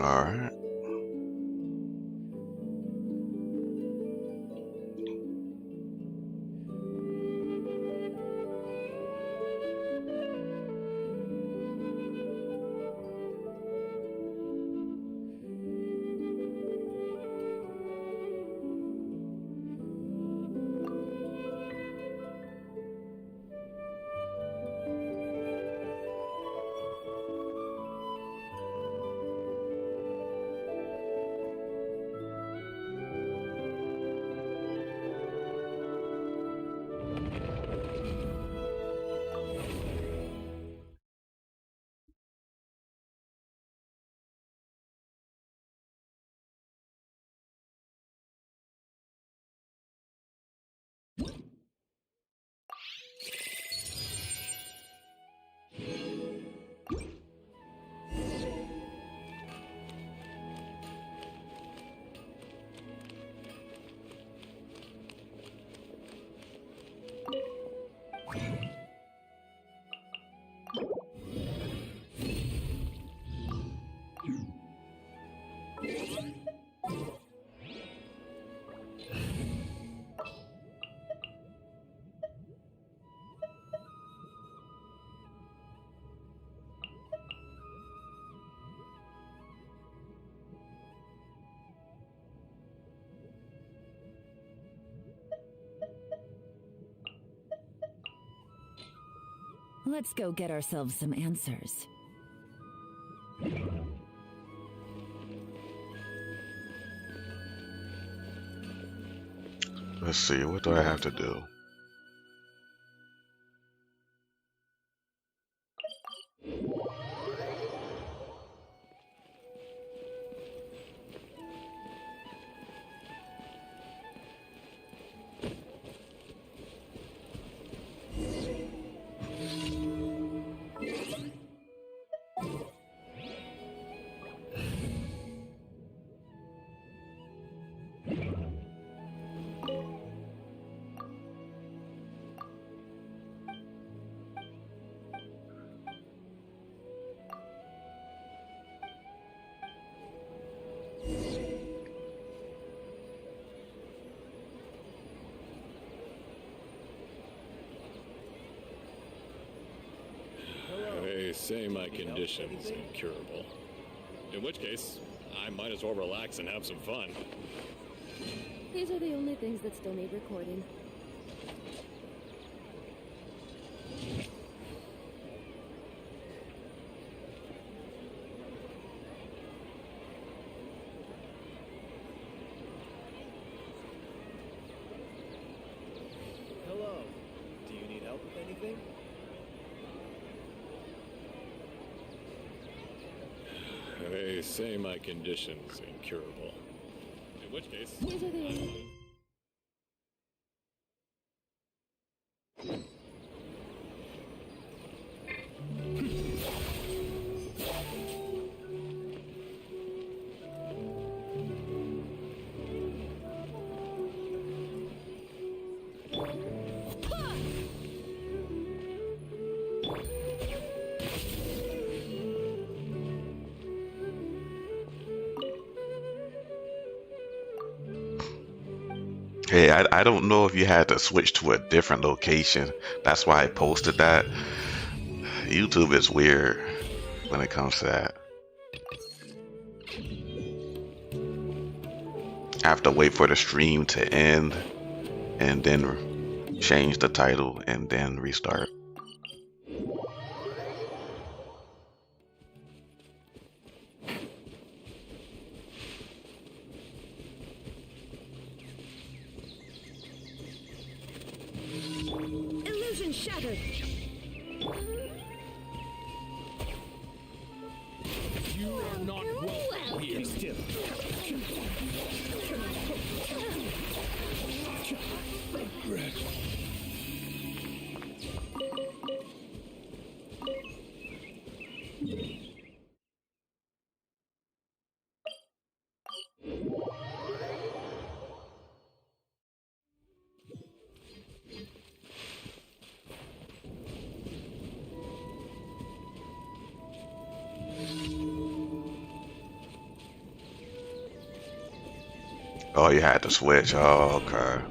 Alright. Let's go get ourselves some answers. Let's see, what do I have to do? They say my condition's incurable. In which case, I might as well relax and have some fun. These are the only things that still need recording. Hello. Do you need help with anything? They say my condition's incurable. In which case... These are the only... Hey, I don't know if you had to switch to a different location. That's why I posted that. YouTube is weird when it comes to that. I have to wait for the stream to end and then change the title and then restart. Illusion shattered. You are not welcome here. Be still. Oh, you had to switch. Oh, okay.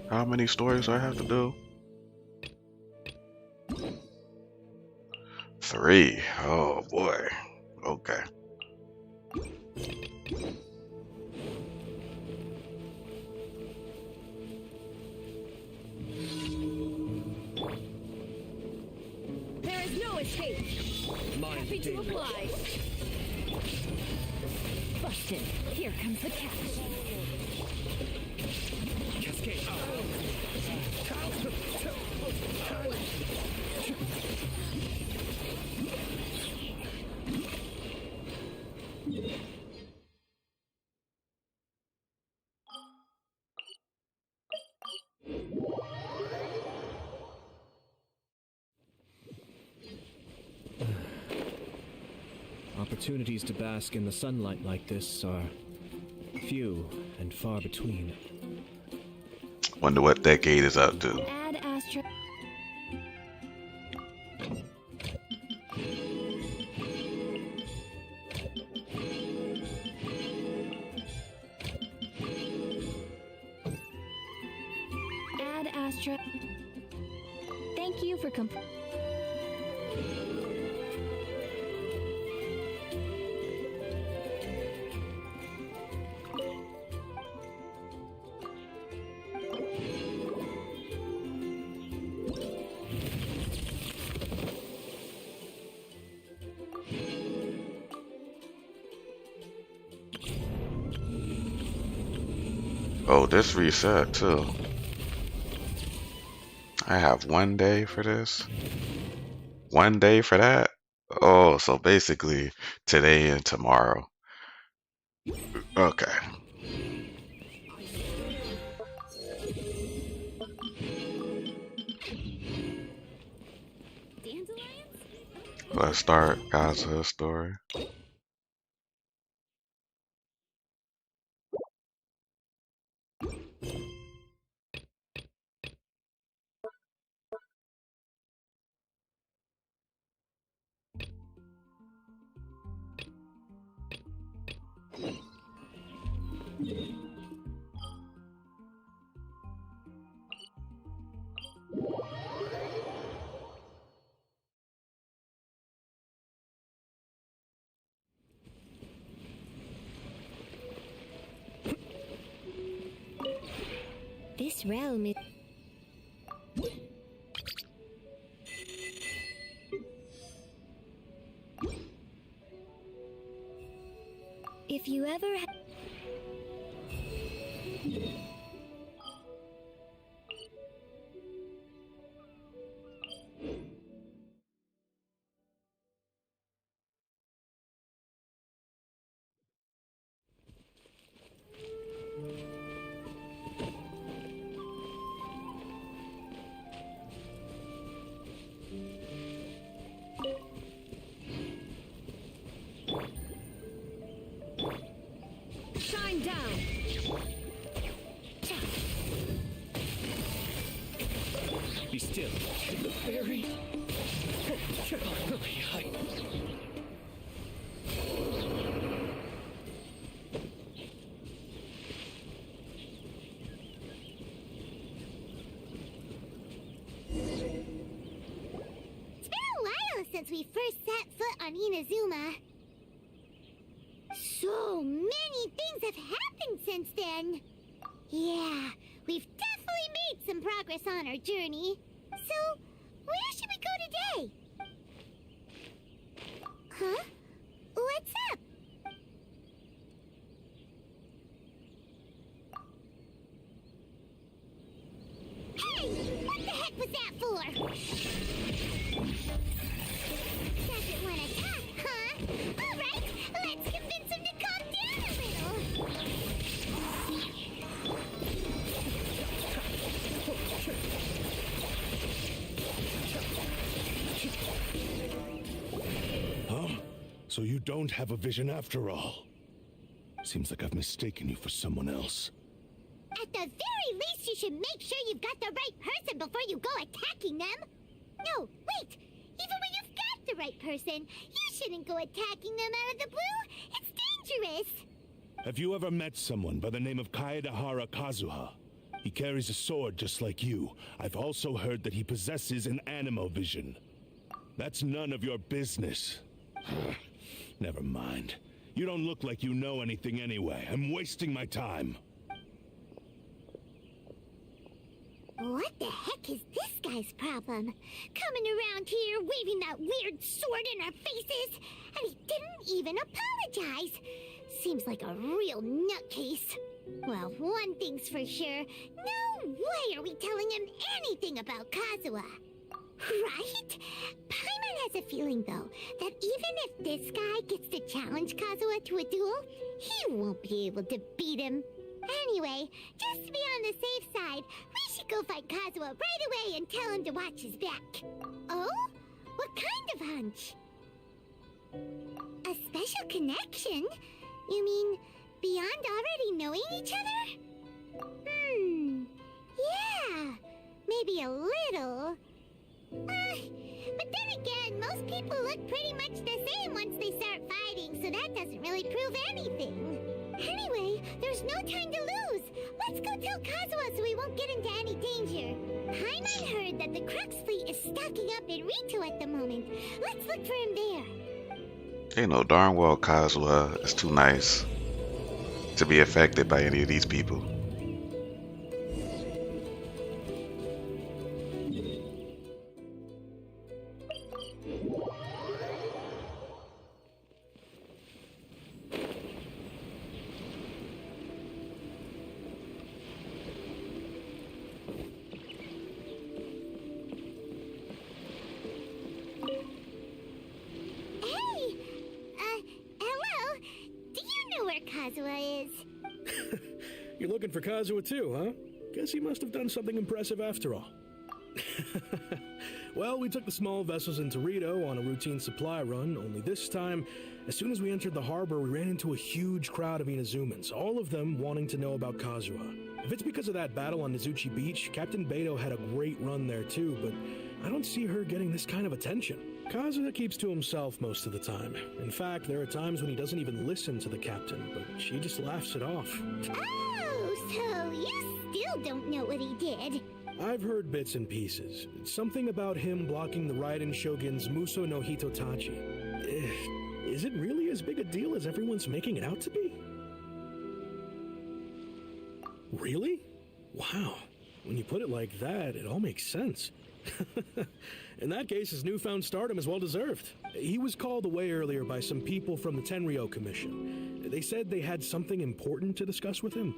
How many stories do I have to do? 3. Oh boy. Okay. There is no escape. Happy to oblige. Busted. Here comes the catch. Cascade. Opportunities to bask in the sunlight like this are few and far between. Wonder what that gate is up to. Add Astra. Add Astra. Thank you for Oh, this reset too. I have 1 day for this. 1 day for that? Oh, so basically today and tomorrow. Okay. dandelions? Let's start Gaza's story. This realm is. If you ever shine down. since we first set foot on Inazuma. So many things have happened since then. Yeah, we've definitely made some progress on our journey. So, where should we go today? Huh? What's up? Hey! What the heck was that for? Doesn't want to talk, huh? Alright, let's convince him to calm down a little. Huh? So you don't have a vision after all? Seems like I've mistaken you for someone else. At the very least, you should make sure you've got the right person before you go attacking them. No, wait! Even when you've got the right person, you shouldn't go attacking them out of the blue. It's dangerous. Have you ever met someone by the name of Kaedahara Kazuha? He carries a sword just like you. I've also heard that he possesses an animo vision. That's none of your business. Never mind. You don't look like you know anything anyway. I'm wasting my time. What the heck is this guy's problem? Coming around here, waving that weird sword in our faces, and he didn't even apologize. Seems like a real nutcase. Well, one thing's for sure, no way are we telling him anything about Kazuha. Right? Paimon has a feeling, though, that even if this guy gets to challenge Kazuha to a duel, he won't be able to beat him. Anyway, just to be on the safe side, we should go find Kazuha right away and tell him to watch his back. Oh? What kind of hunch? A special connection? You mean beyond already knowing each other? Yeah, maybe a little. But then again, most people look pretty much the same once they start fighting, so that doesn't really prove anything. Anyway, there's no time to lose. Let's go tell Kazuha so we won't get into any danger. Paimon heard that the Crux fleet is stocking up in Rito at the moment. Let's look for him there. They know darn well Kazuha is too nice to be affected by any of these people. Kazuha is. You're looking for Kazuha too, huh? Guess he must have done something impressive after all. Well, we took the small vessels into Rito on a routine supply run, only this time, as soon as we entered the harbor, we ran into a huge crowd of Inazumans, all of them wanting to know about Kazuha. If it's because of that battle on Nizuchi Beach, Captain Beto had a great run there too, but I don't see her getting this kind of attention. Kazuha keeps to himself most of the time. In fact, there are times when he doesn't even listen to the captain, but she just laughs it off. Oh, so you still don't know what he did? I've heard bits and pieces. It's something about him blocking the Raiden Shogun's Muso no Hitotachi. Is it really as big a deal as everyone's making it out to be? Really? Wow. When you put it like that, it all makes sense. In that case, his newfound stardom is well deserved. He was called away earlier by some people from the Tenryou Commission. They said they had something important to discuss with him.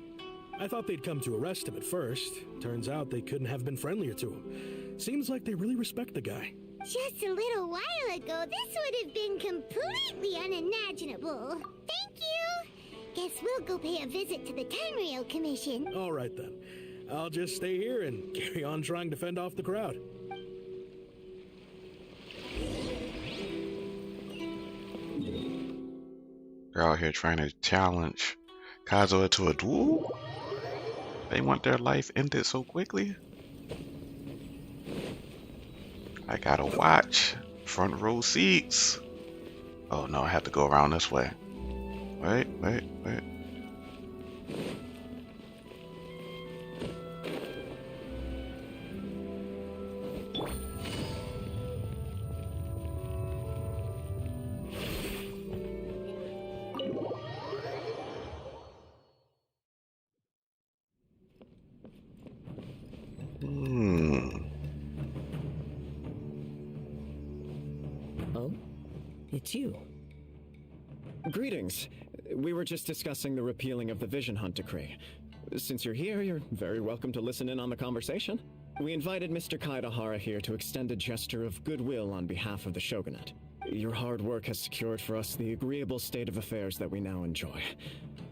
I thought they'd come to arrest him at first. Turns out they couldn't have been friendlier to him. Seems like they really respect the guy. Just a little while ago, this would have been completely unimaginable. Thank you! Guess we'll go pay a visit to the Tenryou Commission. All right then. I'll just stay here and carry on trying to fend off the crowd. They're out here trying to challenge Kazuha to a duel? They want their life ended so quickly? I gotta watch. Front row seats. Oh no, I have to go around this way. Wait. Hmm. Oh? It's you. Greetings. We were just discussing the repealing of the Vision Hunt decree. Since you're here, you're very welcome to listen in on the conversation. We invited Mr. Kaidahara here to extend a gesture of goodwill on behalf of the Shogunate. Your hard work has secured for us the agreeable state of affairs that we now enjoy.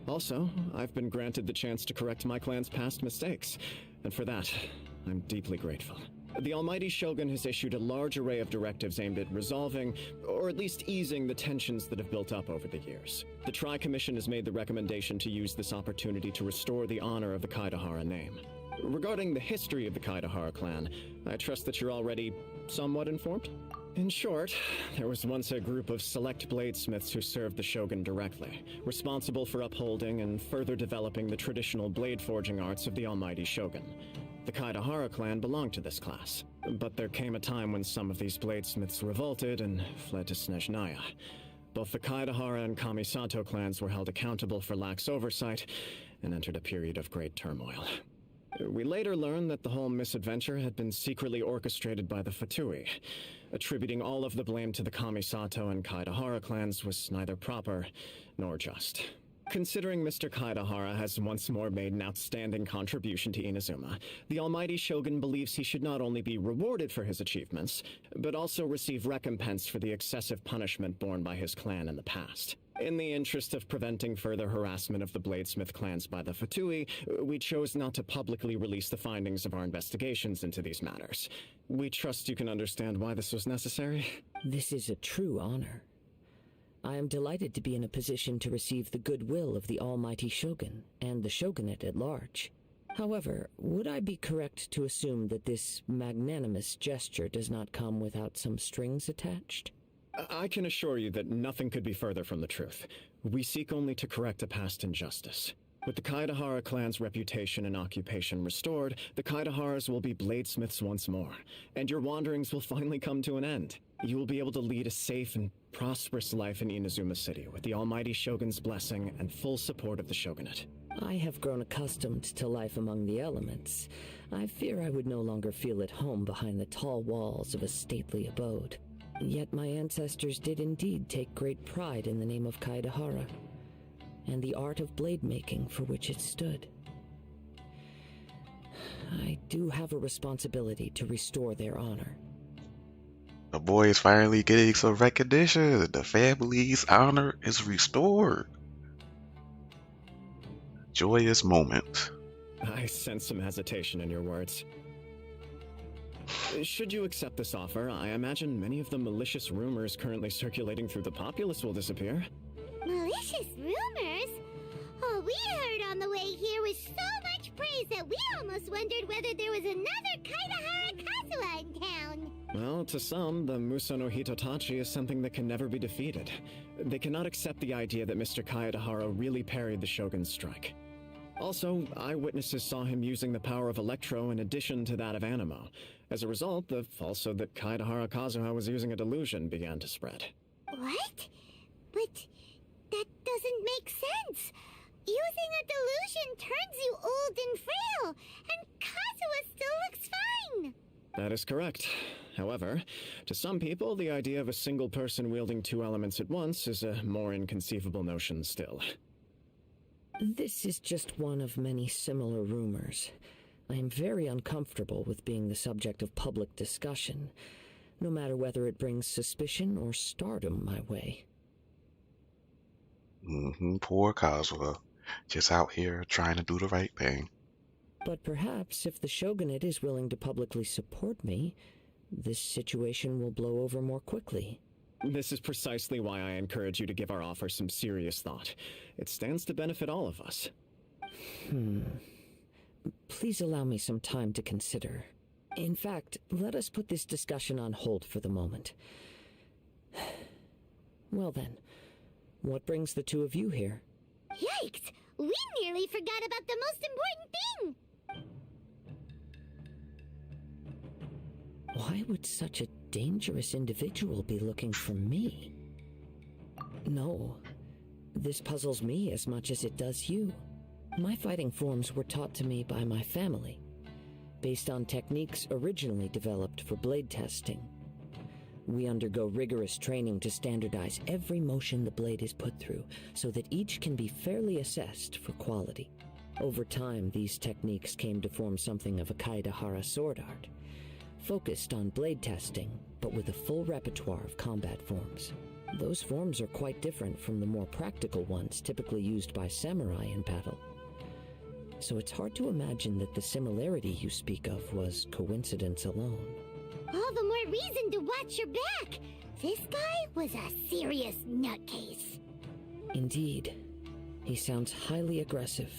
Also, I've been granted the chance to correct my clan's past mistakes, and for that, I'm deeply grateful. The Almighty Shogun has issued a large array of directives aimed at resolving, or at least easing, the tensions that have built up over the years. The Tri-Commission has made the recommendation to use this opportunity to restore the honor of the Kaidahara name. Regarding the history of the Kaidahara clan, I trust that you're already somewhat informed? In short, there was once a group of select bladesmiths who served the Shogun directly, responsible for upholding and further developing the traditional blade forging arts of the Almighty Shogun. The Kaidahara clan belonged to this class, but there came a time when some of these bladesmiths revolted and fled to Snezhnaya. Both the Kaidahara and Kamisato clans were held accountable for lax oversight and entered a period of great turmoil. We later learned that the whole misadventure had been secretly orchestrated by the Fatui. Attributing all of the blame to the Kamisato and Kaidahara clans was neither proper nor just. Considering Mr. Kaidahara has once more made an outstanding contribution to Inazuma, the Almighty Shogun believes he should not only be rewarded for his achievements, but also receive recompense for the excessive punishment borne by his clan in the past. In the interest of preventing further harassment of the Bladesmith clans by the Fatui, we chose not to publicly release the findings of our investigations into these matters. We trust you can understand why this was necessary. This is a true honor. I am delighted to be in a position to receive the goodwill of the Almighty Shogun and the Shogunate at large. However, would I be correct to assume that this magnanimous gesture does not come without some strings attached? I can assure you that nothing could be further from the truth. We seek only to correct a past injustice. With the Kaidahara clan's reputation and occupation restored, the Kaidaharas will be bladesmiths once more, and your wanderings will finally come to an end. You will be able to lead a safe and prosperous life in Inazuma City with the Almighty Shogun's blessing and full support of the Shogunate. I have grown accustomed to life among the elements. I fear I would no longer feel at home behind the tall walls of a stately abode. Yet my ancestors did indeed take great pride in the name of Kaidahara, and the art of blade making for which it stood. I do have a responsibility to restore their honor. The boy is finally getting some recognition. The family's honor is restored. Joyous moment. I sense some hesitation in your words. Should you accept this offer, I imagine many of the malicious rumors currently circulating through the populace will disappear. Malicious rumors? All we heard on the way here was so much praise that we almost wondered whether there was another Kaidahara Kazuha in town. Well, to some, the Muso no Hitotachi is something that can never be defeated. They cannot accept the idea that Mr. Kaidahara really parried the Shogun's strike. Also, eyewitnesses saw him using the power of Electro in addition to that of Animo. As a result, the falsehood that Kaidahara Kazuha was using a delusion began to spread. What? But that doesn't make sense. Using a delusion turns you old and frail, and Kazuha still looks fine. That is correct. However, to some people, the idea of a single person wielding two elements at once is a more inconceivable notion still. This is just one of many similar rumors. I am very uncomfortable with being the subject of public discussion, no matter whether it brings suspicion or stardom my way. Poor Kazuha. Just out here trying to do the right thing. But perhaps if the Shogunate is willing to publicly support me, this situation will blow over more quickly. This is precisely why I encourage you to give our offer some serious thought. It stands to benefit all of us. Please allow me some time to consider. In fact, let us put this discussion on hold for the moment. Well then, what brings the two of you here? Yikes! We nearly forgot about the most important thing! Why would such a dangerous individual be looking for me? No, this puzzles me as much as it does you. My fighting forms were taught to me by my family, based on techniques originally developed for blade testing. We undergo rigorous training to standardize every motion the blade is put through, so that each can be fairly assessed for quality. Over time, these techniques came to form something of a Kaedahara sword art, focused on blade testing, but with a full repertoire of combat forms. Those forms are quite different from the more practical ones typically used by samurai in battle. So it's hard to imagine that the similarity you speak of was coincidence alone. All the more reason to watch your back! This guy was a serious nutcase. Indeed. He sounds highly aggressive.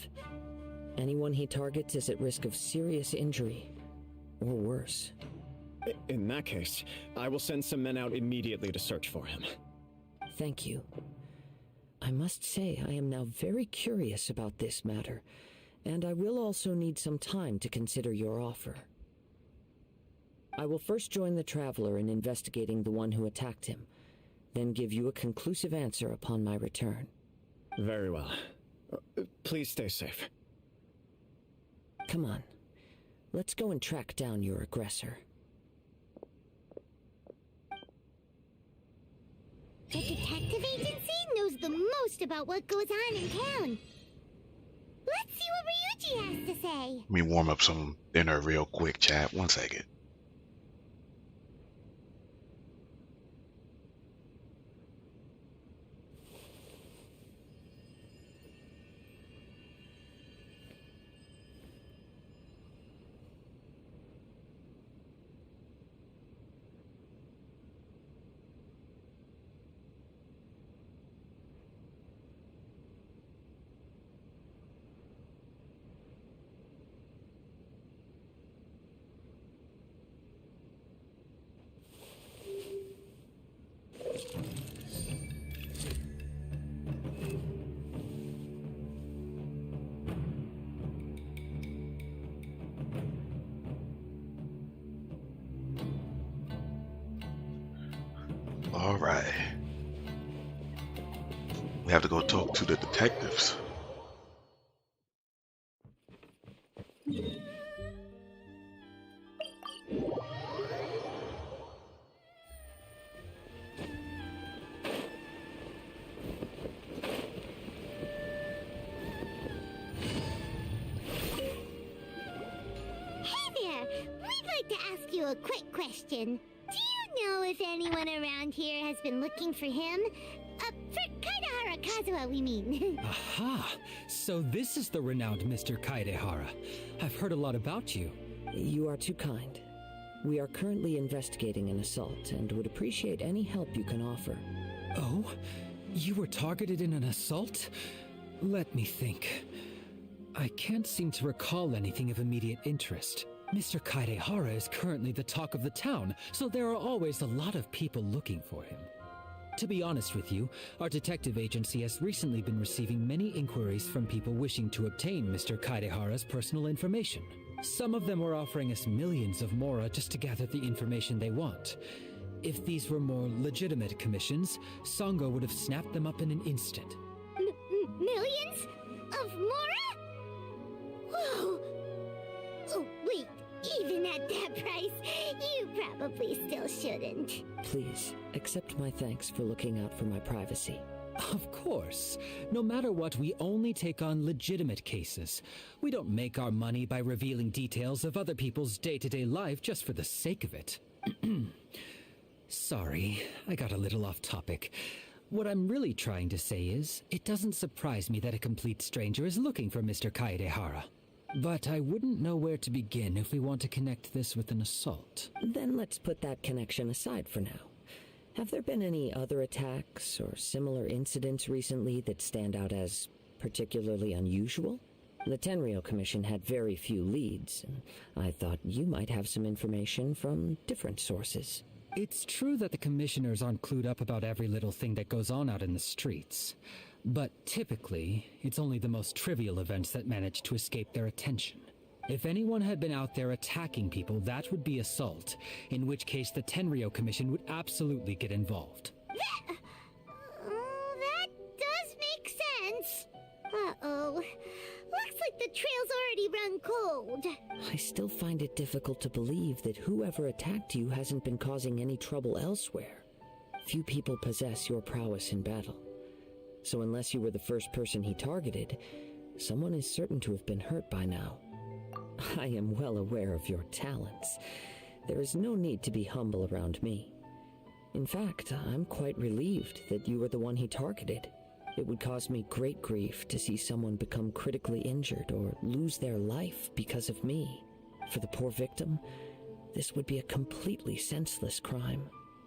Anyone he targets is at risk of serious injury, or worse. In that case, I will send some men out immediately to search for him. Thank you. I must say I am now very curious about this matter, and I will also need some time to consider your offer. I will first join the Traveler in investigating the one who attacked him, then give you a conclusive answer upon my return. Very well. Please stay safe. Come on. Let's go and track down your aggressor. The detective agency knows the most about what goes on in town. Let's see what Ryuji has to say. Let me warm up some dinner real quick, chat. 1 second. All right. We have to go talk to the detectives. A quick question. Do you know if anyone around here has been looking for him? For Kaedahara Kazuha, we mean. Aha! So this is the renowned Mr. Kaedahara. I've heard a lot about you. You are too kind. We are currently investigating an assault and would appreciate any help you can offer. Oh? You were targeted in an assault? Let me think. I can't seem to recall anything of immediate interest. Mr. Kaedahara is currently the talk of the town, so there are always a lot of people looking for him. To be honest with you, our detective agency has recently been receiving many inquiries from people wishing to obtain Mr. Kaedahara's personal information. Some of them are offering us millions of mora just to gather the information they want. If these were more legitimate commissions, Sango would have snapped them up in an instant. Millions? Of mora? Whoa! Oh, wait. Even at that price, you probably still shouldn't. Please, accept my thanks for looking out for my privacy. Of course. No matter what, we only take on legitimate cases. We don't make our money by revealing details of other people's day-to-day life just for the sake of it. Sorry, I got a little off topic. What I'm really trying to say is, it doesn't surprise me that a complete stranger is looking for Mr. Kaedahara. But I wouldn't know where to begin if we want to connect this with an assault. Then let's put that connection aside for now. Have there been any other attacks or similar incidents recently that stand out as particularly unusual? The Tenryou Commission had very few leads, and I thought you might have some information from different sources. It's true that the commissioners aren't clued up about every little thing that goes on out in the streets. But typically, it's only the most trivial events that manage to escape their attention. If anyone had been out there attacking people, that would be assault, in which case the Tenryou Commission would absolutely get involved. That does make sense. Uh-oh. Looks like the trail's already run cold. I still find it difficult to believe that whoever attacked you hasn't been causing any trouble elsewhere. Few people possess your prowess in battle. So unless you were the first person he targeted, someone is certain to have been hurt by now. I am well aware of your talents. There is no need to be humble around me. In fact, I'm quite relieved that you were the one he targeted. It would cause me great grief to see someone become critically injured or lose their life because of me. For the poor victim, this would be a completely senseless crime.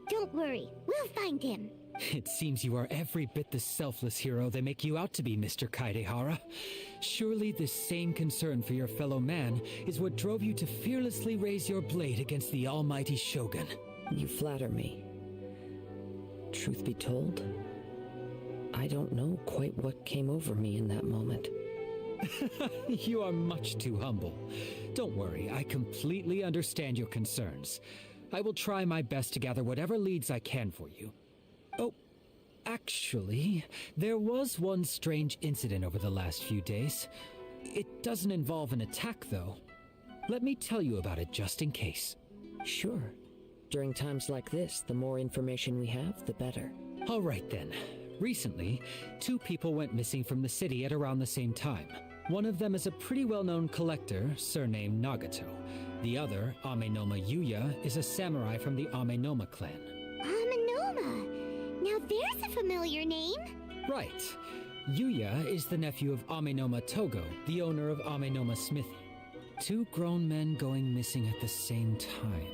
Don't worry, we'll find him. It seems you are every bit the selfless hero they make you out to be, Mr. Kaidehara. Surely this same concern for your fellow man is what drove you to fearlessly raise your blade against the almighty Shogun. You flatter me. Truth be told, I don't know quite what came over me in that moment. You are much too humble. Don't worry, I completely understand your concerns. I will try my best to gather whatever leads I can for you. Oh, actually, there was one strange incident over the last few days. It doesn't involve an attack, though. Let me tell you about it just in case. Sure. During times like this, the more information we have, the better. All right, then. Recently, 2 people went missing from the city at around the same time. One of them is a pretty well-known collector, surnamed Nagato. The other, Amenoma Yuya, is a samurai from the Amenoma clan. Amenoma! Now there's a familiar name. Right. Yuya is the nephew of Amenoma Togo, the owner of Amenoma Smithy. 2 grown men going missing at the same time.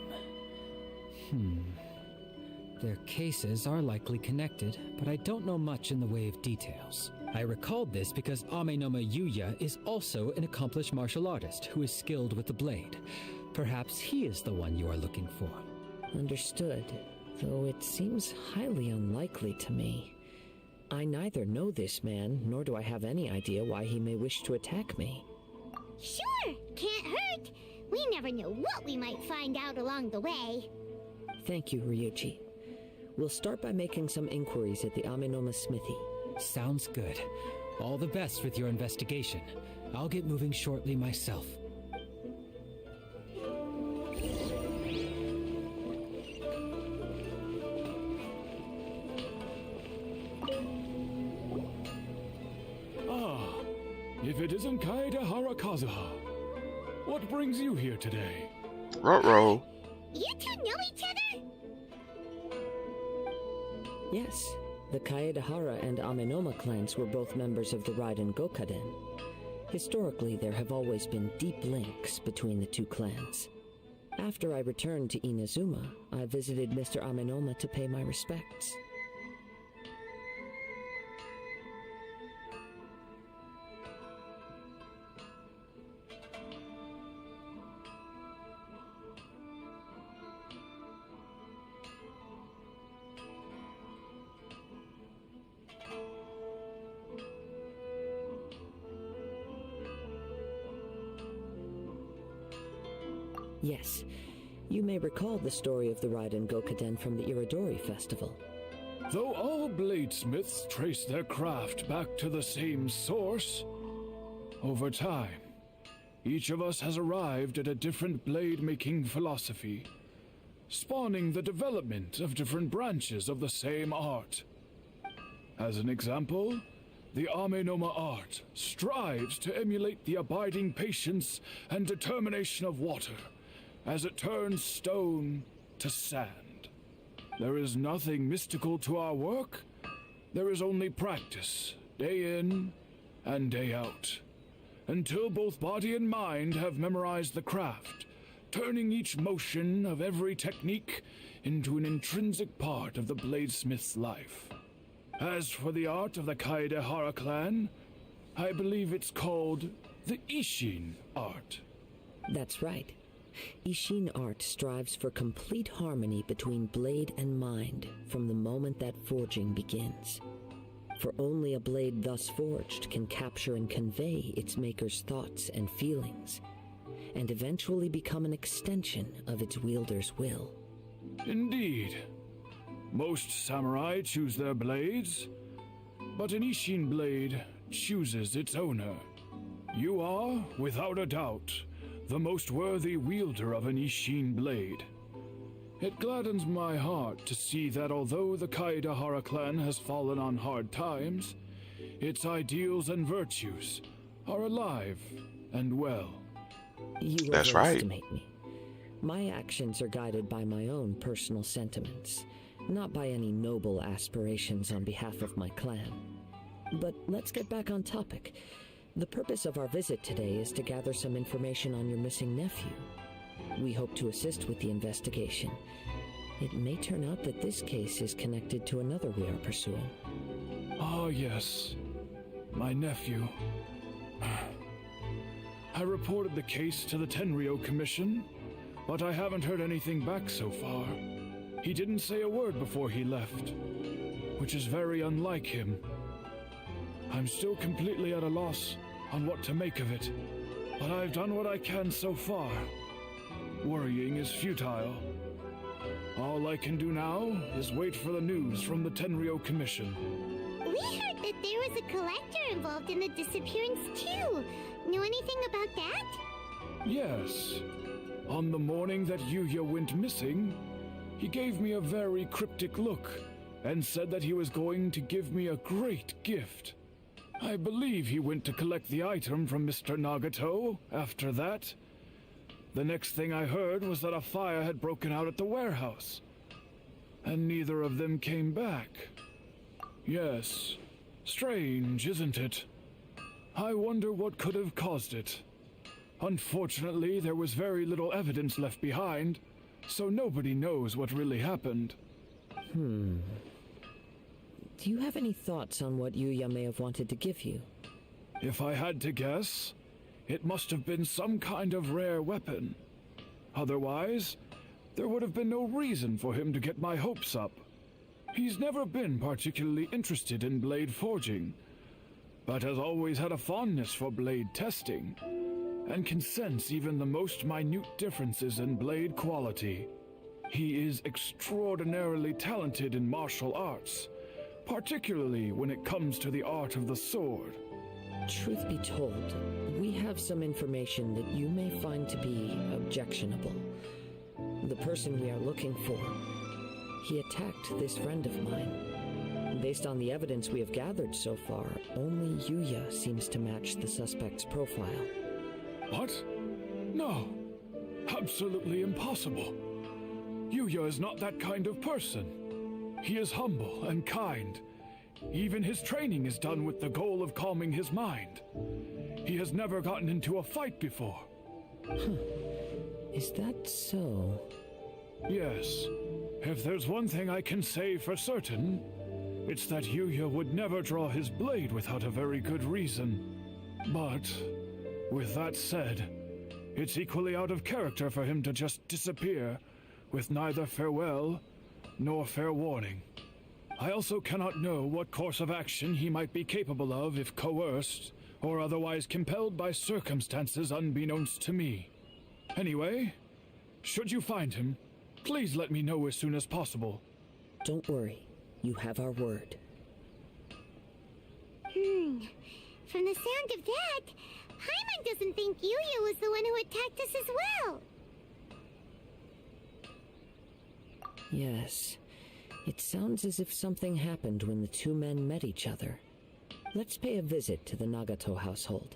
Their cases are likely connected, but I don't know much in the way of details. I recalled this because Amenoma Yuya is also an accomplished martial artist who is skilled with the blade. Perhaps he is the one you are looking for. Understood, though it seems highly unlikely to me. I neither know this man, nor do I have any idea why he may wish to attack me. Sure, can't hurt. We never know what we might find out along the way. Thank you, Ryuji. We'll start by making some inquiries at the Amenoma Smithy. Sounds good. All the best with your investigation. I'll get moving shortly myself. Ah, if it isn't Kaedehara Kazuha, what brings you here today? Ruh-roh. You two know each other? Yes, the Kaedehara and Amenoma clans were both members of the Raiden Gokaden. Historically, there have always been deep links between the 2 clans. After I returned to Inazuma, I visited Mr. Amenoma to pay my respects. Yes, you may recall the story of the Raiden Gokaden from the Iridori Festival. Though all bladesmiths trace their craft back to the same source, over time, each of us has arrived at a different blade-making philosophy, spawning the development of different branches of the same art. As an example, the Amenoma art strives to emulate the abiding patience and determination of water as it turns stone to sand. There is nothing mystical to our work. There is only practice, day in and day out, until both body and mind have memorized the craft, turning each motion of every technique into an intrinsic part of the bladesmith's life. As for the art of the Kaedehara clan, I believe it's called the Ishin art. That's right. Ishin art strives for complete harmony between blade and mind from the moment that forging begins. For only a blade thus forged can capture and convey its maker's thoughts and feelings, and eventually become an extension of its wielder's will. Indeed. Most samurai choose their blades, but an Ishin blade chooses its owner. You are, without a doubt, the most worthy wielder of an Ishin blade. It gladdens my heart to see that although the Kaedahara clan has fallen on hard times, its ideals and virtues are alive and well. You That's right. overestimate me. My actions are guided by my own personal sentiments, not by any noble aspirations on behalf of my clan. But let's get back on topic. The purpose of our visit today is to gather some information on your missing nephew. We hope to assist with the investigation. It may turn out that this case is connected to another we are pursuing. Ah, yes. My nephew. I reported the case to the Tenryo Commission, but I haven't heard anything back so far. He didn't say a word before he left, which is very unlike him. I'm still completely at a loss on what to make of it, but I've done what I can so far. Worrying is futile. All I can do now is wait for the news from the Tenryo Commission. We heard that there was a collector involved in the disappearance too. Know anything about that? Yes. On the morning that Yuya went missing, he gave me a very cryptic look and said that he was going to give me a great gift. I believe he went to collect the item from Mr. Nagato after that. The next thing I heard was that a fire had broken out at the warehouse, and neither of them came back. Yes, strange, isn't it? I wonder what could have caused it. Unfortunately, there was very little evidence left behind, so nobody knows what really happened. Do you have any thoughts on what Yuya may have wanted to give you? If I had to guess, it must have been some kind of rare weapon. Otherwise, there would have been no reason for him to get my hopes up. He's never been particularly interested in blade forging, but has always had a fondness for blade testing, and can sense even the most minute differences in blade quality. He is extraordinarily talented in martial arts, particularly when it comes to the art of the sword. Truth be told, we have some information that you may find to be objectionable. The person we are looking for, he attacked this friend of mine. Based on the evidence we have gathered so far, only Yuya seems to match the suspect's profile. What? No. Absolutely impossible. Yuya is not that kind of person. He is humble and kind. Even his training is done with the goal of calming his mind. He has never gotten into a fight before. Is that so? Yes. If there's one thing I can say for certain, it's that Yuya would never draw his blade without a very good reason. But, with that said, it's equally out of character for him to just disappear with neither farewell nor fair warning. I also cannot know what course of action he might be capable of if coerced or otherwise compelled by circumstances unbeknownst to me. Anyway, should you find him, please let me know as soon as possible. Don't worry. You have our word. From the sound of that, Paimon doesn't think Yuya was the one who attacked us as well. Yes. It sounds as if something happened when the two men met each other. Let's pay a visit to the Nagato household.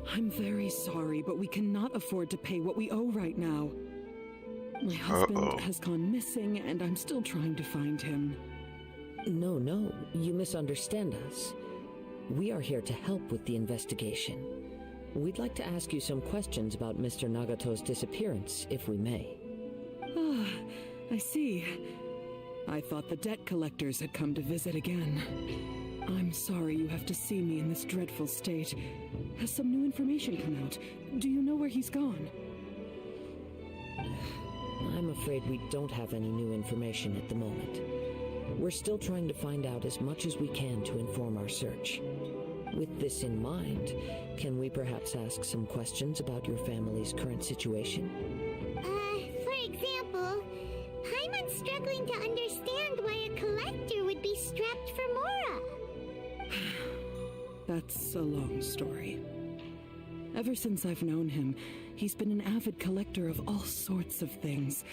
I'm very sorry, but we cannot afford to pay what we owe right now. My husband has gone missing, and I'm still trying to find him. No, you misunderstand us. We are here to help with the investigation. We'd like to ask you some questions about Mr. Nagato's disappearance, if we may. Ah, I see. I thought the debt collectors had come to visit again. I'm sorry you have to see me in this dreadful state. Has some new information come out? Do you know where he's gone? I'm afraid we don't have any new information at the moment. We're still trying to find out as much as we can to inform our search. With this in mind, can we perhaps ask some questions about your family's current situation? For example, Paimon's struggling to understand why a collector would be strapped for Mora. That's a long story. Ever since I've known him, he's been an avid collector of all sorts of things.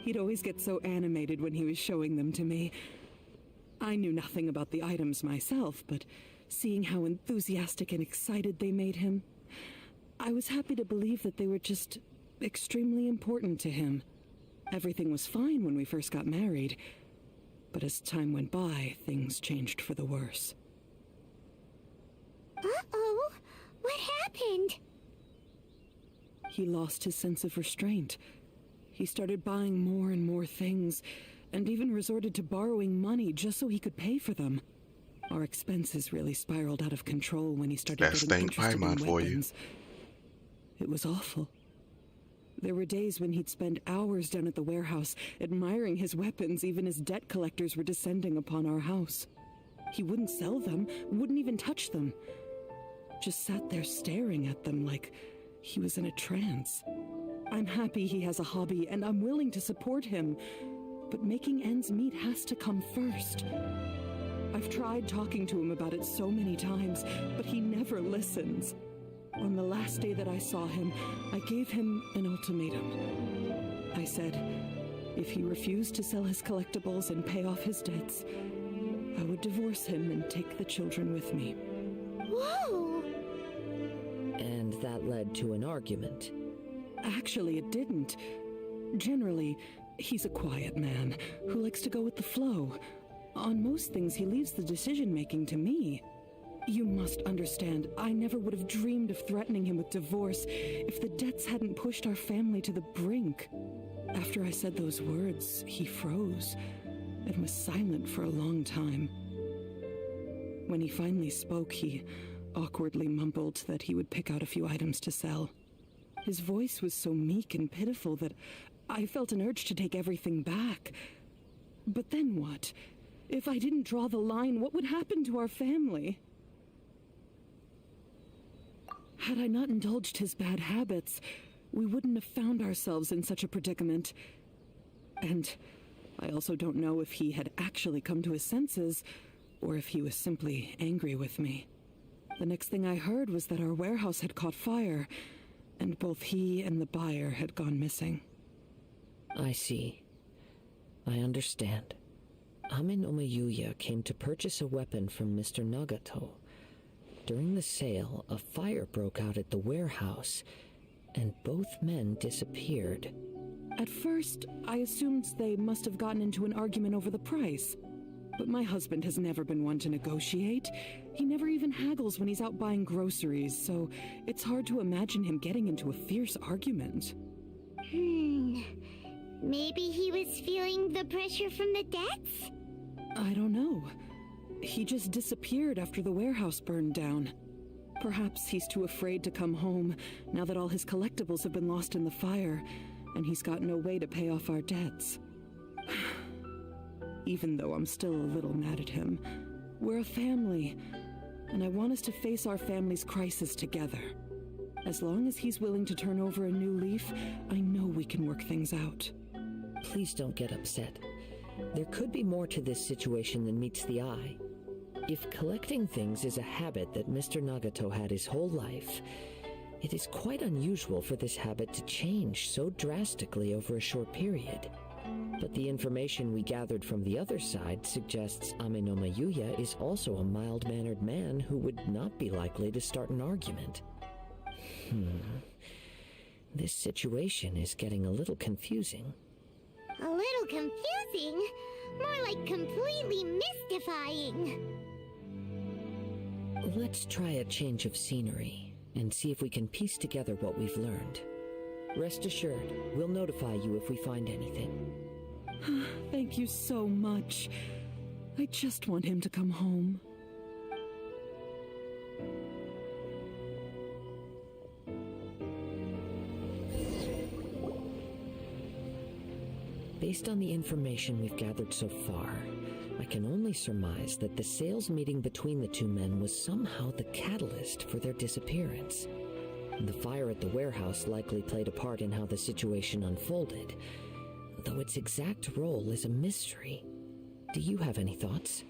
He'd always get so animated when he was showing them to me. I knew nothing about the items myself, but seeing how enthusiastic and excited they made him, I was happy to believe that they were just extremely important to him. Everything was fine when we first got married, but as time went by, things changed for the worse. Uh-oh, what happened? He lost his sense of restraint. He started buying more and more things, and even resorted to borrowing money just so he could pay for them. Our expenses really spiraled out of control when he started getting interested in weapons. It was awful. There were days when he'd spend hours down at the warehouse, admiring his weapons even as debt collectors were descending upon our house. He wouldn't sell them, wouldn't even touch them. Just sat there staring at them like he was in a trance. I'm happy he has a hobby, and I'm willing to support him. But making ends meet has to come first. I've tried talking to him about it so many times, but he never listens. On the last day that I saw him, I gave him an ultimatum. I said, if he refused to sell his collectibles and pay off his debts, I would divorce him and take the children with me. Whoa! And that led to an argument. Actually, it didn't. Generally, he's a quiet man who likes to go with the flow. On most things, he leaves the decision-making to me. You must understand, I never would have dreamed of threatening him with divorce if the debts hadn't pushed our family to the brink. After I said those words, he froze and was silent for a long time. When he finally spoke, he awkwardly mumbled that he would pick out a few items to sell. His voice was so meek and pitiful that I felt an urge to take everything back. But then what? If I didn't draw the line, what would happen to our family? Had I not indulged his bad habits, we wouldn't have found ourselves in such a predicament. And I also don't know if he had actually come to his senses, or if he was simply angry with me. The next thing I heard was that our warehouse had caught fire, and both he and the buyer had gone missing. I see. I understand. Amin Omayuya came to purchase a weapon from Mr. Nagato. During the sale, a fire broke out at the warehouse, and both men disappeared. At first, I assumed they must have gotten into an argument over the price. But my husband has never been one to negotiate. He never even haggles when he's out buying groceries, so it's hard to imagine him getting into a fierce argument. Maybe he was feeling the pressure from the debts? I don't know. He just disappeared after the warehouse burned down. Perhaps he's too afraid to come home now that all his collectibles have been lost in the fire, and he's got no way to pay off our debts. Even though I'm still a little mad at him, we're a family, and I want us to face our family's crisis together. As long as he's willing to turn over a new leaf, I know we can work things out. Please don't get upset. There could be more to this situation than meets the eye. If collecting things is a habit that Mr. Nagato had his whole life, it is quite unusual for this habit to change so drastically over a short period. But the information we gathered from the other side suggests Amin Omayuya is also a mild-mannered man who would not be likely to start an argument. This situation is getting a little confusing. A little confusing? More like completely mystifying. Let's try a change of scenery and see if we can piece together what we've learned. Rest assured, we'll notify you if we find anything. Thank you so much. I just want him to come home. Based on the information we've gathered so far, I can only surmise that the sales meeting between the two men was somehow the catalyst for their disappearance. The fire at the warehouse likely played a part in how the situation unfolded, though its exact role is a mystery. Do you have any thoughts?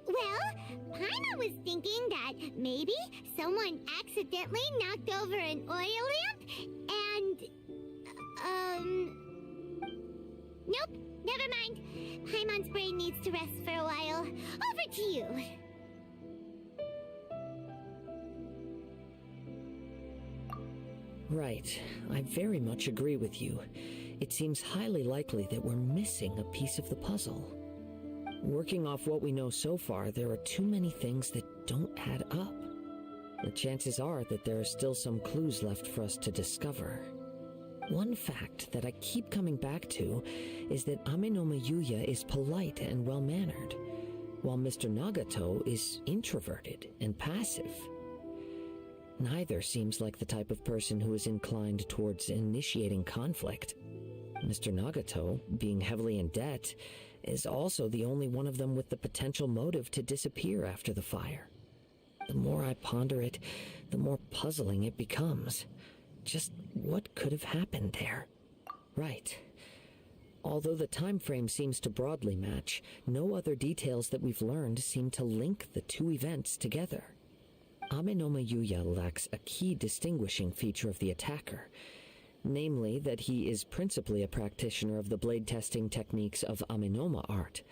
Well, Paimon was thinking that maybe someone accidentally knocked over an oil lamp and, nope, never mind. Paimon's brain needs to rest for a while. Over to you. Right. I very much agree with you. It seems highly likely that we're missing a piece of the puzzle. Working off what we know so far, there are too many things that don't add up. The chances are that there are still some clues left for us to discover. One fact that I keep coming back to is that Amenoma Yuya is polite and well-mannered, while Mr. Nagato is introverted and passive. Neither seems like the type of person who is inclined towards initiating conflict. Mr. Nagato, being heavily in debt, is also the only one of them with the potential motive to disappear after the fire. The more I ponder it, the more puzzling it becomes. Just what could have happened there? Right. Although the time frame seems to broadly match, no other details that we've learned seem to link the two events together. Amenoma Yuya lacks a key distinguishing feature of the attacker, namely that he is principally a practitioner of the blade testing techniques of Amenoma art,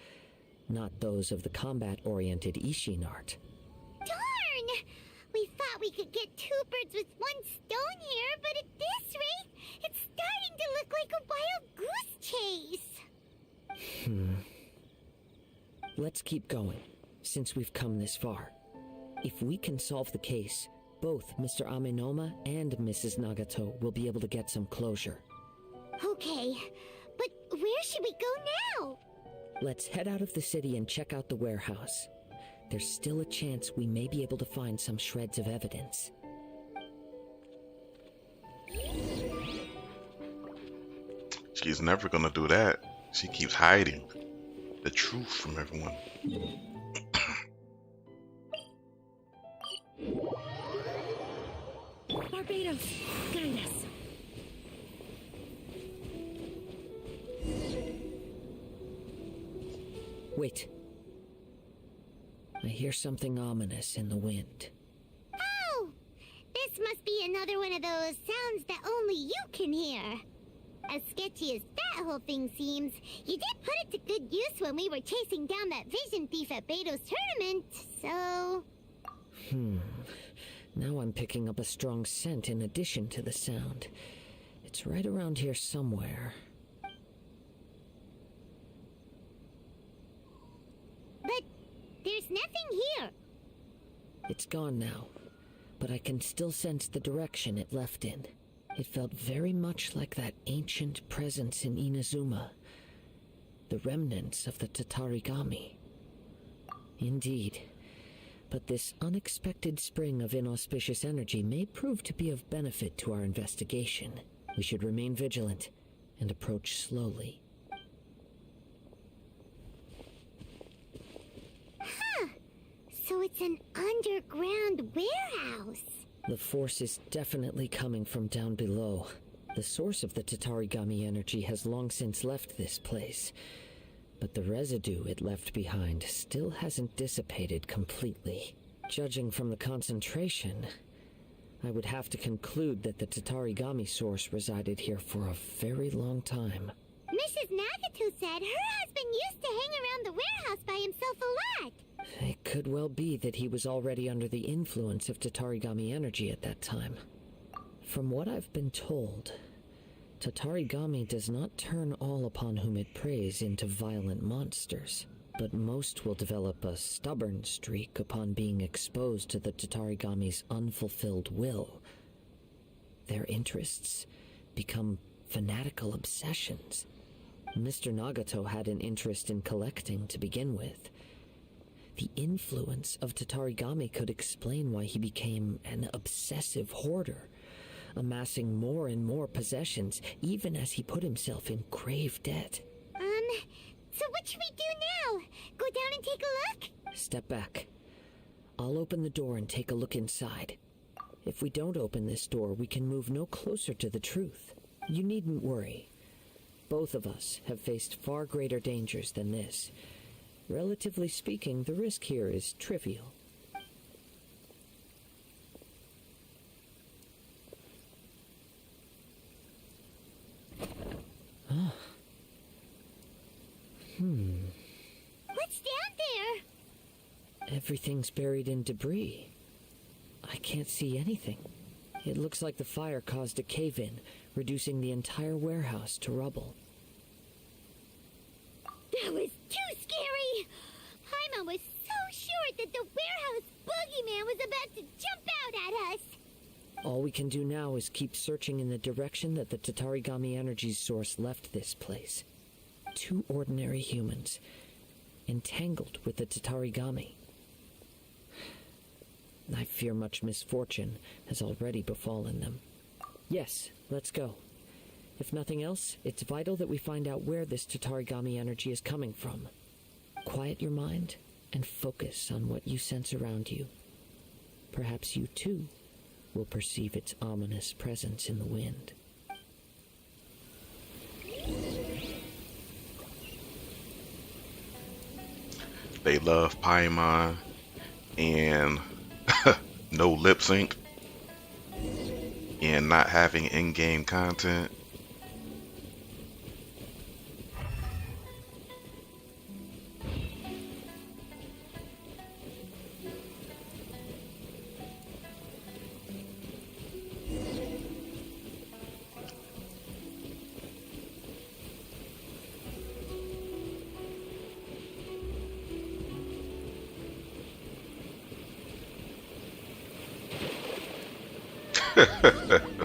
not those of the combat-oriented Ishin art. Darn! We thought we could get two birds with one stone here, but at this rate, it's starting to look like a wild goose chase. Let's keep going, since we've come this far. If we can solve the case, both Mr. Amenoma and Mrs. Nagato will be able to get some closure. Okay, but where should we go now? Let's head out of the city and check out the warehouse. There's still a chance we may be able to find some shreds of evidence. She's never gonna do that. She keeps hiding the truth from everyone. Barbados, guide us. Wait. I hear something ominous in the wind. Oh! This must be another one of those sounds that only you can hear. As sketchy as that whole thing seems, you did put it to good use when we were chasing down that vision thief at Beto's tournament, so... Now I'm picking up a strong scent in addition to the sound. It's right around here somewhere. But there's nothing here. It's gone now, but I can still sense the direction it left in. It felt very much like that ancient presence in Inazuma, the remnants of the Tatarigami. Indeed, but this unexpected spring of inauspicious energy may prove to be of benefit to our investigation. We should remain vigilant and approach slowly. Huh. So it's an underground warehouse. The force is definitely coming from down below. The source of the Tatarigami energy has long since left this place, but the residue it left behind still hasn't dissipated completely. Judging from the concentration, I would have to conclude that the Tatarigami source resided here for a very long time. Mrs. Nagato said her husband used to hang around the warehouse by himself a lot. It could well be that he was already under the influence of Tatarigami energy at that time. From what I've been told, Tatarigami does not turn all upon whom it preys into violent monsters, but most will develop a stubborn streak upon being exposed to the Tatarigami's unfulfilled will. Their interests become fanatical obsessions. Mr. Nagato had an interest in collecting to begin with. The influence of Tatarigami could explain why he became an obsessive hoarder, amassing more and more possessions, even as he put himself in grave debt. So what should we do now? Go down and take a look? Step back. I'll open the door and take a look inside. If we don't open this door, we can move no closer to the truth. You needn't worry. Both of us have faced far greater dangers than this. Relatively speaking, the risk here is trivial. Huh. What's down there? Everything's buried in debris. I can't see anything. It looks like the fire caused a cave-in, reducing the entire warehouse to rubble. That was too scary! Paimon was so sure that the warehouse boogeyman was about to jump out at us! All we can do now is keep searching in the direction that the Tatarigami energy's source left this place. 2 ordinary humans, entangled with the Tatarigami. I fear much misfortune has already befallen them. Yes, let's go. If nothing else, it's vital that we find out where this Tatarigami energy is coming from. Quiet your mind and focus on what you sense around you. Perhaps you, too, will perceive its ominous presence in the wind. They love Paimon and no lip sync and not having in-game content.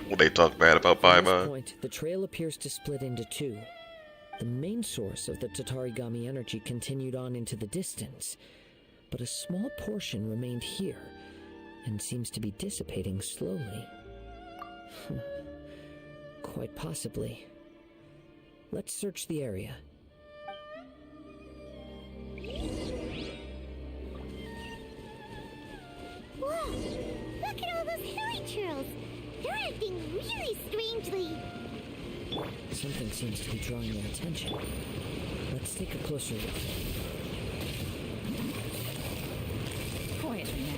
Will they talk bad about At this Paimon? point, the trail appears to split into 2. The main source of the Tatarigami energy continued on into the distance, but a small portion remained here, and seems to be dissipating slowly. Quite possibly. Let's search the area. Whoa! Look at all those hilly churls! They're acting really strangely! Something seems to be drawing their attention. Let's take a closer look. Quiet now.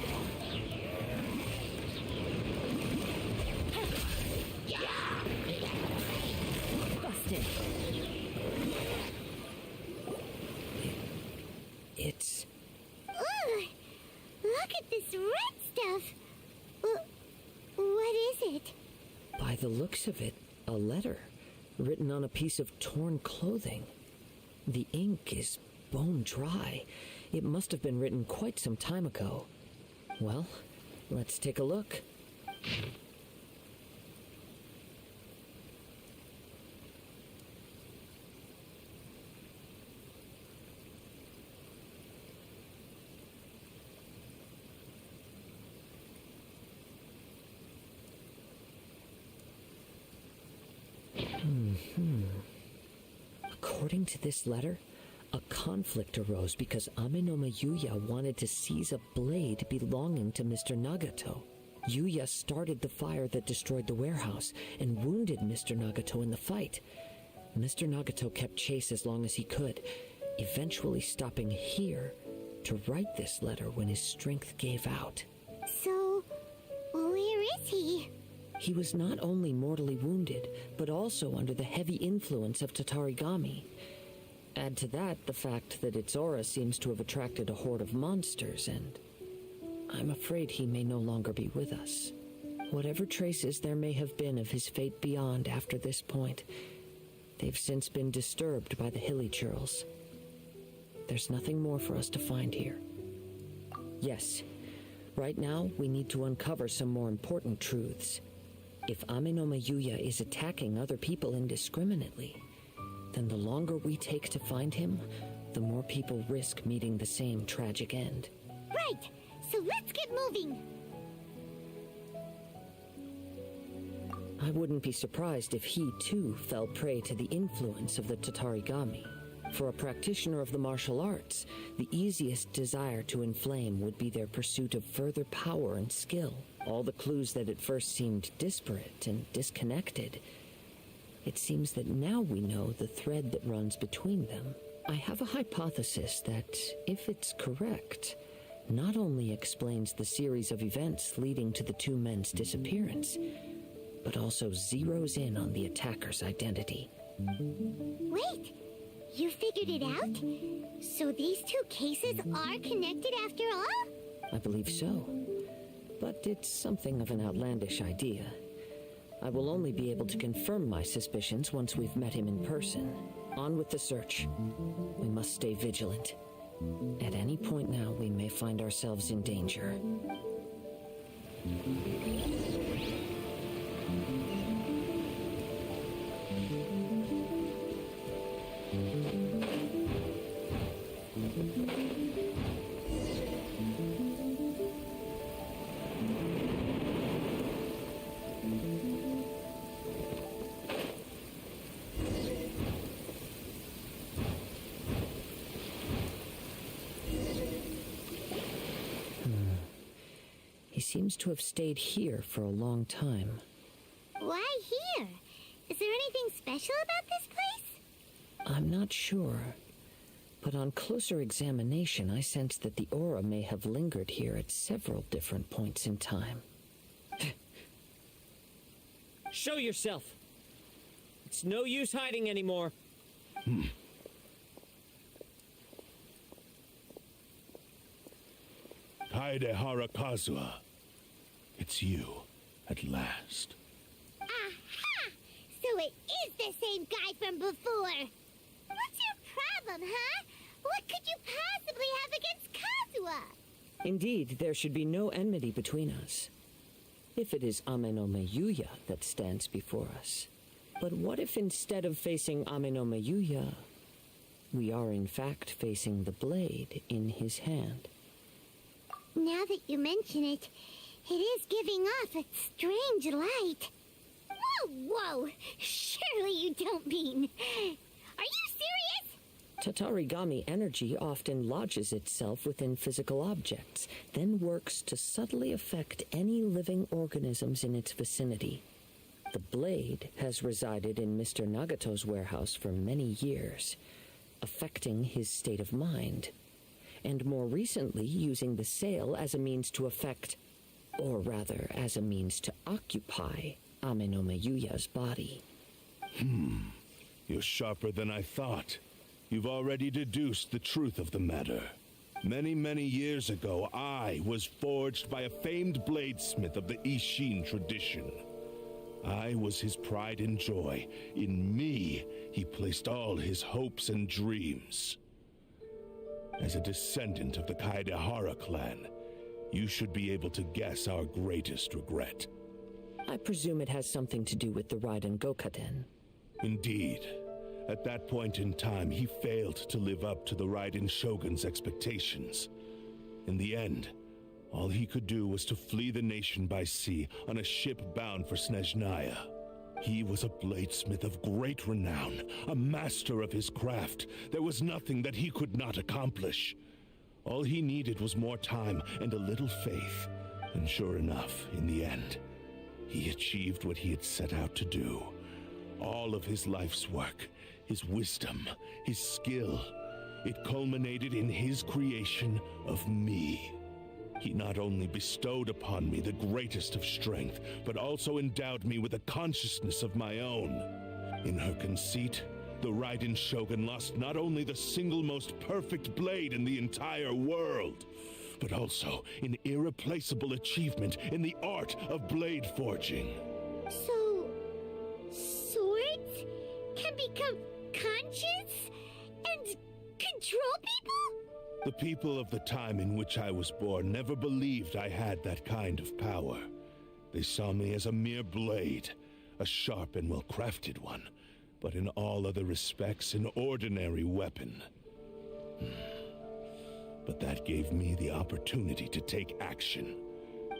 Busted. It's... Ugh! Look at this red stuff! What is it? By the looks of it, a letter written on a piece of torn clothing. The ink is bone dry. It must have been written quite some time ago. Well, let's take a look. According to this letter, a conflict arose because Amenoma Yuya wanted to seize a blade belonging to Mr. Nagato. Yuya started the fire that destroyed the warehouse and wounded Mr. Nagato in the fight. Mr. Nagato kept chase as long as he could, eventually stopping here to write this letter when his strength gave out. So, where is he? He was not only mortally wounded, but also under the heavy influence of Tatarigami. Add to that the fact that its aura seems to have attracted a horde of monsters, and I'm afraid he may no longer be with us. Whatever traces there may have been of his fate beyond after this point, they've since been disturbed by the hilly churls. There's nothing more for us to find here. Yes, right now we need to uncover some more important truths. If Amenoma Yuya is attacking other people indiscriminately, then the longer we take to find him, the more people risk meeting the same tragic end. Right, so let's get moving. I wouldn't be surprised if he, too, fell prey to the influence of the Tatarigami. For a practitioner of the martial arts, the easiest desire to inflame would be their pursuit of further power and skill. All the clues that at first seemed disparate and disconnected, it seems that now we know the thread that runs between them. I have a hypothesis that, if it's correct, not only explains the series of events leading to the two men's disappearance, but also zeroes in on the attacker's identity. Wait, you figured it out? So these two cases are connected after all? I believe so. But it's something of an outlandish idea. I will only be able to confirm my suspicions once we've met him in person. On with the search. We must stay vigilant. At any point now, we may find ourselves in danger. He seems to have stayed here for a long time. Why here? Is there anything special about this place? I'm not sure, but on closer examination, I sense that the aura may have lingered here at several different points in time. Show yourself! It's no use hiding anymore. Kaedehara Kazuha. It's you, at last. Aha! So it is the same guy from before! What's your problem, huh? What could you possibly have against Kazuha? Indeed, there should be no enmity between us. If it is Ame no Meyuya that stands before us. But what if instead of facing Ame no Meyuya, we are in fact facing the blade in his hand? Now that you mention it, it is giving off a strange light. Whoa! Surely you don't mean... Are you serious? Tatarigami energy often lodges itself within physical objects, then works to subtly affect any living organisms in its vicinity. The blade has resided in Mr. Nagato's warehouse for many years, affecting his state of mind, and more recently using the sale as a means to affect, or rather as a means to occupy, Ame no Meyuya's body. You're sharper than I thought. You've already deduced the truth of the matter. Many, many years ago, I was forged by a famed bladesmith of the Ishin tradition. I was his pride and joy. In me, he placed all his hopes and dreams. As a descendant of the Kaedehara clan, you should be able to guess our greatest regret. I presume it has something to do with the Raiden Gokaden. Indeed. At that point in time, he failed to live up to the Raiden Shogun's expectations. In the end, all he could do was to flee the nation by sea on a ship bound for Snezhnaya. He was a bladesmith of great renown, a master of his craft. There was nothing that he could not accomplish. All he needed was more time and a little faith. And sure enough, in the end, he achieved what he had set out to do. All of his life's work, his wisdom, his skill, it culminated in his creation of me. He not only bestowed upon me the greatest of strength, but also endowed me with a consciousness of my own. In her conceit, the Raiden Shogun lost not only the single most perfect blade in the entire world, but also an irreplaceable achievement in the art of blade forging. So... swords can become conscious and control people? The people of the time in which I was born never believed I had that kind of power. They saw me as a mere blade, a sharp and well-crafted one, but in all other respects an ordinary weapon. But that gave me the opportunity to take action.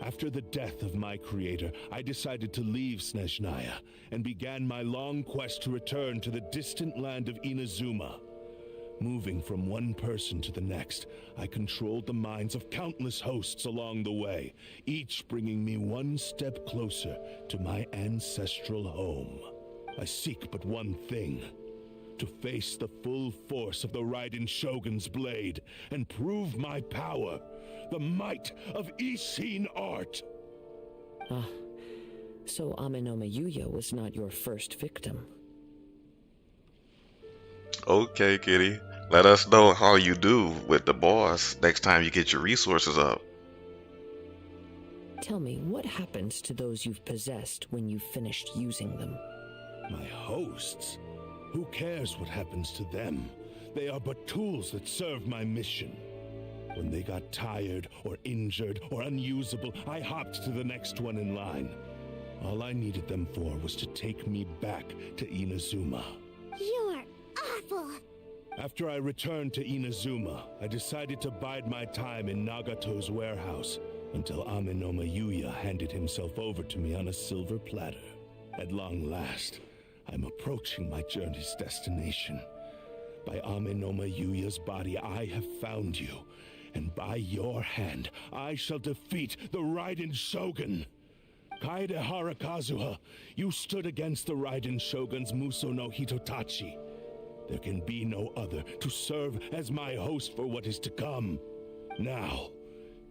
After the death of my creator, I decided to leave Snezhnaya and began my long quest to return to the distant land of Inazuma. Moving from one person to the next, I controlled the minds of countless hosts along the way, each bringing me one step closer to my ancestral home. I seek but one thing: to face the full force of the Raiden Shogun's blade and prove my power, the might of Ishin art. Ah, so Amenoma Yuya was not your first victim. Okay, Kitty. Let us know how you do with the boss next time you get your resources up. Tell me, what happens to those you've possessed when you've finished using them? My hosts? Who cares what happens to them? They are but tools that serve my mission. When they got tired or injured or unusable, I hopped to the next one in line. All I needed them for was to take me back to Inazuma. You're awful. After I returned to Inazuma, I decided to bide my time in Nagato's warehouse until Amenoma Yuya handed himself over to me on a silver platter. At long last, I'm approaching my journey's destination. By Amenoma Yuya's body, I have found you, and by your hand, I shall defeat the Raiden Shogun. Kaedehara Kazuha, you stood against the Raiden Shogun's Muso no Hitotachi. There can be no other to serve as my host for what is to come. Now,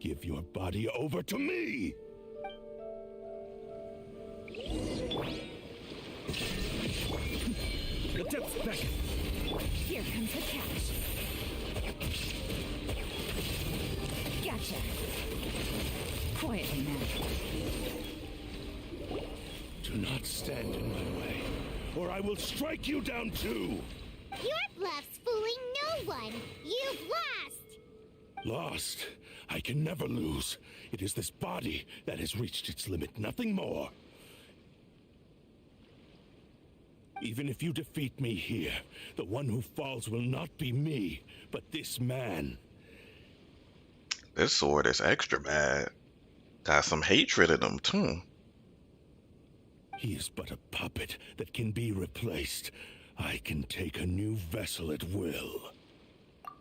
give your body over to me! The depths beckon. Here comes the catch. Gotcha. Quietly now. Do not stand in my way, or I will strike you down too! Your bluff's fooling no one. You've lost. Lost? I can never lose. It is this body that has reached its limit, nothing more. Even if you defeat me here, the one who falls will not be me, but this man. This sword is extra bad. Got some hatred in him, too. He is but a puppet that can be replaced. I can take a new vessel at will.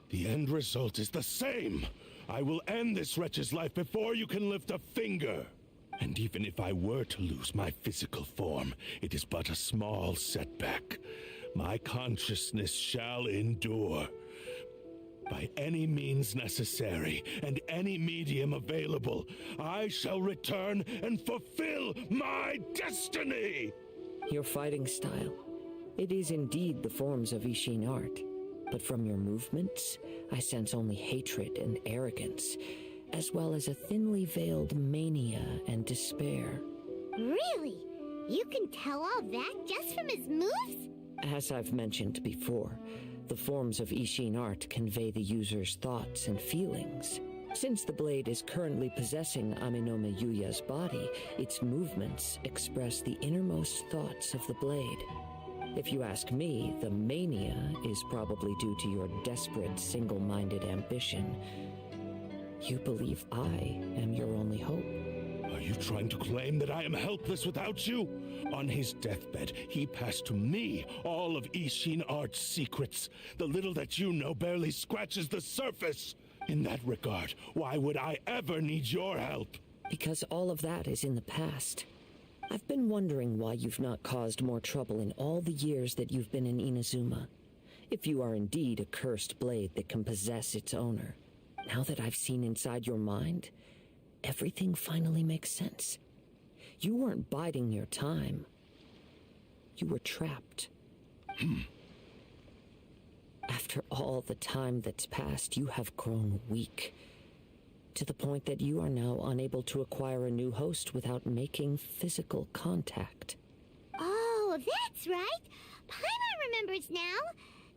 The end result is the same. I will end this wretch's life before you can lift a finger. And even if I were to lose my physical form, it is but a small setback. My consciousness shall endure. By any means necessary, and any medium available, I shall return and fulfill my destiny! Your fighting style. It is indeed the forms of Ishin art. But from your movements, I sense only hatred and arrogance, as well as a thinly veiled mania and despair. Really? You can tell all that just from his moves? As I've mentioned before, the forms of Ishin art convey the user's thoughts and feelings. Since the blade is currently possessing Amenoma Yuya's body, its movements express the innermost thoughts of the blade. If you ask me, the mania is probably due to your desperate, single-minded ambition. You believe I am your only hope. Are you trying to claim that I am helpless without you? On his deathbed, he passed to me all of Ishin Art's secrets. The little that you know barely scratches the surface. In that regard, why would I ever need your help? Because all of that is in the past. I've been wondering why you've not caused more trouble in all the years that you've been in Inazuma. If you are indeed a cursed blade that can possess its owner. Now that I've seen inside your mind, everything finally makes sense. You weren't biding your time. You were trapped. After all the time that's passed, you have grown weak. To the point that you are now unable to acquire a new host without making physical contact. Oh, that's right. Paimon remembers now.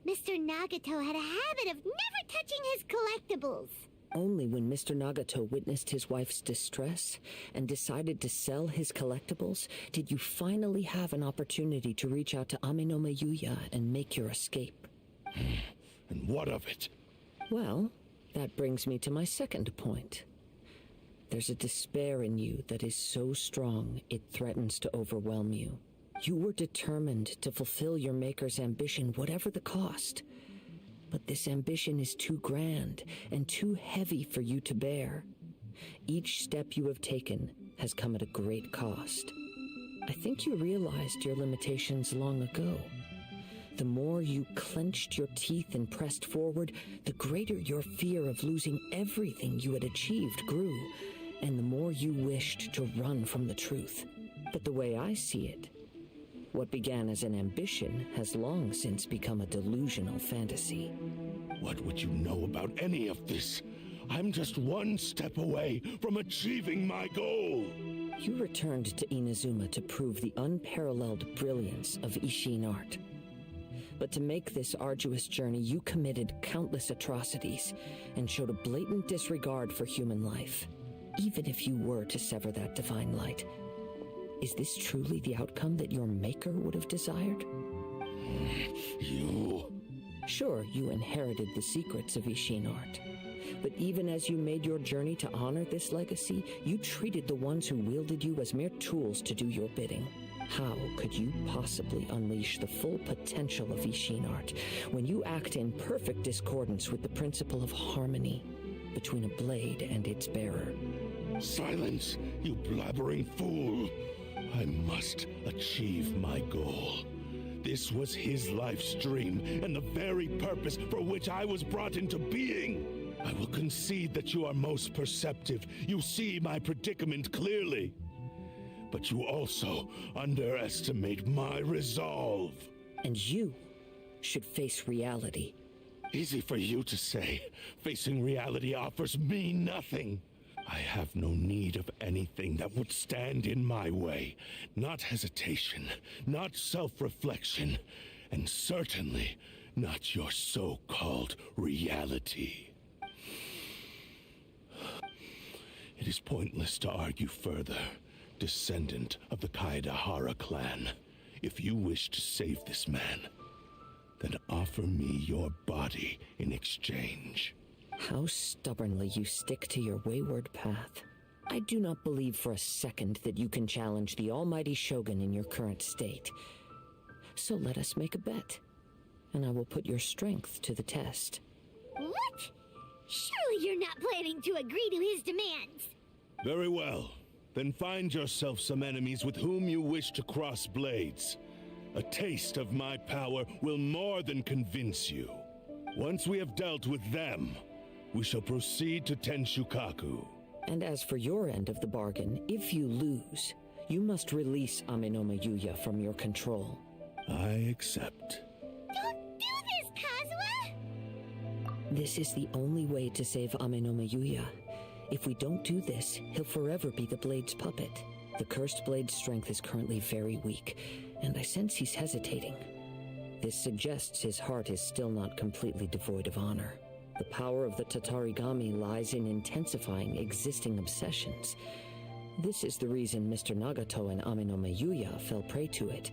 Mr. Nagato had a habit of never touching his collectibles. Only when Mr. Nagato witnessed his wife's distress and decided to sell his collectibles did you finally have an opportunity to reach out to Amenome Yuya and make your escape. And what of it? Well, that brings me to my second point. There's a despair in you that is so strong it threatens to overwhelm you. You were determined to fulfill your maker's ambition, whatever the cost. But this ambition is too grand and too heavy for you to bear. Each step you have taken has come at a great cost. I think you realized your limitations long ago. The more you clenched your teeth and pressed forward, the greater your fear of losing everything you had achieved grew, and the more you wished to run from the truth. But the way I see it, what began as an ambition has long since become a delusional fantasy. What would you know about any of this? I'm just one step away from achieving my goal. You returned to Inazuma to prove the unparalleled brilliance of Ishin art. But to make this arduous journey, you committed countless atrocities and showed a blatant disregard for human life. Even if you were to sever that divine light, is this truly the outcome that your maker would have desired? You... Sure, you inherited the secrets of Ishin art. But even as you made your journey to honor this legacy, you treated the ones who wielded you as mere tools to do your bidding. How could you possibly unleash the full potential of Ishin art when you act in perfect discordance with the principle of harmony between a blade and its bearer? Silence, you blabbering fool! I must achieve my goal. This was his life's dream, and the very purpose for which I was brought into being. I will concede that you are most perceptive. You see my predicament clearly. But you also underestimate my resolve. And you should face reality. Easy for you to say. Facing reality offers me nothing. I have no need of anything that would stand in my way. Not hesitation, not self-reflection, and certainly not your so-called reality. It is pointless to argue further, descendant of the Kaedahara clan. If you wish to save this man, then offer me your body in exchange. How stubbornly you stick to your wayward path. I do not believe for a second that you can challenge the almighty Shogun in your current state. So let us make a bet, and I will put your strength to the test. What? Surely you're not planning to agree to his demands. Very well. Then find yourself some enemies with whom you wish to cross blades. A taste of my power will more than convince you. Once we have dealt with them, we shall proceed to Tenshukaku. And as for your end of the bargain, if you lose, you must release Amenome Yuya from your control. I accept. Don't do this, Kazuha! This is the only way to save Amenome Yuya. If we don't do this, he'll forever be the Blade's puppet. The Cursed Blade's strength is currently very weak, and I sense he's hesitating. This suggests his heart is still not completely devoid of honor. The power of the Tatarigami lies in intensifying existing obsessions. This is the reason Mr. Nagato and Amenome Yuya fell prey to it.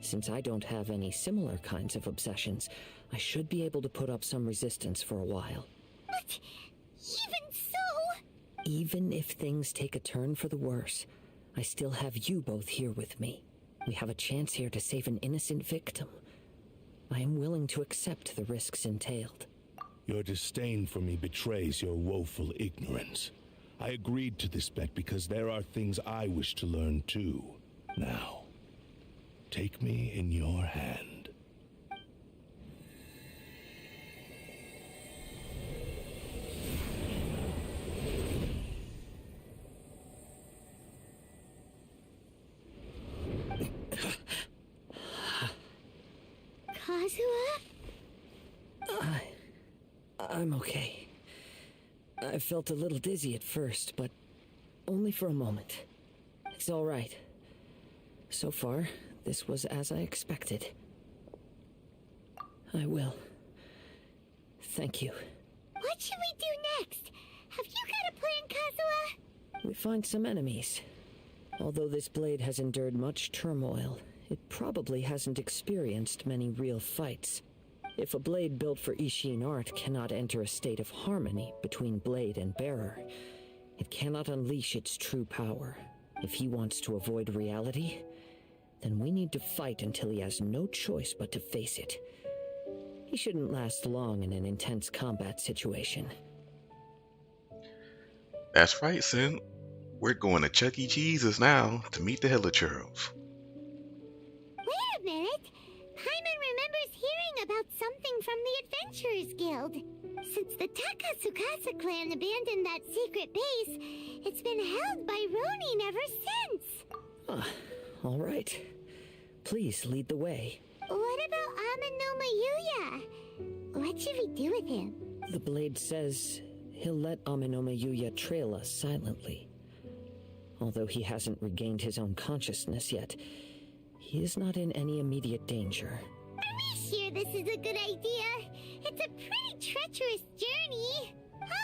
Since I don't have any similar kinds of obsessions, I should be able to put up some resistance for a while. But even so... Even if things take a turn for the worse, I still have you both here with me. We have a chance here to save an innocent victim. I am willing to accept the risks entailed. Your disdain for me betrays your woeful ignorance. I agreed to this bet because there are things I wish to learn too. Now, take me in your hand. Kazuha? I'm okay. I felt a little dizzy at first, but only for a moment. It's all right. So far, this was as I expected. I will. Thank you. What What should we do next? Have you got a plan, Kazuha? We find some enemies. Although this blade has endured much turmoil, it probably hasn't experienced many real fights. If a blade built for Ishin art cannot enter a state of harmony between blade and bearer, it cannot unleash its true power. If he wants to avoid reality, then we need to fight until he has no choice but to face it. He shouldn't last long in an intense combat situation. That's right, Sin. We're going to Chuck E. Cheese's now to meet the Hilichurls. Wait a minute! Paimon remembers hearing about something from the Adventurers Guild. Since the Takatsukasa clan abandoned that secret base, it's been held by Ronin ever since. All right. Please lead the way. What about Ameno Mayuya? What should we do with him? The blade says he'll let Amenome Yuya trail us silently. Although he hasn't regained his own consciousness yet, he is not in any immediate danger. Are we sure this is a good idea? It's a pretty treacherous journey.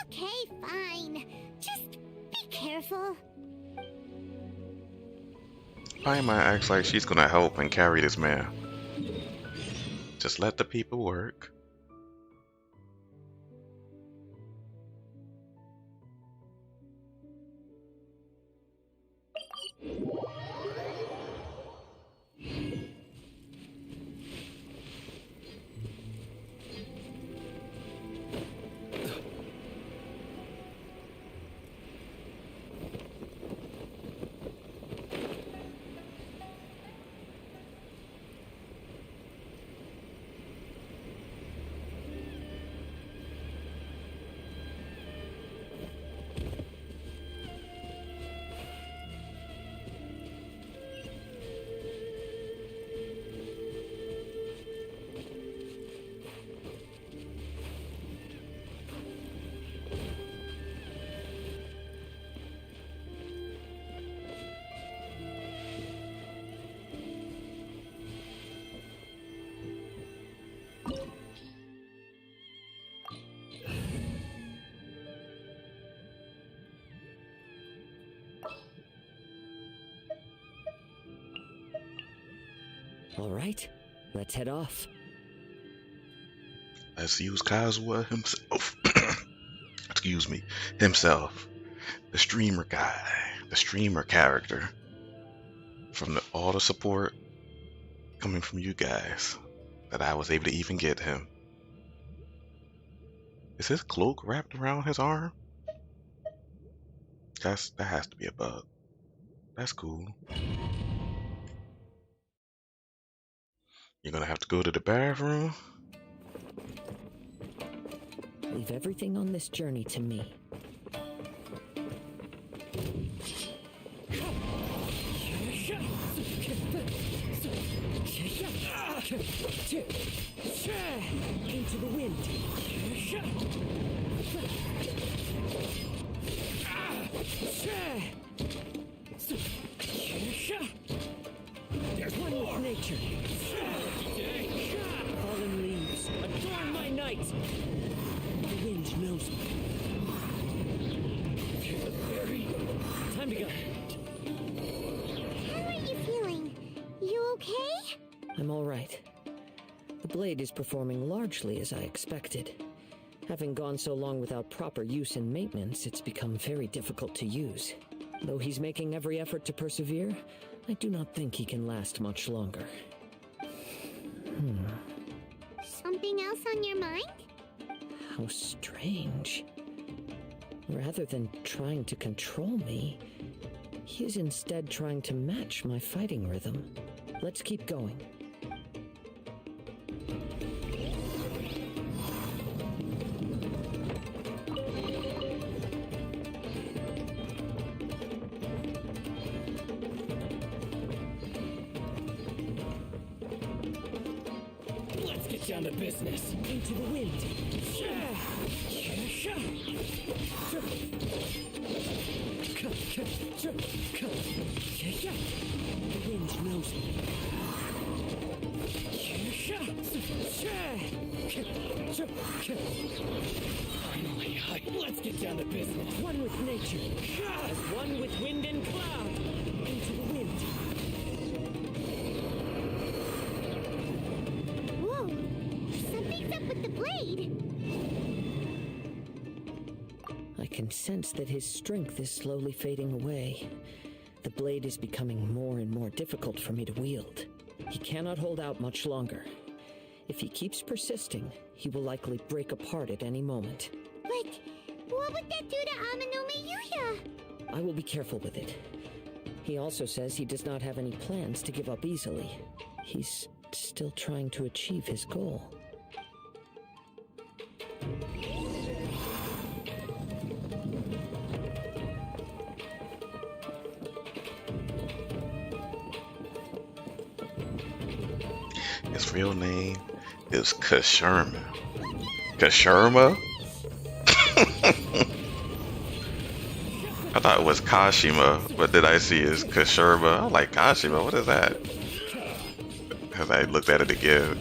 Okay, fine. Just be careful. Paimon acts like she's gonna help and carry this man. Just let the people work. All right, let's head off. Let's use Kazuha himself. Excuse me, himself. The streamer guy, the streamer character. From all the support coming from you guys, that I was able to even get him. Is his cloak wrapped around his arm? That has to be a bug. That's cool. You're gonna have to go to the bathroom. Leave everything on this journey to me. Into the wind. There's one with nature. Fallen leaves adorn my night. The wind knows me. Time to go. How are you feeling? You okay? I'm all right. The blade is performing largely as I expected. Having gone so long without proper use and maintenance, it's become very difficult to use. Though he's making every effort to persevere, I do not think he can last much longer. Something else on your mind? How strange. Rather than trying to control me, he is instead trying to match my fighting rhythm. Let's keep going. Let's get down to business. Into the wind. The wind knows me. Finally. Let's get down to business. One with nature, as one with wind and cloud. Into the wind. Whoa, something's up with the blade. I can sense that his strength is slowly fading away. The blade is becoming more and more difficult for me to wield. He cannot hold out much longer. If he keeps persisting, he will likely break apart at any moment. But what would that do to Amanome Yuya? I will be careful with it. He also says he does not have any plans to give up easily. He's still trying to achieve his goal. His real name is Kashirma. Kashirma? I thought it was Kashima, but then I see it's Kashirma. I'm like, Kashima, what is that? As I looked at it again,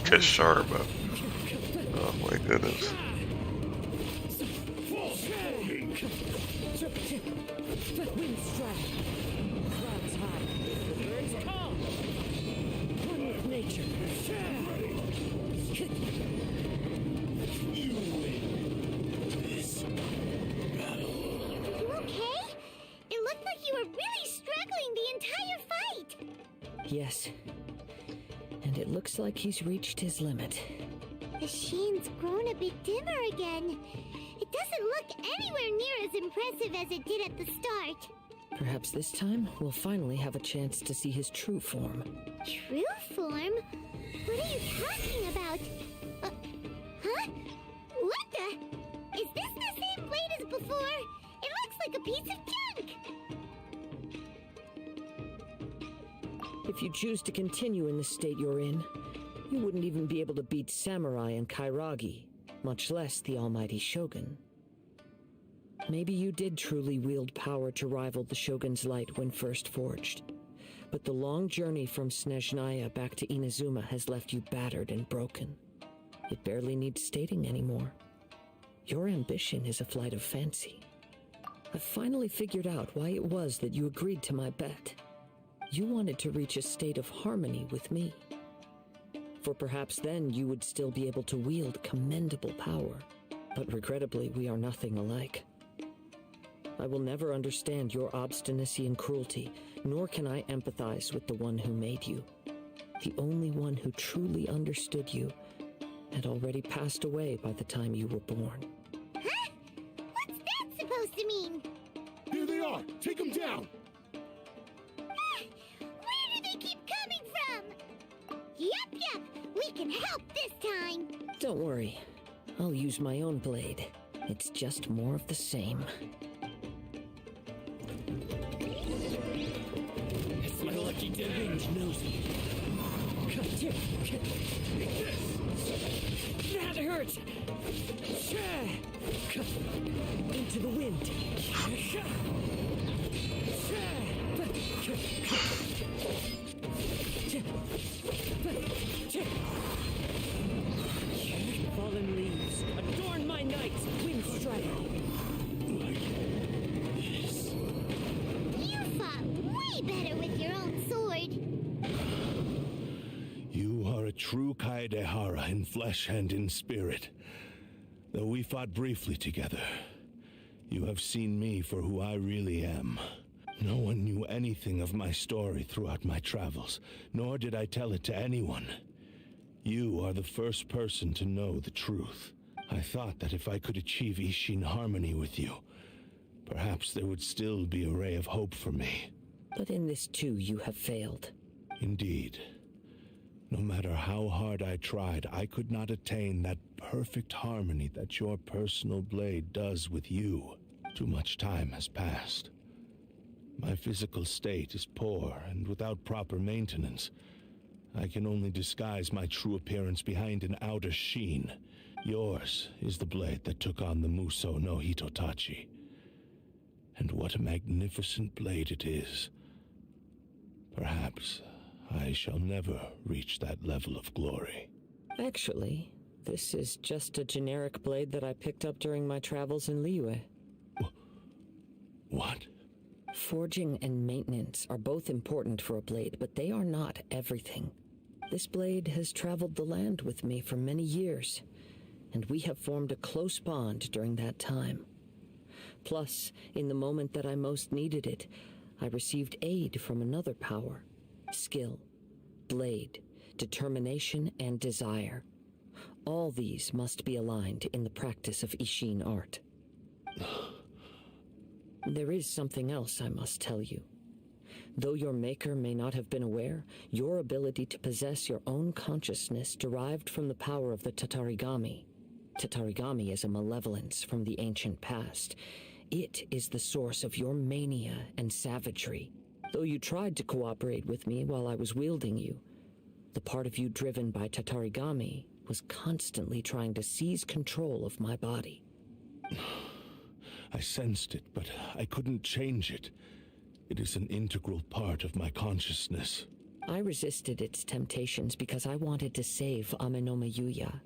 Kashirma. Oh my goodness. Yes. And it looks like he's reached his limit. The sheen's grown a bit dimmer again. It doesn't look anywhere near as impressive as it did at the start. Perhaps this time we'll finally have a chance to see his true form. True form? What are you talking about? Huh? What the? Is this the same blade as before? It looks like a piece of junk! If you choose to continue in the state you're in, you wouldn't even be able to beat Samurai and Kairagi, much less the almighty Shogun. Maybe you did truly wield power to rival the Shogun's light when first forged, but the long journey from Snezhnaya back to Inazuma has left you battered and broken. It barely needs stating anymore. Your ambition is a flight of fancy. I've finally figured out why it was that you agreed to my bet. You wanted to reach a state of harmony with me. For perhaps then you would still be able to wield commendable power. But regrettably, we are nothing alike. I will never understand your obstinacy and cruelty, nor can I empathize with the one who made you. The only one who truly understood you had already passed away by the time you were born. Huh? What's that supposed to mean? Here they are! Take them down! Where do they keep coming from? Yup, we can help this time. Don't worry. I'll use my own blade. It's just more of the same. It's my lucky range nosy. That hurts! Into the wind. Fallen leaves, adorn my night, wind strider. You fought way better with your own sword. You are a true Kaedehara in flesh and in spirit. Though we fought briefly together, you have seen me for who I really am. No one knew anything of my story throughout my travels, nor did I tell it to anyone. You are the first person to know the truth. I thought that if I could achieve Ishin harmony with you, perhaps there would still be a ray of hope for me. But in this too, you have failed. Indeed. No matter how hard I tried, I could not attain that perfect harmony that your personal blade does with you. Too much time has passed. My physical state is poor, and without proper maintenance, I can only disguise my true appearance behind an outer sheen. Yours is the blade that took on the Muso no Hitotachi. And what a magnificent blade it is. Perhaps I shall never reach that level of glory. Actually, This is just a generic blade that I picked up during my travels in Liyue. What? Forging and maintenance are both important for a blade, but they are not everything. This blade has traveled the land with me for many years, and we have formed a close bond during that time. Plus, in the moment that I most needed it, I received aid from another power: skill, blade, determination, and desire. All these must be aligned in the practice of Ishin art. There is something else I must tell you. Though your maker may not have been aware, your ability to possess your own consciousness derived from the power of the Tatarigami. Tatarigami is a malevolence from the ancient past. It is the source of your mania and savagery. Though you tried to cooperate with me while I was wielding you, the part of you driven by Tatarigami was constantly trying to seize control of my body. I sensed it, but I couldn't change it. It is an integral part of my consciousness. I resisted its temptations because I wanted to save Amenome Yuya.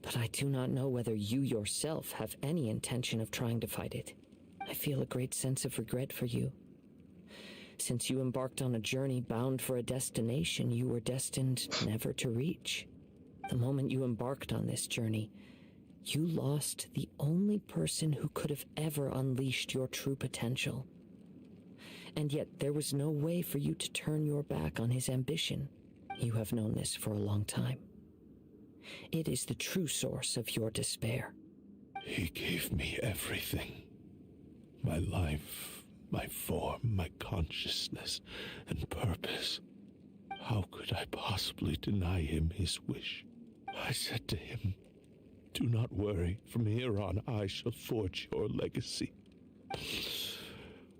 But I do not know whether you yourself have any intention of trying to fight it. I feel a great sense of regret for you. Since you embarked on a journey bound for a destination you were destined never to reach. The moment you embarked on this journey, you lost the only person who could have ever unleashed your true potential. And yet there was no way for you to turn your back on his ambition. You have known this for a long time. It is the true source of your despair. He gave me everything. My life, my form, my consciousness, and purpose. How could I possibly deny him his wish? I said to him, "Do not worry, from here on I shall forge your legacy."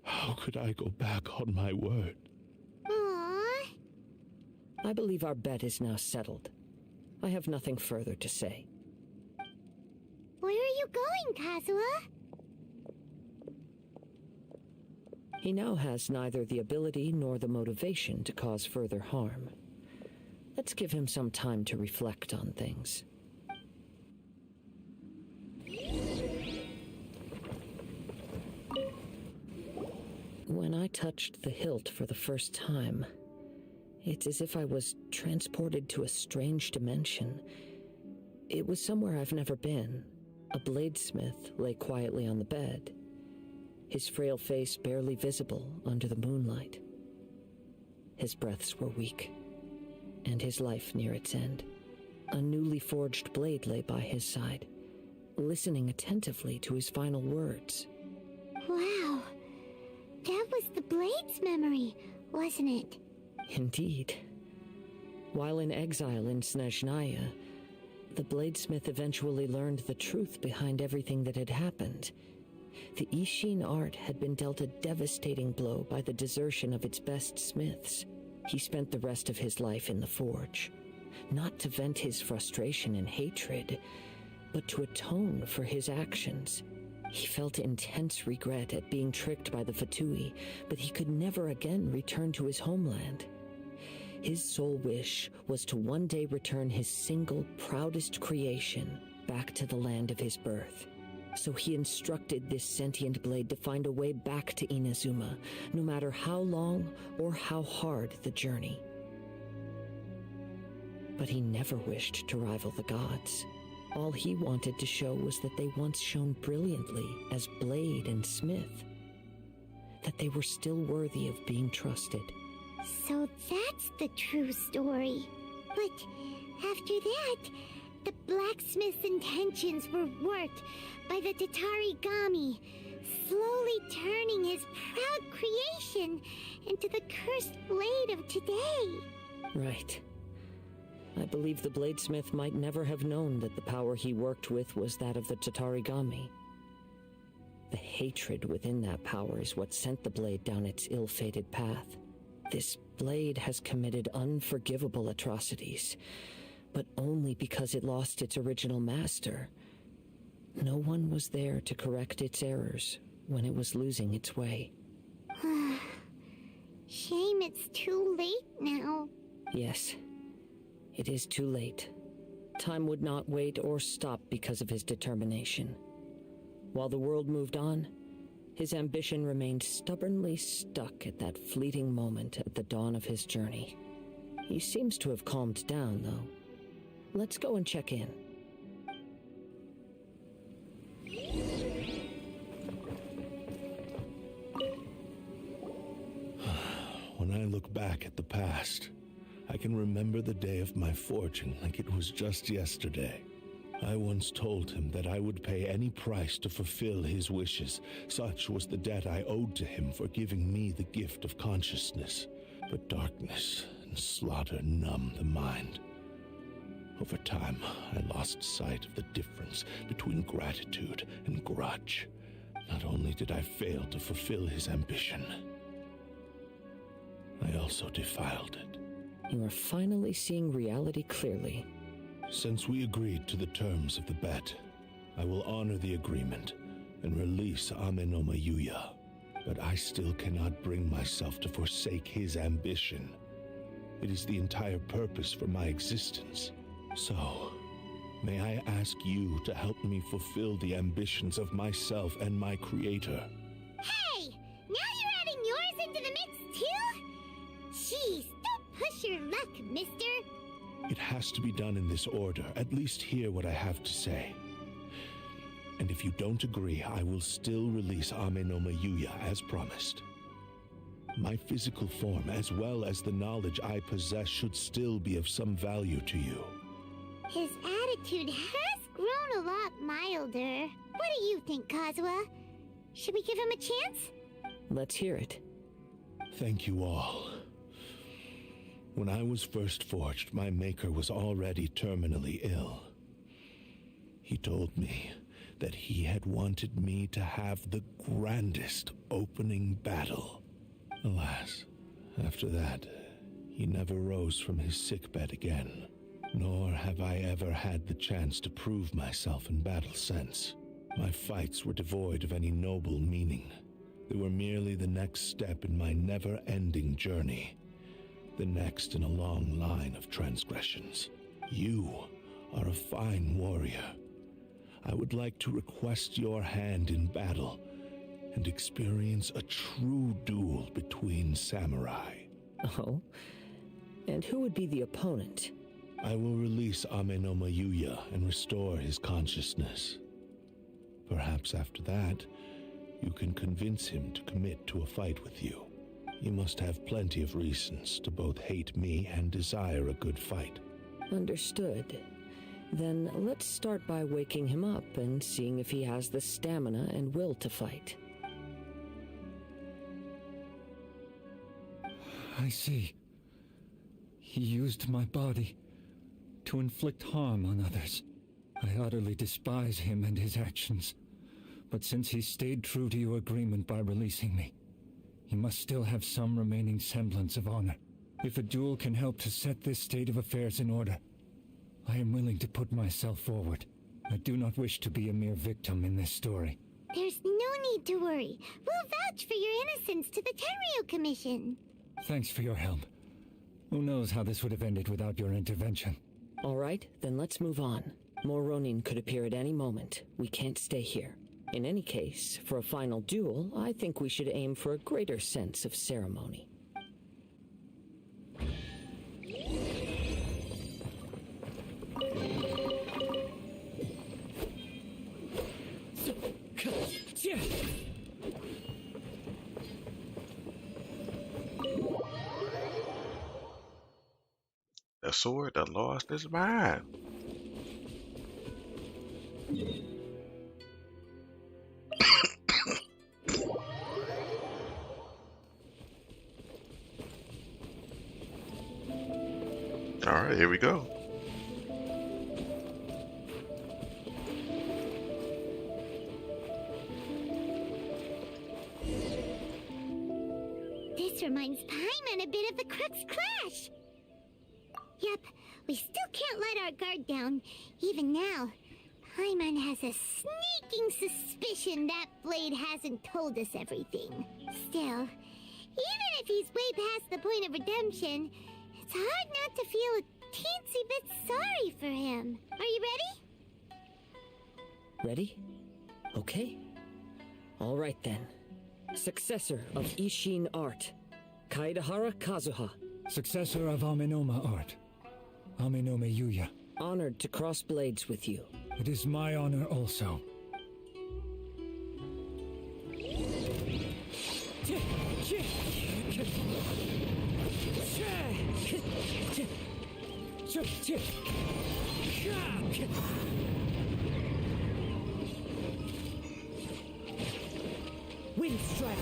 How could I go back on my word? Aww. I believe our bet is now settled. I have nothing further to say. Where are you going, Kazuha? He now has neither the ability nor the motivation to cause further harm. Let's give him some time to reflect on things. When I touched the hilt for the first time, it's as if I was transported to a strange dimension. It was somewhere I've never been. A bladesmith lay quietly on the bed, his frail face barely visible under the moonlight. His breaths were weak, and his life near its end. A newly forged blade lay by his side, listening attentively to his final words. Wow. That was the blade's memory, wasn't it? Indeed. While in exile in Snezhnaya, the bladesmith eventually learned the truth behind everything that had happened. The Ishin art had been dealt a devastating blow by the desertion of its best smiths. He spent the rest of his life in the forge, not to vent his frustration and hatred, but to atone for his actions. He felt intense regret at being tricked by the Fatui, but he could never again return to his homeland. His sole wish was to one day return his single, proudest creation back to the land of his birth. So he instructed this sentient blade to find a way back to Inazuma, no matter how long or how hard the journey. But he never wished to rival the gods. All he wanted to show was that they once shone brilliantly as blade and smith, that they were still worthy of being trusted. So that's the true story. But after that, the blacksmith's intentions were worked by the Tatarigami, slowly turning his proud creation into the cursed blade of today. Right. I believe the bladesmith might never have known that the power he worked with was that of the Tatarigami. The hatred within that power is what sent the blade down its ill-fated path. This blade has committed unforgivable atrocities, but only because it lost its original master. No one was there to correct its errors when it was losing its way. Shame it's too late now. Yes, it is too late. time would not wait or stop because of his determination. While the world moved on, his ambition remained stubbornly stuck at that fleeting moment at the dawn of his journey. He seems to have calmed down, though. Let's go and check in. When I look back at the past, I can remember the day of my forging like it was just yesterday. I once told him that I would pay any price to fulfill his wishes. Such was the debt I owed to him for giving me the gift of consciousness. But darkness and slaughter numb the mind. Over time, I lost sight of the difference between gratitude and grudge. Not only did I fail to fulfill his ambition, I also defiled it. You are finally seeing reality clearly. Since we agreed to the terms of the bet, I will honor the agreement and release Amenoma Yuya. But I still cannot bring myself to forsake his ambition. It is the entire purpose for my existence. So, may I ask you to help me fulfill the ambitions of myself and my creator? Hey! Now you're adding yours into the mix, too? Jeez, don't push your luck, mister. It has to be done in this order. At least hear what I have to say. And if you don't agree, I will still release Amenoma Yuya as promised. My physical form, as well as the knowledge I possess, should still be of some value to you. His attitude has grown a lot milder. What do you think, Kazuha? Should we give him a chance? Let's hear it. Thank you all. When I was first forged, my maker was already terminally ill. He told me that he had wanted me to have the grandest opening battle. Alas, after that, he never rose from his sickbed again, nor have I ever had the chance to prove myself in battle since. My fights were devoid of any noble meaning. They were merely the next step in my never-ending journey. The next in a long line of transgressions. You are a fine warrior. I would like to request your hand in battle and experience a true duel between samurai. Oh? And who would be the opponent? I will release Amenoma Yuya and restore his consciousness. Perhaps after that, you can convince him to commit to a fight with you. You must have plenty of reasons to both hate me and desire a good fight. Understood. Then let's start by waking him up and seeing if he has the stamina and will to fight. I see. He used my body to inflict harm on others. I utterly despise him and his actions. But since he stayed true to your agreement by releasing me, he must still have some remaining semblance of honor. If a duel can help to set this state of affairs in order, I am willing to put myself forward. I do not wish to be a mere victim in this story. There's no need to worry. We'll vouch for your innocence to the Tenryu Commission. Thanks for your help. Who knows how this would have ended without your intervention. All right, then let's move on. More Ronin could appear at any moment. We can't stay here. In any case, for a final duel, I think we should aim for a greater sense of ceremony. The sword that lost its mind. All right, here we go. This reminds Paimon a bit of the Crux Clash. Yep, we still can't let our guard down. Even now, Paimon has a sneaking suspicion that Blade hasn't told us everything. Still, even if he's way past the point of redemption, it's hard not to feel a teensy bit sorry for him. Are you ready? Ready? Okay. All right then. Successor of Ishin art, Kaedahara Kazuha. Successor of Amenoma art, Amenome Yuya. Honored to cross blades with you. It is my honor also. Wind strike.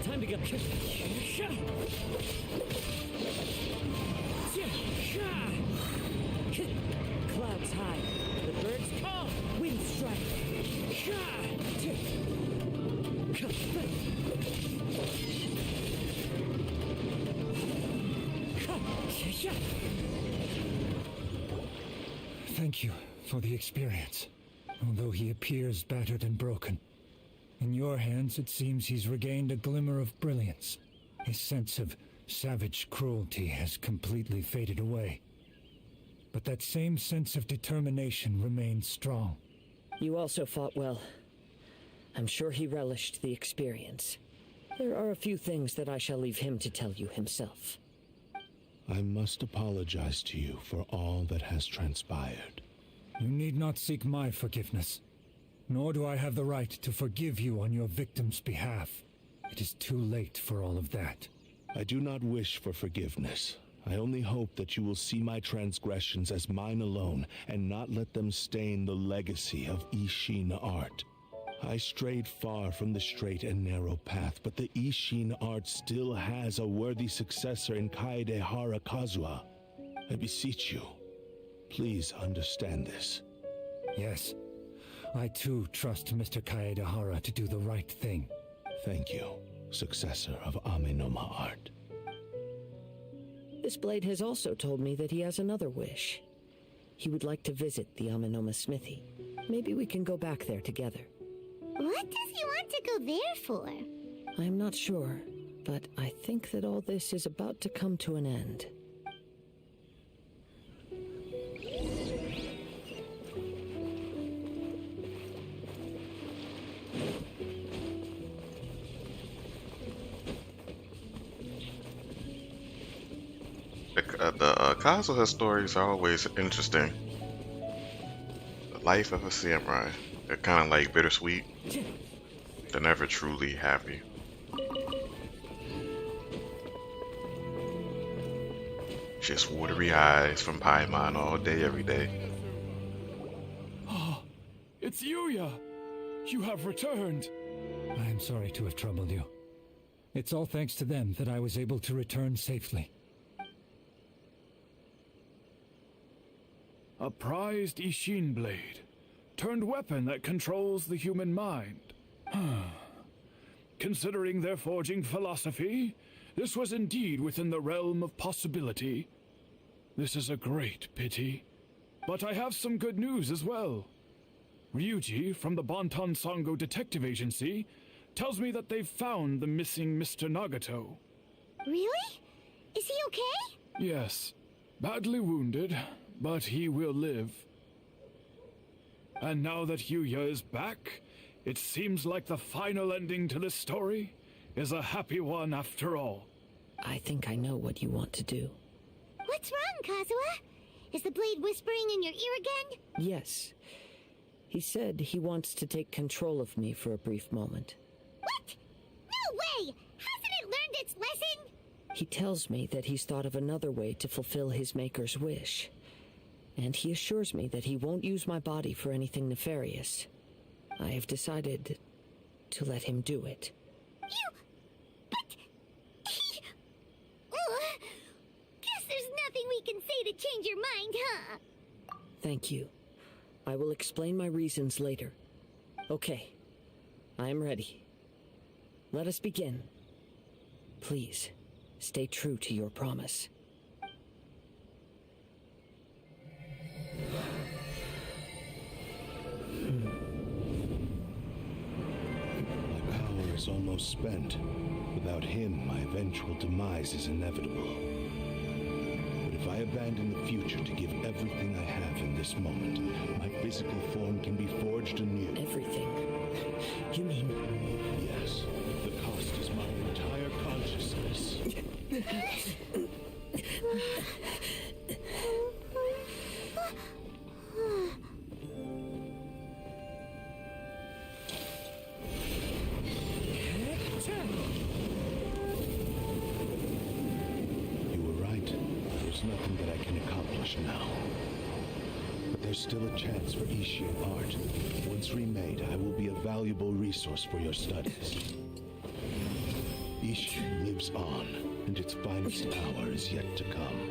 Time to go. Clouds high. The birds call. Wind strike. Thank you for the experience. Although he appears battered and broken, in your hands it seems he's regained a glimmer of brilliance. His sense of savage cruelty has completely faded away. But that same sense of determination remains strong. You also fought well. I'm sure he relished the experience. There are a few things that I shall leave him to tell you himself. I must apologize to you for all that has transpired. You need not seek my forgiveness. Nor do I have the right to forgive you on your victim's behalf. It is too late for all of that. I do not wish for forgiveness. I only hope that you will see my transgressions as mine alone and not let them stain the legacy of Ishin art. I strayed far from the straight and narrow path, but the Ishin art still has a worthy successor in Kaedahara Kazuha. I beseech you, please understand this. Yes, I too trust Mr. Kaedahara to do the right thing. Thank you, successor of Amenoma art. This blade has also told me that he has another wish. He would like to visit the Amenoma smithy. Maybe we can go back there together. What does he want to go there for? I'm not sure, but I think that all this is about to come to an end. The Kazuha stories are always interesting. The life of a samurai. They're kind of like bittersweet. They're never truly happy. Just watery eyes from Paimon all day, every day. Oh, it's Yuya! You have returned! I am sorry to have troubled you. It's all thanks to them that I was able to return safely. A prized Ishin blade, turned weapon that controls the human mind. Considering their forging philosophy, this was indeed within the realm of possibility. This is a great pity. But I have some good news as well. Ryuji from the Bonton Sango Detective Agency tells me that they've found the missing Mr. Nagato. Really? Is he okay? Yes. Badly wounded, but he will live. And now that Yuya is back, it seems like the final ending to this story is a happy one after all. I think I know what you want to do. What's wrong, Kazuha? Is the blade whispering in your ear again? Yes. He said he wants to take control of me for a brief moment. What? No way! Hasn't it learned its lesson? He tells me that he's thought of another way to fulfill his maker's wish. And he assures me that he won't use my body for anything nefarious. I have decided to let him do it. But... Guess there's nothing we can say to change your mind, huh? Thank you. I will explain my reasons later. Okay. I am ready. Let us begin. Please, stay true to your promise. almost spent. Without him, my eventual demise is inevitable. But if I abandon the future to give everything I have in this moment, my physical form can be forged anew. Everything? You mean... Yes. The cost is my entire consciousness. Nothing that I can accomplish now. But there's still a chance for Ishin art. Once remade, I will be a valuable resource for your studies. Ishin lives on, and its finest hour is yet to come.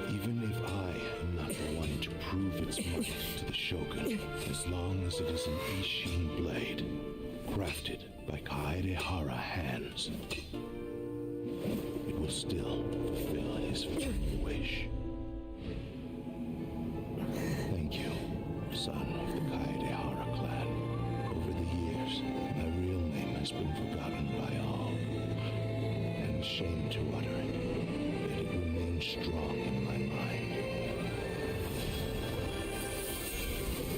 Even if I am not the one to prove its might to the Shogun, as long as it is an Ishin blade, crafted by Kaedehara hands, it will still fulfill his wish. Thank you, son of the Kaedehara clan. Over the years, my real name has been forgotten by all, and shame to utter it, yet it remains strong in my mind.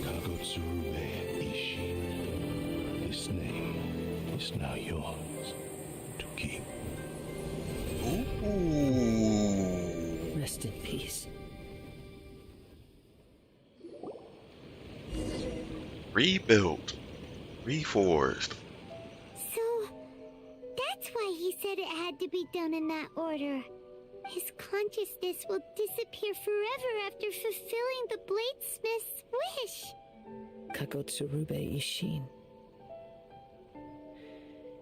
Kagotsurube Ishin. This name is now yours to keep. Ooh. Rest in peace. Rebuilt. Reforged. So, that's why he said it had to be done in that order. His consciousness will disappear forever after fulfilling the bladesmith's wish. Kagotsurube Ishin.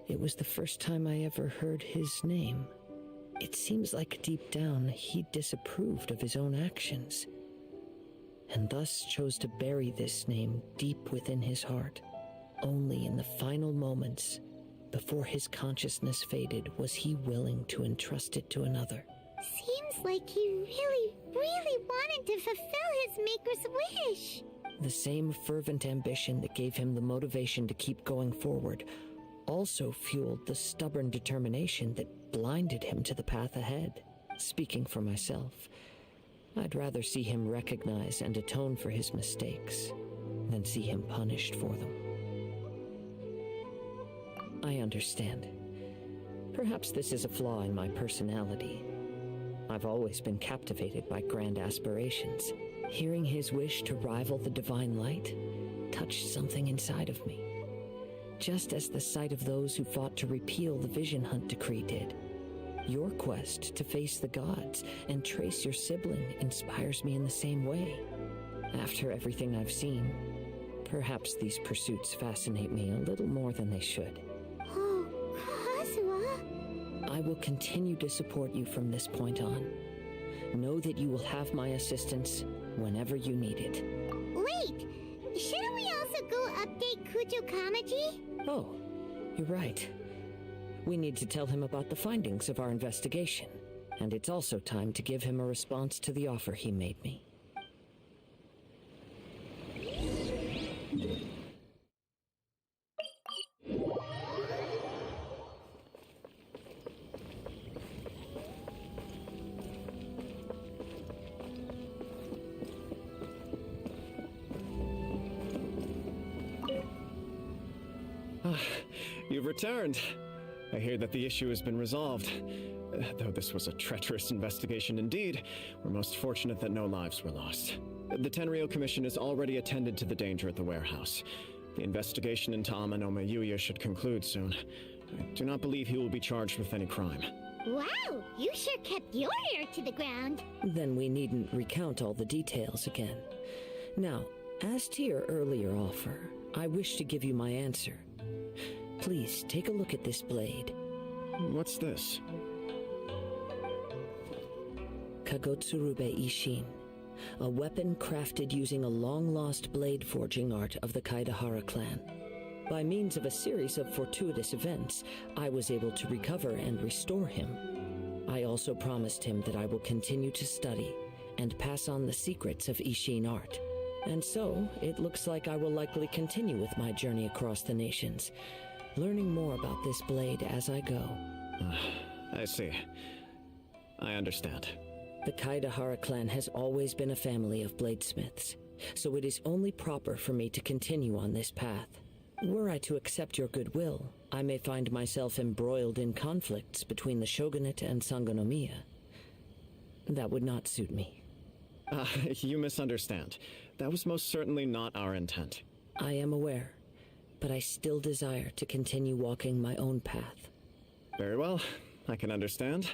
It was the first time I ever heard his name. It seems like deep down he disapproved of his own actions, and thus chose to bury this name deep within his heart. Only in the final moments, before his consciousness faded, was he willing to entrust it to another. Seems like he really wanted to fulfill his maker's wish. The same fervent ambition that gave him the motivation to keep going forward also fueled the stubborn determination that blinded him to the path ahead. Speaking for myself, I'd rather see him recognize and atone for his mistakes than see him punished for them. I understand. Perhaps this is a flaw in my personality. I've always been captivated by grand aspirations. Hearing his wish to rival the divine light touched something inside of me, just as the sight of those who fought to repeal the Vision Hunt decree did. Your quest to face the gods and trace your sibling inspires me in the same way. After everything I've seen, perhaps these pursuits fascinate me a little more than they should. Oh, Kazuha. I will continue to support you from this point on. Know that you will have my assistance whenever you need it. Wait! Shouldn't we also go update Kujo Kamaji? Oh, you're right. We need to tell him about the findings of our investigation, and it's also time to give him a response to the offer he made me. You've returned. I hear that the issue has been resolved. Though this was a treacherous investigation indeed, we're most fortunate that no lives were lost. The Tenryou Commission has already attended to the danger at the warehouse. The investigation into Amanome Yuya should conclude soon. I do not believe he will be charged with any crime. Wow, you sure kept your ear to the ground. Then we needn't recount all the details again. Now, as to your earlier offer, I wish to give you my answer. Please, take a look at this blade. What's this? Kagotsurube Ishin, a weapon crafted using a long-lost blade forging art of the Kaedehara clan. By means of a series of fortuitous events, I was able to recover and restore him. I also promised him that I will continue to study and pass on the secrets of Ishin art. And so, it looks like I will likely continue with my journey across the nations, learning more about this blade as I go. I see. I understand. The Kaidahara clan has always been a family of bladesmiths, so it is only proper for me to continue on this path. Were I to accept your goodwill, I may find myself embroiled in conflicts between the shogunate and Sangonomiya. That would not suit me. You misunderstand. That was most certainly not our intent. I am aware, but I still desire to continue walking my own path. Very well, I can understand.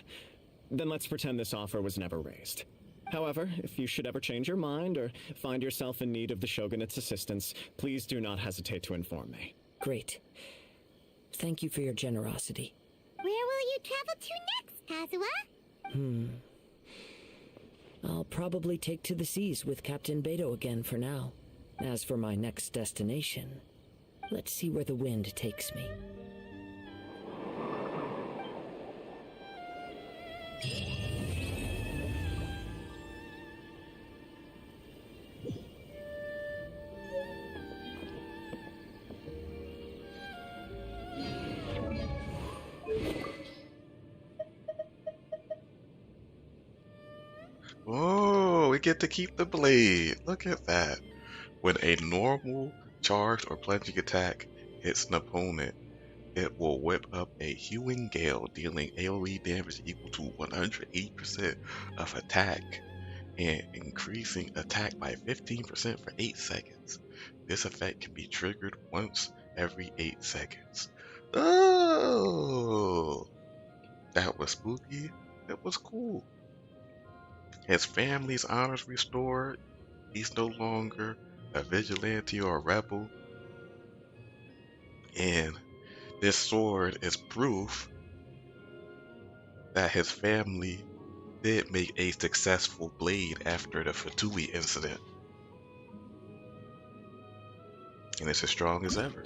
Then let's pretend this offer was never raised. However, if you should ever change your mind or find yourself in need of the shogunate's assistance, please do not hesitate to inform me. Great. Thank you for your generosity. Where will you travel to next, Kazuha? I'll probably take to the seas with Captain Beto again for now. As for my next destination, let's see where the wind takes me. Oh, we get to keep the blade. Look at that. When a normal charged or plunging attack hits an opponent, it will whip up a hewing gale, dealing AoE damage equal to 180% of attack and increasing attack by 15% for 8 seconds. This effect can be triggered once every 8 seconds. Oh, that was spooky. It was cool. His family's honors restored. He's no longer a vigilante or a rebel. And this sword is proof that his family did make a successful blade after the Fatui incident. And it's as strong as ever.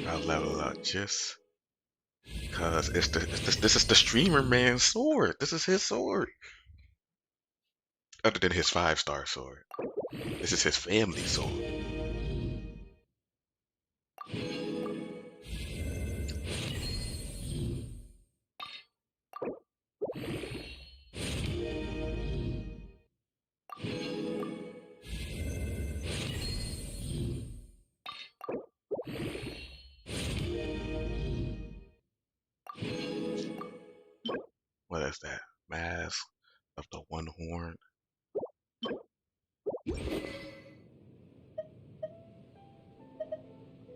I'll level up just because this is the streamer man's sword. This is his sword. Other than his 5-star sword. This is his family sword. What is that? Mask of the One Horn.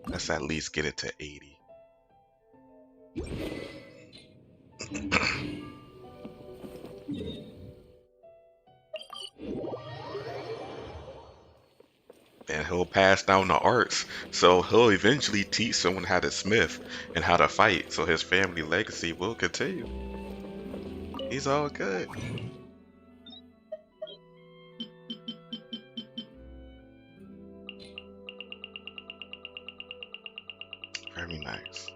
Let's at least get it to 80. And he'll pass down the arts, so he'll eventually teach someone how to smith and how to fight, so his family legacy will continue. He's all good. Very nice.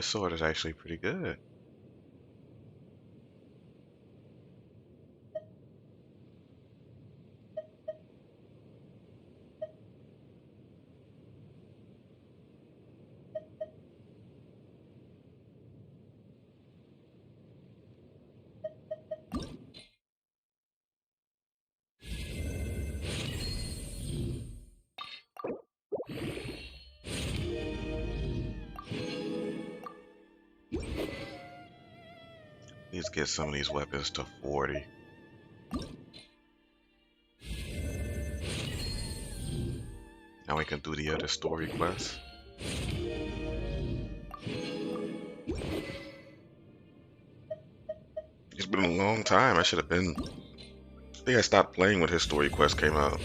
This sword is actually pretty good. Let's get some of these weapons to 40. Now we can do the other story quests. It's been a long time. I think I stopped playing when his story quest came out.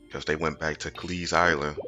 Because they went back to Klee's Island.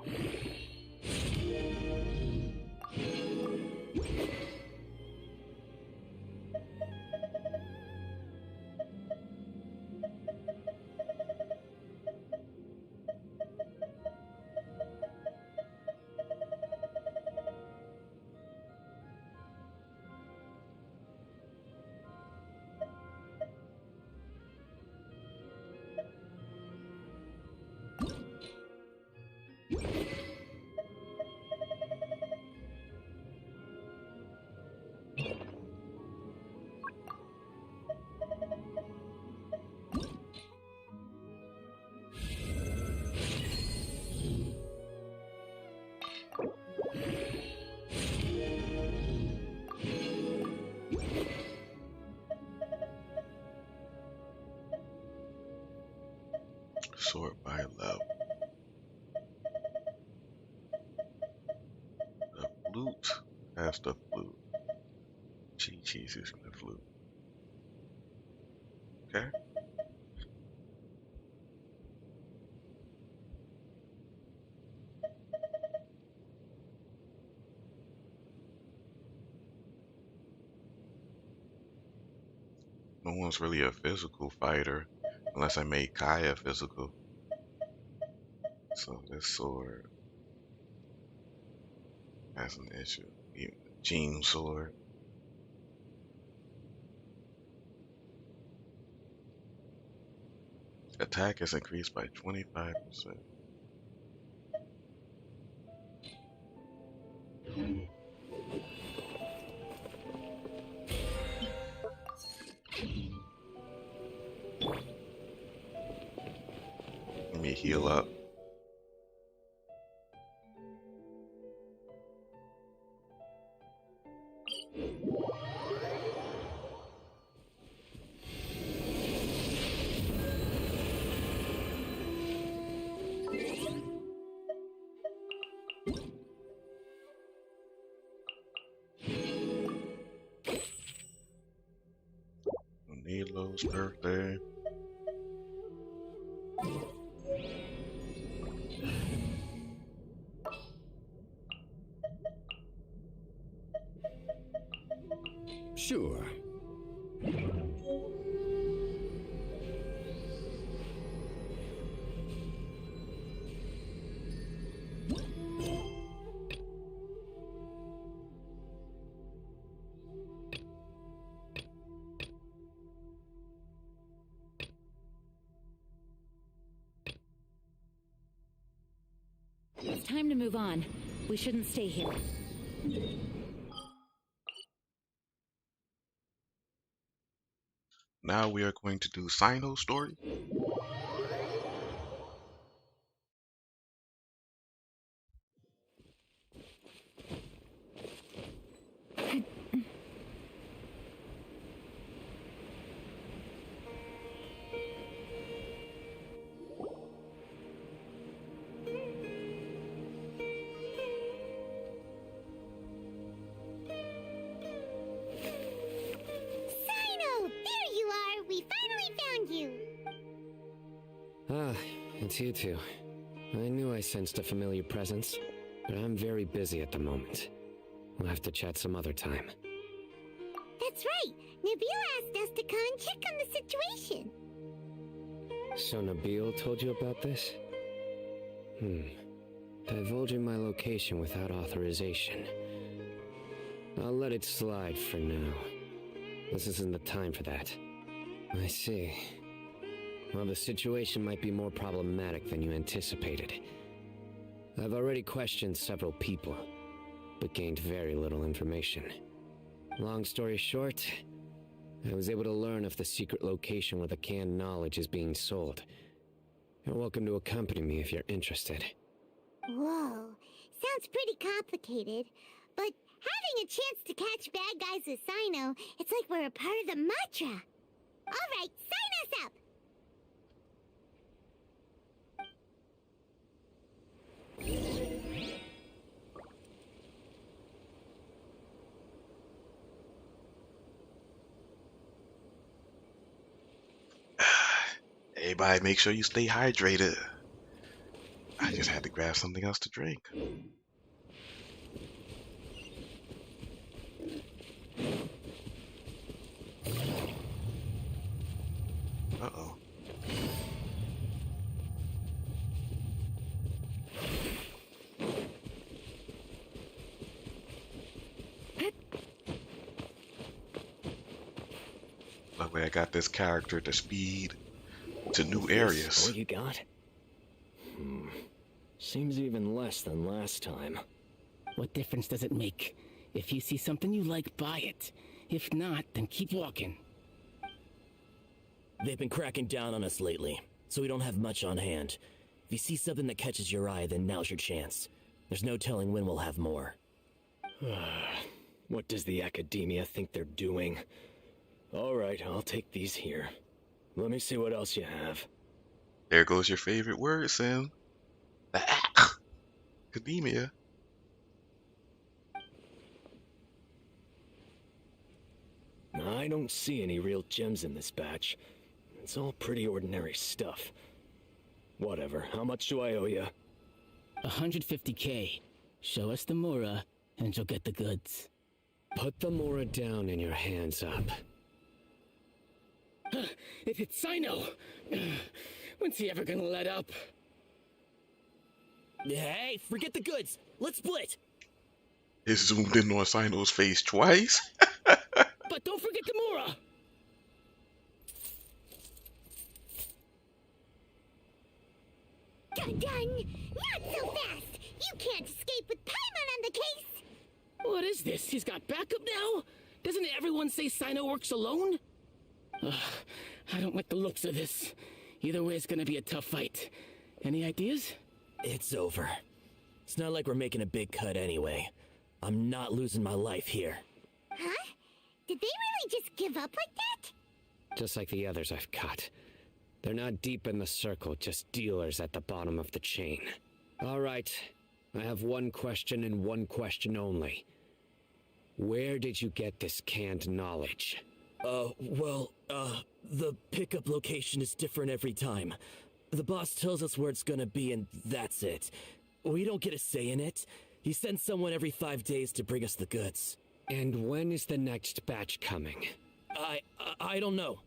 Sort by level. The flute has the flute. Chi-Chi's using the flute. Okay. No one's really a physical fighter unless I made Kaya physical. So this sword has an issue. Even the Jean sword. Attack is increased by 25%. Let me heal up. Nilo's birthday. Sure. It's time to move on. We shouldn't stay here. Now we are going to do Sino's story. Ah, it's you two. I knew I sensed a familiar presence, but I'm very busy at the moment. We'll have to chat some other time. That's right. Nabil asked us to come and check on the situation. So Nabil told you about this? Divulging my location without authorization. I'll let it slide for now. This isn't the time for that. I see. Well, the situation might be more problematic than you anticipated. I've already questioned several people, but gained very little information. Long story short, I was able to learn of the secret location where the canned knowledge is being sold. You're welcome to accompany me if you're interested. Whoa, sounds pretty complicated, but having a chance to catch bad guys with Sino, it's like we're a part of the mantra. All right, sign us up! Everybody make sure you stay hydrated. I just had to grab something else to drink. Uh-oh. Luckily I got this character to speed to new areas. What you got? Seems even less than last time. What difference does it make? If you see something you like, buy it. If not, then keep walking. They've been cracking down on us lately, so we don't have much on hand. If you see something that catches your eye, then now's your chance. There's no telling when we'll have more. What does the academia think they're doing? Alright, I'll take these here. Let me see what else you have. There goes your favorite word, Sam. Academia. I don't see any real gems in this batch. It's all pretty ordinary stuff. Whatever, how much do I owe you? 150K. Show us the Mora, and you'll get the goods. Put the Mora down and your hands up. It's Sino! When's he ever gonna let up? Hey, forget the goods! Let's split! It zoomed in on Sino's face twice. But don't forget the Mora! Done! Not so fast! You can't escape with Paimon on the case! What is this? He's got backup now? Doesn't everyone say Sino works alone? I don't like the looks of this. Either way, it's gonna be a tough fight. Any ideas? It's over. It's not like we're making a big cut anyway. I'm not losing my life here. Huh? Did they really just give up like that? Just like the others I've cut. They're not deep in the circle, just dealers at the bottom of the chain. All right, I have one question and one question only. Where did you get this canned knowledge? The pickup location is different every time. The boss tells us where it's gonna be and that's it. We don't get a say in it. He sends someone every 5 days to bring us the goods. And when is the next batch coming? I don't know.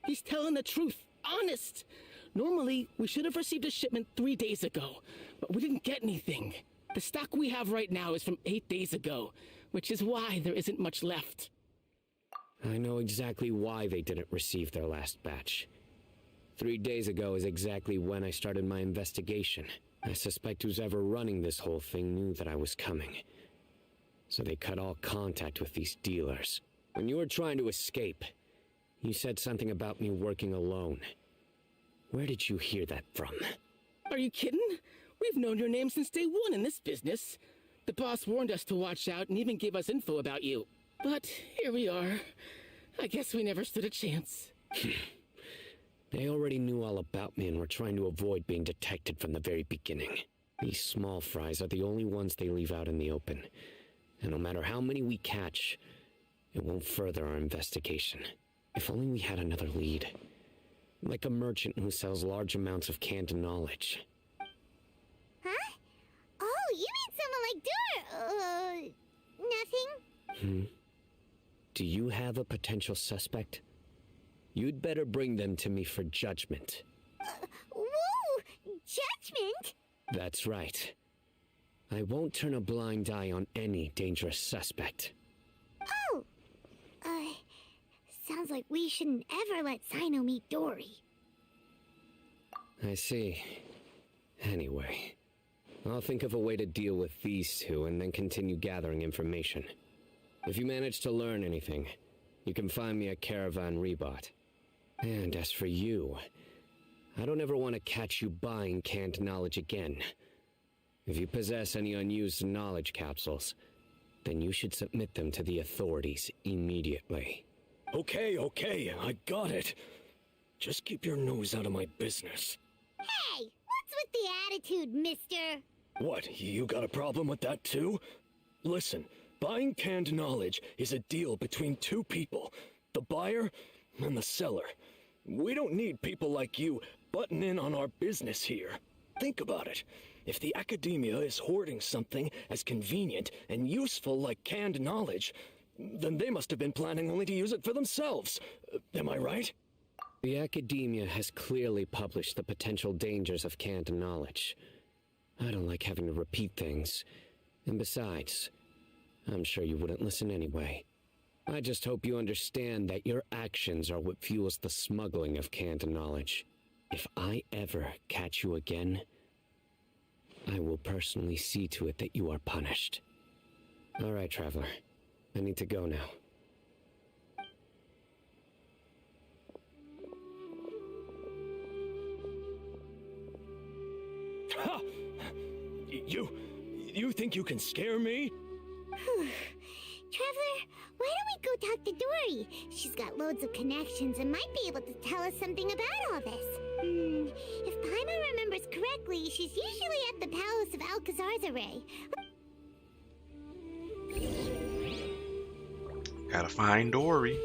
He's telling the truth. Honest. Normally, we should have received a shipment 3 days ago, but we didn't get anything. The stock we have right now is from 8 days ago, which is why there isn't much left. I know exactly why they didn't receive their last batch. 3 days ago is exactly when I started my investigation. I suspect who's ever running this whole thing knew that I was coming. So they cut all contact with these dealers. When you were trying to escape, you said something about me working alone. Where did you hear that from? Are you kidding? We've known your name since day one in this business. The boss warned us to watch out and even gave us info about you. But here we are. I guess we never stood a chance. They already knew all about me and were trying to avoid being detected from the very beginning. These small fries are the only ones they leave out in the open. And no matter how many we catch, it won't further our investigation. If only we had another lead. Like a merchant who sells large amounts of canned knowledge. Huh? Oh, you mean someone like nothing? Do you have a potential suspect? You'd better bring them to me for judgment. Whoa! Judgment? That's right. I won't turn a blind eye on any dangerous suspect. Oh! Sounds like we shouldn't ever let Sino meet Dory. I see. Anyway, I'll think of a way to deal with these two and then continue gathering information. If you manage to learn anything, you can find me at Caravan Rebot. And as for you, I don't ever want to catch you buying canned knowledge again. If you possess any unused knowledge capsules, then you should submit them to the authorities immediately. Okay, I got it. Just keep your nose out of my business. Hey, what's with the attitude, mister? What, you got a problem with that too? Listen, buying canned knowledge is a deal between two people, the buyer and the seller. We don't need people like you butting in on our business here. Think about it. If the academia is hoarding something as convenient and useful like canned knowledge, then they must have been planning only to use it for themselves. Am I right? The academia has clearly published the potential dangers of canned knowledge. I don't like having to repeat things. And besides, I'm sure you wouldn't listen anyway. I just hope you understand that your actions are what fuels the smuggling of canned knowledge. If I ever catch you again, I will personally see to it that you are punished. All right, Traveler. I need to go now. Ha! You think you can scare me? Traveler, why don't we go talk to Dory? She's got loads of connections and might be able to tell us something about all this. If Paimon remembers correctly, she's usually at the Palace of Alcazar's. Gotta find Dory.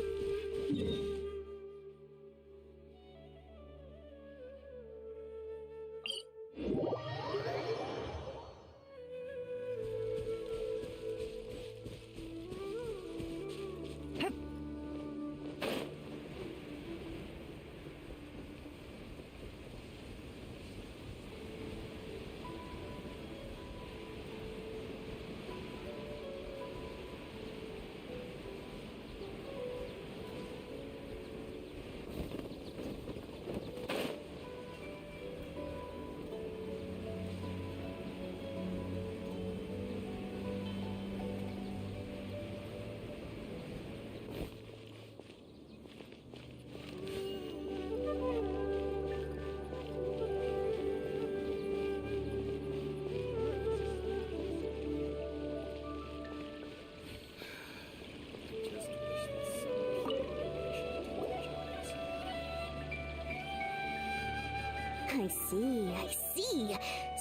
I see.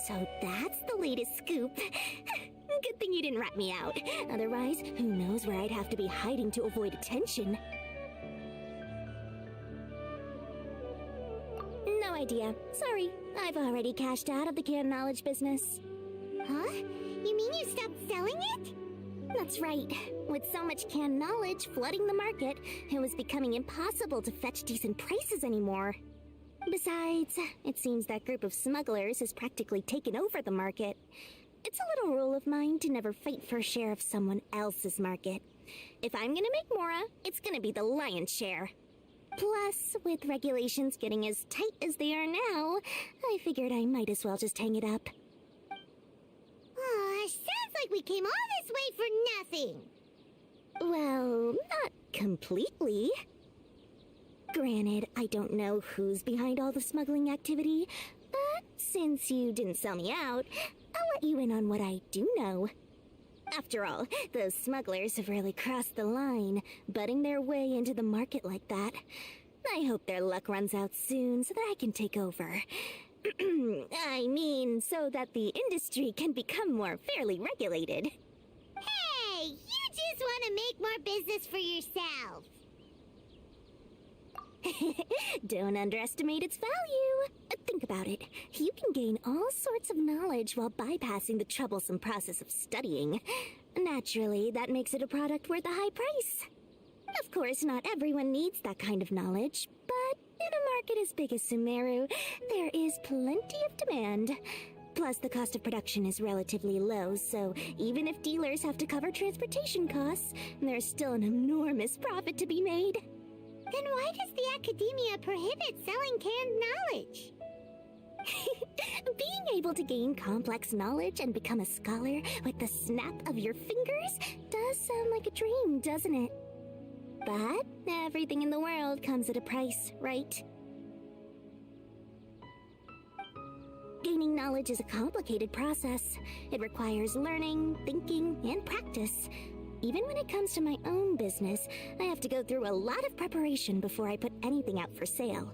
So that's the latest scoop. Good thing you didn't rat me out. Otherwise, who knows where I'd have to be hiding to avoid attention. No idea. Sorry. I've already cashed out of the canned knowledge business. Huh? You mean you stopped selling it? That's right. With so much canned knowledge flooding the market, it was becoming impossible to fetch decent prices anymore. Besides, it seems that group of smugglers has practically taken over the market. It's a little rule of mine to never fight for a share of someone else's market. If I'm gonna make Mora, it's gonna be the lion's share. Plus, with regulations getting as tight as they are now, I figured I might as well just hang it up. Sounds like we came all this way for nothing. Well, not completely. Granted, I don't know who's behind all the smuggling activity, but since you didn't sell me out, I'll let you in on what I do know. After all, those smugglers have really crossed the line, butting their way into the market like that. I hope their luck runs out soon so that I can take over. I mean, so that the industry can become more fairly regulated. Hey, you just want to make more business for yourself. Don't underestimate its value. Think about it. You can gain all sorts of knowledge while bypassing the troublesome process of studying. Naturally, that makes it a product worth a high price. Of course, not everyone needs that kind of knowledge, but in a market as big as Sumeru, there is plenty of demand. Plus, the cost of production is relatively low, so even if dealers have to cover transportation costs, there's still an enormous profit to be made. Then why does the academia prohibit selling canned knowledge? Being able to gain complex knowledge and become a scholar with the snap of your fingers does sound like a dream, doesn't it? But everything in the world comes at a price, right? Gaining knowledge is a complicated process. It requires learning, thinking, and practice. Even when it comes to my own business, I have to go through a lot of preparation before I put anything out for sale.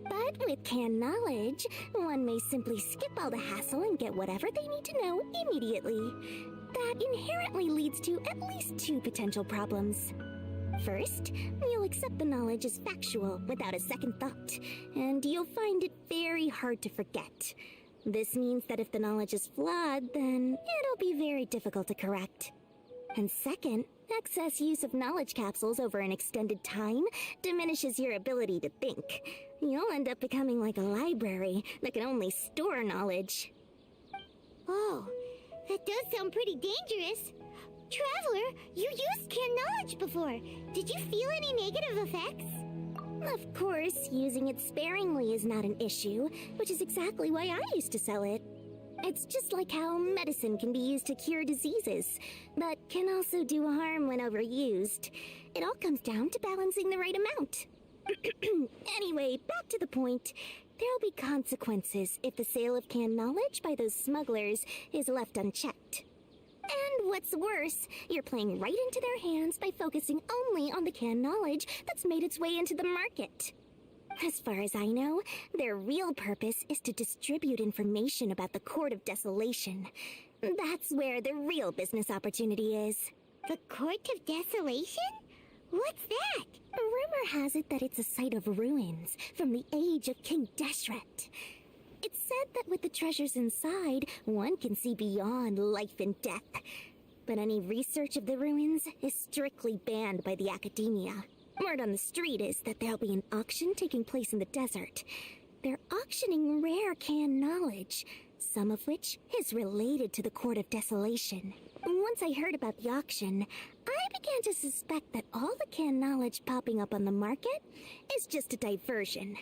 But with canned knowledge, one may simply skip all the hassle and get whatever they need to know immediately. That inherently leads to at least two potential problems. First, you'll accept the knowledge as factual without a second thought, and you'll find it very hard to forget. This means that if the knowledge is flawed, then it'll be very difficult to correct. And second, excess use of knowledge capsules over an extended time diminishes your ability to think. You'll end up becoming like a library that can only store knowledge. Oh, that does sound pretty dangerous. Traveler, you used canned knowledge before. Did you feel any negative effects? Of course, using it sparingly is not an issue, which is exactly why I used to sell it. It's just like how medicine can be used to cure diseases, but can also do harm when overused. It all comes down to balancing the right amount. Anyway, back to the point. There'll be consequences if the sale of canned knowledge by those smugglers is left unchecked. And what's worse, you're playing right into their hands by focusing only on the canned knowledge that's made its way into the market. As far as I know, their real purpose is to distribute information about the Court of Desolation. That's where the real business opportunity is. The Court of Desolation? What's that? Rumor has it that it's a site of ruins from the age of King Deshret. It's said that with the treasures inside, one can see beyond life and death. But any research of the ruins is strictly banned by the academia. Word on the street is that there'll be an auction taking place in the desert. They're auctioning rare canned knowledge, some of which is related to the Court of Desolation. Once I heard about the auction, I began to suspect that all the canned knowledge popping up on the market is just a diversion.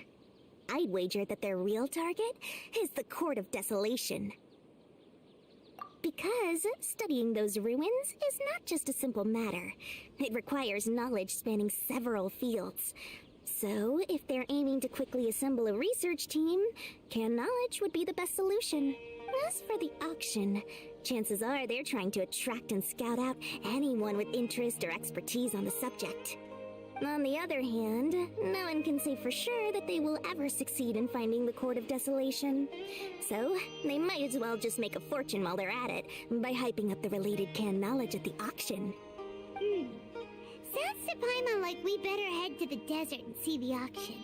I'd wager that their real target is the Court of Desolation. Because studying those ruins is not just a simple matter. It requires knowledge spanning several fields. So, if they're aiming to quickly assemble a research team, canned knowledge would be the best solution. As for the auction, chances are they're trying to attract and scout out anyone with interest or expertise on the subject. On the other hand, no one can say for sure that they will ever succeed in finding the Court of Desolation. So, they might as well just make a fortune while they're at it by hyping up the related canned knowledge at the auction. Sounds to Paimon like we better head to the desert and see the auction.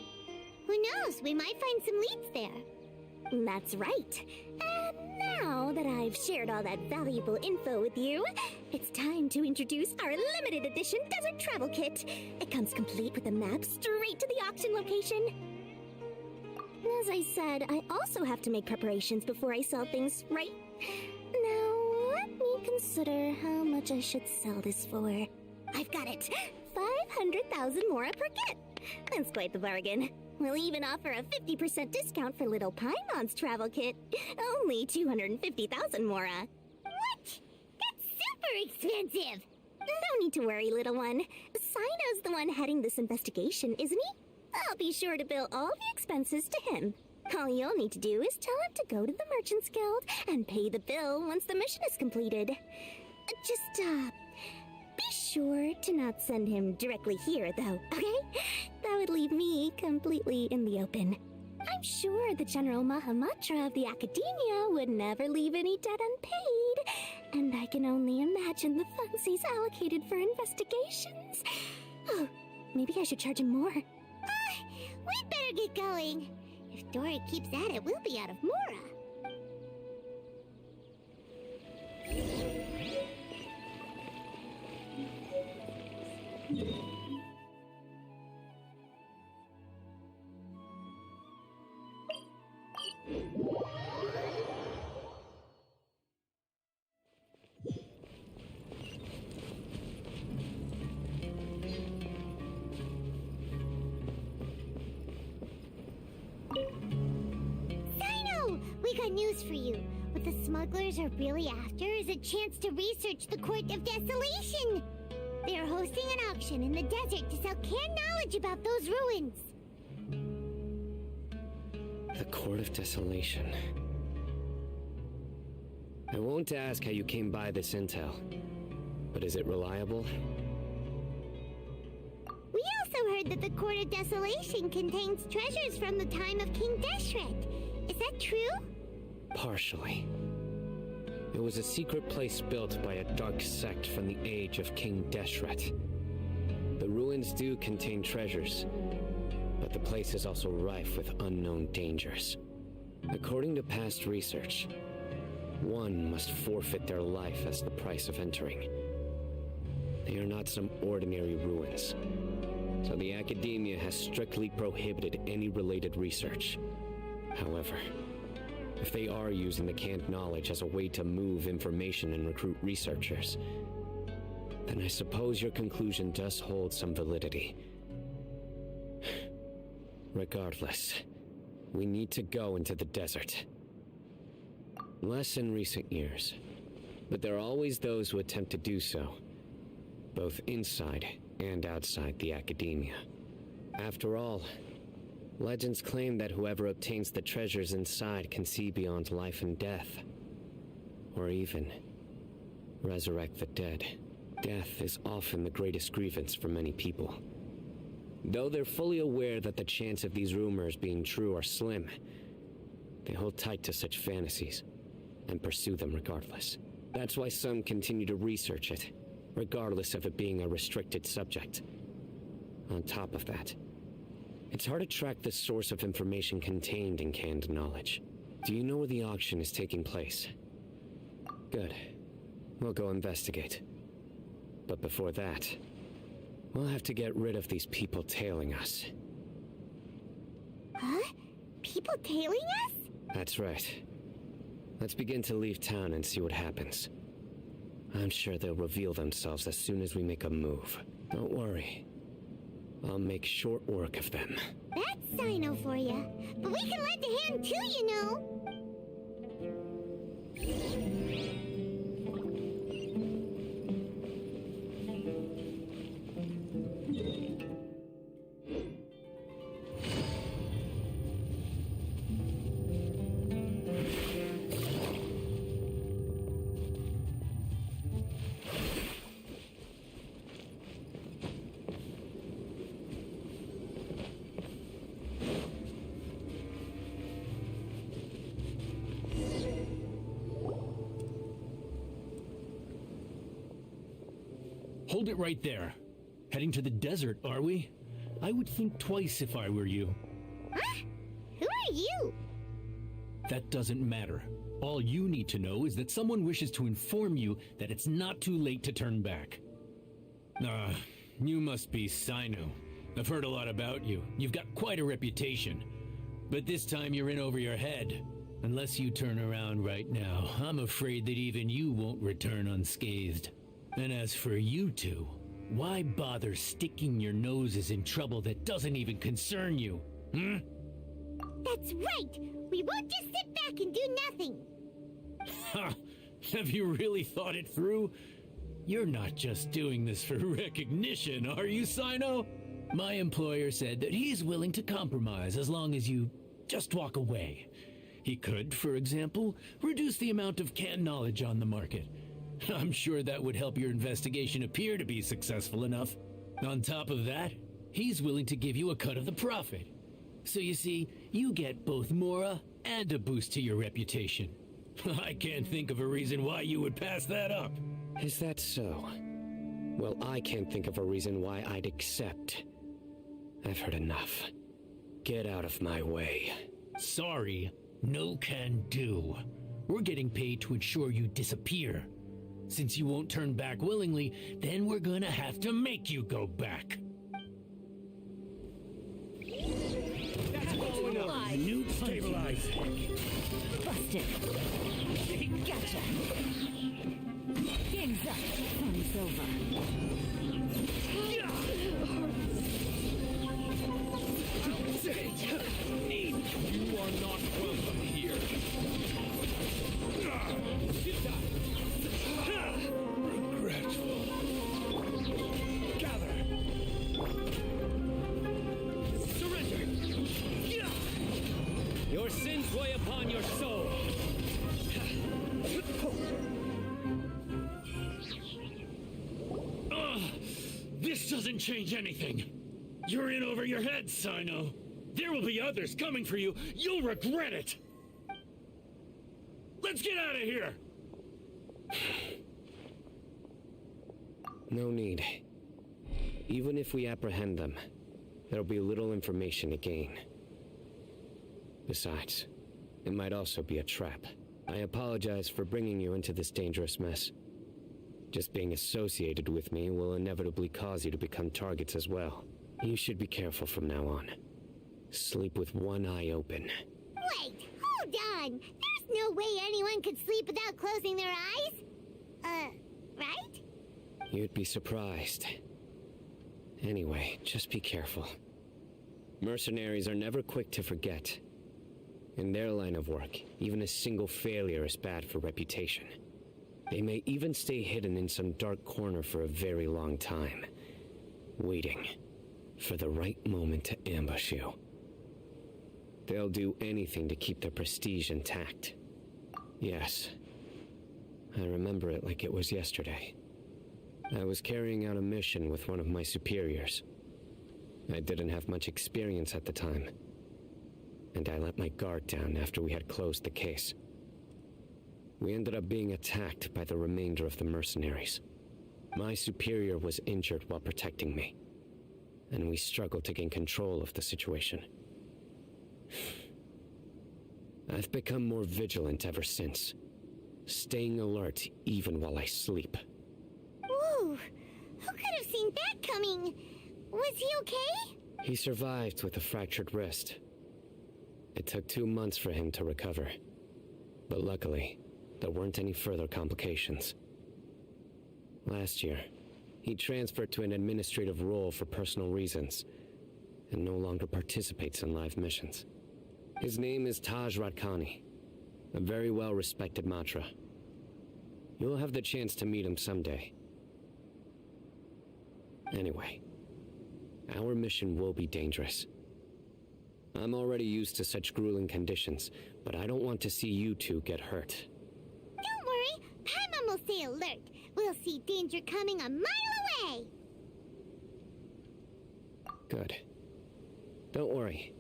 Who knows, we might find some leads there. That's right. And now that I've shared all that valuable info with you, it's time to introduce our limited edition desert travel kit. It comes complete with a map straight to the auction location. As I said, I also have to make preparations before I sell things, right? Now, let me consider how much I should sell this for. I've got it! 500,000 mora per kit! That's quite the bargain. We'll even offer a 50% discount for little Paimon's travel kit. Only 250,000 mora. What? That's super expensive! No need to worry, little one. Sino's the one heading this investigation, isn't he? I'll be sure to bill all the expenses to him. All you'll need to do is tell him to go to the Merchants Guild and pay the bill once the mission is completed. Just, be sure to not send him directly here, though, okay? That would leave me completely in the open. I'm sure the General Mahamatra of the Academia would never leave any debt unpaid, and I can only imagine the funds he's allocated for investigations. Oh, maybe I should charge him more. We'd better get going. If Dory keeps at it, we'll be out of mora. bad news for you. What the smugglers are really after is a chance to research the Court of Desolation. They are hosting an auction in the desert to sell canned knowledge about those ruins. The Court of Desolation. I won't ask how you came by this intel, but is it reliable? We also heard that the Court of Desolation contains treasures from the time of King Deshret. Is that true? Partially. It was a secret place built by a dark sect from the age of King Deshret. The ruins do contain treasures, but the place is also rife with unknown dangers. According to past research, one must forfeit their life as the price of entering. They are not some ordinary ruins, so the academia has strictly prohibited any related research. However, if they are using the canned knowledge as a way to move information and recruit researchers, then I suppose your conclusion does hold some validity. Regardless, we need to go into the desert. Less in recent years, but there are always those who attempt to do so, both inside and outside the academia. After all, legends claim that whoever obtains the treasures inside can see beyond life and death, or even resurrect the dead. Death is often the greatest grievance for many people. Though they're fully aware that the chance of these rumors being true are slim, they hold tight to such fantasies and pursue them regardless. That's why some continue to research it, regardless of it being a restricted subject. On top of that, it's hard to track the source of information contained in canned knowledge. Do you know where the auction is taking place? Good. We'll go investigate. But before that, we'll have to get rid of these people tailing us. Huh? People tailing us? That's right. Let's begin to leave town and see what happens. I'm sure they'll reveal themselves as soon as we make a move. Don't worry. I'll make short work of them. That's Sino for you. But we can lend a hand too, you know. Hold it right there. Heading to the desert, are we? I would think twice if I were you. Huh? Who are you? That doesn't matter. All you need to know is that someone wishes to inform you that it's not too late to turn back. You must be Sino. I've heard a lot about you. You've got quite a reputation. But this time you're in over your head. Unless you turn around right now, I'm afraid that even you won't return unscathed. And as for you two, why bother sticking your noses in trouble that doesn't even concern you? That's right! We won't just sit back and do nothing! Ha! Have you really thought it through? You're not just doing this for recognition, are you, Sino? My employer said that he's willing to compromise as long as you just walk away. He could, for example, reduce the amount of canned knowledge on the market. I'm sure that would help your investigation appear to be successful enough. On top of that, he's willing to give you a cut of the profit. So you see, you get both Mora and a boost to your reputation. I can't think of a reason why you would pass that up. Is that so? Well, I can't think of a reason why I'd accept. I've heard enough. Get out of my way. Sorry, no can do. We're getting paid to ensure you disappear. Since you won't turn back willingly, then we're gonna have to make you go back. That's blowing up. New stabilize. Busted. Gotcha. Game's up. Fun's over. You are not welcome here. sins weigh upon your soul. Ugh, this doesn't change anything. You're in over your head, Sino. There will be others coming for you. You'll regret it. Let's get out of here. No need. Even if we apprehend them, there'll be little information to gain. Besides, it might also be a trap. I apologize for bringing you into this dangerous mess. Just being associated with me will inevitably cause you to become targets as well. You should be careful from now on. Sleep with one eye open. Wait, hold on. There's no way anyone could sleep without closing their eyes. Right? You'd be surprised. Anyway, just be careful. Mercenaries are never quick to forget. In their line of work, even a single failure is bad for reputation. They may even stay hidden in some dark corner for a very long time, waiting for the right moment to ambush you. They'll do anything to keep their prestige intact. Yes, I remember it like it was yesterday. I was carrying out a mission with one of my superiors. I didn't have much experience at the time, and I let my guard down after we had closed the case. We ended up being attacked by the remainder of the mercenaries. My superior was injured while protecting me, and we struggled to gain control of the situation. I've become more vigilant ever since, staying alert even while I sleep. Whoa, who could have seen that coming? Was he okay? He survived with a fractured wrist. It took 2 months for him to recover, but luckily, there weren't any further complications. Last year, he transferred to an administrative role for personal reasons, and no longer participates in live missions. His name is Taj Radkani, a very well-respected Matra. You'll have the chance to meet him someday. Anyway, our mission will be dangerous. I'm already used to such grueling conditions, but I don't want to see you two get hurt. Don't worry, Paimon will stay alert. We'll see danger coming a mile away. Good. Don't worry.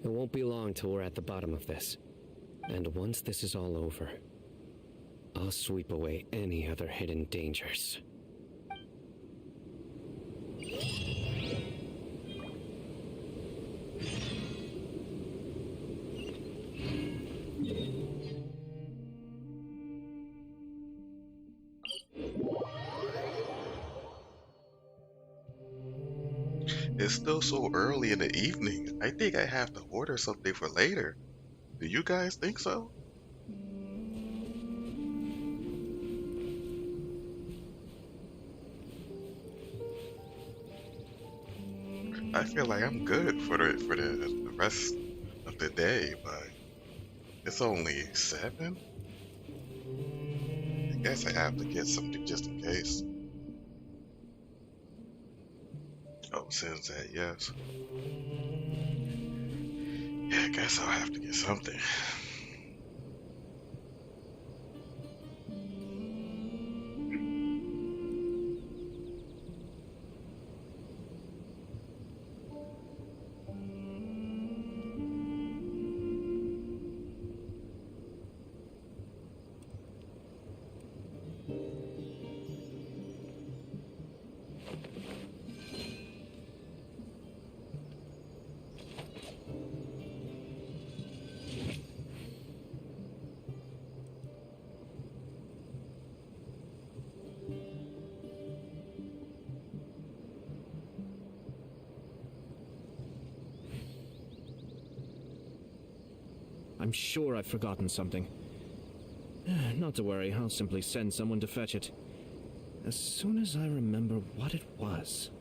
It won't be long till we're at the bottom of this. And once this is all over, I'll sweep away any other hidden dangers. It's still so early in the evening. I think I have to order something for later. Do you guys think so? I feel like I'm good for the rest of the day, but it's only 7. I guess I have to get something just in case. Oh, since that, yes. Yeah, I guess I'll have to get something. I'm sure I've forgotten something. Not to worry, I'll simply send someone to fetch it. As soon as I remember what it was.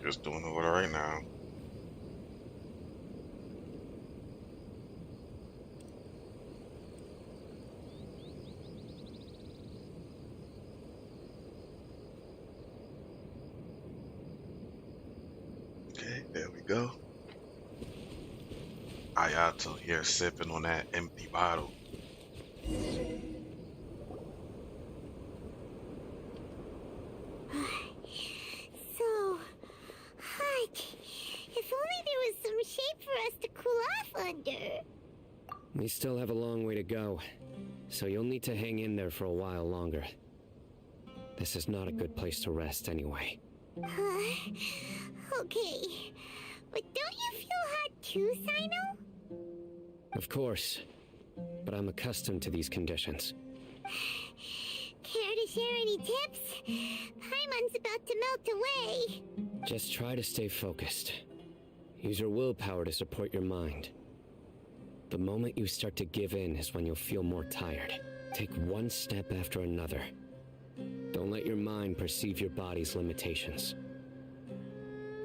Just doing it right now. go. Ayato here sipping on that empty bottle. So hot. If only there was some shade for us to cool off under. We still have a long way to go, so you'll need to hang in there for a while longer. This is not a good place to rest anyway. Okay. But don't you feel hot too, Sino? Of course, but I'm accustomed to these conditions. Care to share any tips? Paimon's about to melt away. Just try to stay focused. Use your willpower to support your mind. The moment you start to give in is when you'll feel more tired. Take one step after another. Don't let your mind perceive your body's limitations.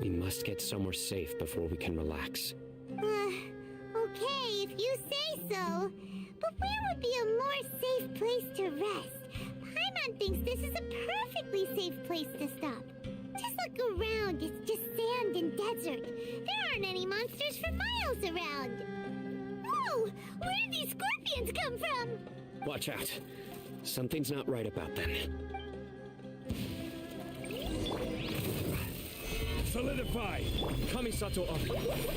We must get somewhere safe before we can relax. Okay, if you say so. But where would be a more safe place to rest? Paimon thinks this is a perfectly safe place to stop. Just look around, it's just sand and desert. There aren't any monsters for miles around. Whoa! Where did these scorpions come from? Watch out. Something's not right about them. Solidify! Kamisato Ari.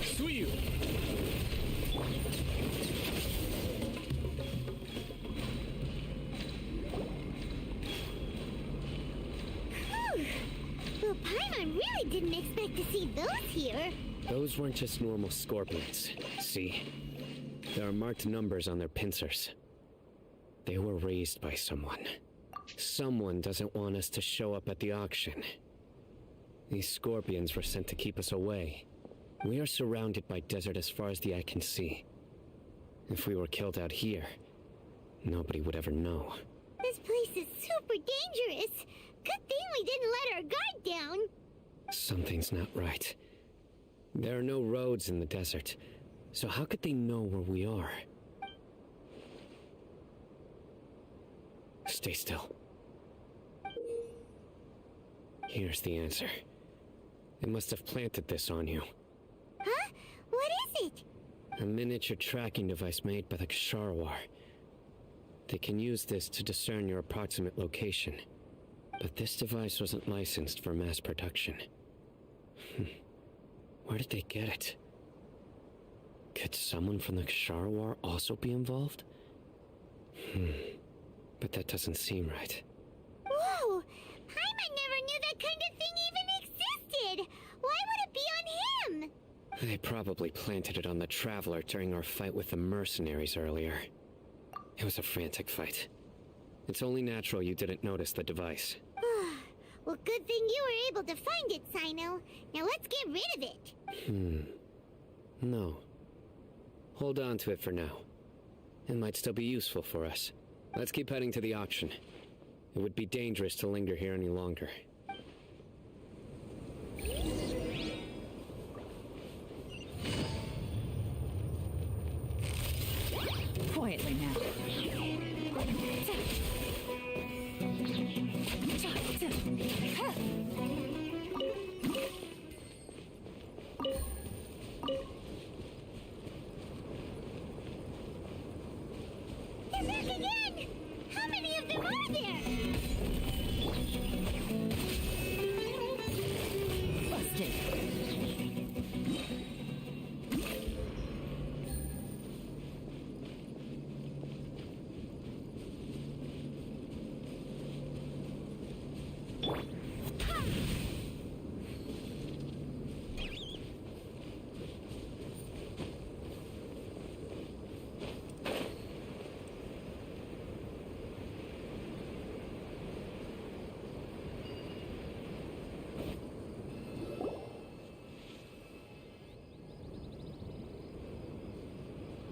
Suiyu! Well, Paimon really didn't expect to see those here. Those weren't just normal scorpions. See? There are marked numbers on their pincers. They were raised by someone. Someone doesn't want us to show up at the auction. These scorpions were sent to keep us away. We are surrounded by desert as far as the eye can see. If we were killed out here, nobody would ever know. This place is super dangerous. Good thing we didn't let our guard down. Something's not right. There are no roads in the desert, so how could they know where we are? Stay still. Here's the answer. They must have planted this on you. Huh? What is it? A miniature tracking device made by the Ksharawar. They can use this to discern your approximate location. But this device wasn't licensed for mass production. Where did they get it? Could someone from the Ksharawar also be involved? But that doesn't seem right. Whoa! Paimon never knew that kind of thing even existed! Why would it be on him? They probably planted it on the Traveler during our fight with the mercenaries earlier. It was a frantic fight. It's only natural you didn't notice the device. Well, good thing you were able to find it, Sino. Now let's get rid of it. No. Hold on to it for now. It might still be useful for us. Let's keep heading to the auction. It would be dangerous to linger here any longer. Quietly now. They're back again! How many of them are there? Busted.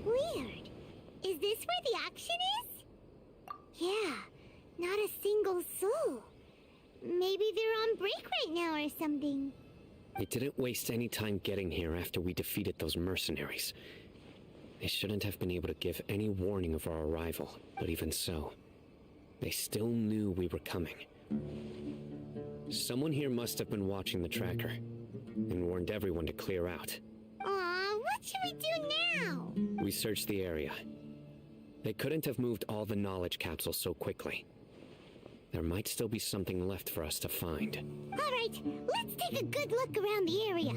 Weird. Is this where the auction is? Yeah, not a single soul. Maybe they're on break right now or something. We didn't waste any time getting here after we defeated those mercenaries. They shouldn't have been able to give any warning of our arrival, but even so, they still knew we were coming. Someone here must have been watching the tracker. and warned everyone to clear out. Aw, what should we do now? We searched the area. They couldn't have moved all the knowledge capsules so quickly. There might still be something left for us to find. All right, let's take a good look around the area.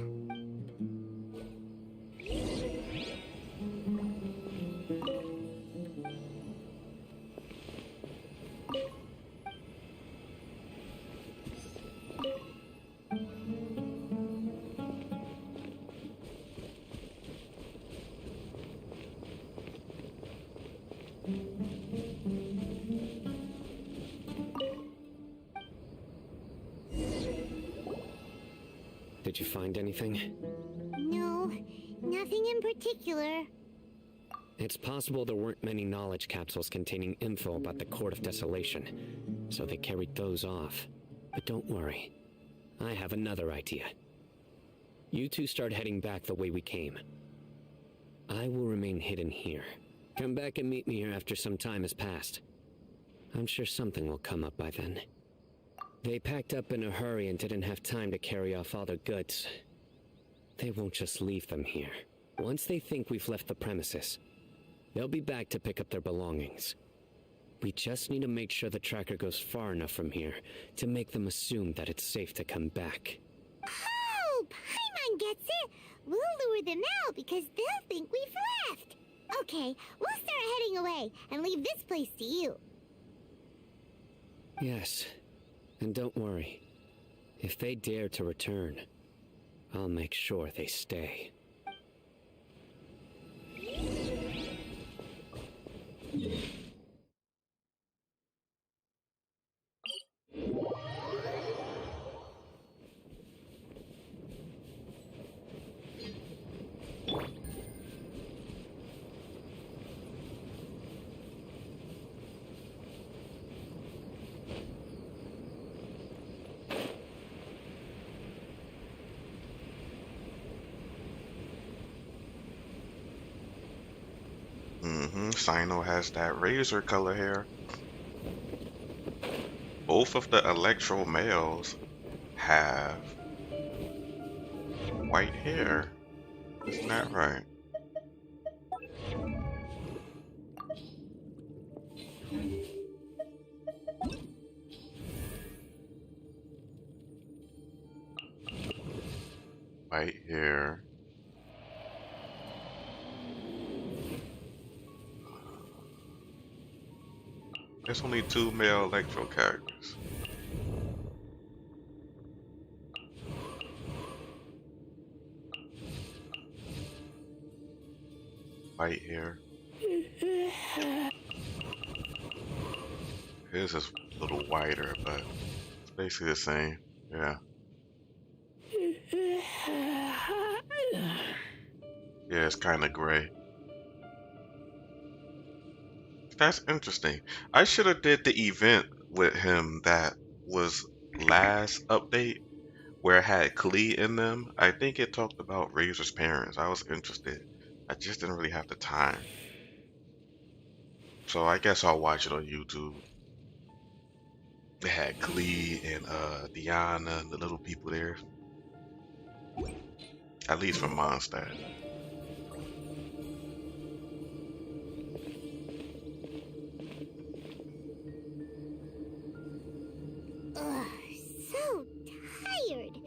Did you find anything? No, nothing in particular. It's possible there weren't many knowledge capsules containing info about the Court of Desolation, so they carried those off. But don't worry, I have another idea. You two start heading back the way we came. I will remain hidden here. Come back and meet me here after some time has passed. I'm sure something will come up by then. They packed up in a hurry and didn't have time to carry off all their goods. They won't just leave them here. Once they think we've left the premises, they'll be back to pick up their belongings. We just need to make sure the tracker goes far enough from here to make them assume that it's safe to come back. Oh, Paimon gets it. We'll lure them out because they'll think we've left. Okay, we'll start heading away and leave this place to you. Yes, and don't worry. If they dare to return, I'll make sure they stay. Sino has that razor color hair. Both of the electro males have white hair. Isn't that right? White hair. There's only 2 male electro characters. White hair. His is a little whiter, but it's basically the same. Yeah. Yeah, it's kind of gray. That's interesting. I should have did the event with him that was last update where it had Klee in them. I think it talked about Razor's parents. I was interested. I just didn't really have the time. So I guess I'll watch it on YouTube. It had Klee and Diana and the little people there. At least from Mondstadt. Ugh, so tired.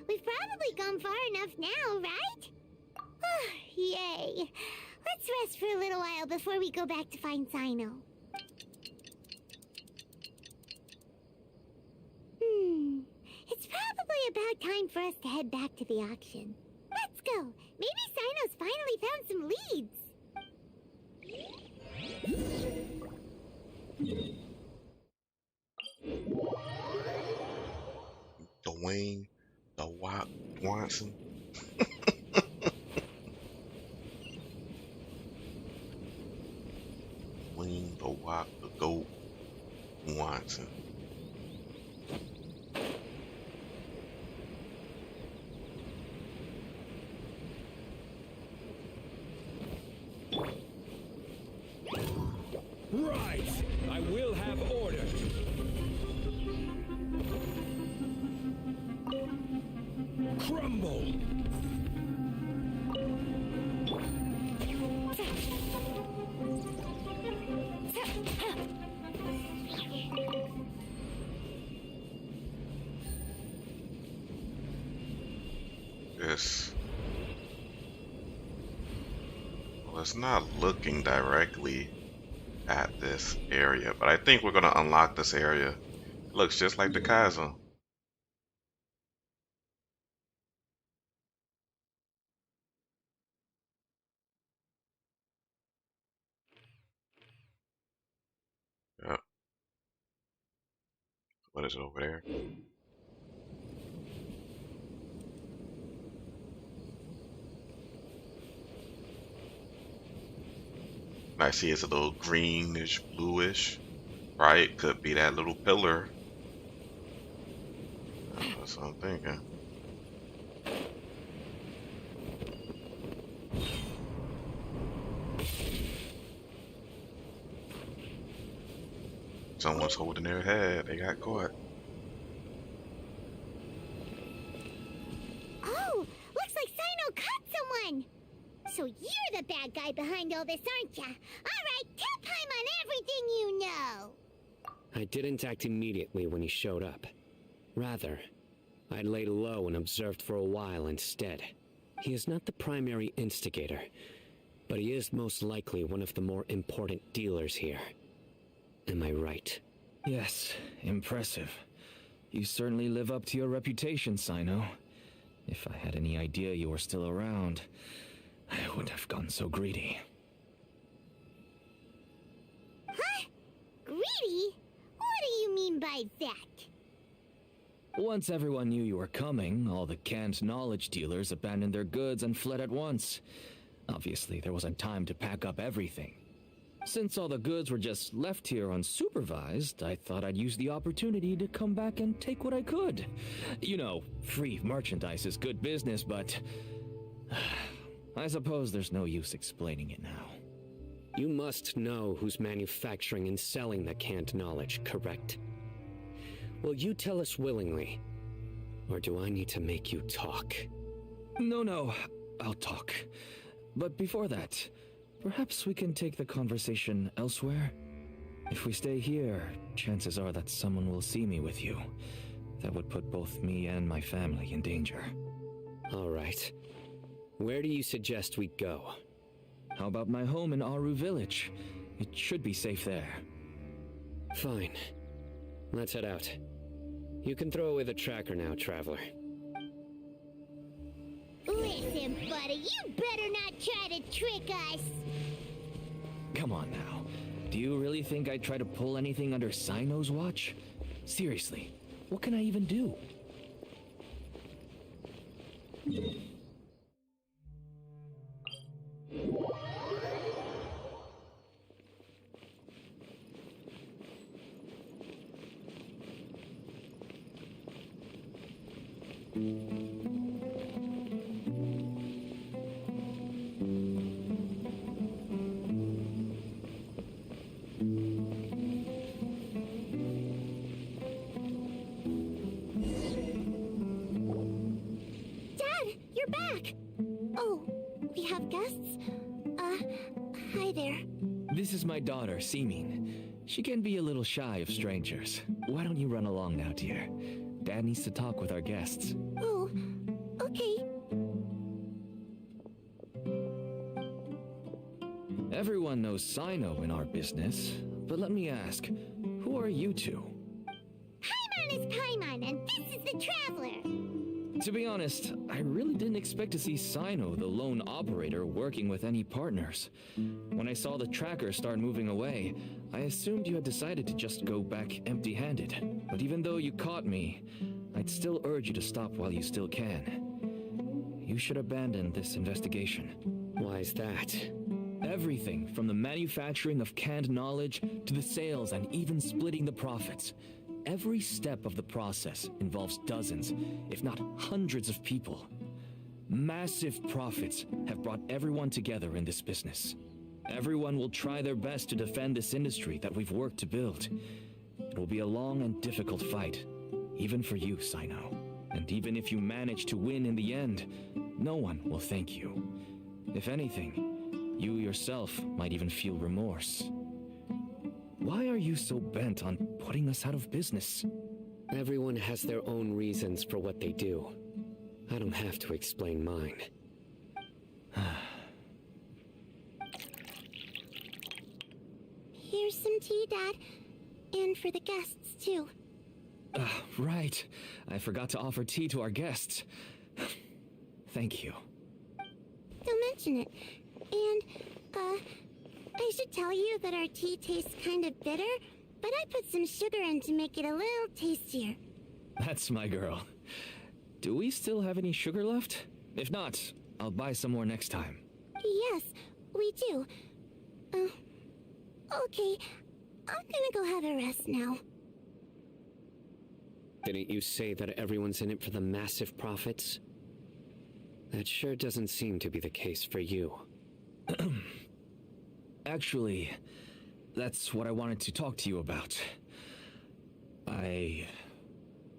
We've probably gone far enough now, right? Yay. Let's rest for a little while before we go back to find Sino. It's probably about time for us to head back to the auction. Let's go. Maybe Sino's finally found some leads. Dwayne, the Watson. Dwayne, the Goat Watson. Right! I will have order. crumble! This. Well, it's not looking directly at this area, but I think we're gonna unlock this area. It looks just like the chasm. Yep. What is it over there? I see it's a little greenish, bluish, right? Could be that little pillar. That's what I'm thinking. Someone's holding their head. They got caught. Oh, looks like Sino caught someone. So you're the bad guy behind all this, aren't ya? All right, tell Paimon everything you know. I didn't act immediately when he showed up. Rather, I laid low and observed for a while instead. He is not the primary instigator, but he is most likely one of the more important dealers here. Am I right? Yes, impressive. You certainly live up to your reputation, Sino. If I had any idea you were still around, I wouldn't have gotten so greedy. Huh? Greedy? What do you mean by that? Once everyone knew you were coming, all the canned knowledge dealers abandoned their goods and fled at once. Obviously, there wasn't time to pack up everything. Since all the goods were just left here unsupervised, I thought I'd use the opportunity to come back and take what I could. You know, free merchandise is good business, but I suppose there's no use explaining it now. You must know who's manufacturing and selling the canned knowledge, correct? Will you tell us willingly, or do I need to make you talk? No, I'll talk. But before that, perhaps we can take the conversation elsewhere? If we stay here, chances are that someone will see me with you. That would put both me and my family in danger. All right. Where do you suggest we go? How about my home in Aru Village? It should be safe there. Fine. Let's head out. You can throw away the tracker now, Traveler. Listen, buddy, you better not try to trick us. Come on now. Do you really think I'd try to pull anything under Sino's watch? Seriously, what can I even do? Dad, you're back. Oh, we have guests? Hi there. This is my daughter, Seemin. She can be a little shy of strangers. Why don't you run along now, dear? Dad needs to talk with our guests. Oh, okay. Everyone knows Sino in our business, but let me ask, who are you two? Paimon is Paimon, and this is the Traveler. To be honest, I really didn't expect to see Sino, the lone operator, working with any partners. When I saw the tracker start moving away, I assumed you had decided to just go back empty-handed. But even though you caught me, I'd still urge you to stop while you still can. You should abandon this investigation. Why is that? Everything from the manufacturing of canned knowledge to the sales and even splitting the profits. Every step of the process involves dozens, if not hundreds of people. Massive profits have brought everyone together in this business. Everyone will try their best to defend this industry that we've worked to build. It will be a long and difficult fight, even for you, Sino. And even if you manage to win in the end, no one will thank you. If anything, you yourself might even feel remorse. Why are you so bent on putting us out of business? Everyone has their own reasons for what they do. I don't have to explain mine. Here's some tea, Dad. And for the guests, too. Right. I forgot to offer tea to our guests. Thank you. Don't mention it. And, I should tell you that our tea tastes kind of bitter, but I put some sugar in to make it a little tastier. That's my girl. Do we still have any sugar left? If not, I'll buy some more next time. Yes, we do. Okay. I'm gonna go have a rest now. Didn't you say that everyone's in it for the massive profits? That sure doesn't seem to be the case for you. Actually, that's what I wanted to talk to you about. I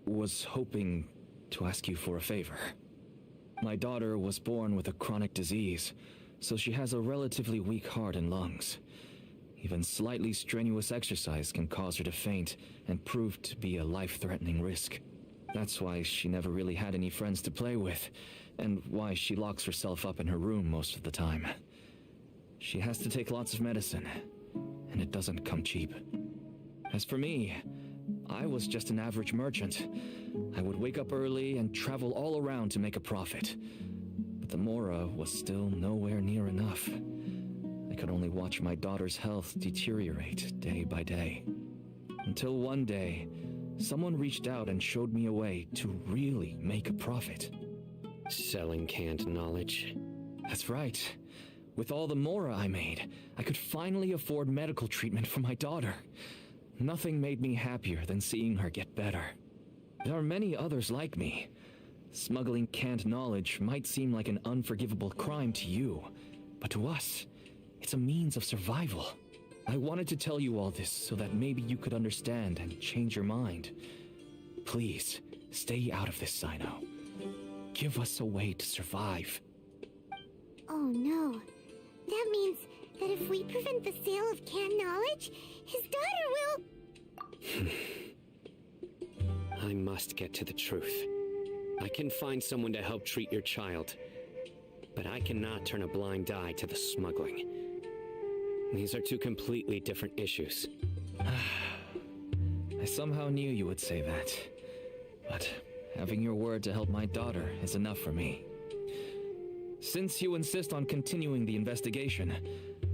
was hoping to ask you for a favor. My daughter was born with a chronic disease, so she has a relatively weak heart and lungs. Even slightly strenuous exercise can cause her to faint and prove to be a life-threatening risk. That's why she never really had any friends to play with, and why she locks herself up in her room most of the time. She has to take lots of medicine, and it doesn't come cheap. As for me, I was just an average merchant. I would wake up early and travel all around to make a profit. But the Mora was still nowhere near enough. I could only watch my daughter's health deteriorate day by day. Until one day, someone reached out and showed me a way to really make a profit. Selling canned knowledge? That's right. With all the Mora I made, I could finally afford medical treatment for my daughter. Nothing made me happier than seeing her get better. There are many others like me. Smuggling canned knowledge might seem like an unforgivable crime to you, but to us, it's a means of survival. I wanted to tell you all this so that maybe you could understand and change your mind. Please, stay out of this, Sino. Give us a way to survive. Oh no. That means that if we prevent the sale of canned knowledge, his daughter will... I must get to the truth. I can find someone to help treat your child, but I cannot turn a blind eye to the smuggling. These are two completely different issues. I somehow knew you would say that, but having your word to help my daughter is enough for me. Since you insist on continuing the investigation,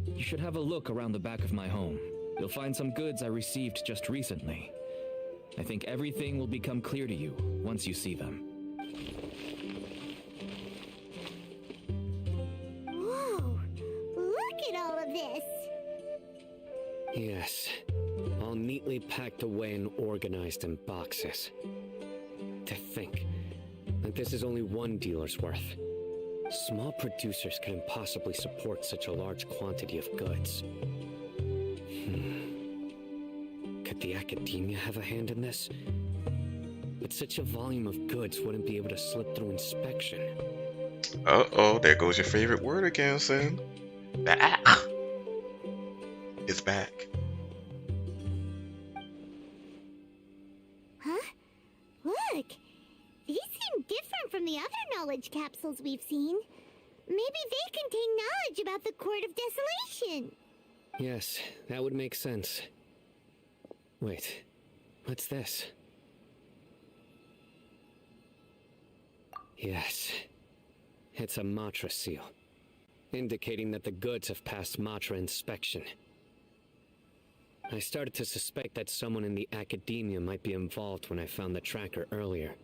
you should have a look around the back of my home. You'll find some goods I received just recently. I think everything will become clear to you once you see them. Whoa! Look at all of this! Yes, all neatly packed away and organized in boxes. To think that this is only one dealer's worth. Small producers can impossibly support such a large quantity of goods. Could the academia have a hand in this? But such a volume of goods wouldn't be able to slip through inspection. Uh-oh, there goes your favorite word again, Sin. It's back. Huh? Look! These seem different from the other knowledge capsules we've seen. Maybe they contain knowledge about the Court of Desolation. Yes, that would make sense. Wait, what's this? Yes, it's a Matra seal, indicating that the goods have passed Matra inspection. I started to suspect that someone in the academia might be involved when I found the tracker earlier.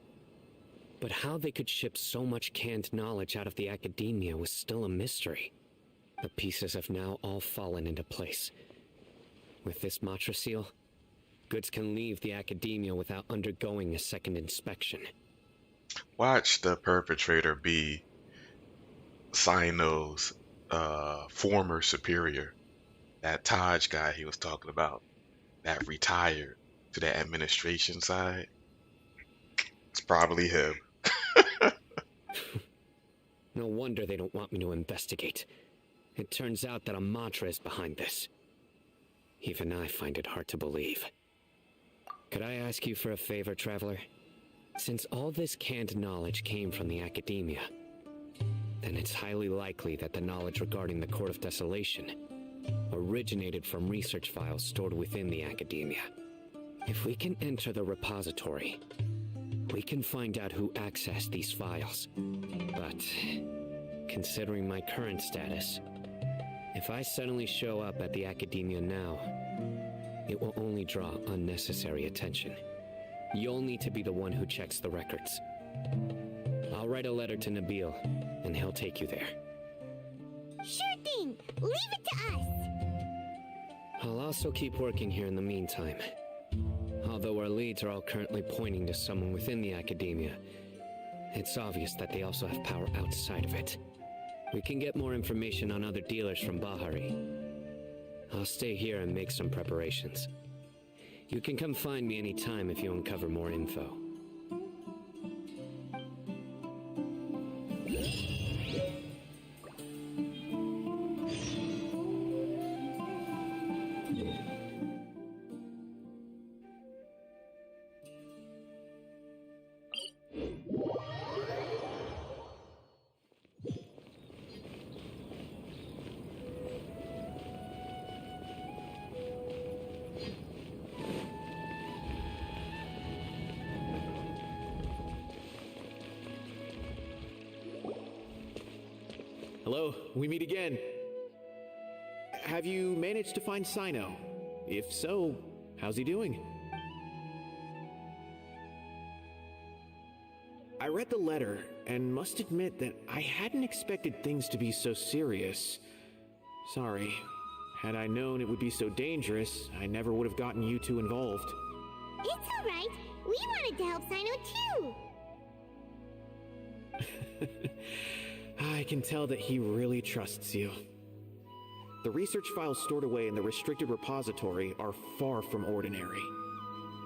But how they could ship so much canned knowledge out of the academia was still a mystery. The pieces have now all fallen into place. With this Matra seal, goods can leave the academia without undergoing a second inspection. Watch the perpetrator be Sino's former superior. That Taj guy he was talking about, that retired to the administration side. It's probably him. No wonder they don't want me to investigate. It turns out that a mantra is behind this. Even I find it hard to believe. Could I ask you for a favor, Traveler? Since all this canned knowledge came from the academia, then it's highly likely that the knowledge regarding the Court of Desolation originated from research files stored within the academia. If we can enter the repository, we can find out who accessed these files. But, considering my current status, if I suddenly show up at the academia now, it will only draw unnecessary attention. You'll need to be the one who checks the records. I'll write a letter to Nabil, and he'll take you there. Sure thing! Leave it to us! I'll also keep working here in the meantime. Although our leads are all currently pointing to someone within the academia, it's obvious that they also have power outside of it. We can get more information on other dealers from Bahari. I'll stay here and make some preparations. You can come find me anytime if you uncover more info. Hello, we meet again. Have you managed to find Sino? If so, how's he doing? I read the letter and must admit that I hadn't expected things to be so serious. Sorry. Had I known it would be so dangerous, I never would have gotten you two involved. It's alright. We wanted to help Sino too. I can tell that he really trusts you. The research files stored away in the restricted repository are far from ordinary.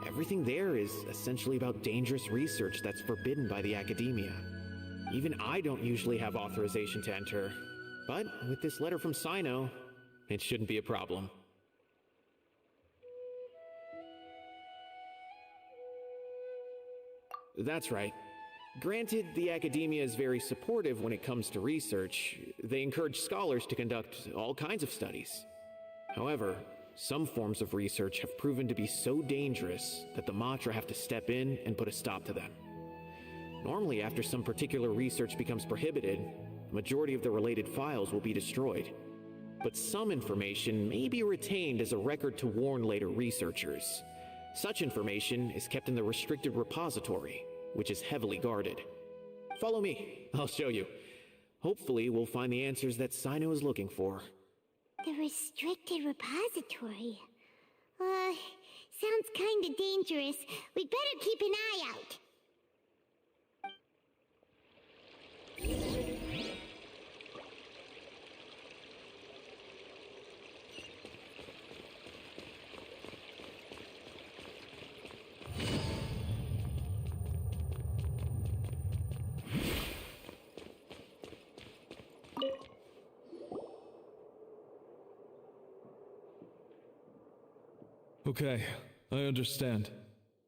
Everything there is essentially about dangerous research that's forbidden by the academia. Even I don't usually have authorization to enter, but with this letter from Sino, it shouldn't be a problem. That's right. Granted, the academia is very supportive when it comes to research. They encourage scholars to conduct all kinds of studies. However, some forms of research have proven to be so dangerous that the Matra have to step in and put a stop to them. Normally, after some particular research becomes prohibited, the majority of the related files will be destroyed. But some information may be retained as a record to warn later researchers. Such information is kept in the restricted repository, which is heavily guarded. Follow me, I'll show you. Hopefully we'll find the answers that Sino is looking for. The restricted repository. Sounds kinda dangerous. We'd better keep an eye out. Okay, I understand.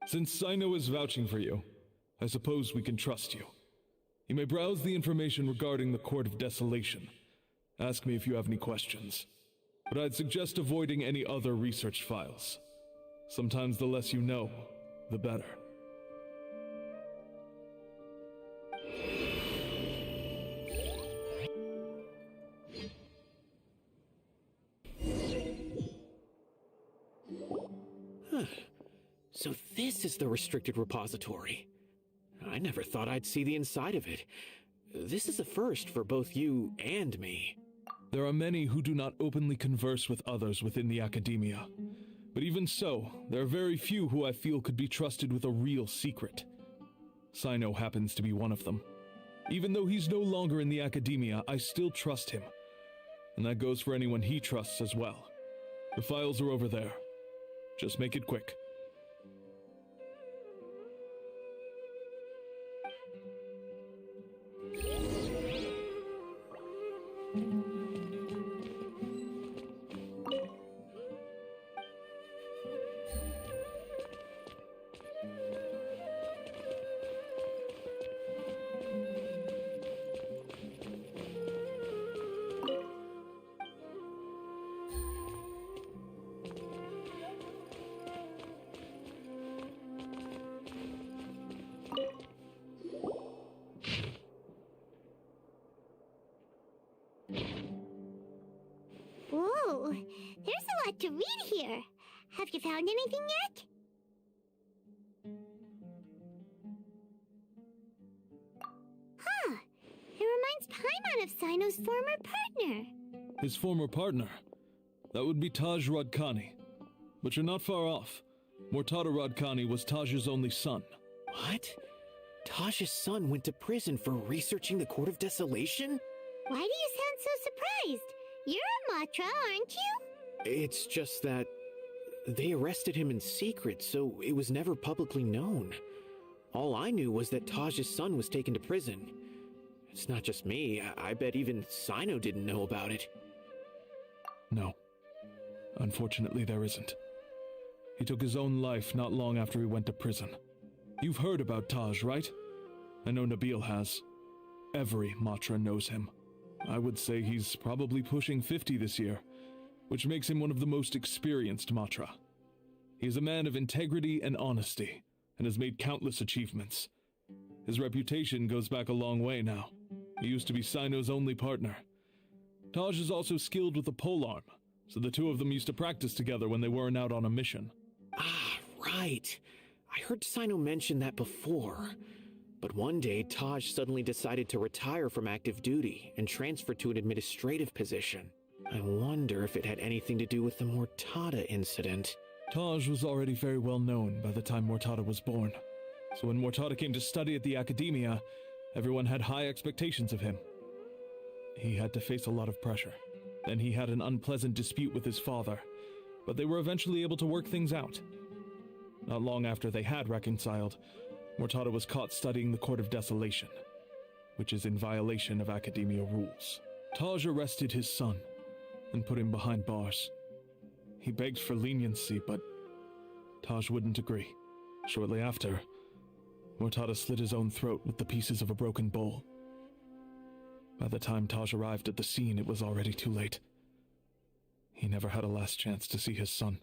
Since Sino is vouching for you, I suppose we can trust you. You may browse the information regarding the Court of Desolation. Ask me if you have any questions. But I'd suggest avoiding any other research files. Sometimes the less you know, the better. So this is the restricted repository. I never thought I'd see the inside of it. This is a first for both you and me. There are many who do not openly converse with others within the academia. But even so, there are very few who I feel could be trusted with a real secret. Sino happens to be one of them. Even though he's no longer in the academia, I still trust him. And that goes for anyone he trusts as well. The files are over there. Just make it quick. to read here. Have you found anything yet? Huh. It reminds Paimon of Sino's former partner. His former partner? That would be Taj Radkani. But you're not far off. Mortada Radkani was Taj's only son. What? Taj's son went to prison for researching the Court of Desolation? Why do you sound so surprised? You're a Matra, aren't you? It's just that they arrested him in secret, so it was never publicly known. All I knew was that Taj's son was taken to prison. It's not just me. I bet even Sino didn't know about it. No. Unfortunately, there isn't. He took his own life not long after he went to prison. You've heard about Taj, right? I know Nabil has. Every Matra knows him. I would say he's probably pushing 50 this year, which makes him one of the most experienced Matra. He is a man of integrity and honesty, and has made countless achievements. His reputation goes back a long way now. He used to be Sino's only partner. Taj is also skilled with the polearm, so the two of them used to practice together when they weren't out on a mission. Ah, right. I heard Sino mention that before. But one day, Taj suddenly decided to retire from active duty and transfer to an administrative position. I wonder if it had anything to do with the Mortada incident. Taj was already very well known by the time Mortada was born. So when Mortada came to study at the academia, everyone had high expectations of him. He had to face a lot of pressure. Then he had an unpleasant dispute with his father, but they were eventually able to work things out. Not long after they had reconciled, Mortada was caught studying the Court of Desolation, which is in violation of academia rules. Taj arrested his son and put him behind bars. He begged for leniency, but Taj wouldn't agree. Shortly after, Mortada slit his own throat with the pieces of a broken bowl. By the time Taj arrived at the scene, it was already too late. He never had a last chance to see his son.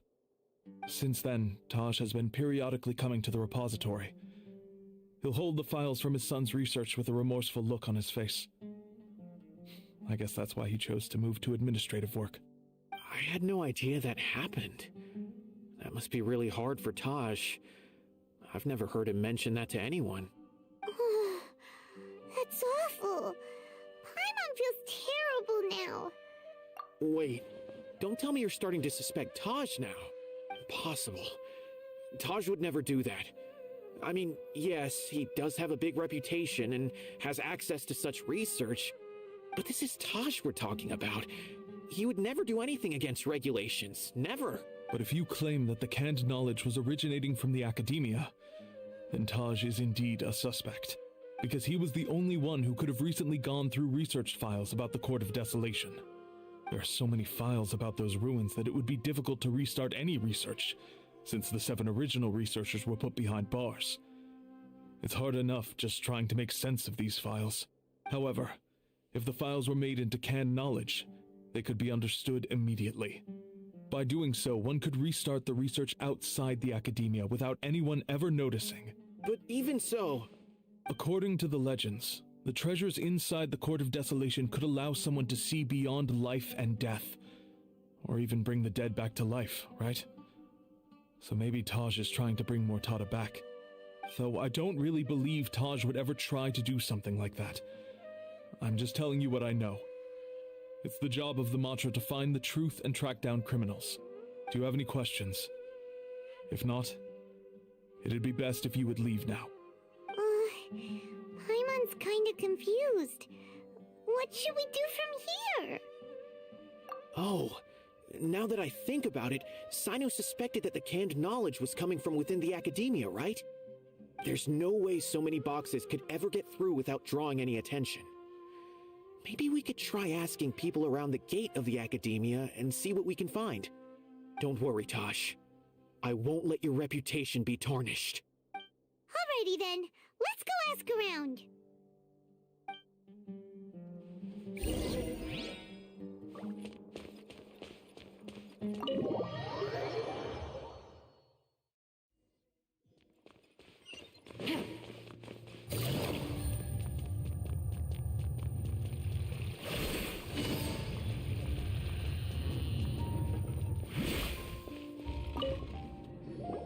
Since then, Taj has been periodically coming to the repository. He'll hold the files from his son's research with a remorseful look on his face. I guess that's why he chose to move to administrative work. I had no idea that happened. That must be really hard for Taj. I've never heard him mention that to anyone. That's awful. Paimon feels terrible now. Wait, don't tell me you're starting to suspect Taj now. Impossible. Taj would never do that. I mean, yes, he does have a big reputation and has access to such research, but this is Taj we're talking about. He would never do anything against regulations. Never. But if you claim that the canned knowledge was originating from the academia, then Taj is indeed a suspect, because he was the only one who could have recently gone through research files about the Court of Desolation. There are so many files about those ruins that it would be difficult to restart any research, since the 7 original researchers were put behind bars. It's hard enough just trying to make sense of these files. However, if the files were made into canned knowledge, they could be understood immediately. By doing so, one could restart the research outside the academia without anyone ever noticing. But even so... According to the legends, the treasures inside the Court of Desolation could allow someone to see beyond life and death, or even bring the dead back to life, right? So maybe Taj is trying to bring Mortada back. Though I don't really believe Taj would ever try to do something like that. I'm just telling you what I know. It's the job of the Matra to find the truth and track down criminals. Do you have any questions? If not, it'd be best if you would leave now. Paimon's kinda confused. What should we do from here? Oh, now that I think about it, Sino suspected that the canned knowledge was coming from within the academia, right? There's no way so many boxes could ever get through without drawing any attention. Maybe we could try asking people around the gate of the academia and see what we can find. Don't worry, Tosh. I won't let your reputation be tarnished. Alrighty then, let's go ask around.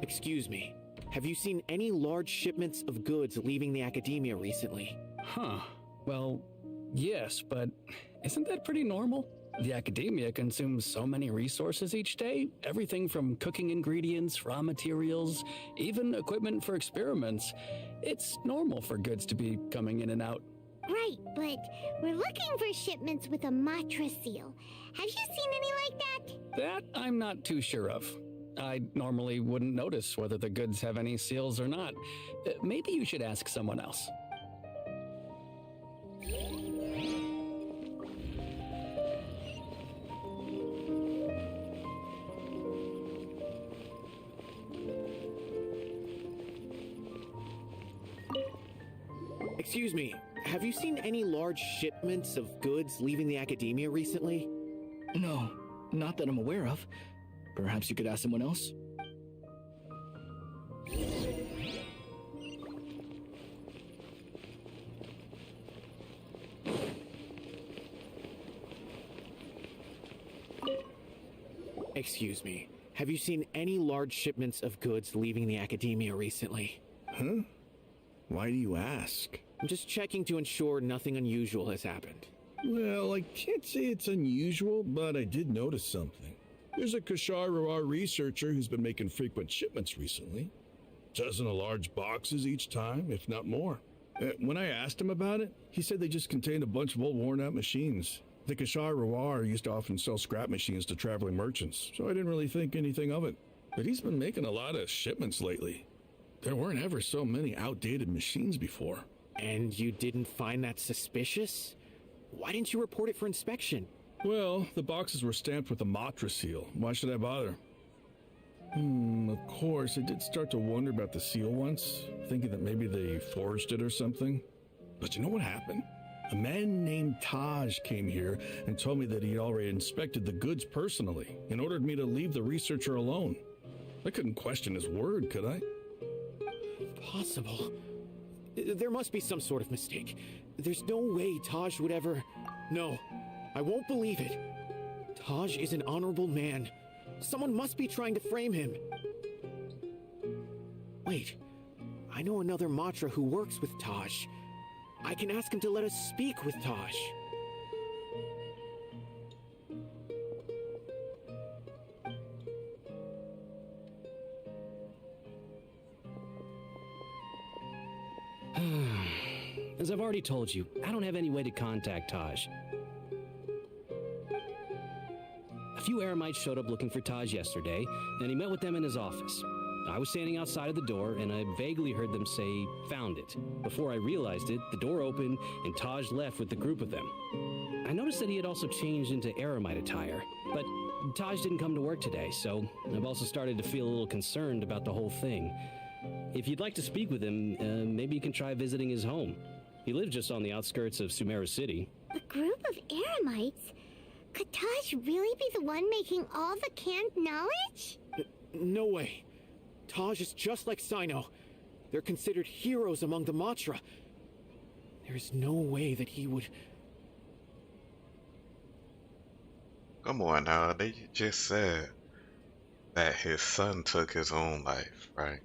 Excuse me. Have you seen any large shipments of goods leaving the academia recently? Huh. Well, yes, but isn't that pretty normal? The academia consumes so many resources each day, everything from cooking ingredients, raw materials, even equipment for experiments. It's normal for goods to be coming in and out. Right, but we're looking for shipments with a Matra seal. Have you seen any like that? That I'm not too sure of. I normally wouldn't notice whether the goods have any seals or not. Maybe you should ask someone else. Excuse me, have you seen any large shipments of goods leaving the academia recently? No, not that I'm aware of. Perhaps you could ask someone else? Excuse me, have you seen any large shipments of goods leaving the academia recently? Huh? Why do you ask? I'm just checking to ensure nothing unusual has happened. Well, I can't say it's unusual, but I did notice something. There's a Kashar Rawar researcher who's been making frequent shipments recently. Dozen of large boxes each time, if not more. When I asked him about it, he said they just contained a bunch of old worn-out machines. The Kashar Rawar used to often sell scrap machines to traveling merchants, so I didn't really think anything of it. But he's been making a lot of shipments lately. There weren't ever so many outdated machines before. And you didn't find that suspicious? Why didn't you report it for inspection? Well, the boxes were stamped with a Matra seal. Why should I bother? Of course, I did start to wonder about the seal once, thinking that maybe they forged it or something. But you know what happened? A man named Taj came here and told me that he'd already inspected the goods personally and ordered me to leave the researcher alone. I couldn't question his word, could I? Impossible. There must be some sort of mistake. There's no way Taj would ever... No, I won't believe it. Taj is an honorable man. Someone must be trying to frame him. Wait, I know another Matra who works with Taj. I can ask him to let us speak with Taj. As I've already told you, I don't have any way to contact Taj. A few Eremites showed up looking for Taj yesterday, and he met with them in his office. I was standing outside of the door, and I vaguely heard them say, "Found it." Before I realized it, the door opened, and Taj left with the group of them. I noticed that he had also changed into Eremite attire, but Taj didn't come to work today, so I've also started to feel a little concerned about the whole thing. If you'd like to speak with him, maybe you can try visiting his home. He lives just on the outskirts of Sumeru City. A group of Eremites? Could Taj really be the one making all the canned knowledge? No way. Taj is just like Sino. They're considered heroes among the Matra. There's no way that he would... Come on now, they just said that his son took his own life, right?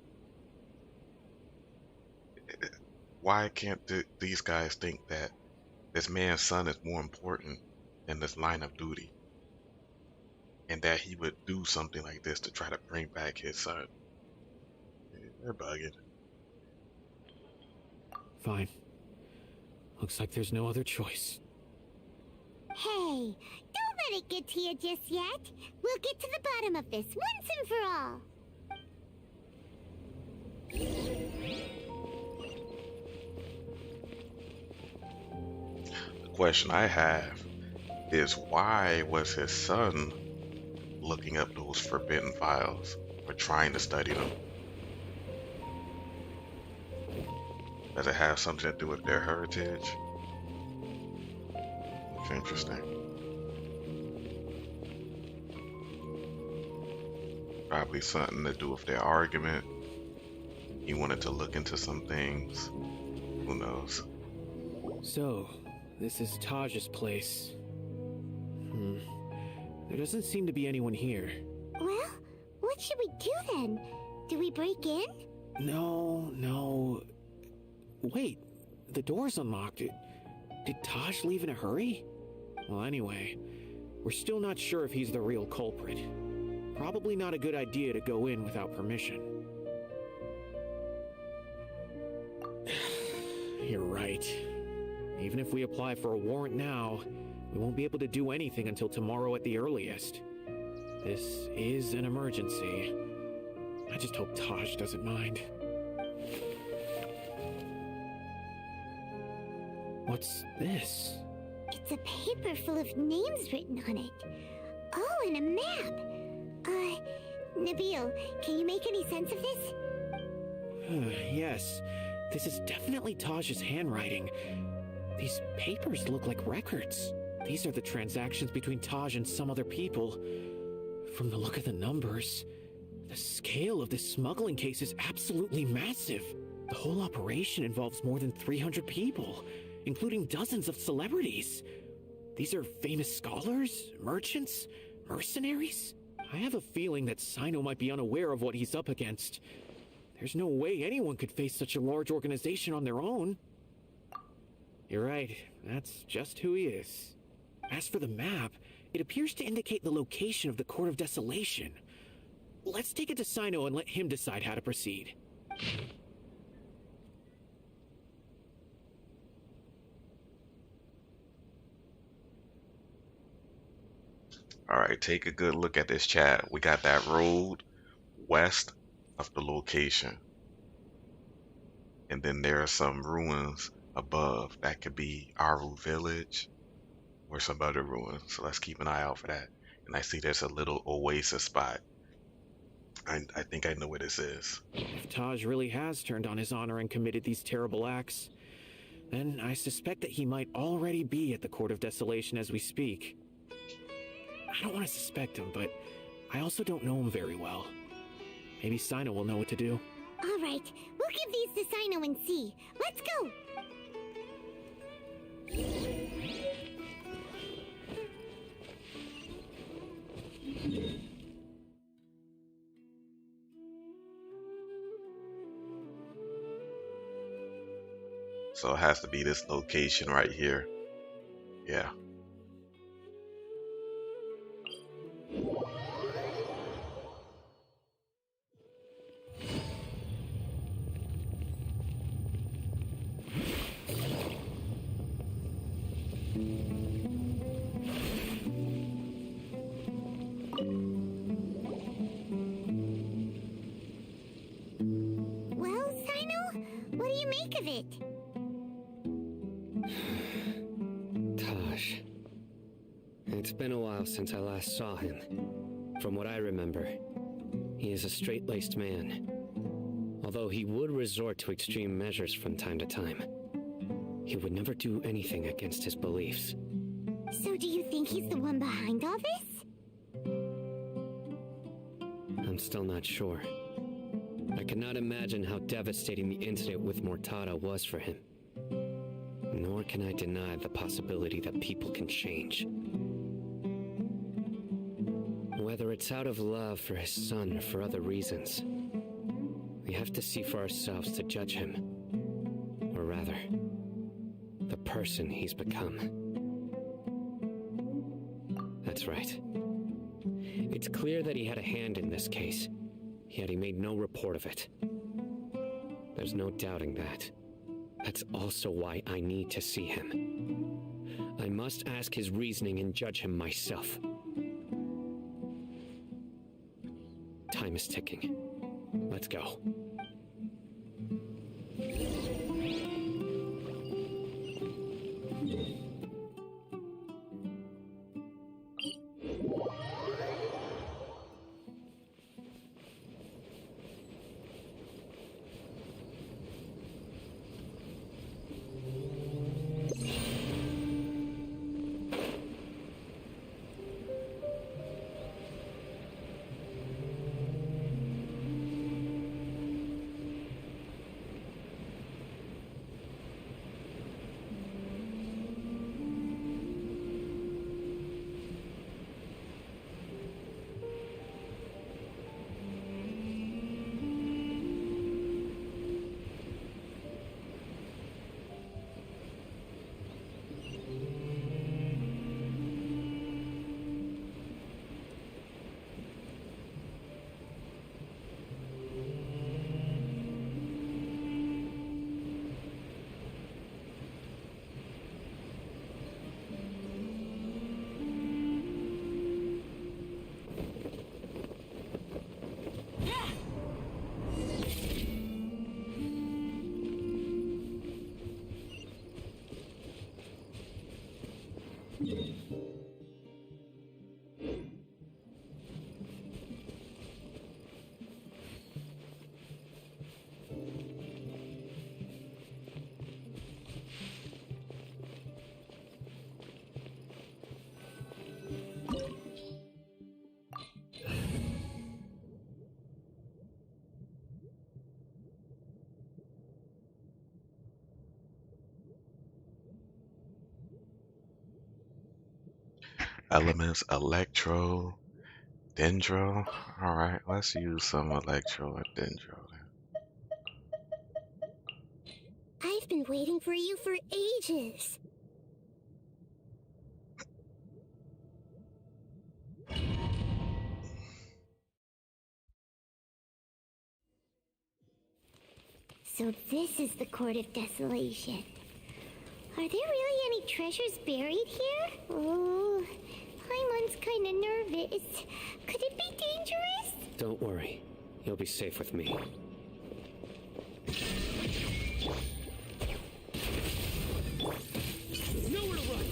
Why can't these guys think that this man's son is more important than this line of duty? And that he would do something like this to try to bring back his son? They're bugging. Fine. Looks like there's no other choice. Hey, don't let it get to you just yet. We'll get to the bottom of this once and for all. The question I have is, why was his son looking up those forbidden files or trying to study them? Does it have something to do with their heritage? It's interesting. Probably something to do with their argument. He wanted to look into some things. Who knows? So, this is Taj's place. There doesn't seem to be anyone here. Well, what should we do then? Do we break in? No. Wait, the door's unlocked. Did Taj leave in a hurry? Well, anyway, we're still not sure if he's the real culprit. Probably not a good idea to go in without permission. You're right. Even if we apply for a warrant now, we won't be able to do anything until tomorrow at the earliest. This is an emergency. I just hope Taj doesn't mind. What's this? It's a paper full of names written on it. Oh, and a map. Nabil, can you make any sense of this? Yes, this is definitely Taj's handwriting. These papers look like records. These are the transactions between Taj and some other people. From the look of the numbers, the scale of this smuggling case is absolutely massive. The whole operation involves more than 300 people, including dozens of celebrities. These are famous scholars, merchants, mercenaries. I have a feeling that Sino might be unaware of what he's up against. There's no way anyone could face such a large organization on their own. You're right, that's just who he is. As for the map, it appears to indicate the location of the Court of Desolation. Let's take it to Sino and let him decide how to proceed. Alright, take a good look at this chat. We got that road west of the location. And then there are some ruins above. That could be Aru Village or some other ruins. So let's keep an eye out for that. And I see there's a little oasis spot. I think I know where this is. If Taj really has turned on his honor and committed these terrible acts, then I suspect that he might already be at the Court of Desolation as we speak. I don't want to suspect him, but I also don't know him very well. Maybe Sino will know what to do. All right, we'll give these to Sino and see. Let's go! So it has to be this location right here. Yeah. Well, Sino, what do you make of it? Taj. It's been a while since I last saw him. From what I remember, he is a straight-laced man. Although he would resort to extreme measures from time to time, he would never do anything against his beliefs. So do you think he's the one behind all this? I'm still not sure. I cannot imagine how devastating the incident with Mortada was for him. Nor can I deny the possibility that people can change. Whether it's out of love for his son or for other reasons, we have to see for ourselves to judge him. Or rather, the person he's become. That's right. It's clear that he had a hand in this case, yet he made no report of it. There's no doubting that. That's also why I need to see him. I must ask his reasoning and judge him myself. Time is ticking. Let's go. elements: electro, dendro. All right, let's use some electro and dendro. I've been waiting for you for ages. So this is the Court of Desolation. Are there really any treasures buried here? Oh, Paimon's kinda nervous. Could it be dangerous? Don't worry. You'll be safe with me. Nowhere to run!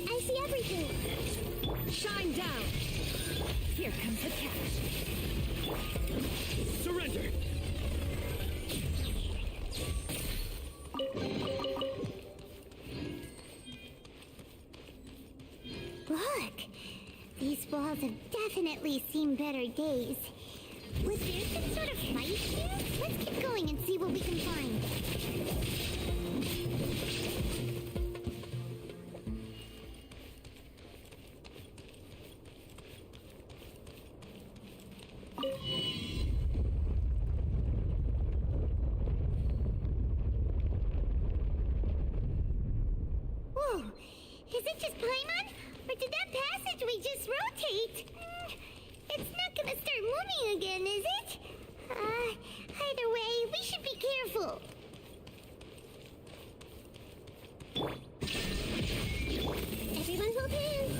I see everything. Shine down. Here comes the catch. Surrender! Look, these walls have definitely seen better days. Was there some sort of fight here? Let's keep going and see what we can find. Whoa, is it just Paimon? Or did that passageway just rotate? It's not gonna start moving again, is it? Either way, we should be careful. Everyone hold hands.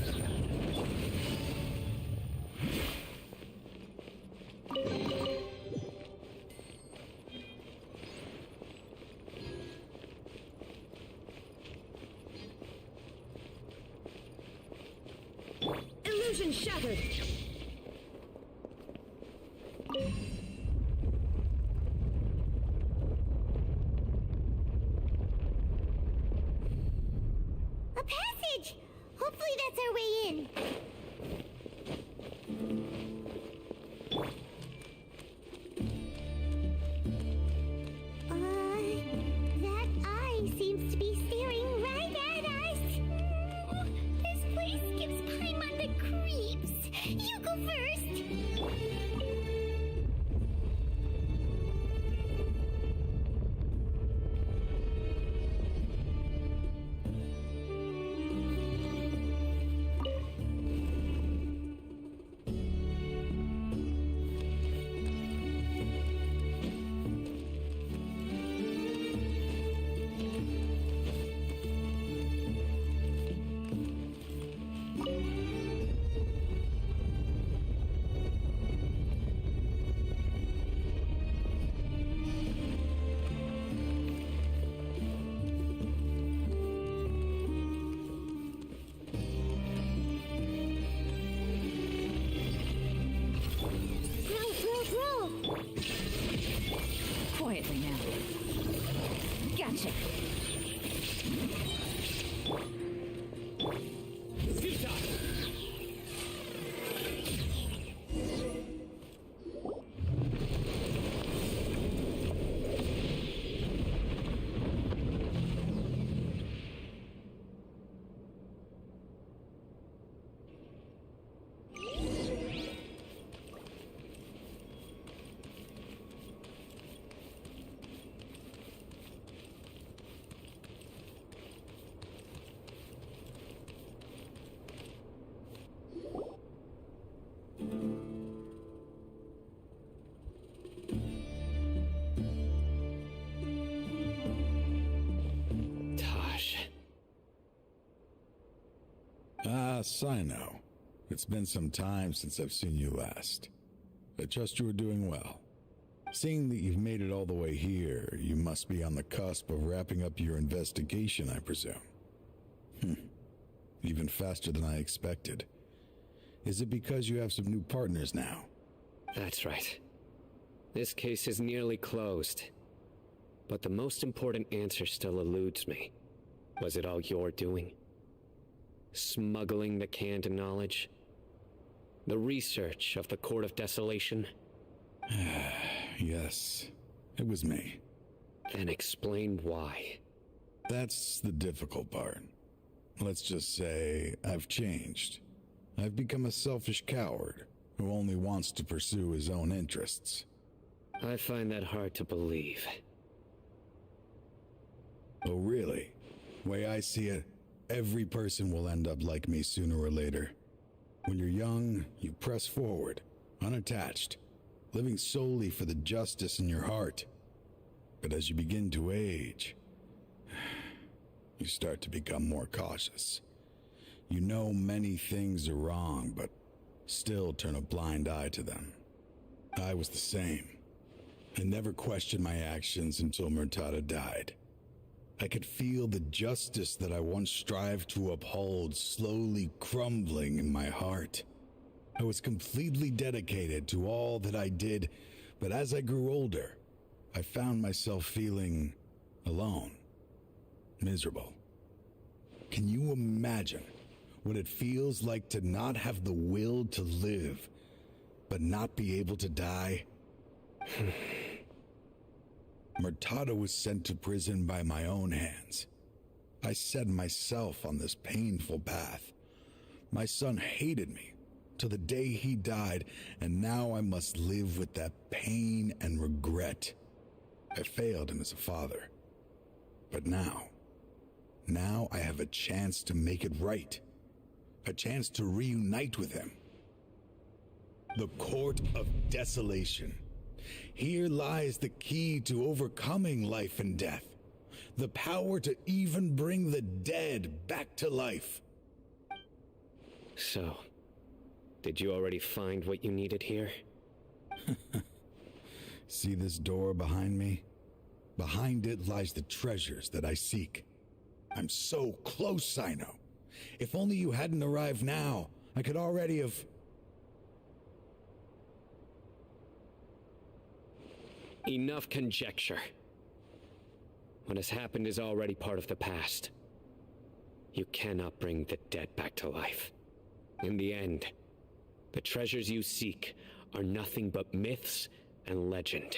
Illusion shattered. A passage! Hopefully that's our way in. That eye seems to be staring right at us. This place gives Paimon the creeps. You go first. Roll. Quietly now. Gotcha. Ah, Sino. It's been some time since I've seen you last. I trust you are doing well. Seeing that you've made it all the way here, you must be on the cusp of wrapping up your investigation, I presume. Even faster than I expected. Is it because you have some new partners now? That's right. This case is nearly closed. But the most important answer still eludes me. Was it all your doing? Smuggling the canned knowledge? The research of the Court of Desolation? Yes, it was me. Then explain why. That's the difficult part. Let's just say I've changed. I've become a selfish coward who only wants to pursue his own interests. I find that hard to believe. Oh, really? Way I see it, every person will end up like me sooner or later. When you're young, you press forward, unattached, living solely for the justice in your heart. But as you begin to age, you start to become more cautious. You know many things are wrong, but still turn a blind eye to them. I was the same. I never questioned my actions until Murtada died. I could feel the justice that I once strived to uphold slowly crumbling in my heart. I was completely dedicated to all that I did, but as I grew older, I found myself feeling alone, miserable. Can you imagine what it feels like to not have the will to live, but not be able to die? Murtada was sent to prison by my own hands. I set myself on this painful path. My son hated me till the day he died, and now I must live with that pain and regret. I failed him as a father. But now I have a chance to make it right. A chance to reunite with him. The Court of Desolation. Here lies the key to overcoming life and death. The power to even bring the dead back to life. So, did you already find what you needed here? See this door behind me? Behind it lies the treasures that I seek. I'm so close, Sino. If only you hadn't arrived now, I could already have... Enough conjecture. What has happened is already part of the past. You cannot bring the dead back to life. In the end, the treasures you seek are nothing but myths and legend.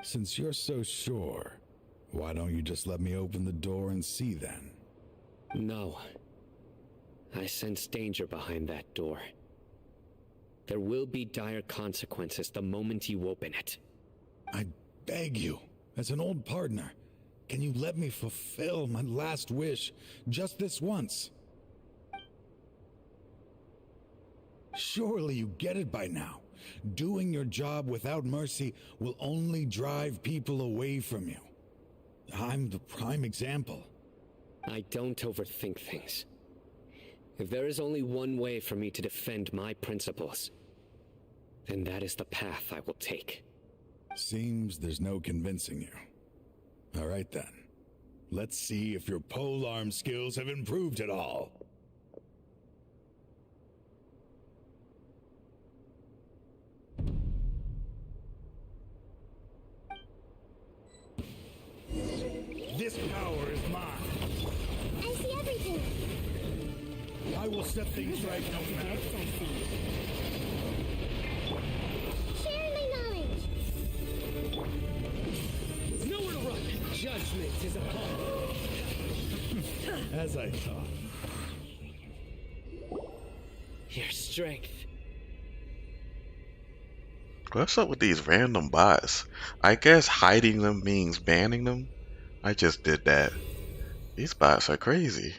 Since you're so sure, why don't you just let me open the door and see then? No. I sense danger behind that door. There will be dire consequences the moment you open it. I beg you, as an old partner, can you let me fulfill my last wish just this once? Surely you get it by now. Doing your job without mercy will only drive people away from you. I'm the prime example. I don't overthink things. If there is only one way for me to defend my principles, then that is the path I will take. Seems there's no convincing you. All right then. Let's see if your polearm skills have improved at all. This power is mine. I see everything. I will set things right no matter. Share my knowledge. Nowhere to run. Judgment is upon you. As I thought. Your strength. What's up with these random bots? I guess hiding them means banning them. I just did that. These bots are crazy.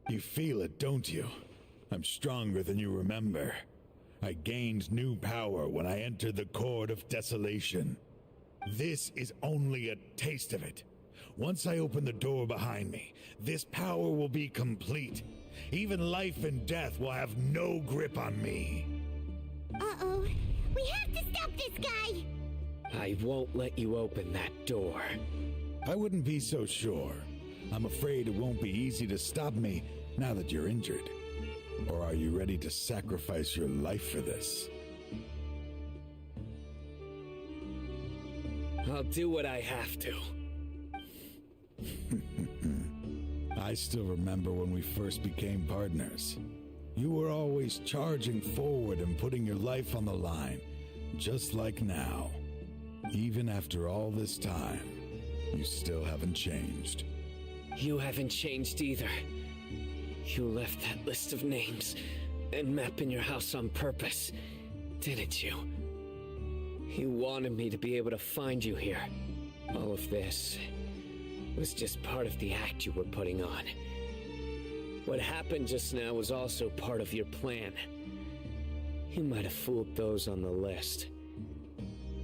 You feel it, don't you? I'm stronger than you remember. I gained new power when I entered the Court of Desolation. This is only a taste of it. Once I open the door behind me, this power will be complete. Even life and death will have no grip on me. Uh-oh. We have to stop this guy! I won't let you open that door. I wouldn't be so sure. I'm afraid it won't be easy to stop me now that you're injured. Or are you ready to sacrifice your life for this? I'll do what I have to. I still remember when we first became partners. You were always charging forward and putting your life on the line, just like now. Even after all this time, you still haven't changed. You haven't changed either. You left that list of names and map in your house on purpose, didn't you? You wanted me to be able to find you here. All of this was just part of the act you were putting on. What happened just now was also part of your plan. You might have fooled those on the list,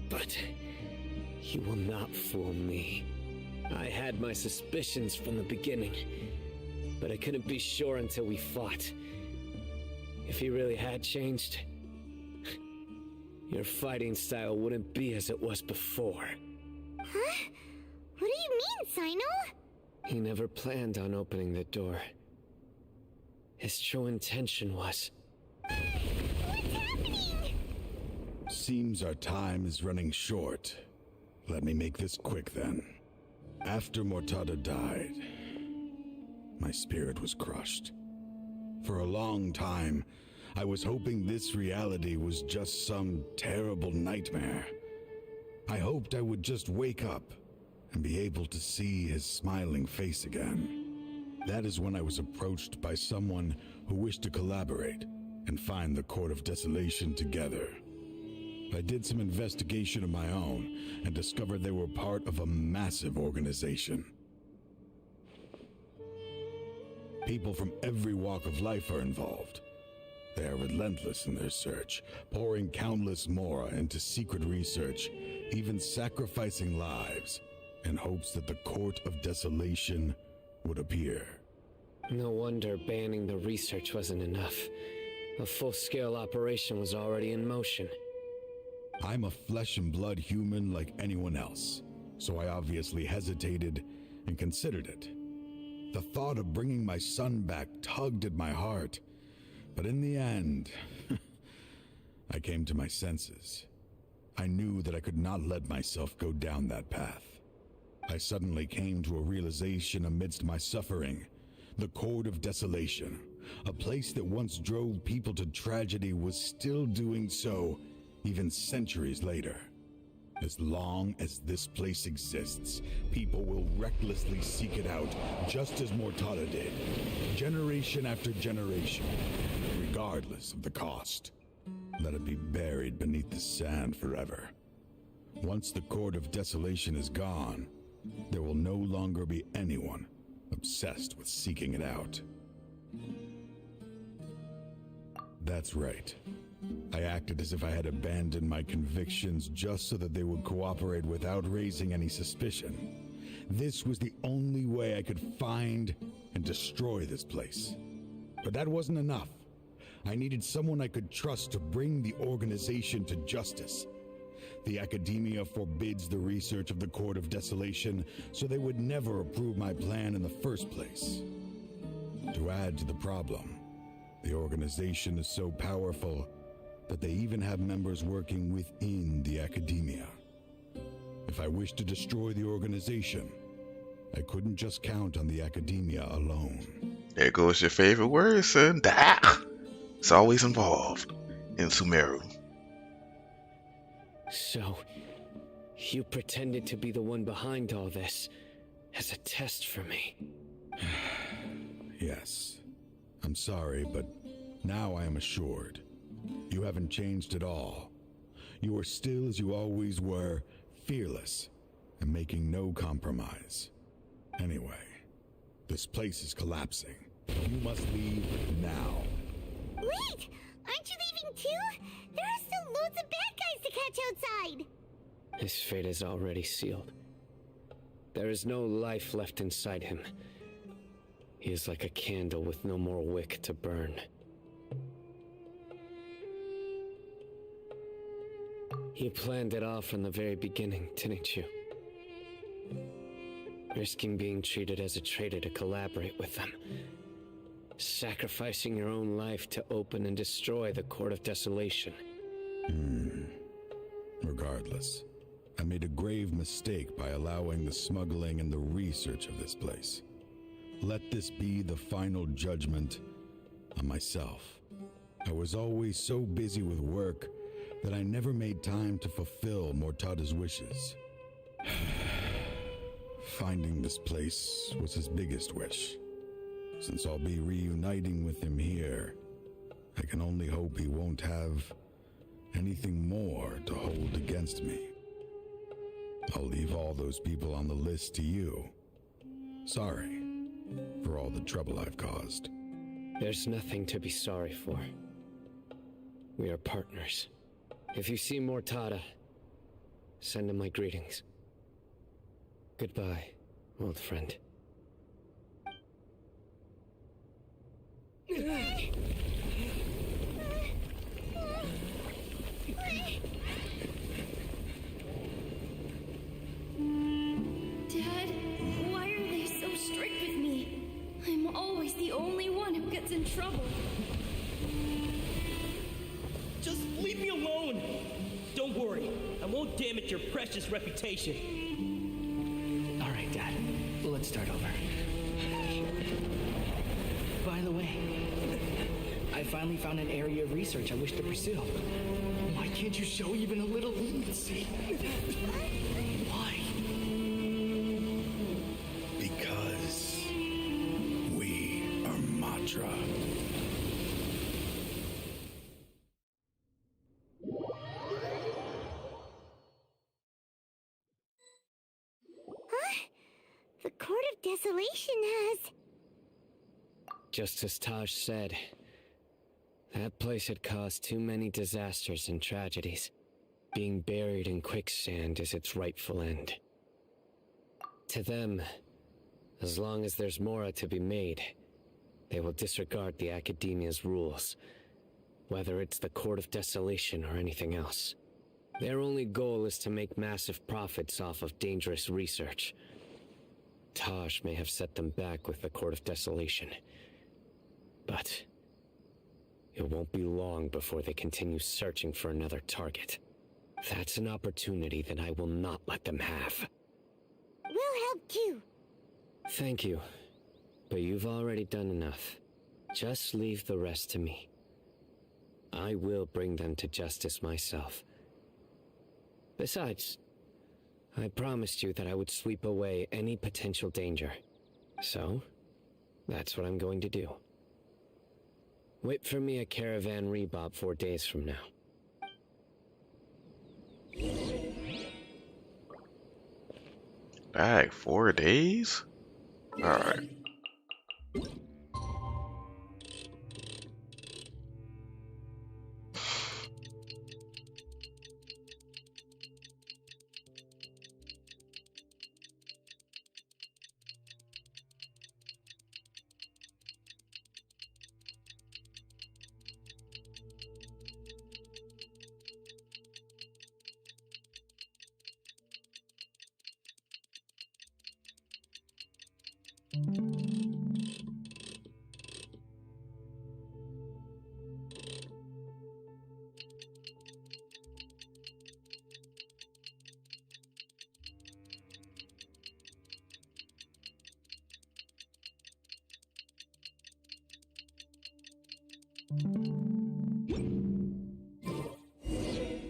but you will not fool me. I had my suspicions from the beginning, but I couldn't be sure until we fought. If you really had changed, your fighting style wouldn't be as it was before. Huh? What do you mean, Sino? He never planned on opening the door. His true intention was... What's happening? Seems our time is running short. Let me make this quick then. After Mortada died, my spirit was crushed. For a long time, I was hoping this reality was just some terrible nightmare. I hoped I would just wake up and be able to see his smiling face again. That is when I was approached by someone who wished to collaborate and find the Court of Desolation together. I did some investigation of my own and discovered they were part of a massive organization. People from every walk of life are involved. They are relentless in their search, pouring countless mora into secret research, even sacrificing lives in hopes that the Court of Desolation would appear. No wonder banning the research wasn't enough. A full-scale operation was already in motion. I'm a flesh and blood human like anyone else, so I obviously hesitated and considered it. The thought of bringing my son back tugged at my heart, but in the end, I came to my senses. I knew that I could not let myself go down that path. I suddenly came to a realization amidst my suffering. The Court of Desolation, a place that once drove people to tragedy, was still doing so even centuries later. As long as this place exists, people will recklessly seek it out, just as Mortada did, generation after generation, regardless of the cost. Let it be buried beneath the sand forever. Once the Court of Desolation is gone, there will no longer be anyone obsessed with seeking it out. That's right. I acted as if I had abandoned my convictions just so that they would cooperate without raising any suspicion. This was the only way I could find and destroy this place. But that wasn't enough. I needed someone I could trust to bring the organization to justice. The Academia forbids the research of the Court of Desolation, so they would never approve my plan in the first place. To add to the problem, the organization is so powerful that they even have members working within the Academia. If I wished to destroy the organization, I couldn't just count on the Academia alone. There goes your favorite word, son. Da. It's always involved in Sumeru. So, you pretended to be the one behind all this as a test for me. Yes. I'm sorry, but now I am assured. You haven't changed at all. You are still as you always were, fearless and making no compromise. Anyway, this place is collapsing. You must leave now. Wait! Aren't you leaving too? There are still loads of bad guys to catch outside! His fate is already sealed. There is no life left inside him. He is like a candle with no more wick to burn. You planned it all from the very beginning, didn't you? Risking being treated as a traitor to collaborate with them. Sacrificing your own life to open and destroy the Court of Desolation. Regardless, I made a grave mistake by allowing the smuggling and the research of this place. Let this be the final judgment on myself. I was always so busy with work that I never made time to fulfill Mortada's wishes. Finding this place was his biggest wish. Since I'll be reuniting with him here, I can only hope he won't have anything more to hold against me. I'll leave all those people on the list to you. Sorry for all the trouble I've caused. There's nothing to be sorry for. We are partners. If you see Mortada, send him my greetings. Goodbye, old friend. Dad, why are they so strict with me? I'm always the only one who gets in trouble. Just leave me alone! Don't worry, I won't damage your precious reputation. All right, Dad. Let's start over. By the way, I finally found an area of research I wish to pursue. Why can't you show even a little leniency? Why? Because we are Matra. The Court of Desolation has... Just as Taj said, that place had caused too many disasters and tragedies. Being buried in quicksand is its rightful end. To them, as long as there's more to be made, they will disregard the Academia's rules, whether it's the Court of Desolation or anything else. Their only goal is to make massive profits off of dangerous research. Taj may have set them back with the Court of Desolation, but it won't be long before they continue searching for another target. That's an opportunity that I will not let them have. We'll help too. Thank you, but you've already done enough. Just leave the rest to me. I will bring them to justice myself. Besides, I promised you that I would sweep away any potential danger. So, that's what I'm going to do. Wait for me at Caravan Rebob 4 days from now. Bag 4 days? Alright.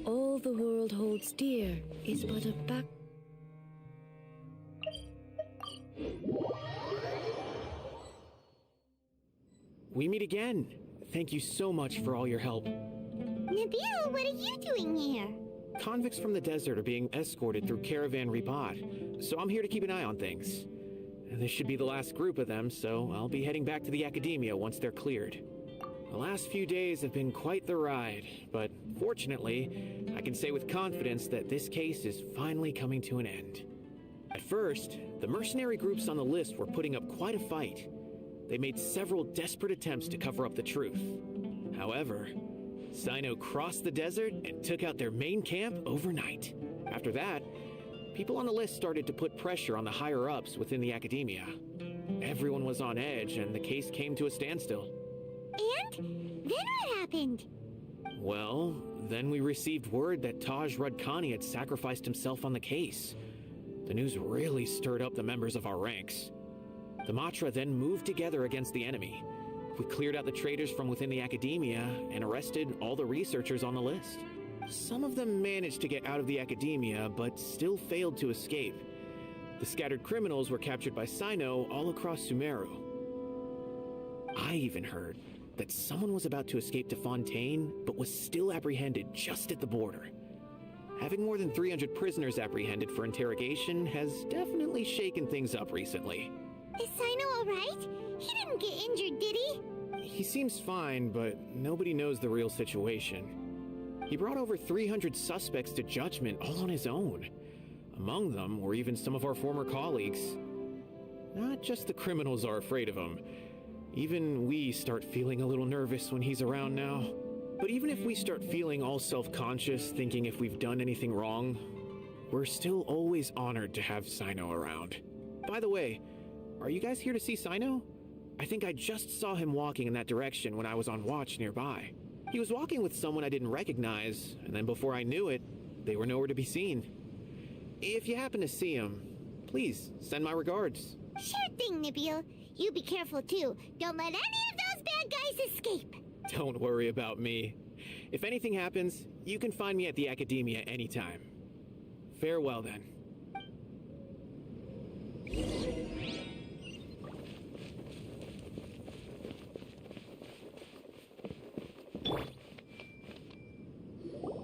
All the world holds dear is but a back. We meet again. Thank you so much for all your help. Nabil, what are you doing here? Convicts from the desert are being escorted through Caravan Ribad, so I'm here to keep an eye on things. This should be the last group of them, so I'll be heading back to the Academia once they're cleared. The last few days have been quite the ride, but fortunately, I can say with confidence that this case is finally coming to an end. At first, the mercenary groups on the list were putting up quite a fight. They made several desperate attempts to cover up the truth. However, Sino crossed the desert and took out their main camp overnight. After that, people on the list started to put pressure on the higher-ups within the Academia. Everyone was on edge, and the case came to a standstill. And? Then what happened? Well, then we received word that Taj Rudkani had sacrificed himself on the case. The news really stirred up the members of our ranks. The Matra then moved together against the enemy. We cleared out the traitors from within the academia and arrested all the researchers on the list. Some of them managed to get out of the academia, but still failed to escape. The scattered criminals were captured by Sino all across Sumeru. I even heard that someone was about to escape to Fontaine, but was still apprehended just at the border. Having more than 300 prisoners apprehended for interrogation has definitely shaken things up recently. Is Sino alright? He didn't get injured, did he? He seems fine, but nobody knows the real situation. He brought over 300 suspects to judgment all on his own. Among them were even some of our former colleagues. Not just the criminals are afraid of him. Even we start feeling a little nervous when he's around now. But even if we start feeling all self-conscious, thinking if we've done anything wrong, we're still always honored to have Sino around. By the way, are you guys here to see Sino? I think I just saw him walking in that direction when I was on watch nearby. He was walking with someone I didn't recognize, and then before I knew it, they were nowhere to be seen. If you happen to see him, please send my regards. Sure thing, Nibule. You be careful too. Don't let any of those bad guys escape. Don't worry about me. If anything happens, you can find me at the Academia anytime. Farewell then.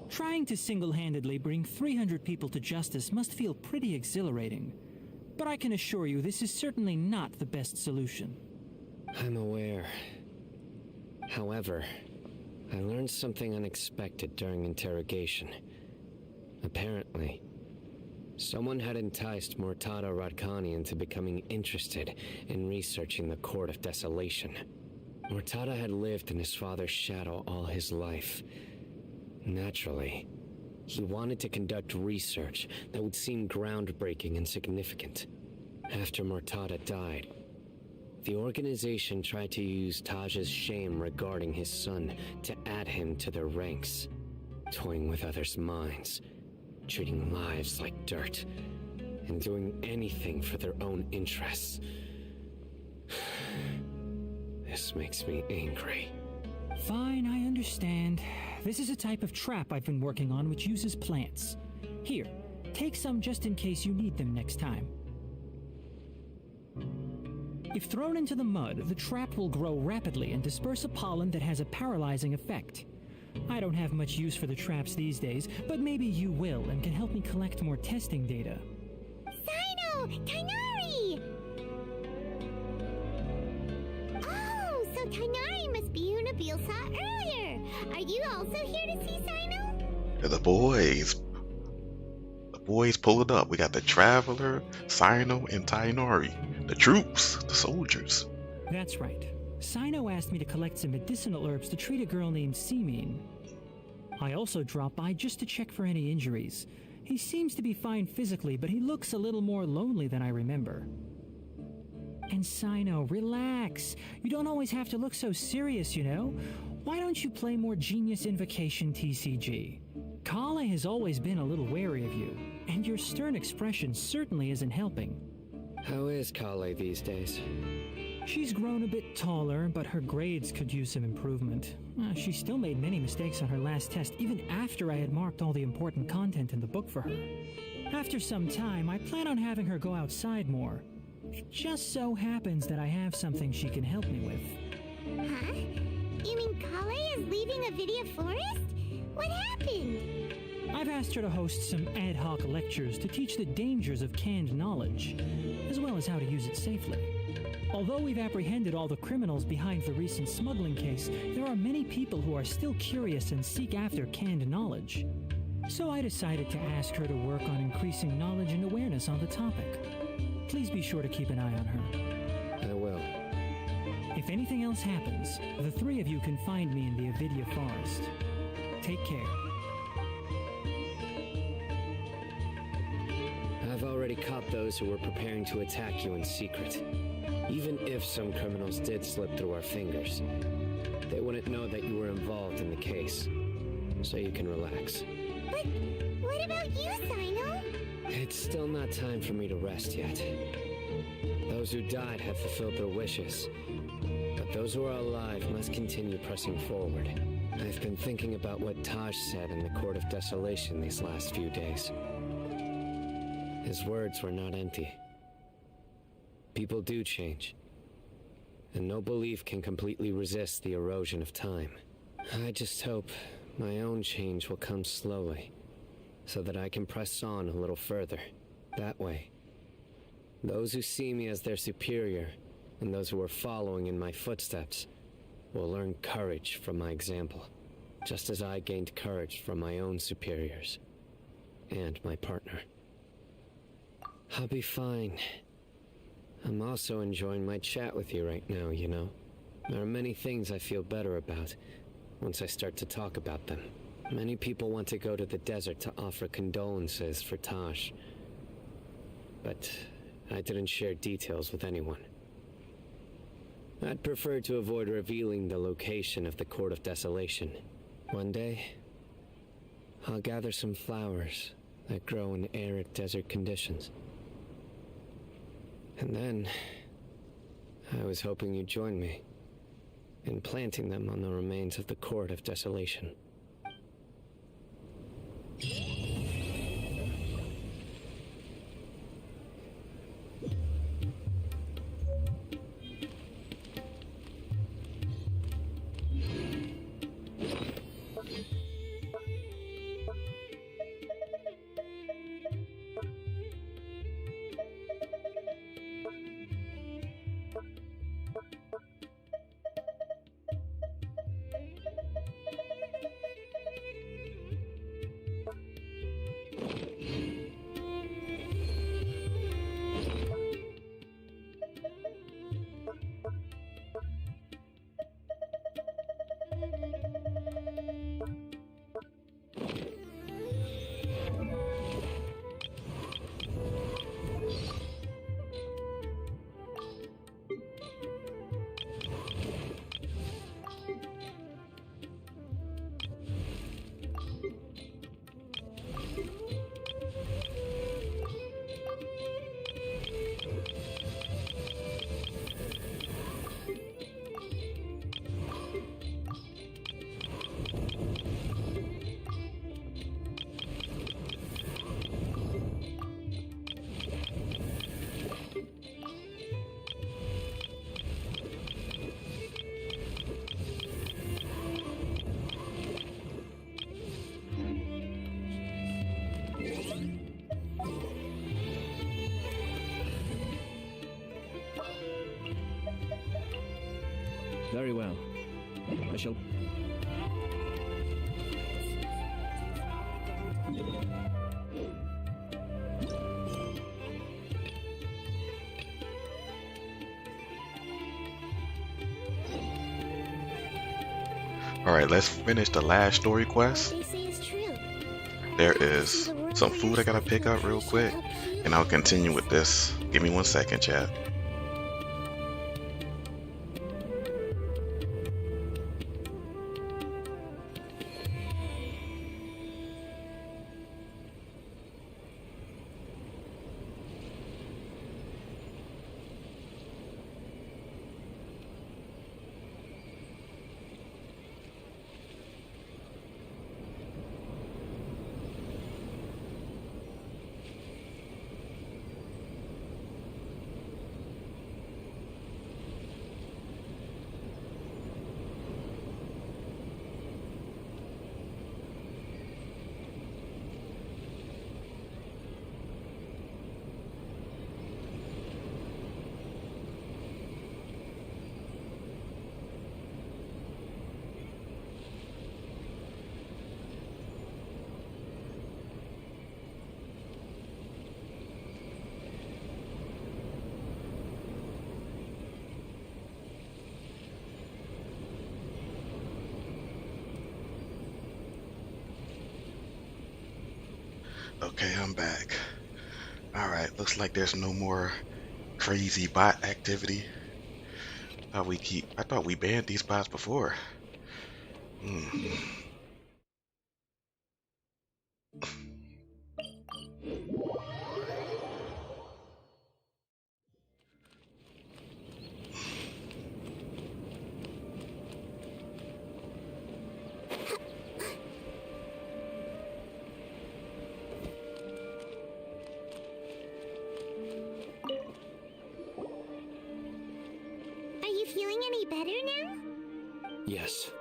Trying to single-handedly bring 300 people to justice must feel pretty exhilarating. But I can assure you this is certainly not the best solution. I'm aware. However, I learned something unexpected during interrogation. Apparently, someone had enticed Mortada Radkani into becoming interested in researching the Court of Desolation. Mortada had lived in his father's shadow all his life. Naturally, he wanted to conduct research that would seem groundbreaking and significant. After Mortada died, the organization tried to use Taj's shame regarding his son to add him to their ranks, toying with others' minds, treating lives like dirt, and doing anything for their own interests. This makes me angry. Fine, I understand. This is a type of trap I've been working on which uses plants. Here, take some just in case you need them next time. If thrown into the mud, the trap will grow rapidly and disperse a pollen that has a paralyzing effect. I don't have much use for the traps these days, but maybe you will and can help me collect more testing data. Sino! Tainari! Oh, so Tainari must be who Nibule saw earlier. Are you also here to see Sino? Yeah, the boys pull it up. We got the Traveler, Sino, and Tainari. The troops, the soldiers. That's right. Sino asked me to collect some medicinal herbs to treat a girl named Seemine. I also dropped by just to check for any injuries. He seems to be fine physically, but he looks a little more lonely than I remember. And Sino, relax. You don't always have to look so serious, you know? Why don't you play more Genius Invocation TCG? Kale has always been a little wary of you, and your stern expression certainly isn't helping. How is Kale these days? She's grown a bit taller, but her grades could use some improvement. She still made many mistakes on her last test, even after I had marked all the important content in the book for her. After some time, I plan on having her go outside more. It just so happens that I have something she can help me with. Huh? You mean Kale is leaving Avidia Forest? What happened? I've asked her to host some ad hoc lectures to teach the dangers of canned knowledge, as well as how to use it safely. Although we've apprehended all the criminals behind the recent smuggling case, there are many people who are still curious and seek after canned knowledge. So I decided to ask her to work on increasing knowledge and awareness on the topic. Please be sure to keep an eye on her. I will. If anything else happens, the three of you can find me in the Avidia Forest. Take care. I've already caught those who were preparing to attack you in secret. Even if some criminals did slip through our fingers, they wouldn't know that you were involved in the case. So you can relax. But what about you, Sino? It's still not time for me to rest yet. Those who died have fulfilled their wishes, but those who are alive must continue pressing forward. I've been thinking about what Taj said in the Court of Desolation these last few days. His words were not empty. People do change, and no belief can completely resist the erosion of time. I just hope my own change will come slowly, so that I can press on a little further. That way, those who see me as their superior, and those who are following in my footsteps, will learn courage from my example, just as I gained courage from my own superiors, and my partner. I'll be fine. I'm also enjoying my chat with you right now, you know. There are many things I feel better about once I start to talk about them. Many people want to go to the desert to offer condolences for Taj, but I didn't share details with anyone. I'd prefer to avoid revealing the location of the Court of Desolation. One day, I'll gather some flowers that grow in arid desert conditions. And then, I was hoping you'd join me in planting them on the remains of the Court of Desolation. Very well. I shall... Alright, let's finish the last story quest. There is some food I gotta pick up real quick, and I'll continue with this. Give me 1 second, chat. Okay, I'm back. Alright, looks like there's no more crazy bot activity. I thought we banned these bots before. any better now? Yes.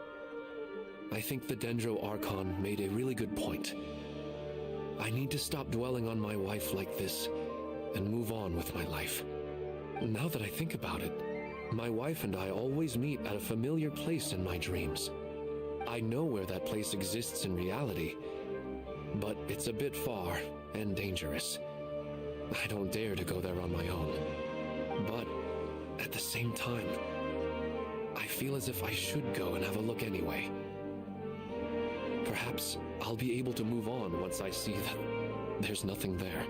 I think the Dendro Archon made a really good point. I need to stop dwelling on my wife like this and move on with my life. Now that I think about it, my wife and I always meet at a familiar place in my dreams. I know where that place exists in reality, but it's a bit far and dangerous. I don't dare to go there on my own. But at the same time, I feel as if I should go and have a look anyway. Perhaps I'll be able to move on once I see that there's nothing there.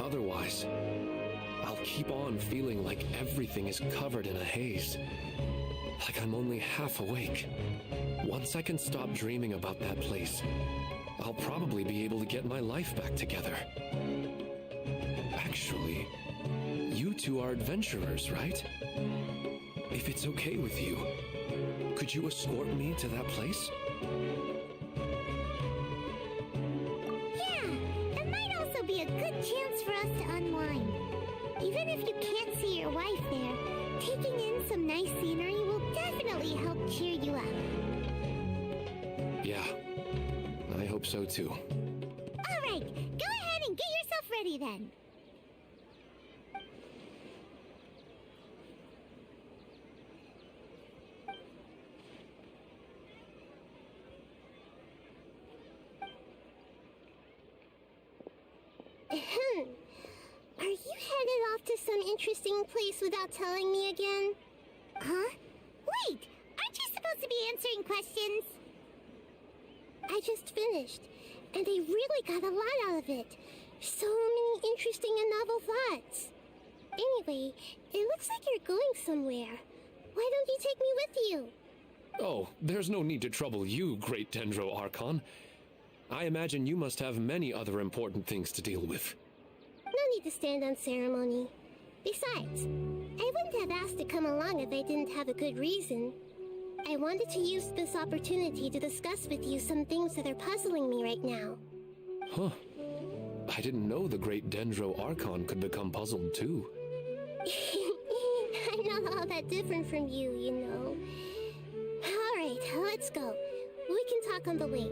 Otherwise, I'll keep on feeling like everything is covered in a haze. Like I'm only half awake. Once I can stop dreaming about that place, I'll probably be able to get my life back together. Actually, you two are adventurers, right? If it's okay with you, could you escort me to that place? Yeah, it might also be a good chance for us to unwind. Even if you can't see your wife there, taking in some nice scenery will definitely help cheer you up. Yeah, I hope so too. All right, go ahead and get yourself ready then. Are you headed off to some interesting place without telling me again? Huh? Wait! Aren't you supposed to be answering questions? I just finished, and I really got a lot out of it. So many interesting and novel thoughts. Anyway, it looks like you're going somewhere. Why don't you take me with you? Oh, there's no need to trouble you, Great Dendro Archon. I imagine you must have many other important things to deal with. No need to stand on ceremony. Besides, I wouldn't have asked to come along if I didn't have a good reason. I wanted to use this opportunity to discuss with you some things that are puzzling me right now. Huh. I didn't know the Great Dendro Archon could become puzzled too. I'm not all that different from you, you know. Alright, let's go. We can talk on the way.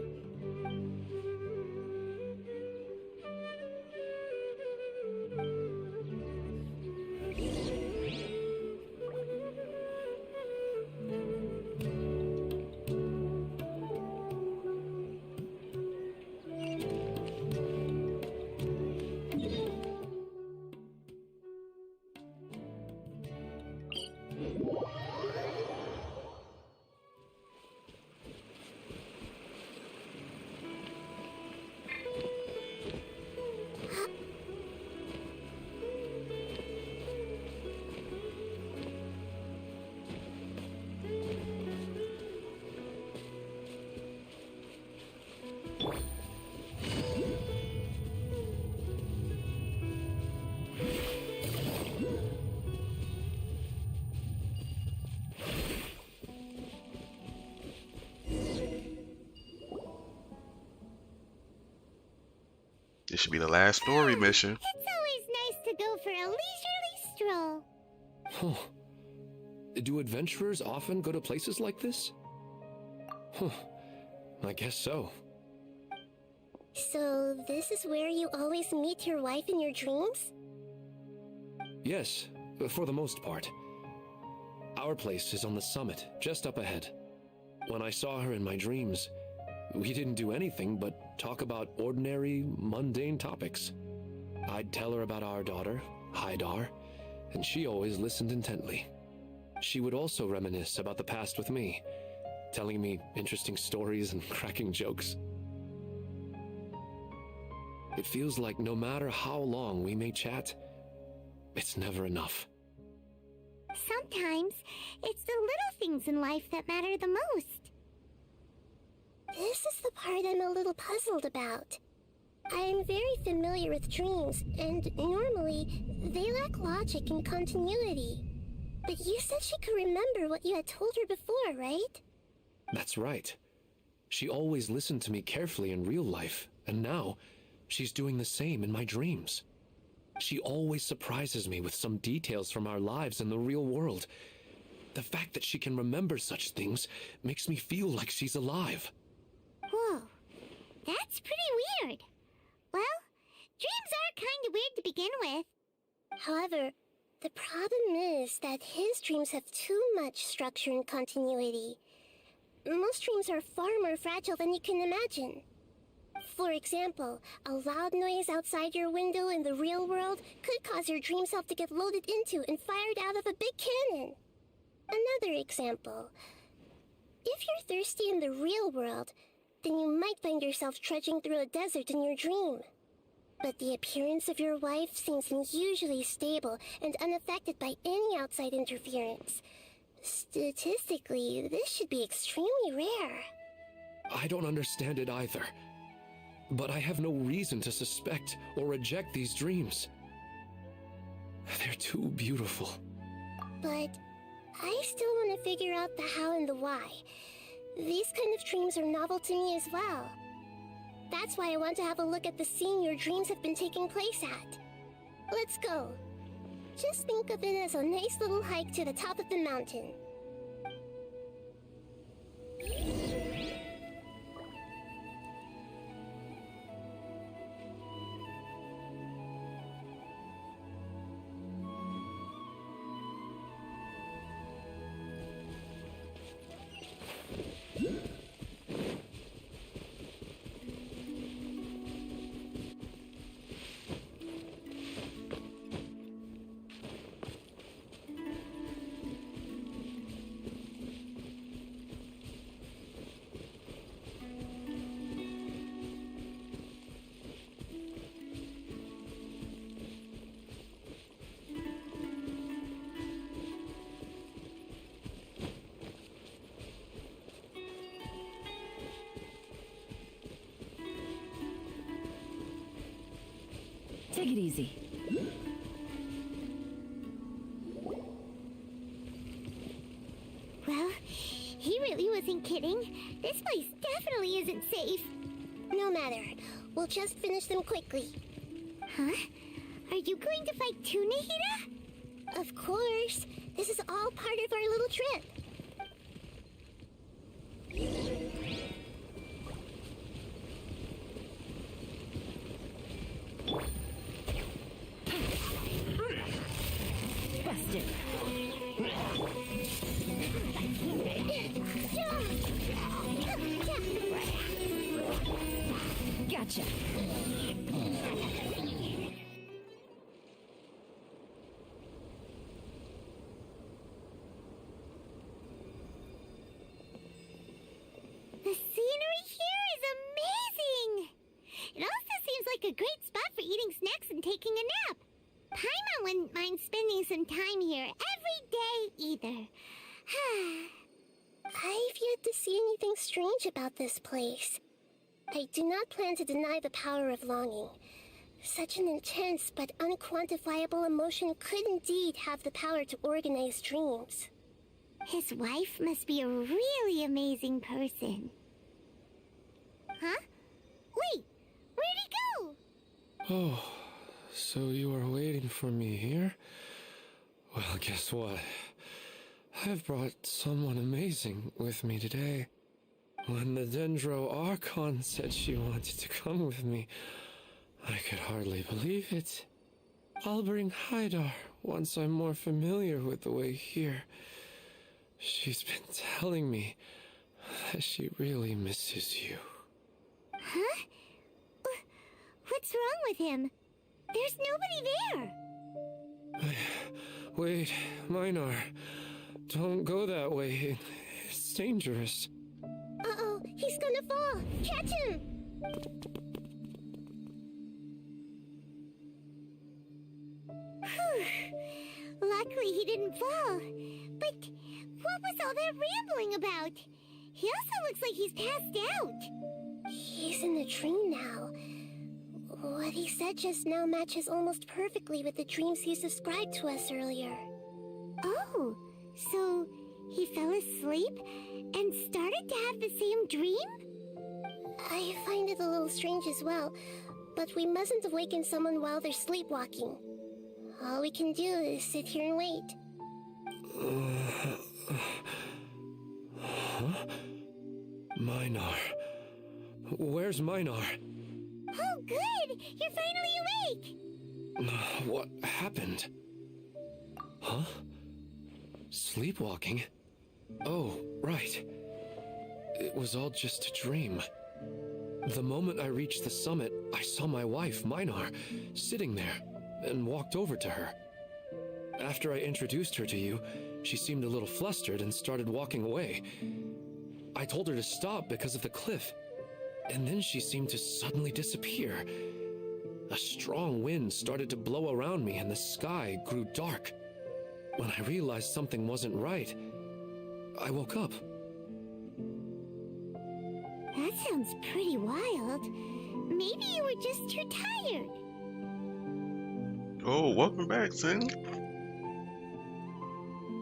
This should be the last story mission. It's always nice to go for a leisurely stroll. Huh. Do adventurers often go to places like this? Huh. I guess so. So, this is where you always meet your wife in your dreams? Yes, for the most part. Our place is on the summit, just up ahead. When I saw her in my dreams, we didn't do anything but talk about ordinary, mundane topics. I'd tell her about our daughter, Haidar, and she always listened intently. She would also reminisce about the past with me, telling me interesting stories and cracking jokes. It feels like no matter how long we may chat, it's never enough. Sometimes, it's the little things in life that matter the most. This is the part I'm a little puzzled about. I am very familiar with dreams, and normally, they lack logic and continuity. But you said she could remember what you had told her before, right? That's right. She always listened to me carefully in real life, and now, she's doing the same in my dreams. She always surprises me with some details from our lives in the real world. The fact that she can remember such things makes me feel like she's alive. Whoa, that's pretty weird. Well, dreams are kind of weird to begin with. However, the problem is that his dreams have too much structure and continuity. Most dreams are far more fragile than you can imagine. For example, a loud noise outside your window in the real world could cause your dream self to get loaded into and fired out of a big cannon. Another example. If you're thirsty in the real world, then you might find yourself trudging through a desert in your dream. But the appearance of your wife seems unusually stable and unaffected by any outside interference. Statistically, this should be extremely rare. I don't understand it either. But I have no reason to suspect or reject these dreams. They're too beautiful. But I still want to figure out the how and the why. These kind of dreams are novel to me as well. That's why I want to have a look at the scene your dreams have been taking place at. Let's go. Just think of it as a nice little hike to the top of the mountain. Take it easy. Well, he really wasn't kidding. This place definitely isn't safe. No matter. We'll just finish them quickly. Huh? Are you going to fight too, Nahida? Of course. This is all part of our little trip. Busted. Gotcha. The scenery here is amazing! It also seems like a great spot for eating snacks and taking a nap. Paimon wouldn't mind spending some time here every day either. I've yet to see anything strange about this place. I do not plan to deny the power of longing. Such an intense but unquantifiable emotion could indeed have the power to organize dreams. His wife must be a really amazing person. Huh? Wait, where'd he go? Oh, so you are waiting for me here? Well, guess what? I've brought someone amazing with me today. When the Dendro Archon said she wanted to come with me, I could hardly believe it. I'll bring Haidar once I'm more familiar with the way here. She's been telling me that she really misses you. Huh? What's wrong with him? There's nobody there. Wait, Minar. Don't go that way. It's dangerous. Uh-oh, he's gonna fall. Catch him! Luckily he didn't fall. But what was all that rambling about? He also looks like he's passed out. He's in a dream now. What he said just now matches almost perfectly with the dreams he's described to us earlier. Oh, so he fell asleep and started to have the same dream? I find it a little strange as well. But we mustn't awaken someone while they're sleepwalking. All we can do is sit here and wait. Huh? Minar. Where's Minar? Oh, good! You're finally awake! What happened? Huh? Sleepwalking? Oh, right. It was all just a dream. The moment I reached the summit, I saw my wife, Minar, sitting there, and walked over to her. After I introduced her to you, she seemed a little flustered and started walking away. I told her to stop because of the cliff, and then she seemed to suddenly disappear. A strong wind started to blow around me and the sky grew dark. When I realized something wasn't right, I woke up. That sounds pretty wild. Maybe you were just too tired. Oh, welcome back, Sin.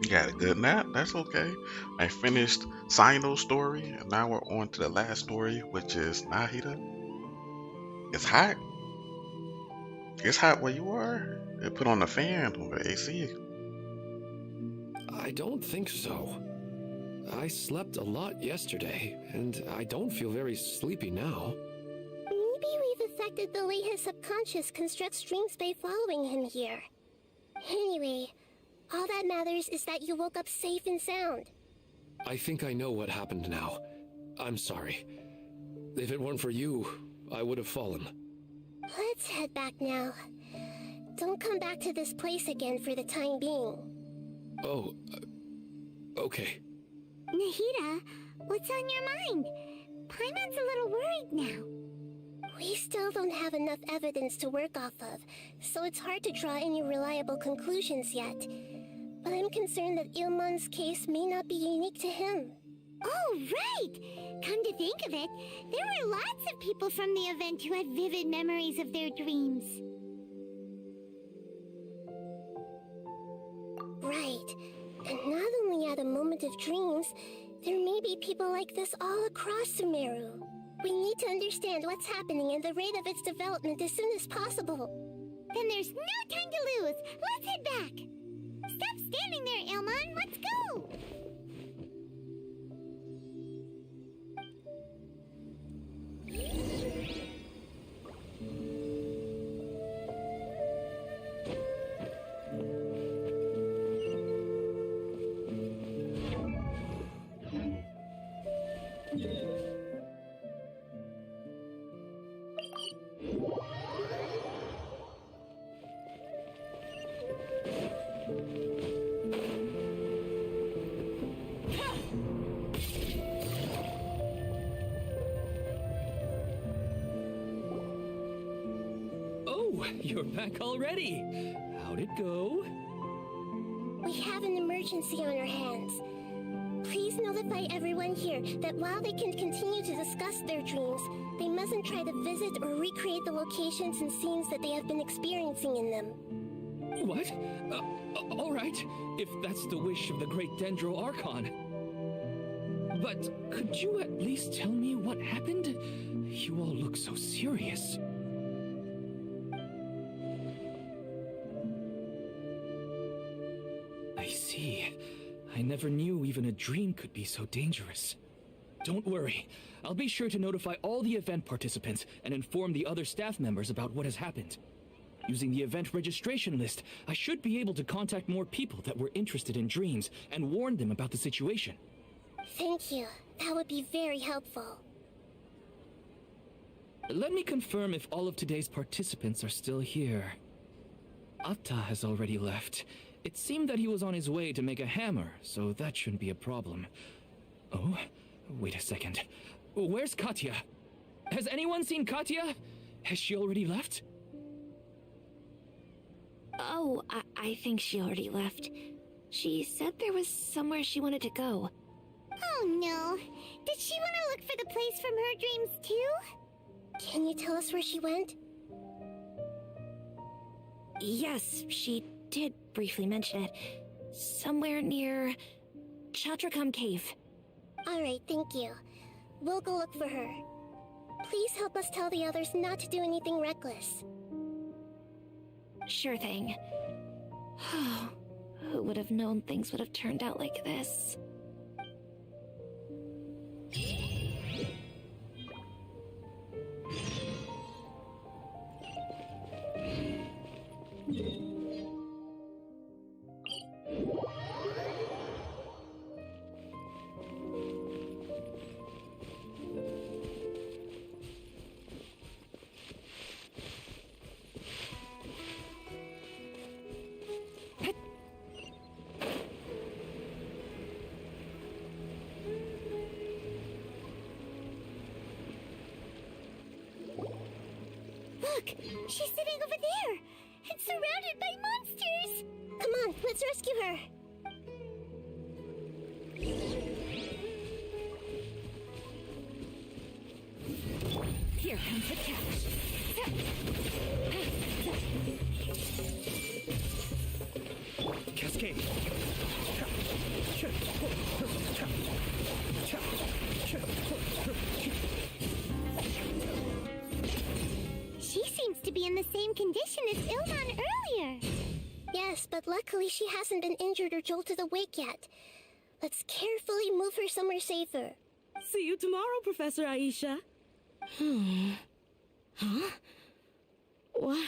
You got a good nap? That's okay. I finished Sino's story, and now we're on to the last story, which is Nahida. It's hot. It's hot where you are. They put on the fan or the AC. I don't think so. I slept a lot yesterday, and I don't feel very sleepy now. Maybe we've affected the way his subconscious constructs dreams by following him here. Anyway, all that matters is that you woke up safe and sound. I think I know what happened now. I'm sorry. If it weren't for you, I would have fallen. Let's head back now. Don't come back to this place again for the time being. Oh, okay. Nahida, what's on your mind? Paimon's a little worried now. We still don't have enough evidence to work off of, so it's hard to draw any reliable conclusions yet. But I'm concerned that Ilmon's case may not be unique to him. Oh, right! Come to think of it, there were lots of people from the event who had vivid memories of their dreams. Right. And not only at a moment of dreams, there may be people like this all across Sumeru. We need to understand what's happening and the rate of its development as soon as possible. Then there's no time to lose. Let's head back. Stop standing there, Ilmon. Let's go. You're back already. How'd it go? We have an emergency on our hands. Please notify everyone here that while they can continue to discuss their dreams, they mustn't try to visit or recreate the locations and scenes that they have been experiencing in them. What? All right, if that's the wish of the great Dendro Archon. But could you at least tell me what happened? You all look so serious. I see. I never knew even a dream could be so dangerous. Don't worry. I'll be sure to notify all the event participants and inform the other staff members about what has happened. Using the event registration list, I should be able to contact more people that were interested in dreams and warn them about the situation. Thank you. That would be very helpful. Let me confirm if all of today's participants are still here. Atta has already left. It seemed that he was on his way to make a hammer, so that shouldn't be a problem. Oh, wait a second. Where's Katya? Has anyone seen Katya? Has she already left? Oh, I think she already left. She said there was somewhere she wanted to go. Oh no. Did she want to look for the place from her dreams too? Can you tell us where she went? Yes, she did briefly mention it. Somewhere near Chatrakam Cave. Alright, thank you. We'll go look for her. Please help us tell the others not to do anything reckless. Sure thing. Who would have known things would have turned out like this? Look! She's sitting over there! And surrounded by monsters! Come on, let's rescue her! Here comes the catch. Cascade. She seems to be in the same condition as Ilman earlier. Yes, but luckily she hasn't been injured or jolted awake yet. Let's carefully move her somewhere safer. See you tomorrow, Professor Aisha. Huh? Why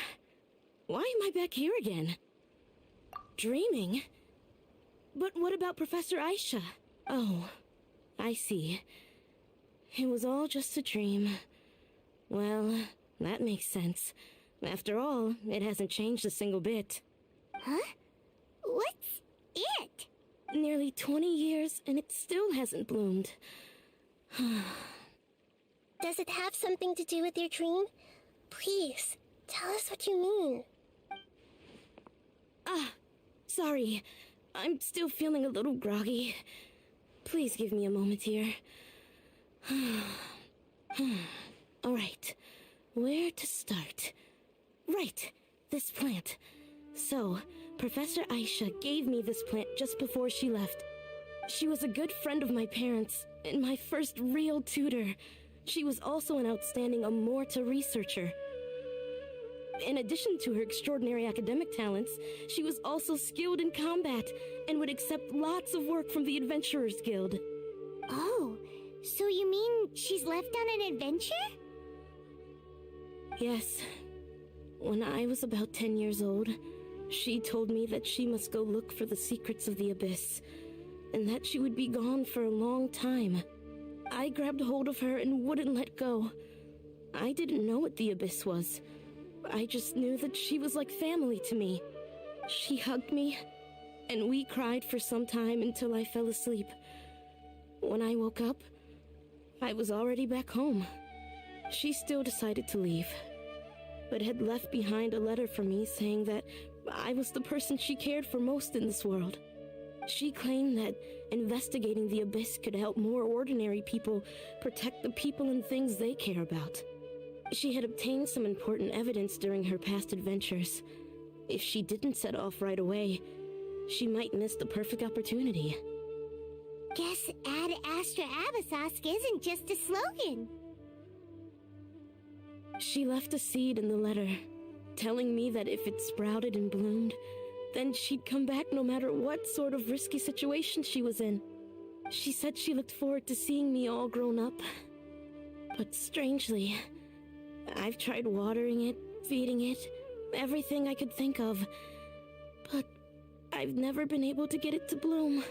am I back here again? Dreaming? But what about Professor Aisha? Oh, I see. It was all just a dream. Well, that makes sense. After all, it hasn't changed a single bit. Huh? What's it? Nearly 20 years, and it still hasn't bloomed. Does it have something to do with your dream? Please, tell us what you mean. Sorry. I'm still feeling a little groggy. Please give me a moment here. Alright, where to start? Right, this plant. So, Professor Aisha gave me this plant just before she left. She was a good friend of my parents, and my first real tutor. She was also an outstanding Amorta researcher. In addition to her extraordinary academic talents, she was also skilled in combat and would accept lots of work from the Adventurers Guild. Oh, so you mean she's left on an adventure? Yes. When I was about 10 years old, she told me that she must go look for the secrets of the Abyss, and that she would be gone for a long time. I grabbed hold of her and wouldn't let go. I didn't know what the Abyss was. I just knew that she was like family to me. She hugged me, and we cried for some time until I fell asleep. When I woke up, I was already back home. She still decided to leave, but had left behind a letter for me saying that I was the person she cared for most in this world. She claimed that investigating the Abyss could help more ordinary people protect the people and things they care about. She had obtained some important evidence during her past adventures. If she didn't set off right away, she might miss the perfect opportunity. Guess Ad Astra Abyssosque isn't just a slogan. She left a seed in the letter, telling me that if it sprouted and bloomed, then she'd come back no matter what sort of risky situation she was in. She said she looked forward to seeing me all grown up. But strangely, I've tried watering it, feeding it, everything I could think of. But I've never been able to get it to bloom.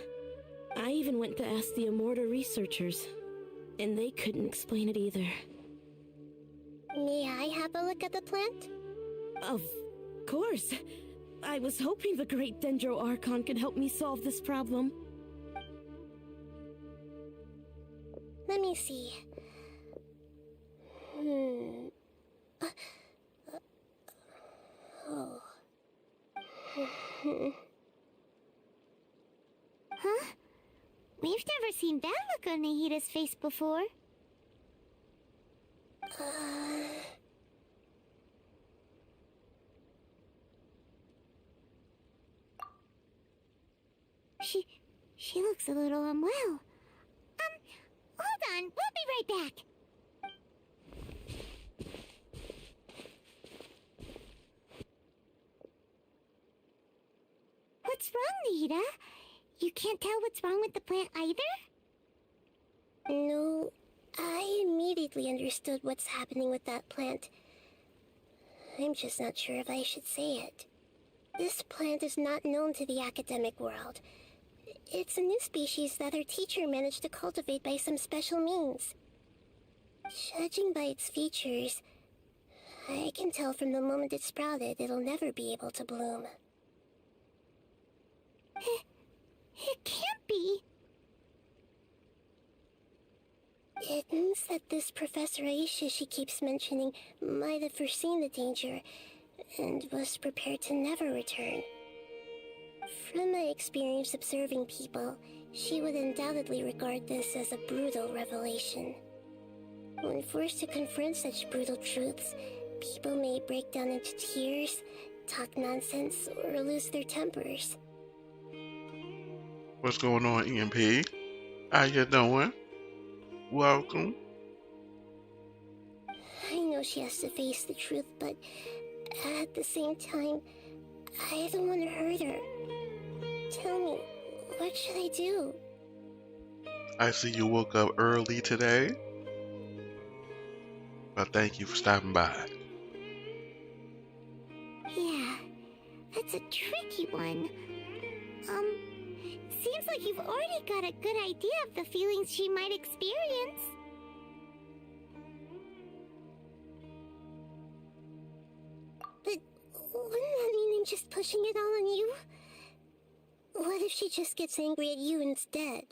I even went to ask the Amorta researchers, and they couldn't explain it either. May I have a look at the plant? Of course. I was hoping the great Dendro Archon could help me solve this problem. Let me see. Oh. Huh? We've never seen that look on Nahida's face before. She looks a little unwell. Hold on, we'll be right back. What's wrong, Nita? You can't tell what's wrong with the plant either? No, I immediately understood what's happening with that plant. I'm just not sure if I should say it. This plant is not known to the academic world. It's a new species that our teacher managed to cultivate by some special means. Judging by its features, I can tell from the moment it sprouted it'll never be able to bloom. It can't be. It means that this Professor Aisha she keeps mentioning might have foreseen the danger and was prepared to never return. From my experience observing people, she would undoubtedly regard this as a brutal revelation. When forced to confront such brutal truths, people may break down into tears, talk nonsense, or lose their tempers. What's going on, EMP? How you doing? Welcome. I know she has to face the truth, but at the same time, I don't want to hurt her. Tell me, what should I do? I see you woke up early today. Well, thank you for stopping by. Yeah, that's a tricky one. Seems like you've already got a good idea of the feelings she might experience. But wouldn't that mean I'm just pushing it all on you? What if she just gets angry at you instead?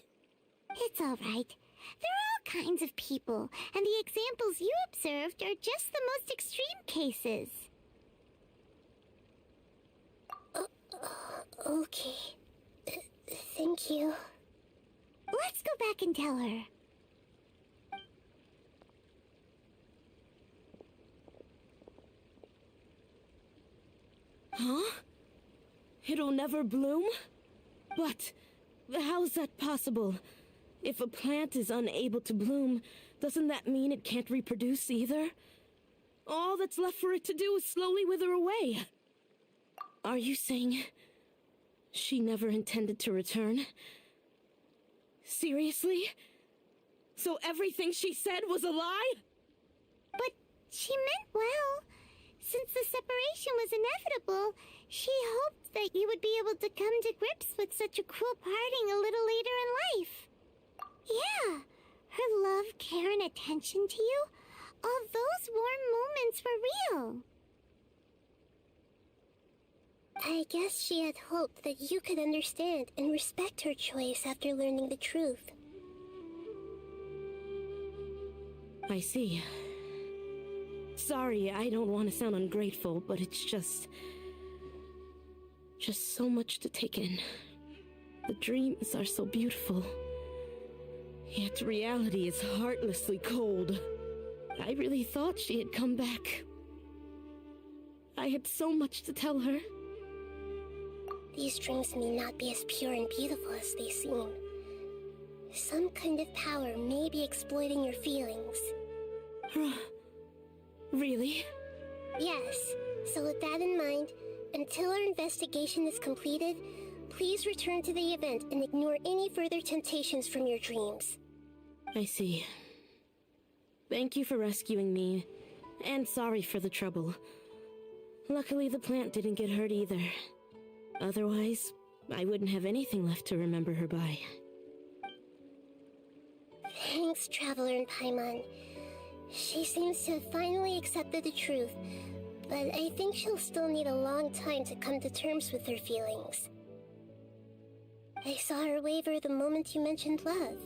It's all right. There are all kinds of people, and the examples you observed are just the most extreme cases. Okay. Thank you. Let's go back and tell her. Huh? It'll never bloom? But how's that possible? If a plant is unable to bloom, doesn't that mean it can't reproduce either? All that's left for it to do is slowly wither away. Are you saying she never intended to return? Seriously? So everything she said was a lie? But she meant well. Since the separation was inevitable, she hoped that you would be able to come to grips with such a cruel parting a little later in life. Yeah, her love, care, and attention to you, all those warm moments were real. I guess she had hoped that you could understand and respect her choice after learning the truth. I see. Sorry, I don't want to sound ungrateful, but it's just so much to take in. The dreams are so beautiful, yet reality is heartlessly cold. I really thought she had come back. I had so much to tell her. These dreams may not be as pure and beautiful as they seem. Some kind of power may be exploiting your feelings. Really? Yes. So with that in mind, until our investigation is completed, please return to the event and ignore any further temptations from your dreams. I see. Thank you for rescuing me, and sorry for the trouble. Luckily, the plant didn't get hurt either. Otherwise, I wouldn't have anything left to remember her by. Thanks, Traveler and Paimon. She seems to have finally accepted the truth, but I think she'll still need a long time to come to terms with her feelings. I saw her waver the moment you mentioned love.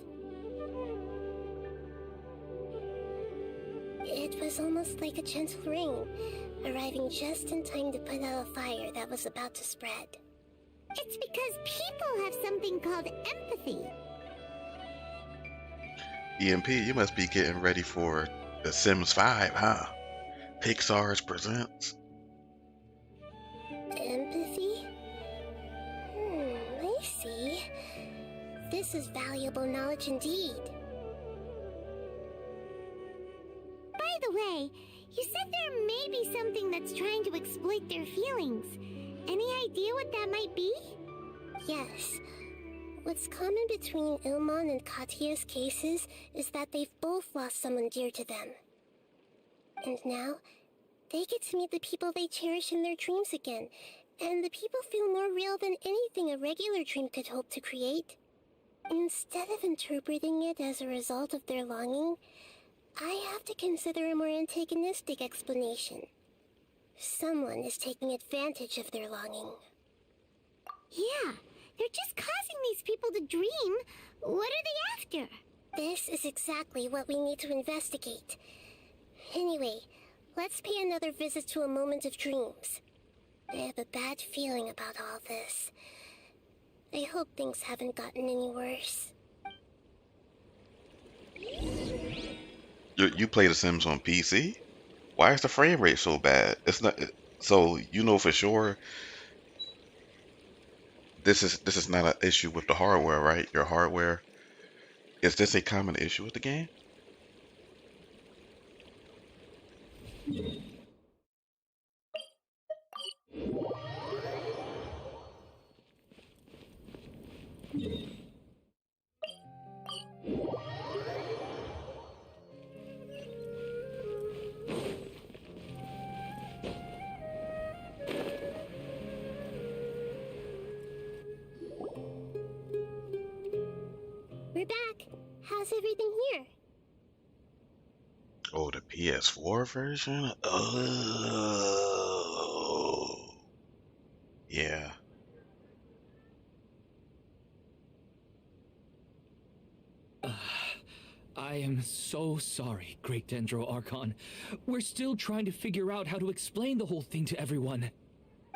It was almost like a gentle rain, arriving just in time to put out a fire that was about to spread. It's because people have something called empathy. EMP, you must be getting ready for The Sims 5, huh? Pixar's Presents. Empathy? I see. This is valuable knowledge indeed. By the way, you said there may be something that's trying to exploit their feelings. Any idea what that might be? Yes. What's common between Ilmon and Katya's cases is that they've both lost someone dear to them. And now, they get to meet the people they cherish in their dreams again, and the people feel more real than anything a regular dream could hope to create. Instead of interpreting it as a result of their longing, I have to consider a more antagonistic explanation. Someone is taking advantage of their longing. Yeah, they're just causing these people to dream. What are they after? This is exactly what we need to investigate. Anyway, let's pay another visit to a moment of dreams. I have a bad feeling about all this. I hope things haven't gotten any worse. You play The Sims on PC? Why is the frame rate so bad? It's not. So you know for sure this is not an issue with the hardware, right? Your hardware. Is this a common issue with the game? We're back. How's everything here? Oh, the PS4 version? Oh. Yeah. I am so sorry, Great Dendro Archon. We're still trying to figure out how to explain the whole thing to everyone.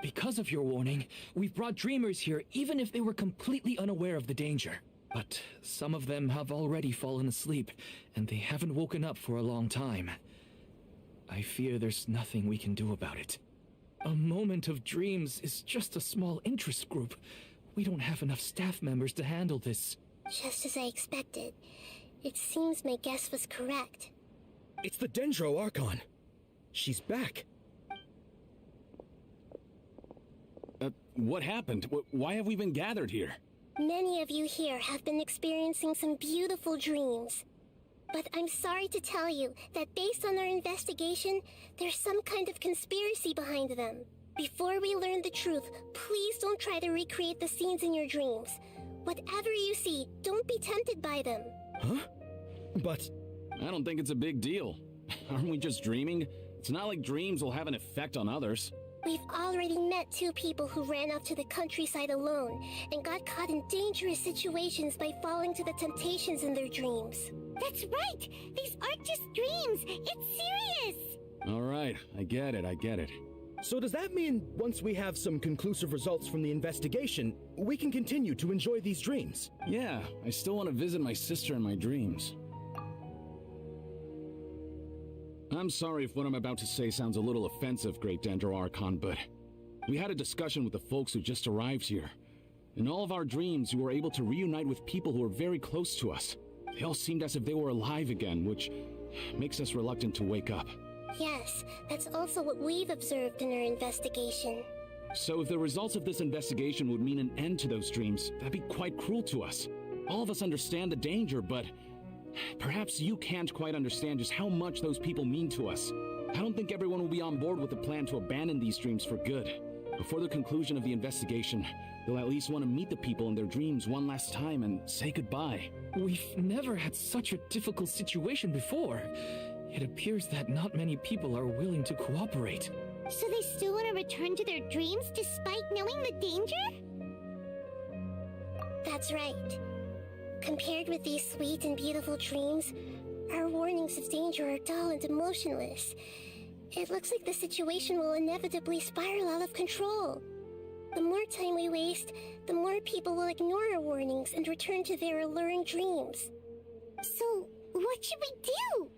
Because of your warning, we've brought dreamers here even if they were completely unaware of the danger. But some of them have already fallen asleep, and they haven't woken up for a long time. I fear there's nothing we can do about it. A moment of dreams is just a small interest group. We don't have enough staff members to handle this. Just as I expected. It seems my guess was correct. It's the Dendro Archon. She's back. What happened? Why have we been gathered here? Many of you here have been experiencing some beautiful dreams. But I'm sorry to tell you that based on our investigation, there's some kind of conspiracy behind them. Before we learn the truth, please don't try to recreate the scenes in your dreams. Whatever you see, don't be tempted by them. Huh? But... I don't think it's a big deal. Aren't we just dreaming? It's not like dreams will have an effect on others. We've already met 2 people who ran off to the countryside alone and got caught in dangerous situations by falling to the temptations in their dreams. That's right! These aren't just dreams! It's serious! Alright, I get it. So does that mean once we have some conclusive results from the investigation, we can continue to enjoy these dreams? Yeah, I still want to visit my sister in my dreams. I'm sorry if what I'm about to say sounds a little offensive, Great Dendro Archon, but we had a discussion with the folks who just arrived here. In all of our dreams, we were able to reunite with people who were very close to us. They all seemed as if they were alive again, which makes us reluctant to wake up. Yes, that's also what we've observed in our investigation. So if the results of this investigation would mean an end to those dreams, that'd be quite cruel to us. All of us understand the danger, but perhaps you can't quite understand just how much those people mean to us. I don't think everyone will be on board with the plan to abandon these dreams for good. Before the conclusion of the investigation, they'll at least want to meet the people in their dreams one last time and say goodbye. We've never had such a difficult situation before. It appears that not many people are willing to cooperate. So they still want to return to their dreams despite knowing the danger? That's right. Compared with these sweet and beautiful dreams, our warnings of danger are dull and emotionless. It looks like the situation will inevitably spiral out of control. The more time we waste, the more people will ignore our warnings and return to their alluring dreams. So, what should we do?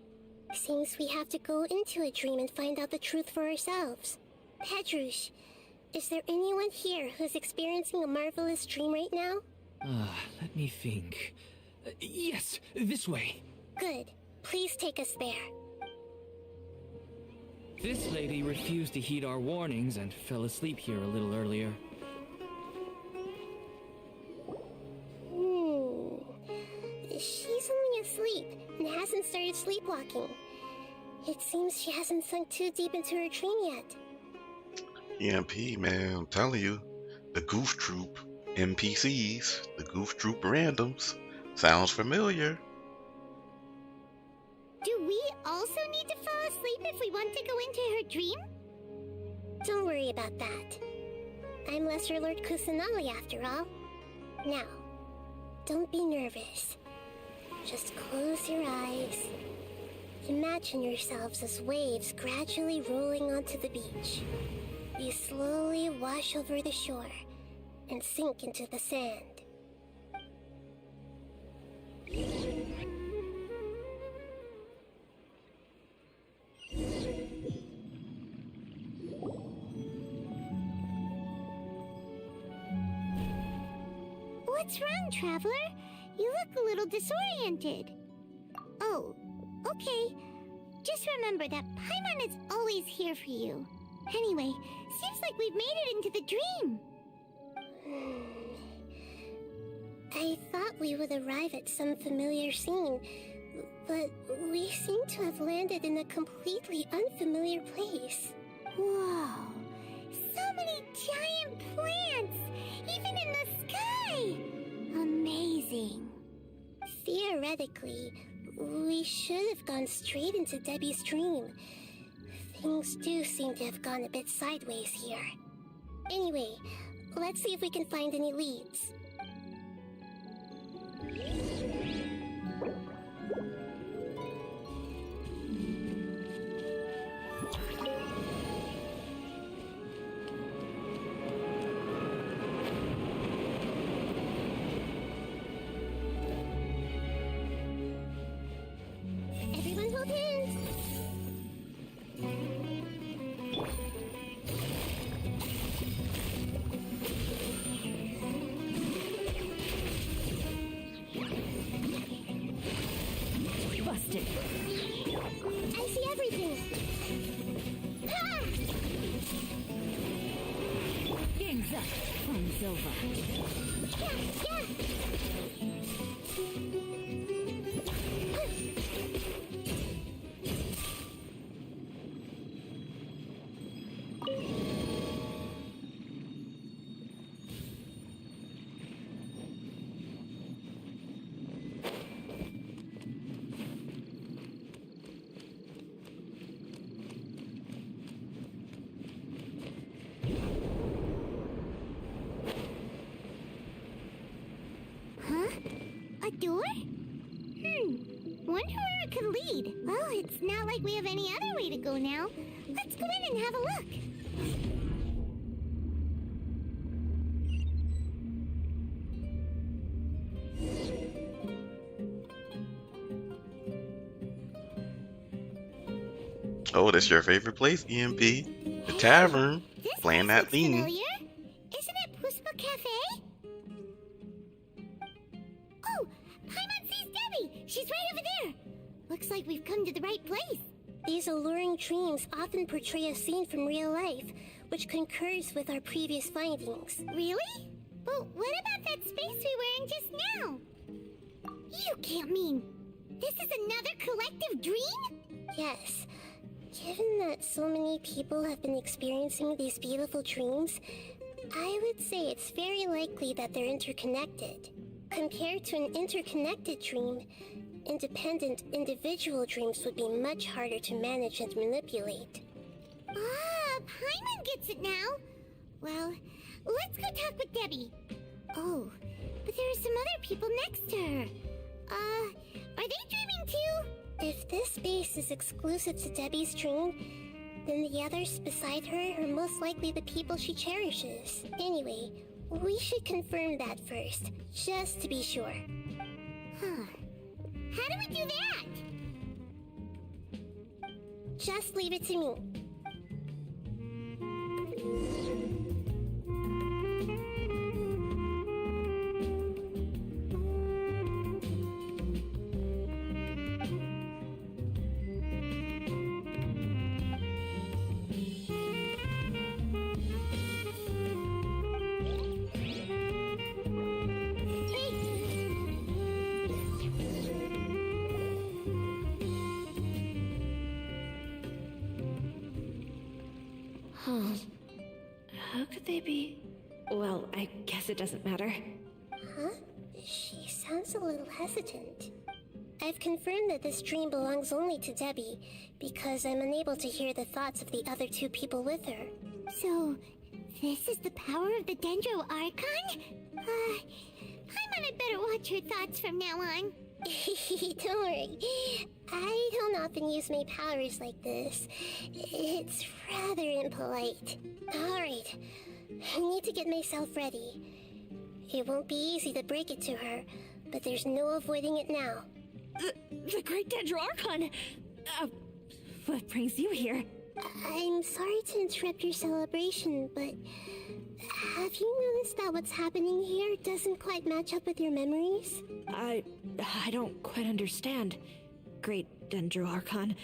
Seems we have to go into a dream and find out the truth for ourselves. Pedrush, is there anyone here who's experiencing a marvelous dream right now? Let me think. Yes, this way. Good. Please take us there. This lady refused to heed our warnings and fell asleep here a little earlier. sleepwalking. It seems she hasn't sunk too deep into her dream yet. EMP, man, I'm telling you, the Goof Troop NPCs, the Goof Troop randoms, sounds familiar. Do we also need to fall asleep if we want to go into her dream? Don't worry about that. I'm Lesser Lord Kusanali after all. Now, don't be nervous. Just close your eyes. Imagine yourselves as waves gradually rolling onto the beach. You slowly wash over the shore and sink into the sand. What's wrong, Traveler? You look a little disoriented. Oh, okay. Just remember that Paimon is always here for you. Anyway, seems like we've made it into the dream. I thought we would arrive at some familiar scene, but we seem to have landed in a completely unfamiliar place. Whoa! So many giant plants! Even in the sky! Amazing. Theoretically, we should have gone straight into Debbie's dream. Things do seem to have gone a bit sideways here. Anyway, let's see if we can find any leads. Everyone hold hands. Busted. I see everything. Ah! Game's up. Fun's over. Yeah. Huh? A door? Wonder where it could lead. Well, it's not like we have any other way to go now. Let's go in and have a look. Oh, that's your favorite place, EMP. The tavern. Playing that theme. Familiar? Isn't it Puspa Cafe? Oh, Paimon sees Debbie. She's right over there. Looks like we've come to the right place. These alluring dreams often portray a scene from real life, which concurs with our previous findings. Really? But what about that space we were in just now? You can't mean this is another collective dream? Yes. Given that so many people have been experiencing these beautiful dreams, I would say it's very likely that they're interconnected. Compared to an interconnected dream, independent individual dreams would be much harder to manage and manipulate. Ah, Paimon gets it now. Well, let's go talk with Debbie. Oh, but there are some other people next to her. Are they dreaming too? If this space is exclusive to Debbie's dream, then the others beside her are most likely the people she cherishes. Anyway, we should confirm that first, just to be sure. Huh. How do we do that? Just leave it to me. Huh. How could they be? Well, I guess it doesn't matter. Huh? She sounds a little hesitant. I've confirmed that this dream belongs only to Debbie, because I'm unable to hear the thoughts of the other two people with her. So, this is the power of the Dendro Archon? Paimon had better watch her thoughts from now on. Don't worry. I don't often use my powers like this. It's rather impolite. Alright, I need to get myself ready. It won't be easy to break it to her, but there's no avoiding it now. The Great Dendro Archon! What brings you here? I'm sorry to interrupt your celebration, but have you noticed that what's happening here doesn't quite match up with your memories? I don't quite understand. Great Dendro Archon.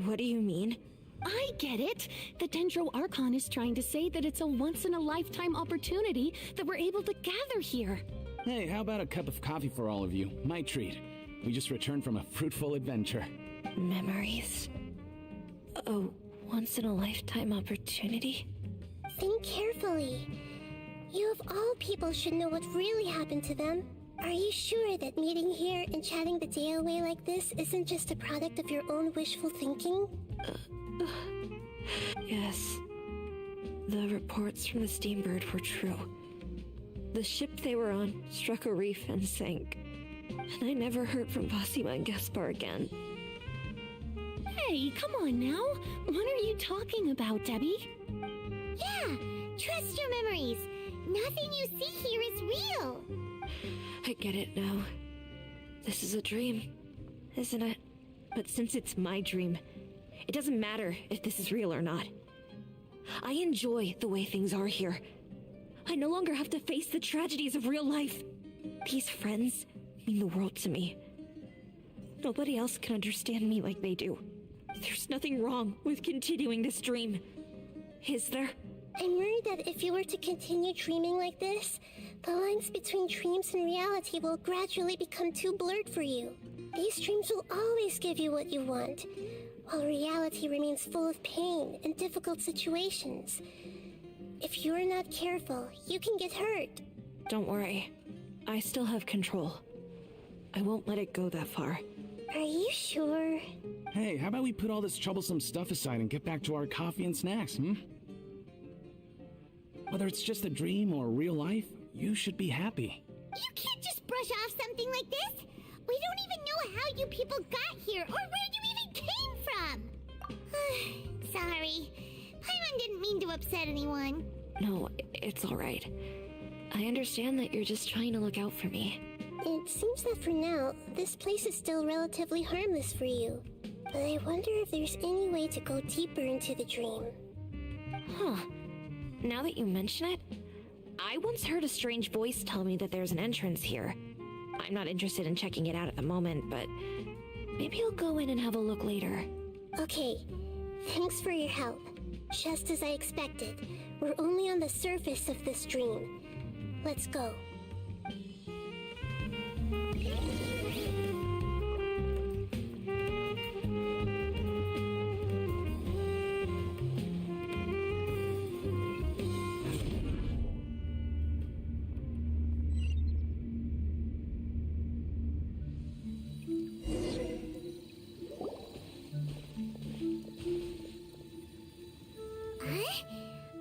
What do you mean? I get it. The Dendro Archon is trying to say that it's a once-in-a-lifetime opportunity that we're able to gather here. Hey, how about a cup of coffee for all of you? My treat. We just returned from a fruitful adventure. Memories. A once-in-a-lifetime opportunity? Think carefully. You of all people should know what really happened to them. Are you sure that meeting here and chatting the day away like this isn't just a product of your own wishful thinking? Yes. The reports from the Steambird were true. The ship they were on struck a reef and sank. And I never heard from Basima and Gaspar again. Hey, come on now. What are you talking about, Debbie? Yeah, trust your memories. Nothing you see here is real. I get it now. This is a dream, isn't it? But since it's my dream, it doesn't matter if this is real or not. I enjoy the way things are here. I no longer have to face the tragedies of real life. These friends mean the world to me. Nobody else can understand me like they do. There's nothing wrong with continuing this dream. Is there? I'm worried that if you were to continue dreaming like this, the lines between dreams and reality will gradually become too blurred for you. These dreams will always give you what you want, while reality remains full of pain and difficult situations. If you're not careful, you can get hurt. Don't worry. I still have control. I won't let it go that far. Are you sure? Hey, how about we put all this troublesome stuff aside and get back to our coffee and snacks, Whether it's just a dream or real life, you should be happy. You can't just brush off something like this. We don't even know how you people got here or where you even came from. Sorry. Paimon didn't mean to upset anyone. No, it's all right. I understand that you're just trying to look out for me. It seems that for now, this place is still relatively harmless for you. But I wonder if there's any way to go deeper into the dream. Huh. Now that you mention it, I once heard a strange voice tell me that there's an entrance here. I'm not interested in checking it out at the moment, but maybe I'll go in and have a look later. Okay, thanks for your help. Just as I expected, we're only on the surface of this dream. Let's go.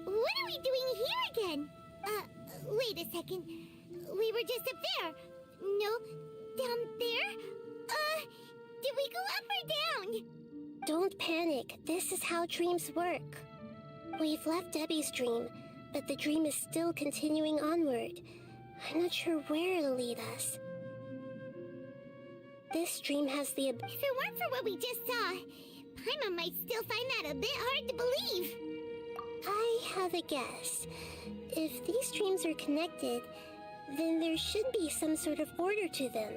What are we doing here again? Wait a second. We were just up there. No, down there? Did we go up or down? Don't panic. This is how dreams work. We've left Debbie's dream, but the dream is still continuing onward. I'm not sure where it'll lead us. This dream has the If it weren't for what we just saw, Paimon might still find that a bit hard to believe. I have a guess. If these dreams are connected, then there should be some sort of order to them.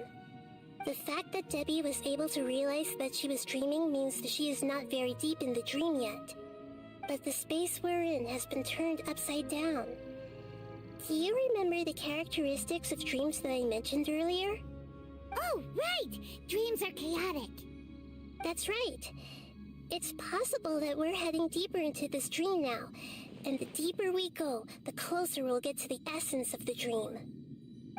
The fact that Debbie was able to realize that she was dreaming means that she is not very deep in the dream yet. But the space we're in has been turned upside down. Do you remember the characteristics of dreams that I mentioned earlier? Oh, right! Dreams are chaotic. That's right. It's possible that we're heading deeper into this dream now, and the deeper we go, the closer we'll get to the essence of the dream.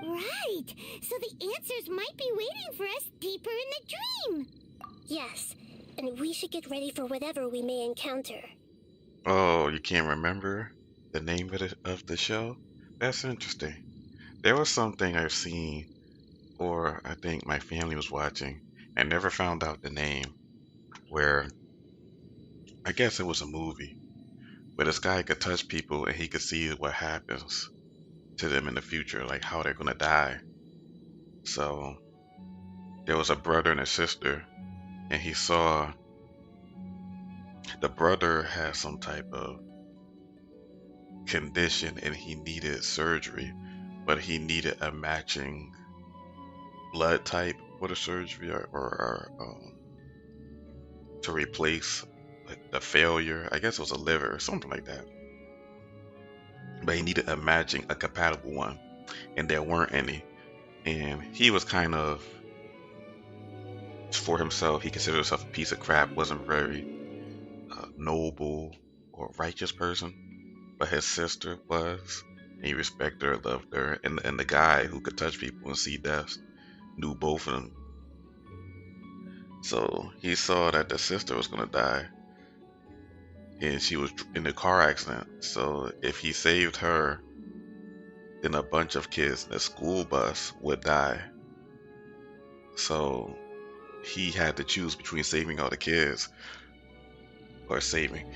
Right! So the answers might be waiting for us deeper in the dream! Yes, and we should get ready for whatever we may encounter. Oh, you can't remember the name of the show? That's interesting. There was something I've seen, or I think my family was watching, and never found out the name, where I guess it was a movie, where this guy could touch people and he could see what happens to them in the future, like how they're gonna die. So there was a brother and a sister, and he saw the brother had some type of condition and he needed surgery, but he needed a matching blood type for the surgery, or to replace like the failure. I guess it was a liver or something like that. But he needed a matching, a compatible one, and there weren't any. And he was kind of, for himself, he considered himself a piece of crap, wasn't very noble or righteous person. But his sister was, and he respected her, loved her, and the guy who could touch people and see death knew both of them. So he saw that the sister was gonna die, and she was in a car accident. So if he saved her, then a bunch of kids in a school bus would die. So he had to choose between saving all the kids or saving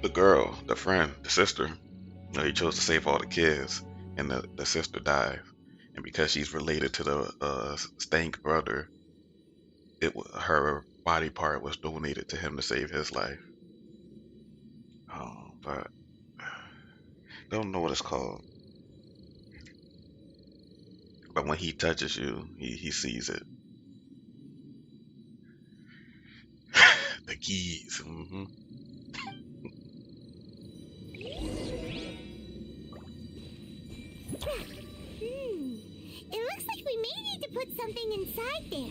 the girl, the friend, the sister. He chose to save all the kids, and the sister died. And because she's related to the Stank brother, her body part was donated to him to save his life. But don't know what it's called. But when he touches you, he sees it. The keys. It looks like we may need to put something inside there.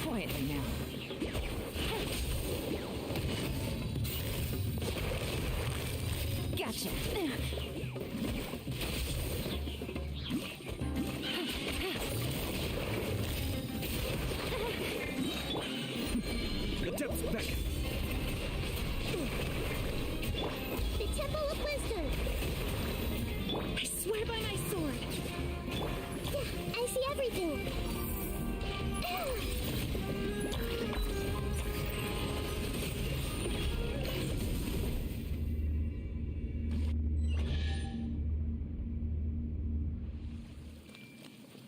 Quietly now. Gotcha. The depths beckon. The Temple of Wisdom. I swear by my sword. Yeah, I see everything.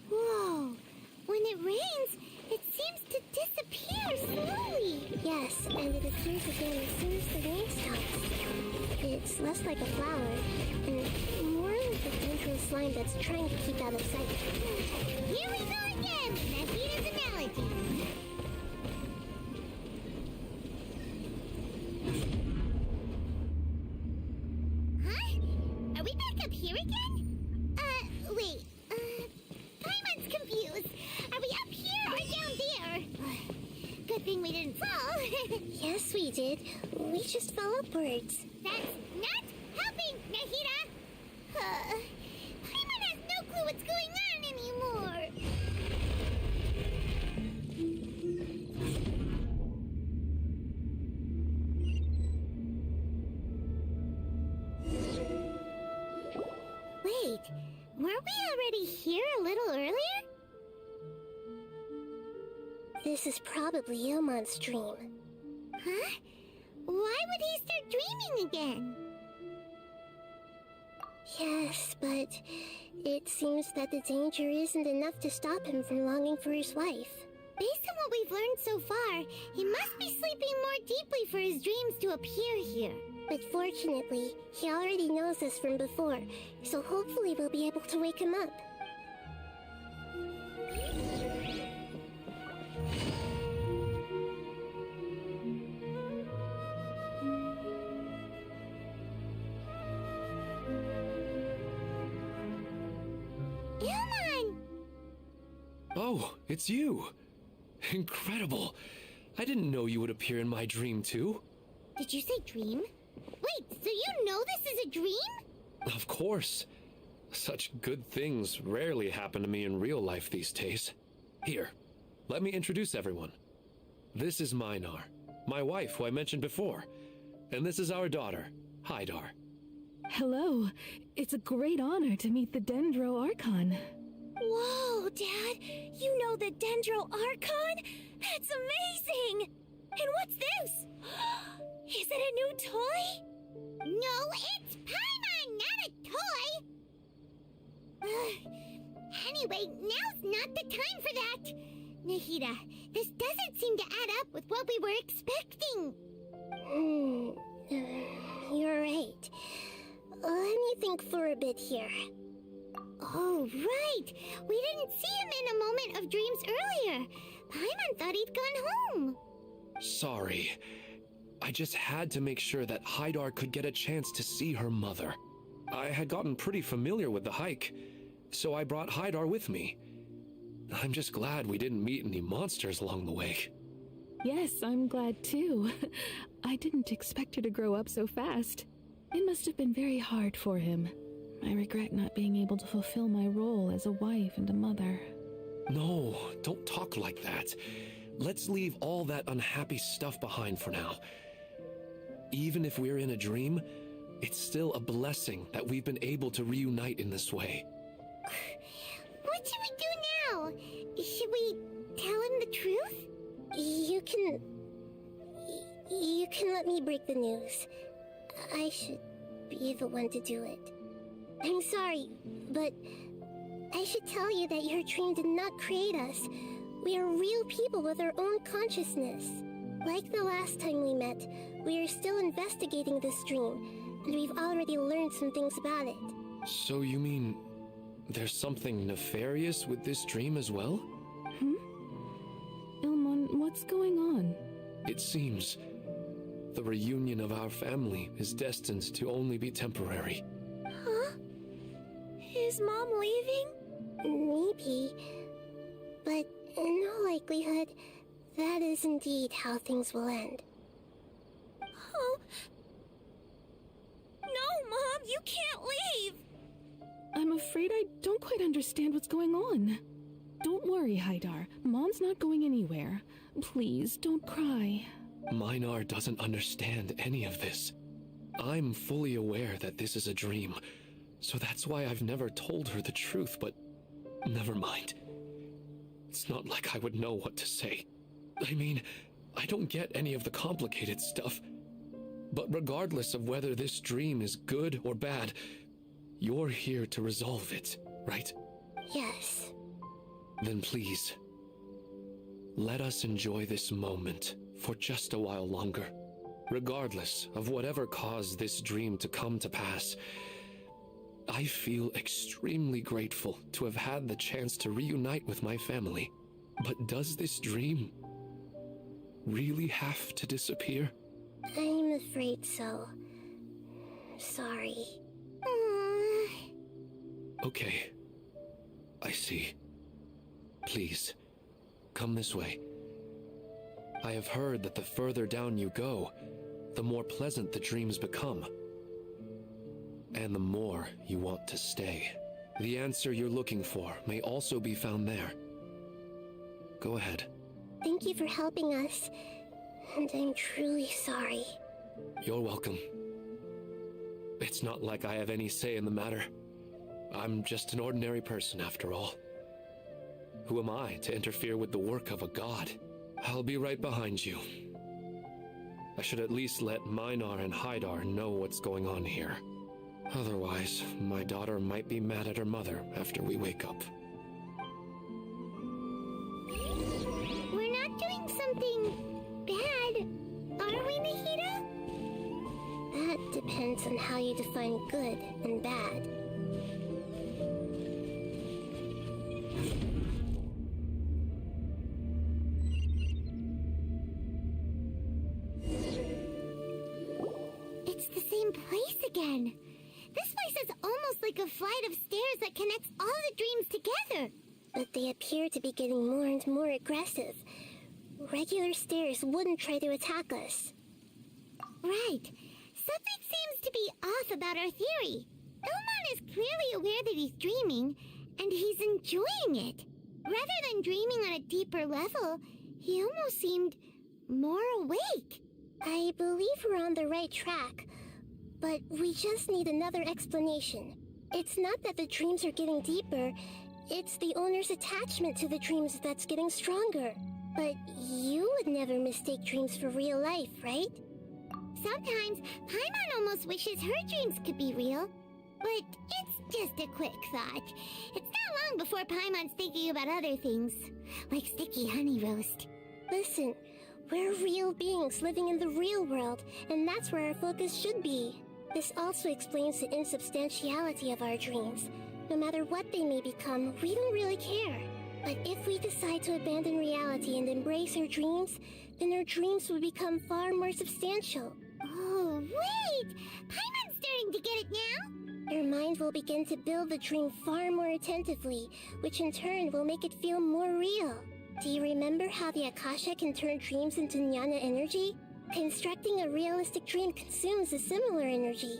Whoa! When it rains, it seems to disappear slowly. Yes, and it appears again as soon as the rain stops. It's less like a flower, and more like a dangerous slime that's trying to keep out of sight. Here we go again with Nahita's analogy. Huh? Are we back up here again? Wait. Paimon's confused. Are we up here or down there? Good thing we didn't fall. Yes, we did. We just fell upwards. That's not helping, Nahita! Paimon has no clue what's going on anymore. Wait, weren't we already here a little earlier? This is probably Ilmon's dream. Huh? Why would he start dreaming again? Yes, but it seems that the danger isn't enough to stop him from longing for his wife. Based on what we've learned so far, he must be sleeping more deeply for his dreams to appear here. But fortunately, he already knows us from before, so hopefully we'll be able to wake him up. Ilman! Oh, it's you! Incredible! I didn't know you would appear in my dream, too. Did you say dream? Wait, so you know this is a dream? Of course. Such good things rarely happen to me in real life these days. Here, let me introduce everyone. This is Minar, my wife who I mentioned before. And this is our daughter, Hydar. Hello. It's a great honor to meet the Dendro Archon. Whoa, Dad! You know the Dendro Archon? That's amazing! And what's this? Is it a new toy? No, it's Paimon, not a toy! Anyway, now's not the time for that! Nahida, this doesn't seem to add up with what we were expecting. You're right. Let me think for a bit here. Oh, right! We didn't see him in a moment of dreams earlier. Paimon thought he'd gone home. Sorry. I just had to make sure that Hydar could get a chance to see her mother. I had gotten pretty familiar with the hike, so I brought Hydar with me. I'm just glad we didn't meet any monsters along the way. Yes, I'm glad too. I didn't expect her to grow up so fast. It must have been very hard for him. I regret not being able to fulfill my role as a wife and a mother. No, don't talk like that. Let's leave all that unhappy stuff behind for now. Even if we're in a dream, it's still a blessing that we've been able to reunite in this way. What should we do now? Should we tell him the truth? You can let me break the news. I should be the one to do it. I'm sorry, but I should tell you that your dream did not create us. We are real people with our own consciousness. Like the last time we met, we are still investigating this dream, and we've already learned some things about it. So you mean there's something nefarious with this dream as well? Ilmon, what's going on? It seems the reunion of our family is destined to only be temporary. Huh? Is Mom leaving? Maybe. But in all likelihood, that is indeed how things will end. Oh. No, Mom, you can't leave! I'm afraid I don't quite understand what's going on. Don't worry, Hydar. Mom's not going anywhere. Please, don't cry. Minar doesn't understand any of this. I'm fully aware that this is a dream, so that's why I've never told her the truth, but never mind. It's not like I would know what to say. I mean, I don't get any of the complicated stuff. But regardless of whether this dream is good or bad, you're here to resolve it, right? Yes. Then please, let us enjoy this moment for just a while longer. Regardless of whatever caused this dream to come to pass, I feel extremely grateful to have had the chance to reunite with my family. But does this dream really have to disappear? I'm afraid so. Sorry. Okay. I see. Please, come this way. I have heard that the further down you go, the more pleasant the dreams become. And the more you want to stay. The answer you're looking for may also be found there. Go ahead. Thank you for helping us, and I'm truly sorry. You're welcome. It's not like I have any say in the matter. I'm just an ordinary person after all. Who am I to interfere with the work of a god? I'll be right behind you. I should at least let Minar and Hydar know what's going on here. Otherwise, my daughter might be mad at her mother after we wake up. We're not doing something bad, are we, Nahida? That depends on how you define good and bad. It's the same place again. This place is almost like a flight of stairs that connects all the dreams together. But they appear to be getting more and more aggressive. Regular stairs wouldn't try to attack us. Right. Something seems to be off about our theory. Ilmon is clearly aware that he's dreaming, and he's enjoying it. Rather than dreaming on a deeper level, he almost seemed more awake. I believe we're on the right track, but we just need another explanation. It's not that the dreams are getting deeper, it's the owner's attachment to the dreams that's getting stronger. But you would never mistake dreams for real life, right? Sometimes, Paimon almost wishes her dreams could be real. But it's just a quick thought. It's not long before Paimon's thinking about other things, like sticky honey roast. Listen, we're real beings living in the real world, and that's where our focus should be. This also explains the insubstantiality of our dreams. No matter what they may become, we don't really care. But if we decide to abandon reality and embrace our dreams, then our dreams will become far more substantial. Oh, wait! Paimon's starting to get it now? Your mind will begin to build the dream far more attentively, which in turn will make it feel more real. Do you remember how the Akasha can turn dreams into jnana energy? Constructing a realistic dream consumes a similar energy.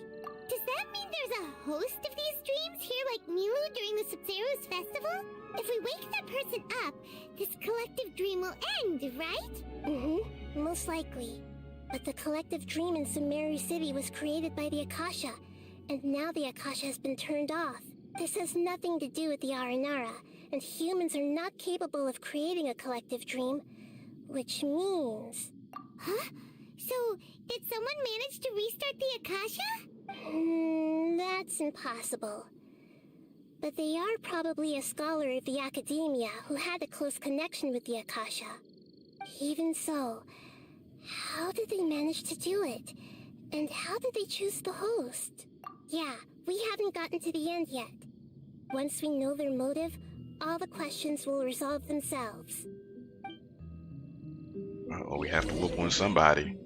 Does that mean there's a host of these dreams here like Milu during the Subzerus festival? If we wake that person up, this collective dream will end, right? Most likely. But the collective dream in Sumeru City was created by the Akasha, and now the Akasha has been turned off. This has nothing to do with the Aranara, and humans are not capable of creating a collective dream, which means... Huh? So, did someone manage to restart the Akasha? That's impossible. But they are probably a scholar of the academia who had a close connection with the Akasha. Even so, how did they manage to do it? And how did they choose the host? Yeah, we haven't gotten to the end yet. Once we know their motive, all the questions will resolve themselves. Oh, we have to whoop on somebody.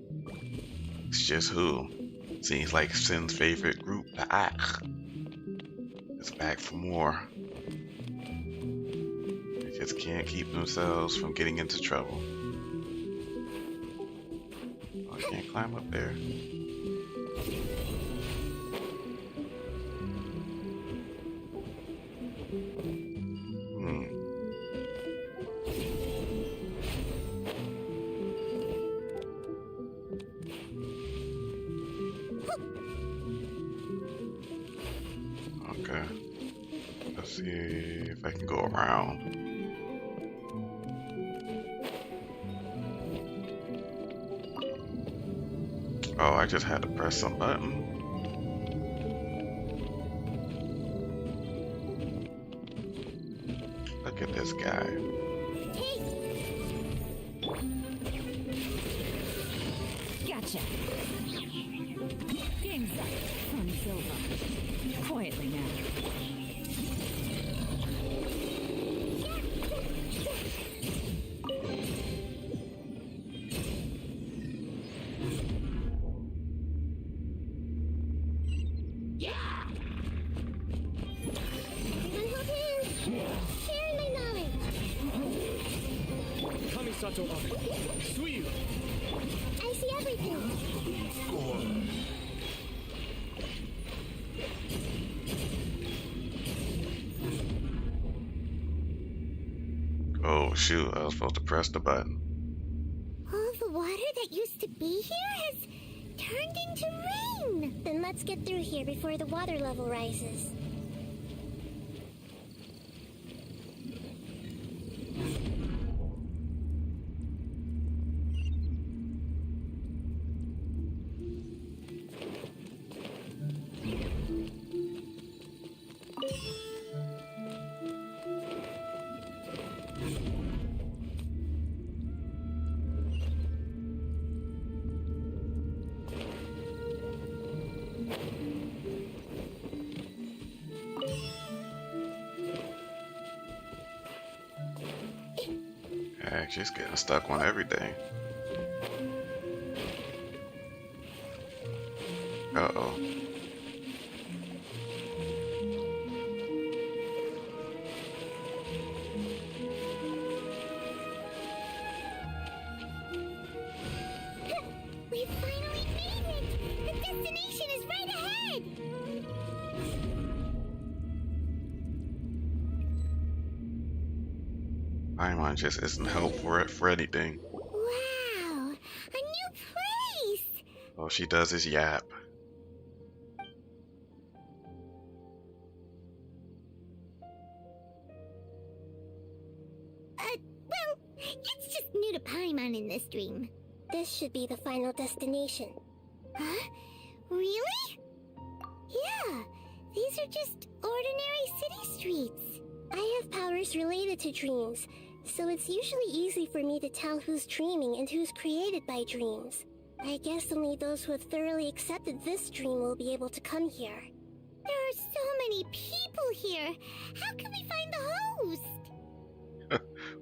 It's just who? Seems like Sin's favorite group, the Ak, is back for more. They just can't keep themselves from getting into trouble. Oh, I can't climb up there. Okay. Let's see if I can go around. Oh, I just had to press some button. Look at this guy. Gotcha. Game's up. Fun's over. Quietly now. Kamisato Oven. Suyu. I see everything. Oh shoot, I was supposed to press the button. All the water that used to be here has turned into rain. Then let's get through here before the water level rises. Heck, she's getting stuck on everything. Uh-oh. We finally made it! The destination is right ahead! Paimon just isn't helpful for anything. Wow! A new place! All she does is yap. Well, it's just new to Paimon in this dream. This should be the final destination. Huh? Really? Yeah, these are just ordinary city streets. I have powers related to dreams, so it's usually easy for me to tell who's dreaming and who's created by dreams. I guess only those who have thoroughly accepted this dream will be able to come here. There are so many people here. How can we find the host?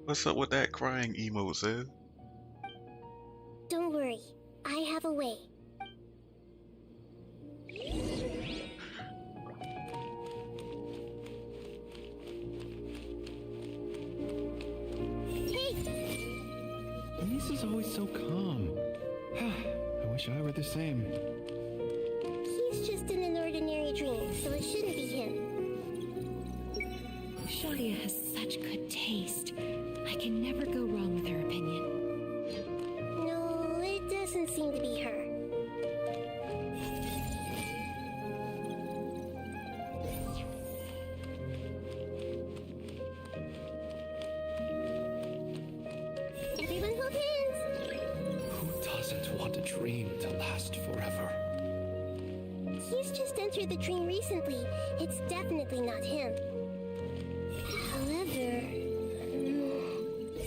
What's up with that crying emote, sis? Don't worry, I have a way. Lisa's always so calm. I wish I were the same. He's just in an ordinary dream, so it shouldn't be him. Shadia has such good taste. I can never go wrong with her opinion. No, it doesn't seem to be her. Everyone hold hands! Who doesn't want a dream to last forever? He's just entered the dream recently. It's definitely not him. However...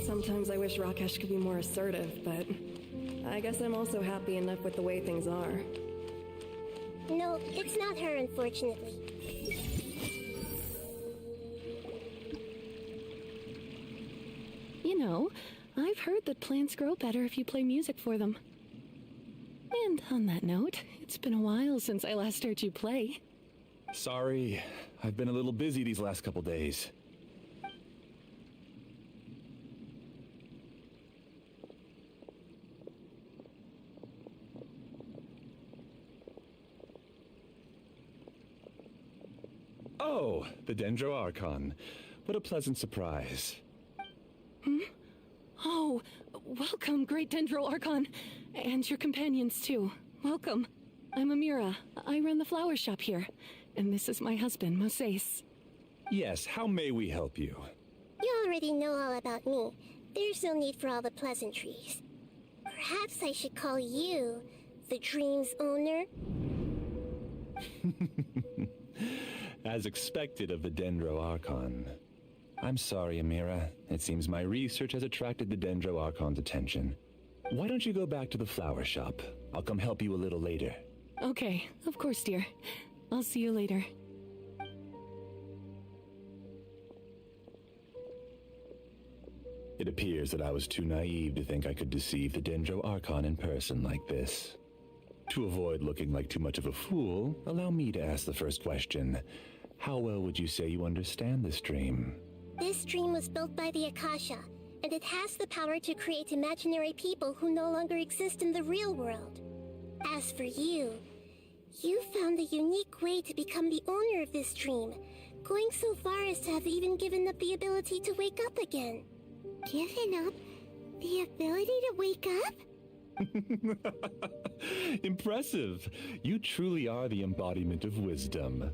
Sometimes I wish Rakesh could be more assertive, but I guess I'm also happy enough with the way things are. No, it's not her, unfortunately. You know, I've heard that plants grow better if you play music for them. And on that note, it's been a while since I last heard you play. Sorry, I've been a little busy these last couple days. Oh, the Dendro Archon. What a pleasant surprise. Hmm? Oh, welcome, Great Dendro Archon. And your companions, too. Welcome. I'm Amira. I run the flower shop here. And this is my husband, Moses. Yes, how may we help you? You already know all about me. There's no need for all the pleasantries. Perhaps I should call you the dream's owner? As expected of the Dendro Archon. I'm sorry, Amira. It seems my research has attracted the Dendro Archon's attention. Why don't you go back to the flower shop? I'll come help you a little later. Okay, of course, dear. I'll see you later. It appears that I was too naive to think I could deceive the Dendro Archon in person like this. To avoid looking like too much of a fool, allow me to ask the first question. How well would you say you understand this dream? This dream was built by the Akasha, and it has the power to create imaginary people who no longer exist in the real world. As for you, you found a unique way to become the owner of this dream, going so far as to have even given up the ability to wake up again. Given up the ability to wake up? Impressive. You truly are the embodiment of wisdom.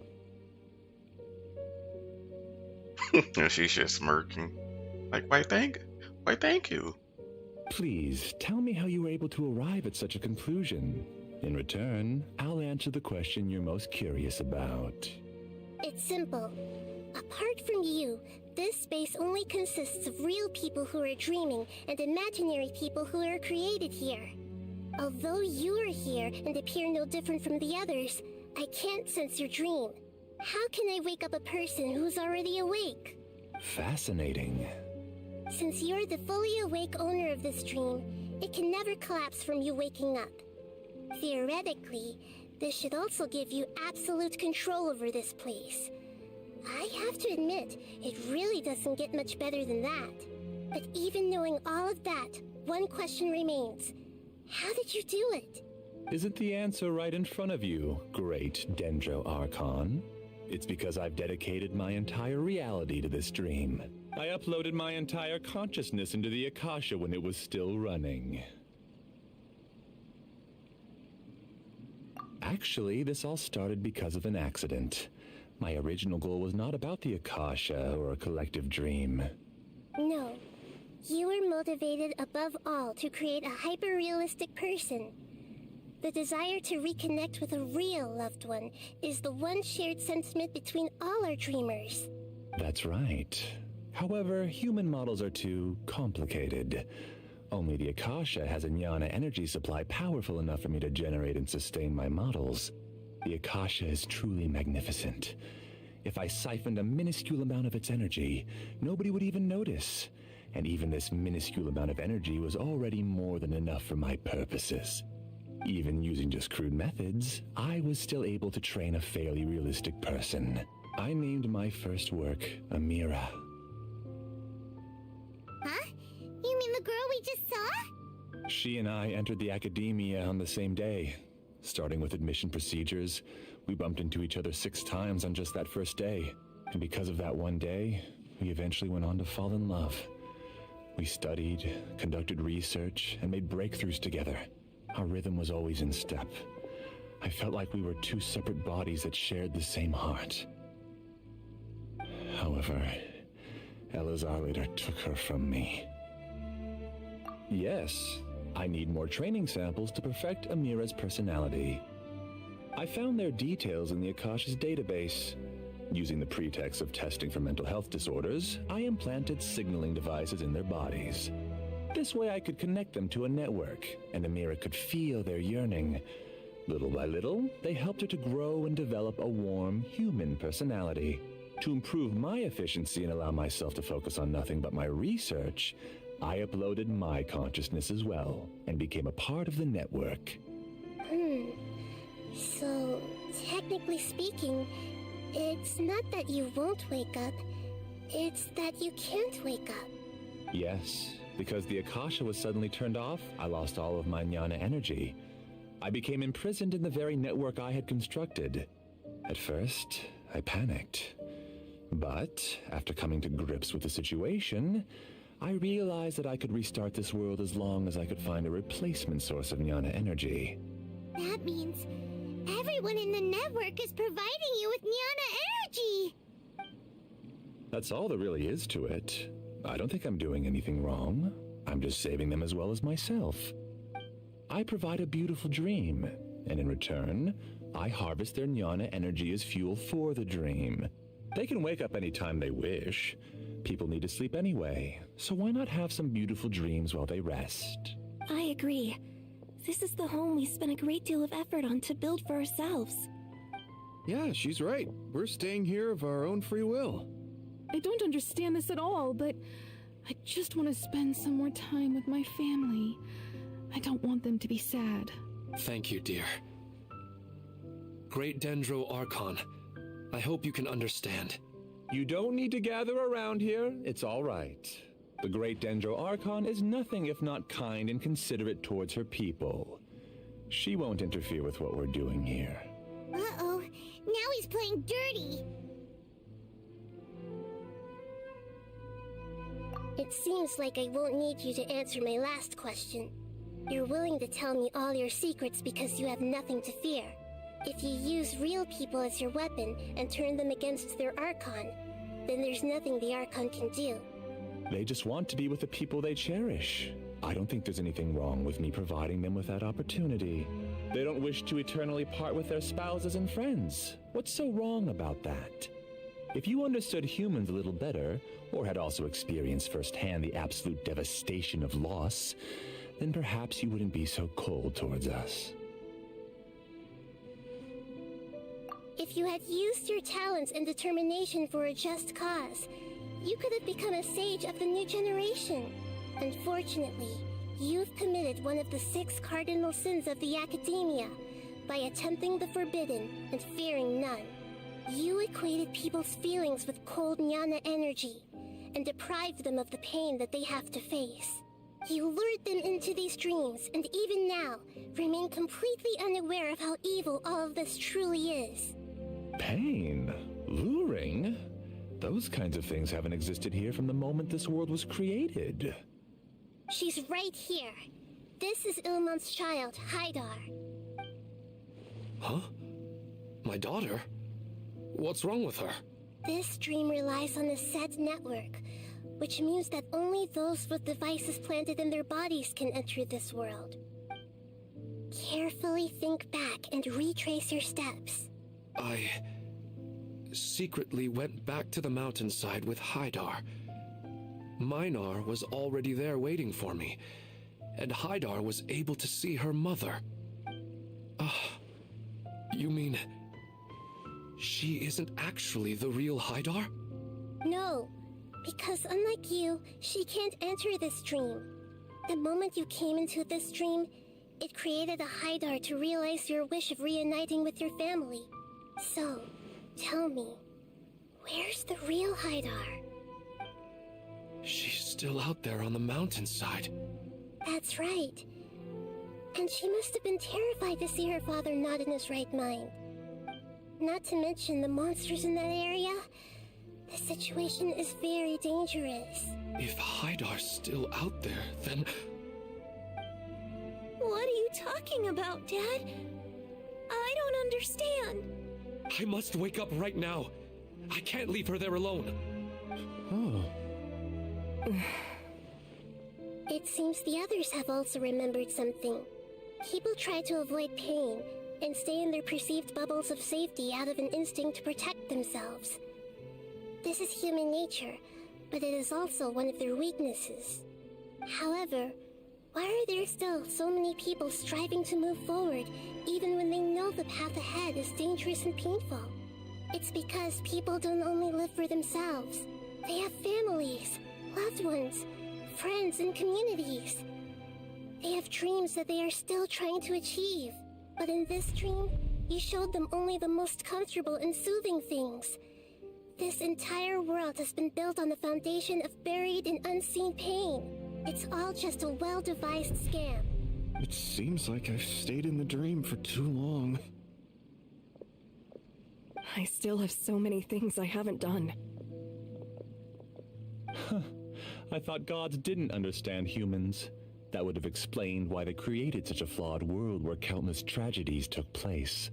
She's just smirking. Like, why thank you? Please, tell me how you were able to arrive at such a conclusion. In return, I'll answer the question you're most curious about. It's simple. Apart from you, this space only consists of real people who are dreaming and imaginary people who are created here. Although you are here and appear no different from the others, I can't sense your dream. How can I wake up a person who's already awake? Fascinating. Since you're the fully awake owner of this dream, it can never collapse from you waking up. Theoretically, this should also give you absolute control over this place. I have to admit, it really doesn't get much better than that. But even knowing all of that, one question remains. How did you do it? Isn't the answer right in front of you, great Dendro Archon? It's because I've dedicated my entire reality to this dream. I uploaded my entire consciousness into the Akasha when it was still running. Actually, this all started because of an accident. My original goal was not about the Akasha or a collective dream. No. You were motivated above all to create a hyper-realistic person. The desire to reconnect with a real loved one is the one shared sentiment between all our dreamers. That's right. However, human models are too complicated. Only the Akasha has a jnana energy supply powerful enough for me to generate and sustain my models. The Akasha is truly magnificent. If I siphoned a minuscule amount of its energy, nobody would even notice. And even this minuscule amount of energy was already more than enough for my purposes. Even using just crude methods, I was still able to train a fairly realistic person. I named my first work Amira. Huh? You mean the girl we just saw? She and I entered the academia on the same day. Starting with admission procedures, we bumped into each other 6 times on just that first day. And because of that one day, we eventually went on to fall in love. We studied, conducted research, and made breakthroughs together. Our rhythm was always in step. I felt like we were 2 separate bodies that shared the same heart. However, Elazar later took her from me. Yes, I need more training samples to perfect Amira's personality. I found their details in the Akasha's database. Using the pretext of testing for mental health disorders, I implanted signaling devices in their bodies. This way I could connect them to a network, and Amira could feel their yearning. Little by little, they helped her to grow and develop a warm, human personality. To improve my efficiency and allow myself to focus on nothing but my research, I uploaded my consciousness as well, and became a part of the network. So, technically speaking, it's not that you won't wake up, it's that you can't wake up. Yes, because the Akasha was suddenly turned off, I lost all of my jnana energy. I became imprisoned in the very network I had constructed. At first, I panicked. But, after coming to grips with the situation, I realized that I could restart this world as long as I could find a replacement source of jnana energy. That means everyone in the network is providing you with jnana energy! That's all there really is to it. I don't think I'm doing anything wrong. I'm just saving them as well as myself. I provide a beautiful dream, and in return, I harvest their jnana energy as fuel for the dream. They can wake up anytime they wish. People need to sleep anyway, so why not have some beautiful dreams while they rest? I agree. This is the home we spent a great deal of effort on to build for ourselves. Yeah, she's right. We're staying here of our own free will. I don't understand this at all, but I just want to spend some more time with my family. I don't want them to be sad. Thank you, dear. Great Dendro Archon, I hope you can understand. You don't need to gather around here. It's all right. The Great Dendro Archon is nothing if not kind and considerate towards her people. She won't interfere with what we're doing here. Uh-oh, now he's playing dirty. It seems like I won't need you to answer my last question. You're willing to tell me all your secrets because you have nothing to fear. If you use real people as your weapon and turn them against their Archon, then there's nothing the Archon can do. They just want to be with the people they cherish. I don't think there's anything wrong with me providing them with that opportunity. They don't wish to eternally part with their spouses and friends. What's so wrong about that? If you understood humans a little better, or had also experienced firsthand the absolute devastation of loss, then perhaps you wouldn't be so cold towards us. If you had used your talents and determination for a just cause, You could have become a sage of the new generation. Unfortunately, you've committed one of the 6 cardinal sins of the Academia by attempting the forbidden and fearing none. You equated people's feelings with cold jnana energy and deprived them of the pain that they have to face. You lured them into these dreams, and even now, remain completely unaware of how evil all of this truly is. Pain? Luring? Those kinds of things haven't existed here from the moment this world was created. She's right here. This is Ilmon's child, Haidar. Huh? My daughter? What's wrong with her? This dream relies on a set network, which means that only those with devices planted in their bodies can enter this world. Carefully think back and retrace your steps. I secretly went back to the mountainside with Haidar. Minar was already there waiting for me, and Haidar was able to see her mother. You mean she isn't actually the real Haidar? No, because unlike you, she can't enter this dream. The moment you came into this dream, it created a Haidar to realize your wish of reuniting with your family. So, tell me, where's the real Haidar? She's still out there on the mountainside. That's right. And she must have been terrified to see her father not in his right mind. Not to mention the monsters in that area. The situation is very dangerous. If Haidar's still out there, then... What are you talking about, Dad? I don't understand. I must wake up right now. I can't leave her there alone. It seems the others have also remembered something. People try to avoid pain and stay in their perceived bubbles of safety out of an instinct to protect themselves. This is human nature, but it is also one of their weaknesses. However, why are there still so many people striving to move forward even when they know the path ahead is dangerous and painful? It's because people don't only live for themselves. They have families, loved ones, friends, and communities. They have dreams that they are still trying to achieve. But in this dream, you showed them only the most comfortable and soothing things. This entire world has been built on the foundation of buried and unseen pain. It's all just a well-devised scam. It seems like I've stayed in the dream for too long. I still have so many things I haven't done. I thought gods didn't understand humans. That would have explained why they created such a flawed world where countless tragedies took place.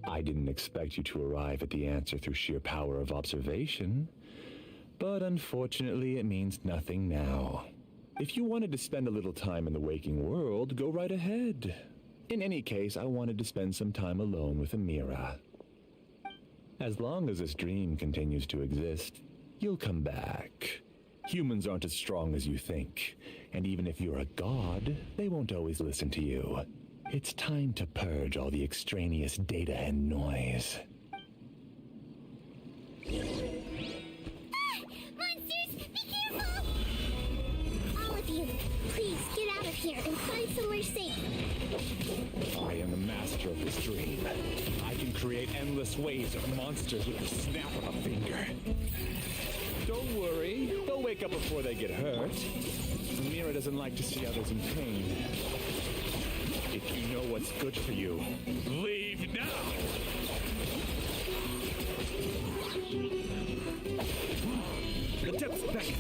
I didn't expect you to arrive at the answer through sheer power of observation. But unfortunately, it means nothing now. If you wanted to spend a little time in the waking world, go right ahead. In any case, I wanted to spend some time alone with Amira. As long as this dream continues to exist, you'll come back. Humans aren't as strong as you think, and even if you're a god, they won't always listen to you. It's time to purge all the extraneous data and noise. Monsters, be careful! All of you, please get out of here and find somewhere safe. I am the master of this dream. I can create endless waves of monsters with the snap of a finger. Don't worry, they'll wake up before they get hurt. Amira doesn't like to see others in pain. If you know what's good for you, leave now! The depth's back!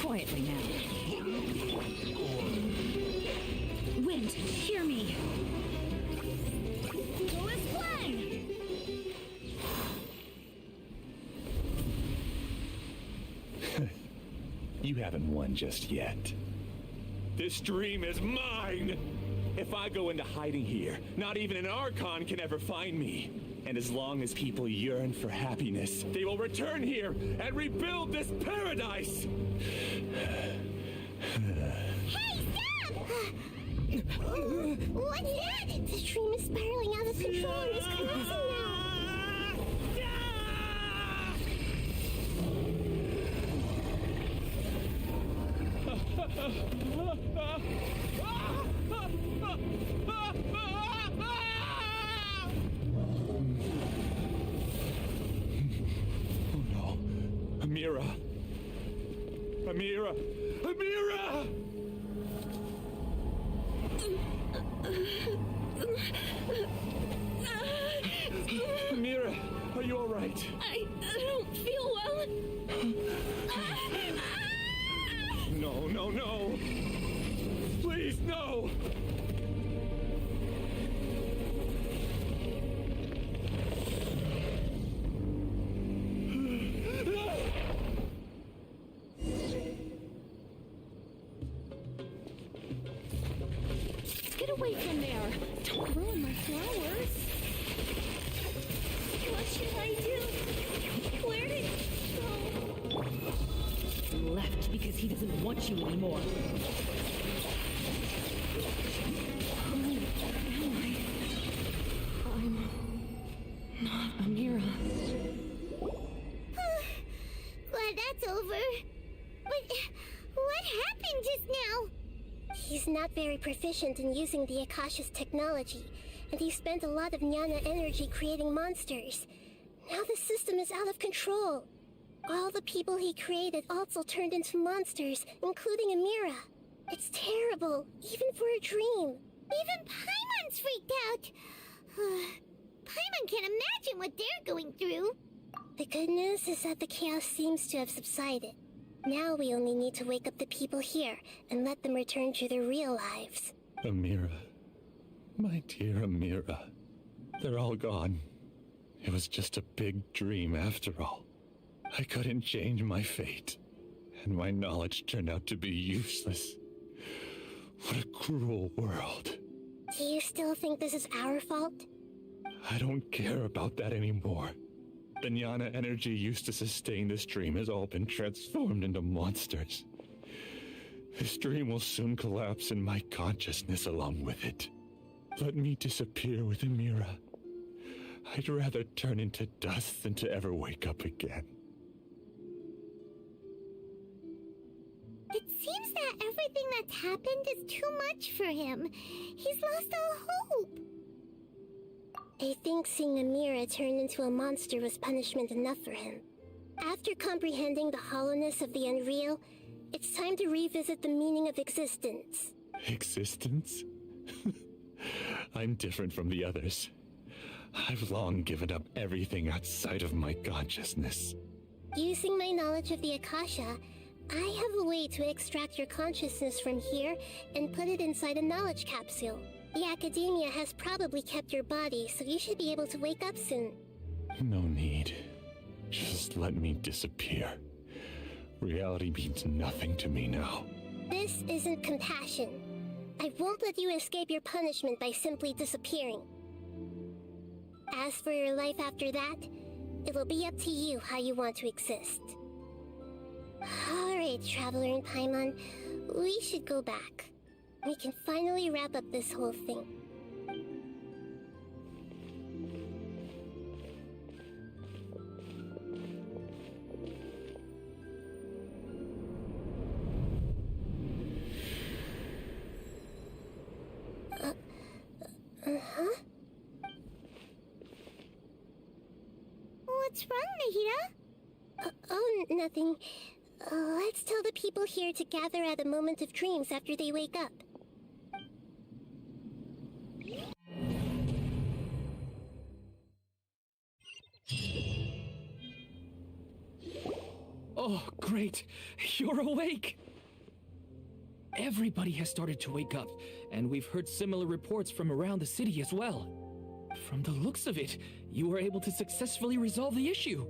Quietly now. Wind, hear me. You haven't won just yet. This dream is mine! If I go into hiding here, not even an Archon can ever find me. And as long as people yearn for happiness, they will return here and rebuild this paradise! Hey, stop! What's that? This dream is spiraling out of control and is collapsing now. Oh no. Amira! Amira! Amira! Amira, are you alright? I don't feel well. No, no, no! Please, no! Get away from there. Don't ruin my flowers. What should I do? Where did he go? He left because he doesn't want you anymore. I'm not Amira. Glad that's over. But what happened just now? He's not very proficient in using the Akasha's technology, and he spent a lot of Jnana energy creating monsters. Now the system is out of control. All the people he created also turned into monsters, including Amira. It's terrible, even for a dream. Even Paimon's freaked out. Paimon can't imagine what they're going through. The good news is that the chaos seems to have subsided. Now we only need to wake up the people here and let them return to their real lives. Amira. My dear Amira. They're all gone. It was just a big dream after all. I couldn't change my fate, and my knowledge turned out to be useless. What a cruel world. Do you still think this is our fault? I don't care about that anymore. The Jnana energy used to sustain this dream has all been transformed into monsters. This dream will soon collapse and my consciousness along with it. Let me disappear with Amira. I'd rather turn into dust than to ever wake up again. It seems that everything that's happened is too much for him. He's lost all hope. I think seeing Amira turn into a monster was punishment enough for him. After comprehending the hollowness of the unreal, it's time to revisit the meaning of existence. Existence? I'm different from the others. I've long given up everything outside of my consciousness. Using my knowledge of the Akasha, I have a way to extract your consciousness from here and put it inside a knowledge capsule. The Academia has probably kept your body, so you should be able to wake up soon. No need. Just let me disappear. Reality means nothing to me now. This isn't compassion. I won't let you escape your punishment by simply disappearing. As for your life after that, it'll be up to you how you want to exist. Alright, Traveler and Paimon, we should go back. We can finally wrap up this whole thing. Uh-huh? What's wrong, Nahida? Oh, nothing. Let's tell the people here to gather at a moment of dreams after they wake up. Oh, great! You're awake! Everybody has started to wake up, and we've heard similar reports from around the city as well. From the looks of it, you were able to successfully resolve the issue.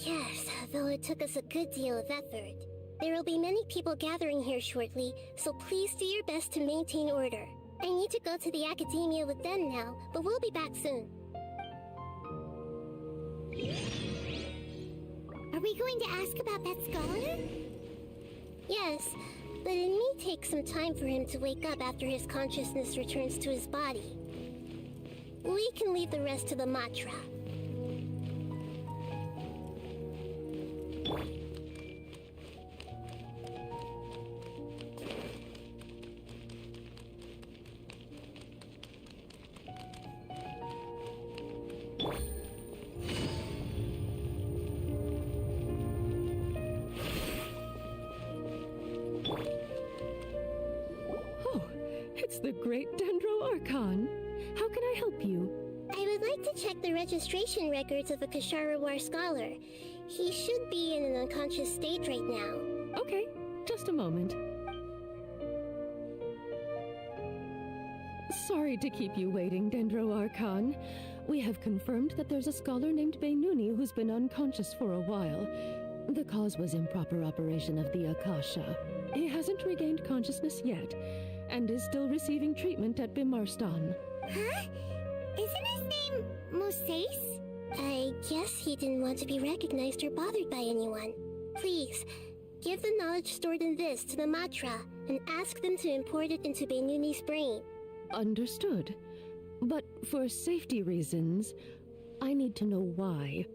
Yes, though it took us a good deal of effort. There will be many people gathering here shortly, so please do your best to maintain order. I need to go to the Academia with them now, but we'll be back soon. Are we going to ask about that scholar? Yes, but it may take some time for him to wake up after his consciousness returns to his body. We can leave the rest to the Matra. It's the great Dendro Archon. How can I help you? I would like to check the registration records of a Kashara War scholar. He should be in an unconscious state right now. Okay, just a moment. Sorry to keep you waiting, Dendro Archon. We have confirmed that there's a scholar named Beinuni who's been unconscious for a while. The cause was improper operation of the Akasha. He hasn't regained consciousness yet, and is still receiving treatment at Bimarstan. Huh? Isn't his name Moses? I guess he didn't want to be recognized or bothered by anyone. Please, give the knowledge stored in this to the Matra, and ask them to import it into Beinuni's brain. Understood. But for safety reasons, I need to know why.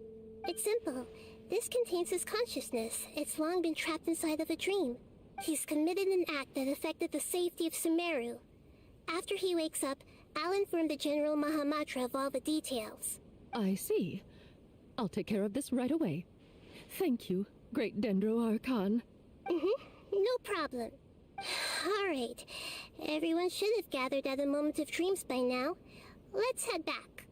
It's simple. This contains his consciousness. It's long been trapped inside of a dream. He's committed an act that affected the safety of Sumeru. After he wakes up, I'll inform the General Mahamatra of all the details. I see. I'll take care of this right away. Thank you, great Dendro Archon. No problem. Alright. Everyone should have gathered at a moment of dreams by now. Let's head back.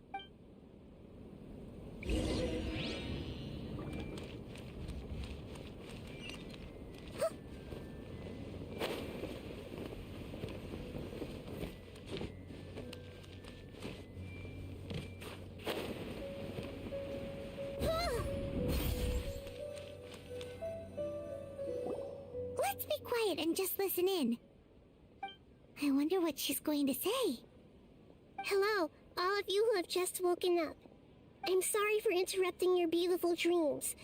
Let's be quiet and just listen in. I wonder what she's going to say. Hello, all of you who have just woken up. I'm sorry for interrupting your beautiful dreams.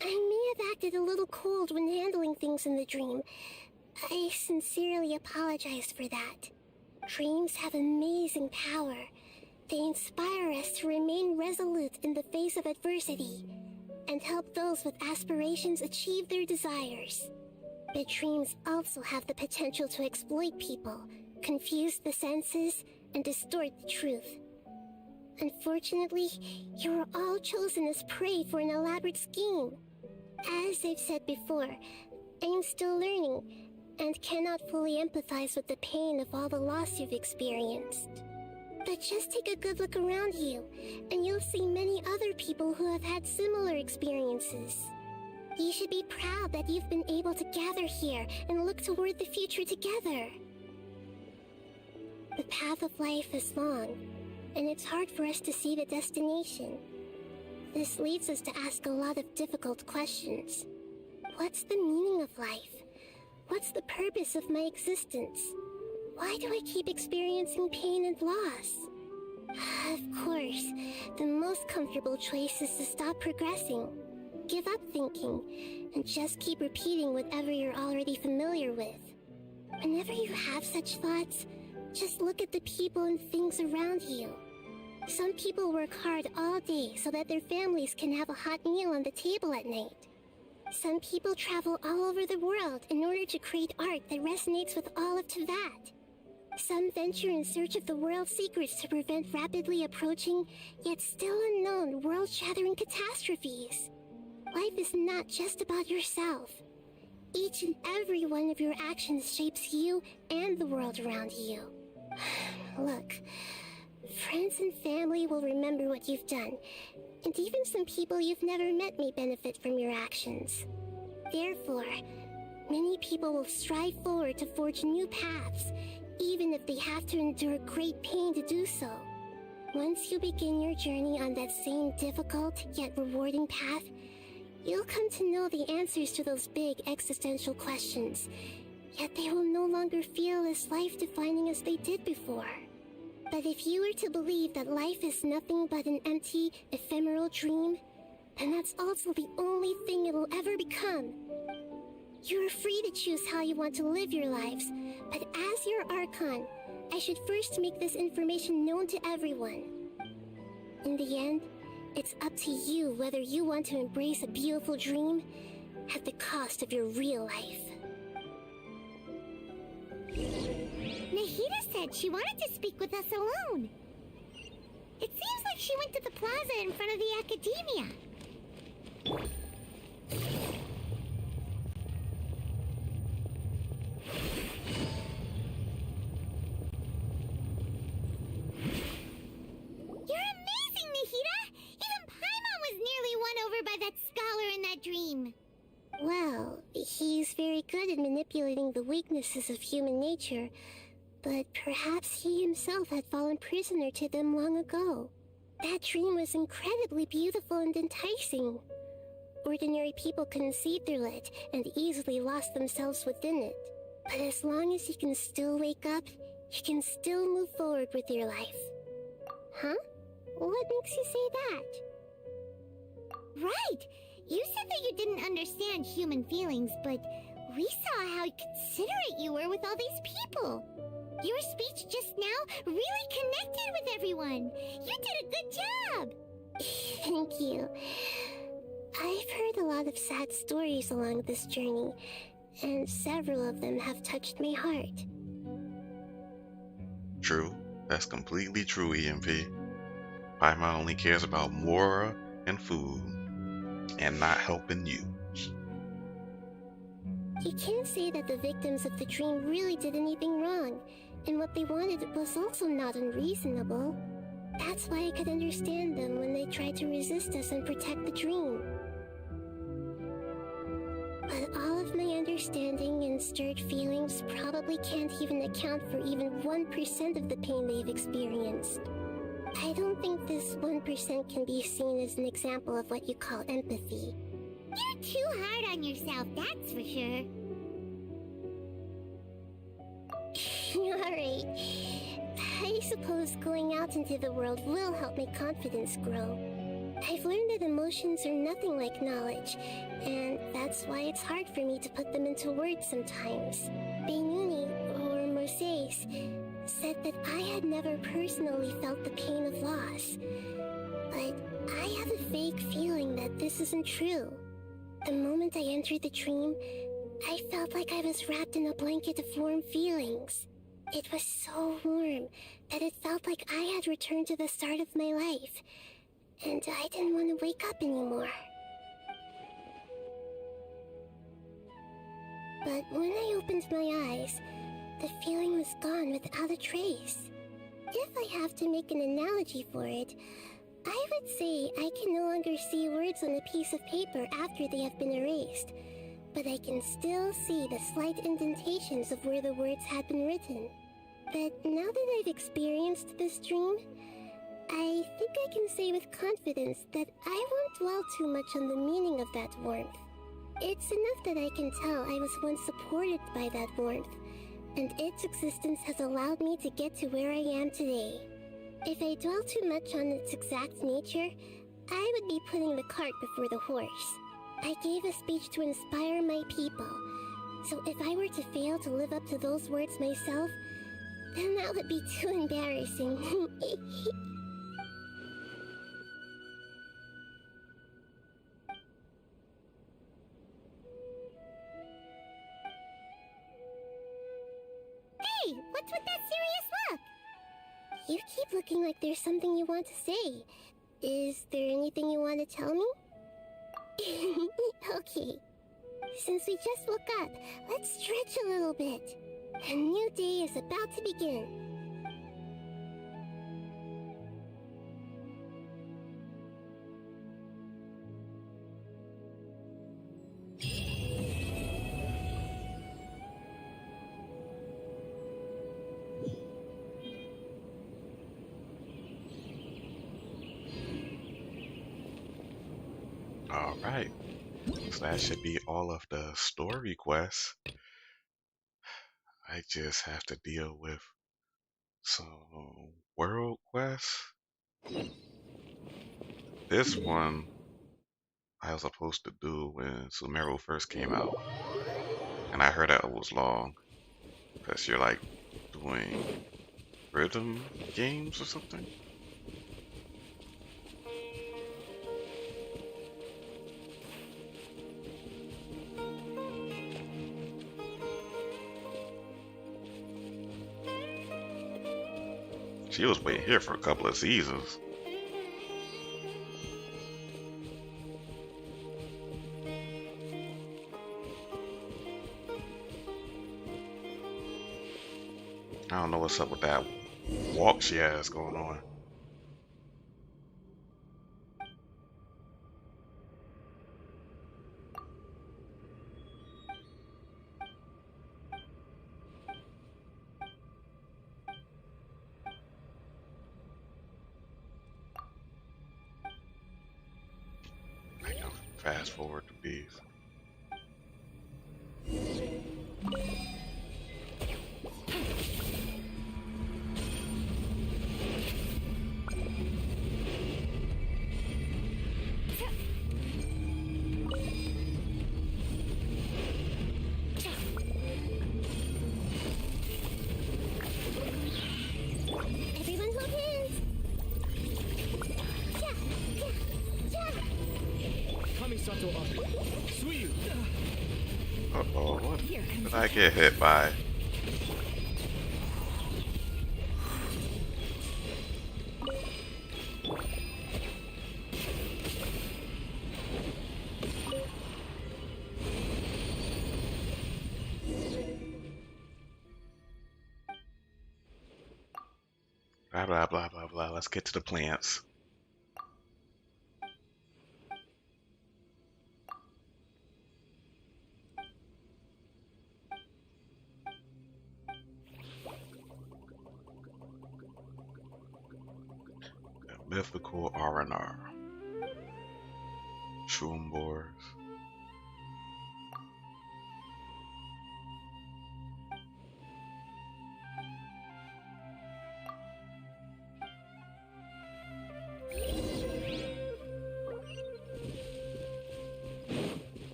I may have acted a little cold when handling things in the dream. I sincerely apologize for that. Dreams have amazing power. They inspire us to remain resolute in the face of adversity, and help those with aspirations achieve their desires. But dreams also have the potential to exploit people, confuse the senses, and distort the truth. Unfortunately, you are all chosen as prey for an elaborate scheme. As I've said before, I am still learning, and cannot fully empathize with the pain of all the loss you've experienced. But just take a good look around you, and you'll see many other people who have had similar experiences. You should be proud that you've been able to gather here and look toward the future together. The path of life is long, and it's hard for us to see the destination. This leads us to ask a lot of difficult questions. What's the meaning of life? What's the purpose of my existence? Why do I keep experiencing pain and loss? Of course, the most comfortable choice is to stop progressing. Give up thinking, and just keep repeating whatever you're already familiar with. Whenever you have such thoughts, just look at the people and things around you. Some people work hard all day so that their families can have a hot meal on the table at night. Some people travel all over the world in order to create art that resonates with all of Teyvat. Some venture in search of the world's secrets to prevent rapidly approaching, yet still unknown, world-shattering catastrophes. Life is not just about yourself. Each and every one of your actions shapes you and the world around you. Look, friends and family will remember what you've done, and even some people you've never met may benefit from your actions. Therefore, many people will strive forward to forge new paths, even if they have to endure great pain to do so. Once you begin your journey on that same difficult yet rewarding path, you'll come to know the answers to those big existential questions, yet they will no longer feel as life-defining as they did before. But if you were to believe that life is nothing but an empty, ephemeral dream, then that's also the only thing it will ever become. You are free to choose how you want to live your lives, but as your Archon, I should first make this information known to everyone. In the end, it's up to you whether you want to embrace a beautiful dream at the cost of your real life. Nahida said she wanted to speak with us alone. It seems like she went to the plaza in front of the academia. dream? Well, he's very good at manipulating the weaknesses of human nature, but perhaps he himself had fallen prisoner to them long ago. That dream was incredibly beautiful and enticing. Ordinary people conceive through it and easily lost themselves within it. But as long as you can still wake up, you can still move forward with your life. Huh? What makes you say that? Right! You said that you didn't understand human feelings, but we saw how considerate you were with all these people. Your speech just now really connected with everyone. You did a good job! Thank you. I've heard a lot of sad stories along this journey, and several of them have touched my heart. True. That's completely true, EMP. Paimon only cares about Mora and food, and not helping you. You can't say that the victims of the dream really did anything wrong, and what they wanted was also not unreasonable. That's why I could understand them when they tried to resist us and protect the dream. But all of my understanding and stirred feelings probably can't even account for even 1% of the pain they've experienced. I don't think this 1% can be seen as an example of what you call empathy. You're too hard on yourself, that's for sure. Alright. I suppose going out into the world will help my confidence grow. I've learned that emotions are nothing like knowledge, and that's why it's hard for me to put them into words sometimes. Beinuni, or Moses, said that I had never personally felt the pain of loss, but I have a vague feeling that this isn't true. The moment I entered the dream, I felt like I was wrapped in a blanket of warm feelings. It was so warm that it felt like I had returned to the start of my life, and I didn't want to wake up anymore. But when I opened my eyes, the feeling was gone without a trace. If I have to make an analogy for it, I would say I can no longer see words on a piece of paper after they have been erased, but I can still see the slight indentations of where the words had been written. But now that I've experienced this dream, I think I can say with confidence that I won't dwell too much on the meaning of that warmth. It's enough that I can tell I was once supported by that warmth, and its existence has allowed me to get to where I am today. If I dwell too much on its exact nature, I would be putting the cart before the horse. I gave a speech to inspire my people, so if I were to fail to live up to those words myself, then that would be too embarrassing. Hey, what's with that serious look? You keep looking like there's something you want to say. Is there anything you want to tell me? Okay. Since we just woke up, let's stretch a little bit. A new day is about to begin. Alright. So that should be all of the story quests. I just have to deal with some world quests. This one I was supposed to do when Sumeru first came out. And I heard that it was long. Because you're like doing rhythm games or something. She was waiting here for a couple of seasons. I don't know what's up with that walk she has going on. fast forward to bees. Everyone hold hands. Kamisato up. Suiyu. Uh-oh, what did I get hit by? Blah, blah, blah, blah, blah. Let's get to the plants. The mythical R&R. Shroomboars.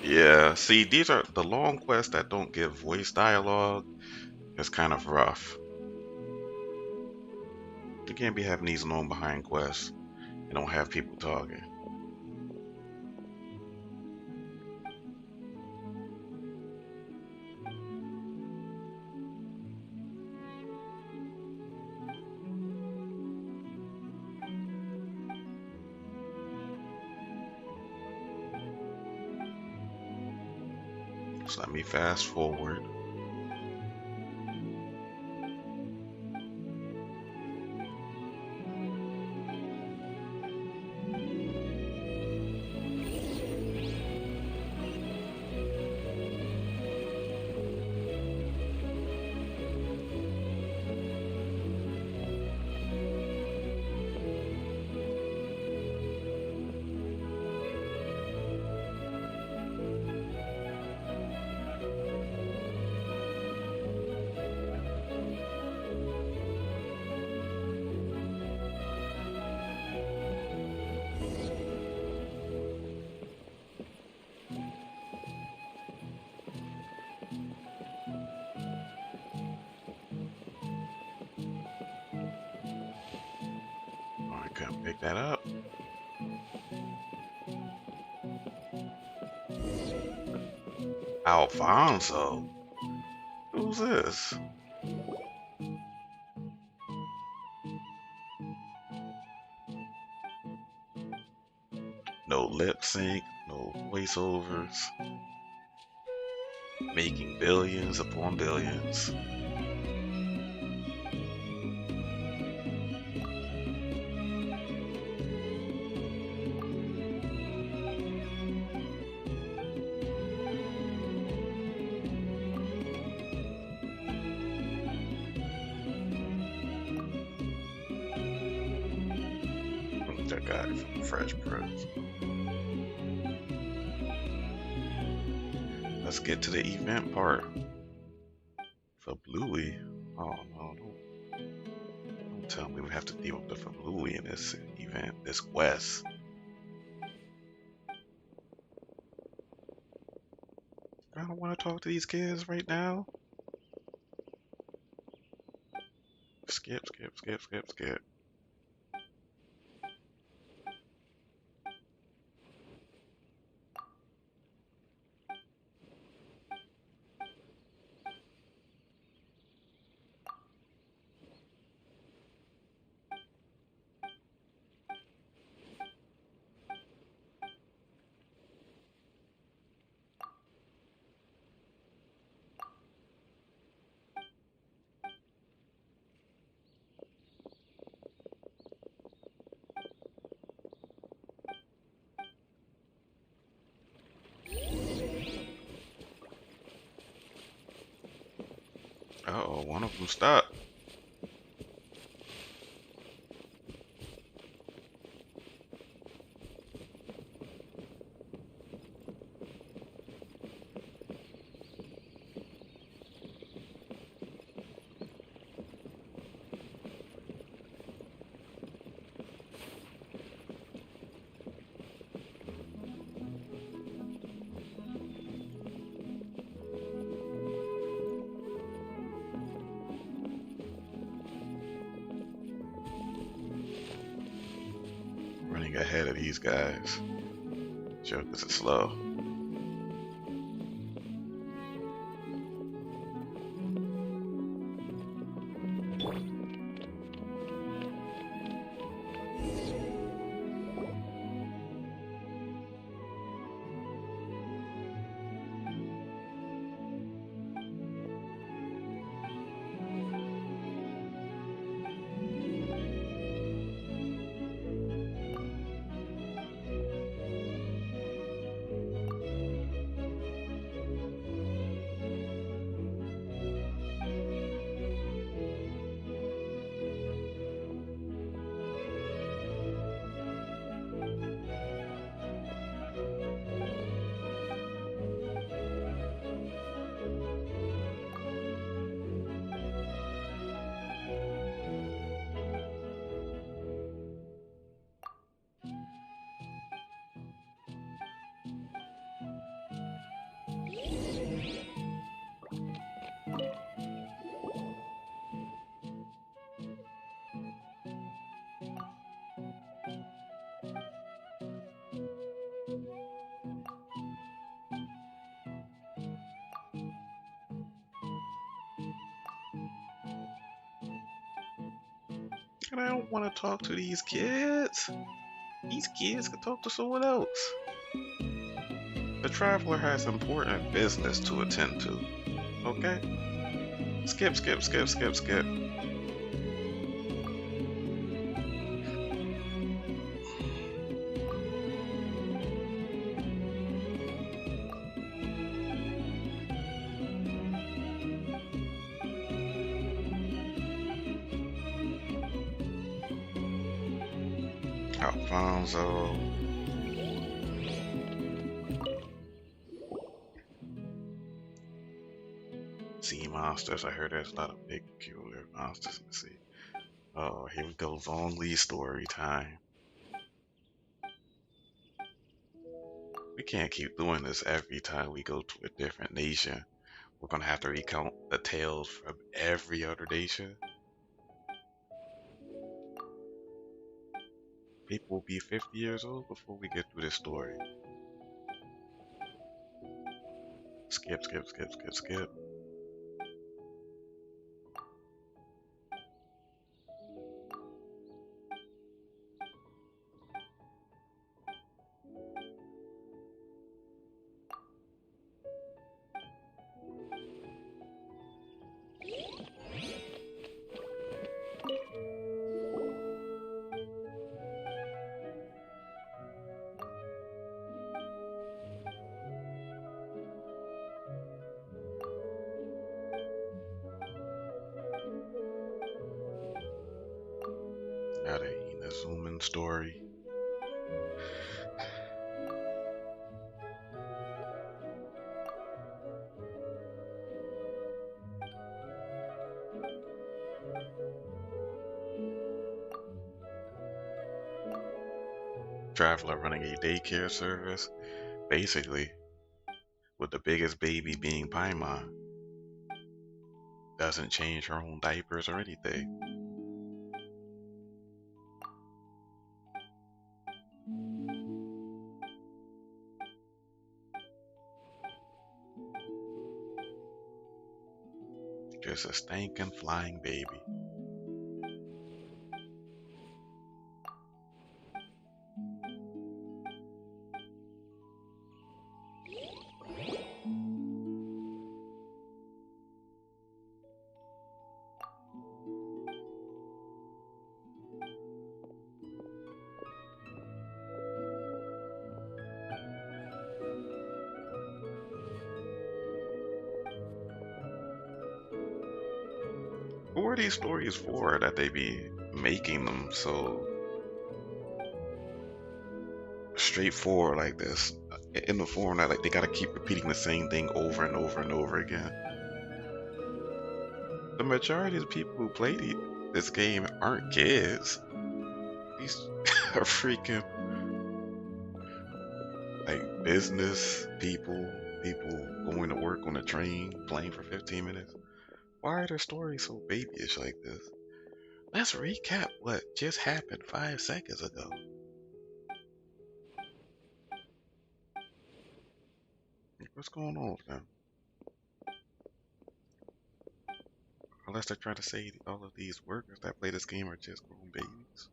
Yeah, see, these are the long quests that don't give voice dialogue. It's kind of rough. You can't be having these long behind quests and don't have people talking. So let me fast forward. I couldn't pick that up. Alfonso? Who's this? No lip sync, no voiceovers. Making billions upon billions. That guy from Fresh Prince. Let's get to the event part. For Bluey. Oh no, don't tell me we have to deal with the Bluey in this event, this quest. I don't want to talk to these kids right now. Skip, skip, skip, skip, skip. Uh-oh, one of them stopped. Running ahead of these guys. Jokers are slow. And I don't want to talk to these kids. These kids can talk to someone else. The traveler has important business to attend to. Okay? Skip, skip, skip, skip, skip. Alfonso. Sea monsters. I heard there's a lot of big, peculiar monsters in the sea. Oh, here we go. Long Lee story time. We can't keep doing this every time we go to a different nation. We're gonna have to recount the tales from every other nation. People will be 50 years old before we get through this story. Skip, skip, skip, skip, skip. Now the Inazuman story. Traveler running a daycare service. Basically, with the biggest baby being Paimon. Doesn't change her own diapers or anything. Just a stinking flying baby. Who are these stories for that they be making them so straightforward like this? In the form that like they gotta keep repeating the same thing over and over and over again. The majority of the people who play this game aren't kids. These are freaking like business people, people going to work on a train, playing for 15 minutes. Why are their stories so babyish like this? Let's recap what just happened 5 seconds ago. What's going on with them? Unless they're trying to say all of these workers that play this game are just grown babies.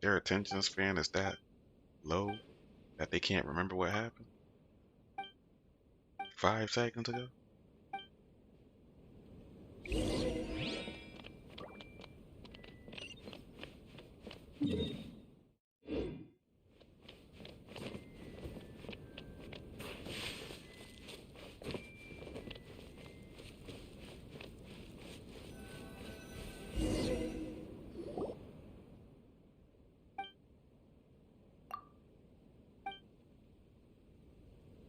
Their attention span is that low that they can't remember what happened 5 seconds ago.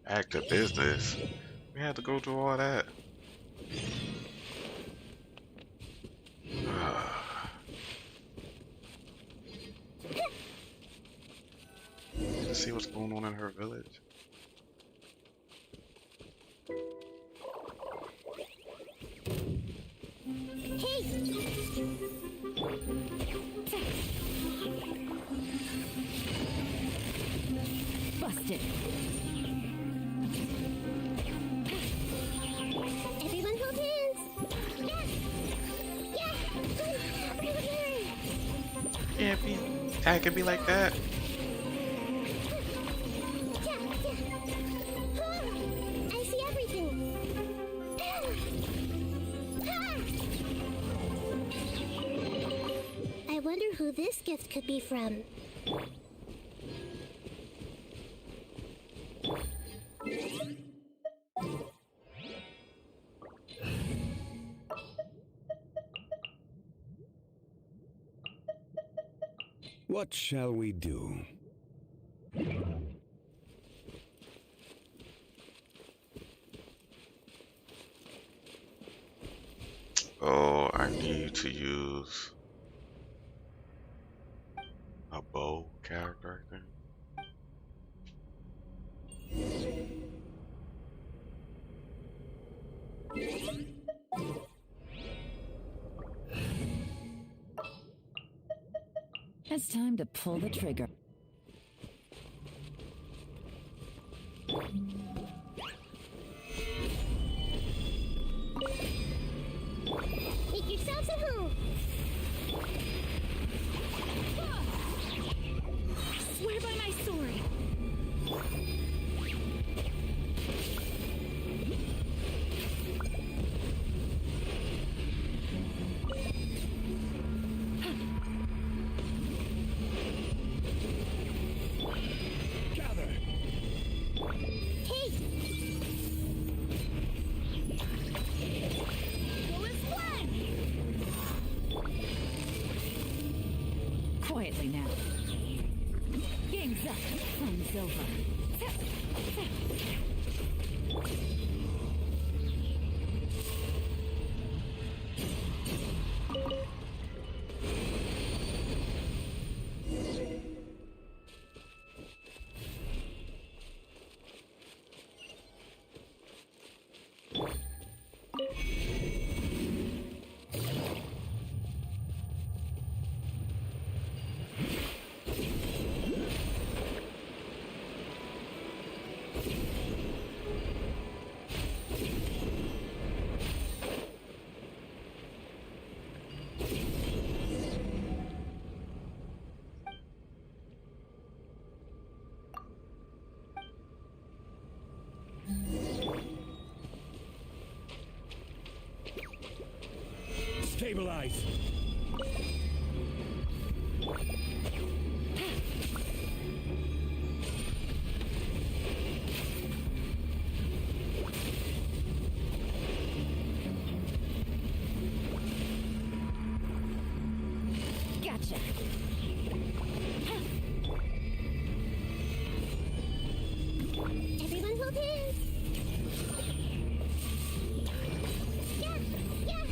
Back to business. We had to go through all that. Let's see what's going on in her village. Busted. Everyone hold hands. Can't be like that. I see everything. I wonder who this gift could be from. What shall we do? Oh, I need to use a bow character, I think. It's time to pull the trigger. Make yourselves at home. I swear by my sword. Quietly now. Game's up. Fun's over. Stabilize. is. Yeah, yeah.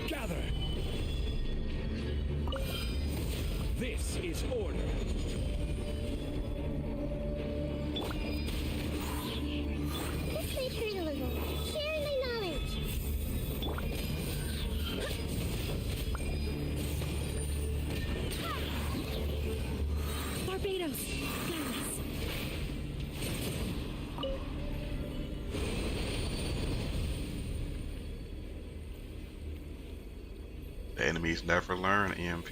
Gather! This is order. This may hurt a little. Sharing my knowledge. Barbados! Nice. The enemies never learn, EMP.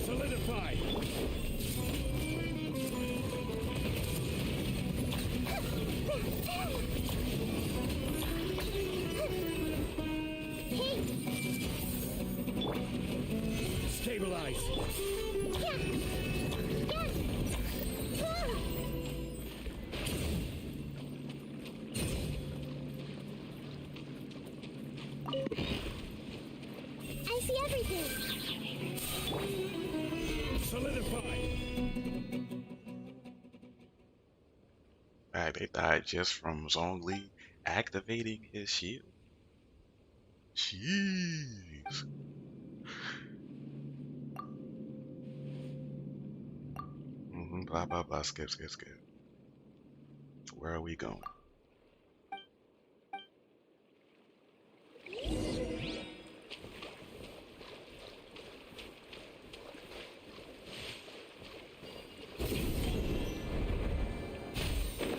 Solidify! Stabilize! I see everything. Solidify! Right, they died just from Zhongli activating his shield. Jeez. Blah blah blah. Skip, skip, skip. Where are we going?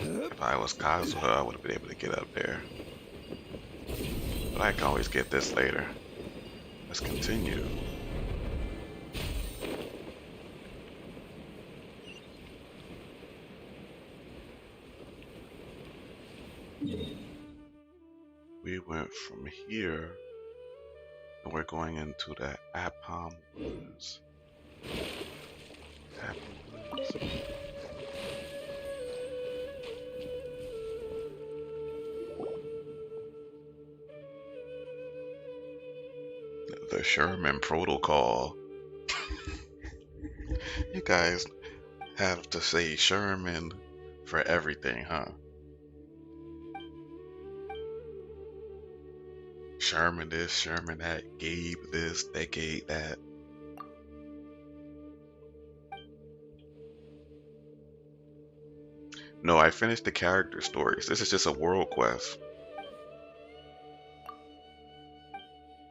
If I was Kazuha, I would have been able to get up there. But I can always get this later. Let's continue. We went from here, and we're going into the Apam Woods. Apam Woods. The Sherman Protocol. You guys have to say Sherman for everything, huh? Sherman this, Sherman that, Gabe this, Decade that. No, I finished the character stories. This is just a world quest.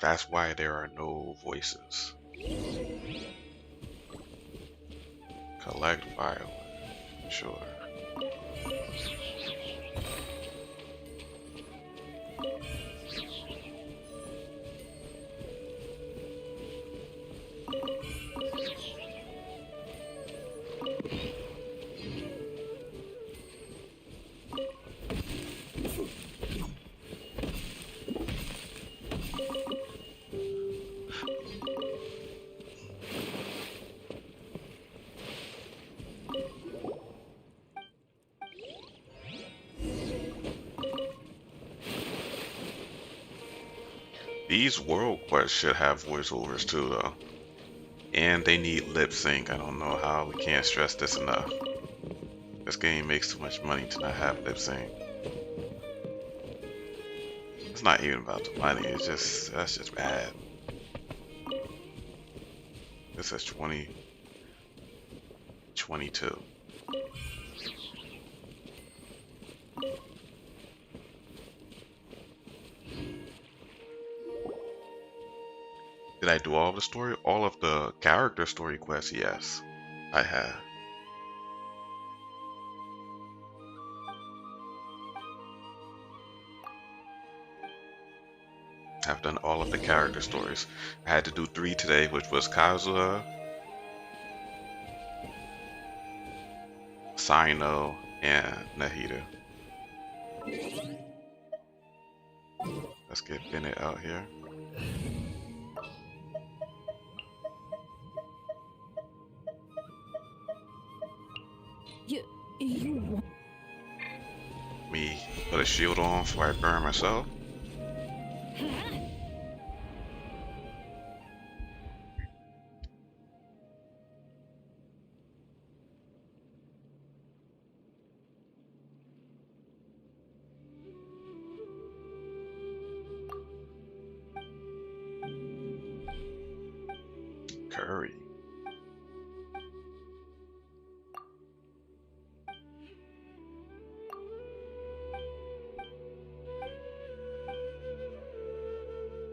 That's why there are no voices. Collect firewood. Sure. These world quests should have voiceovers too, though. And they need lip sync. I don't know how we can't stress this enough. This game makes too much money to not have lip sync. It's not even about the money, it's just, that's just bad. This is 2022. Did I do all of the story? All of the character story quests? Yes, I have. I've done all of the character stories. I had to do 3 today, which was Kazuha, Sino, and Nahida. Let's get Bennett out here. You... Me put a shield on before I burn myself. Curry.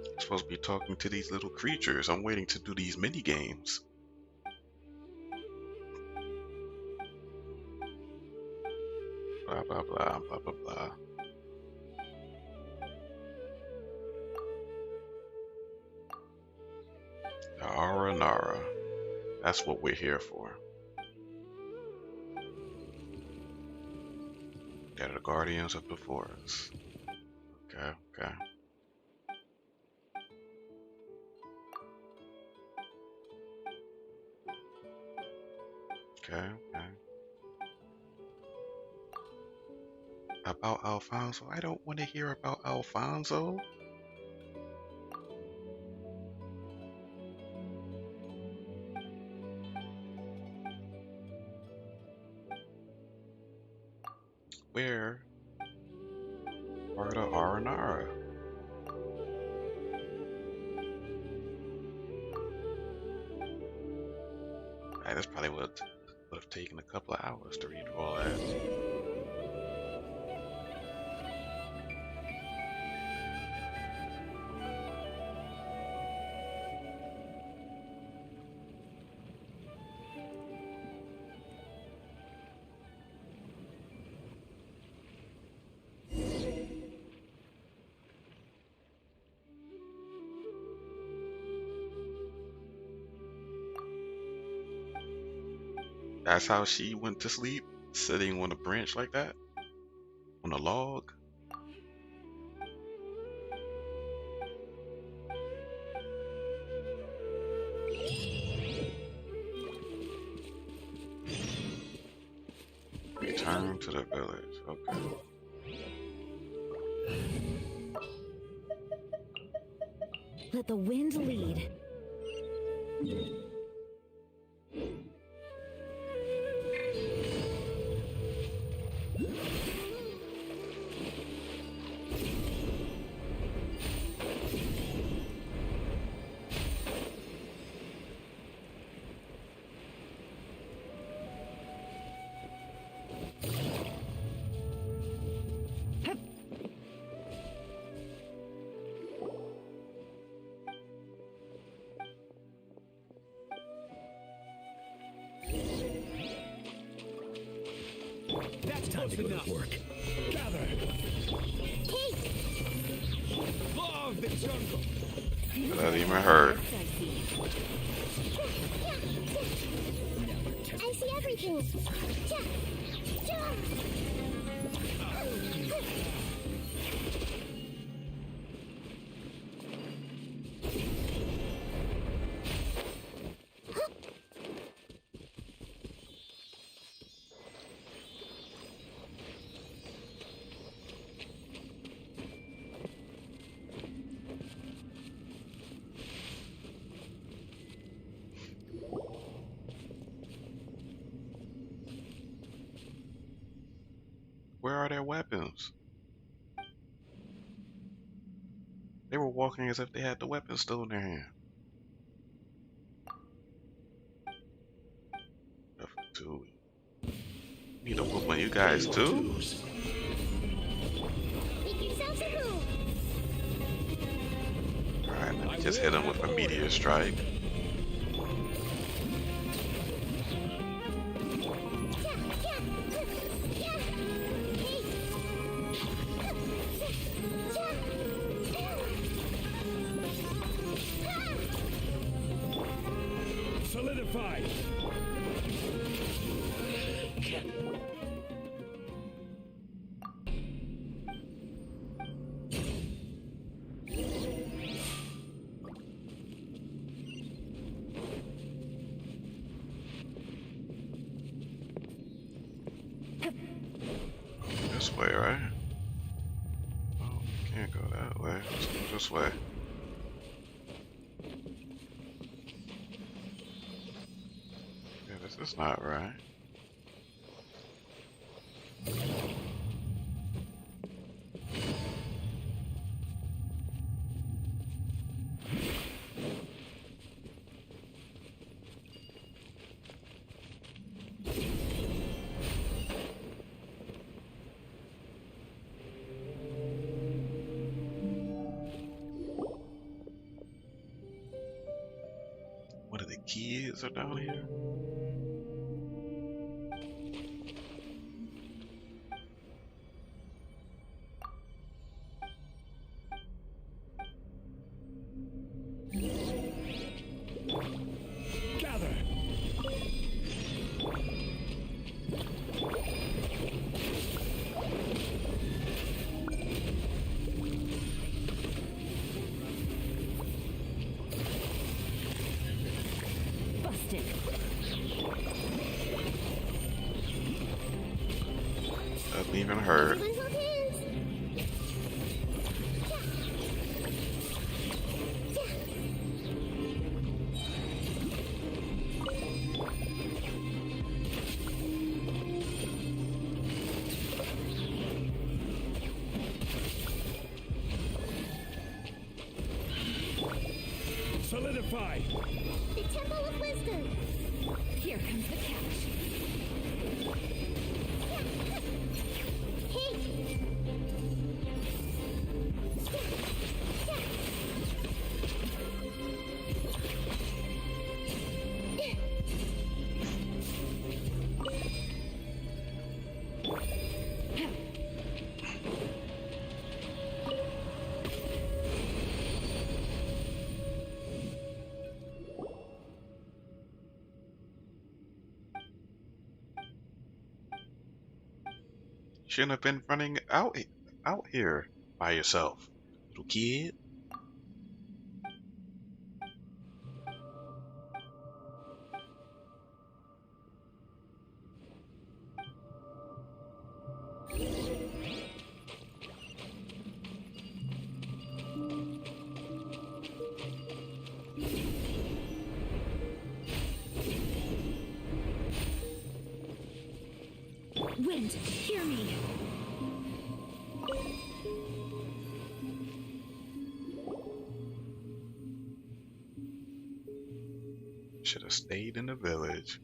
I'm supposed to be talking to these little creatures. I'm waiting to do these mini games. Blah blah blah blah blah blah. Nara Nara. That's what we're here for. They're the guardians of the forest. Okay, okay. Okay, okay. About Alfonso? I don't want to hear about Alfonso. Where are the Aranara? This probably would have taken a couple of hours to read all that. That's how she went to sleep, sitting on a branch like that, on a log. Return to the village. Okay. Let the wind lead. That's time to go to work. Gather. Law of the jungle. That even hurt. I see everything. Where are their weapons? They were walking as if they had the weapons still in their hand. F2. Need to whoop on you guys too? Alright, let me just hit him with a meteor strike. Solidify! This way, right? Oh, can't go that way. Let's go this way. Yeah, this is not right. What are the kids are down here? Gather! Busted. Doesn't even hurt. Solidify! The Temple of Wisdom. Here comes the catch. Hey! Shouldn't have been running out here by yourself, little kid. Wind, hear me. Should have stayed in the village.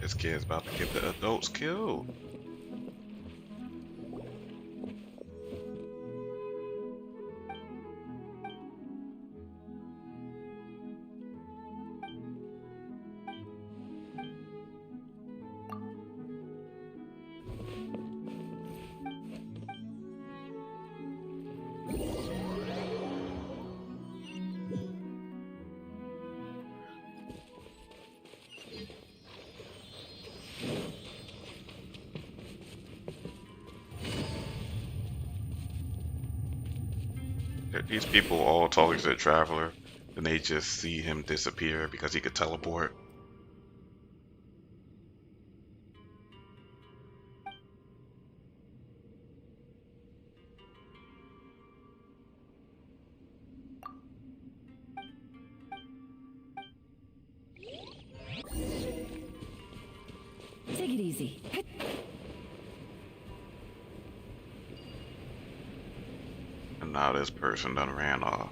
This kid's about to get the adults killed. these people all talking to the traveler, and they just see him disappear because he could teleport. Take it easy. And now this person done ran off.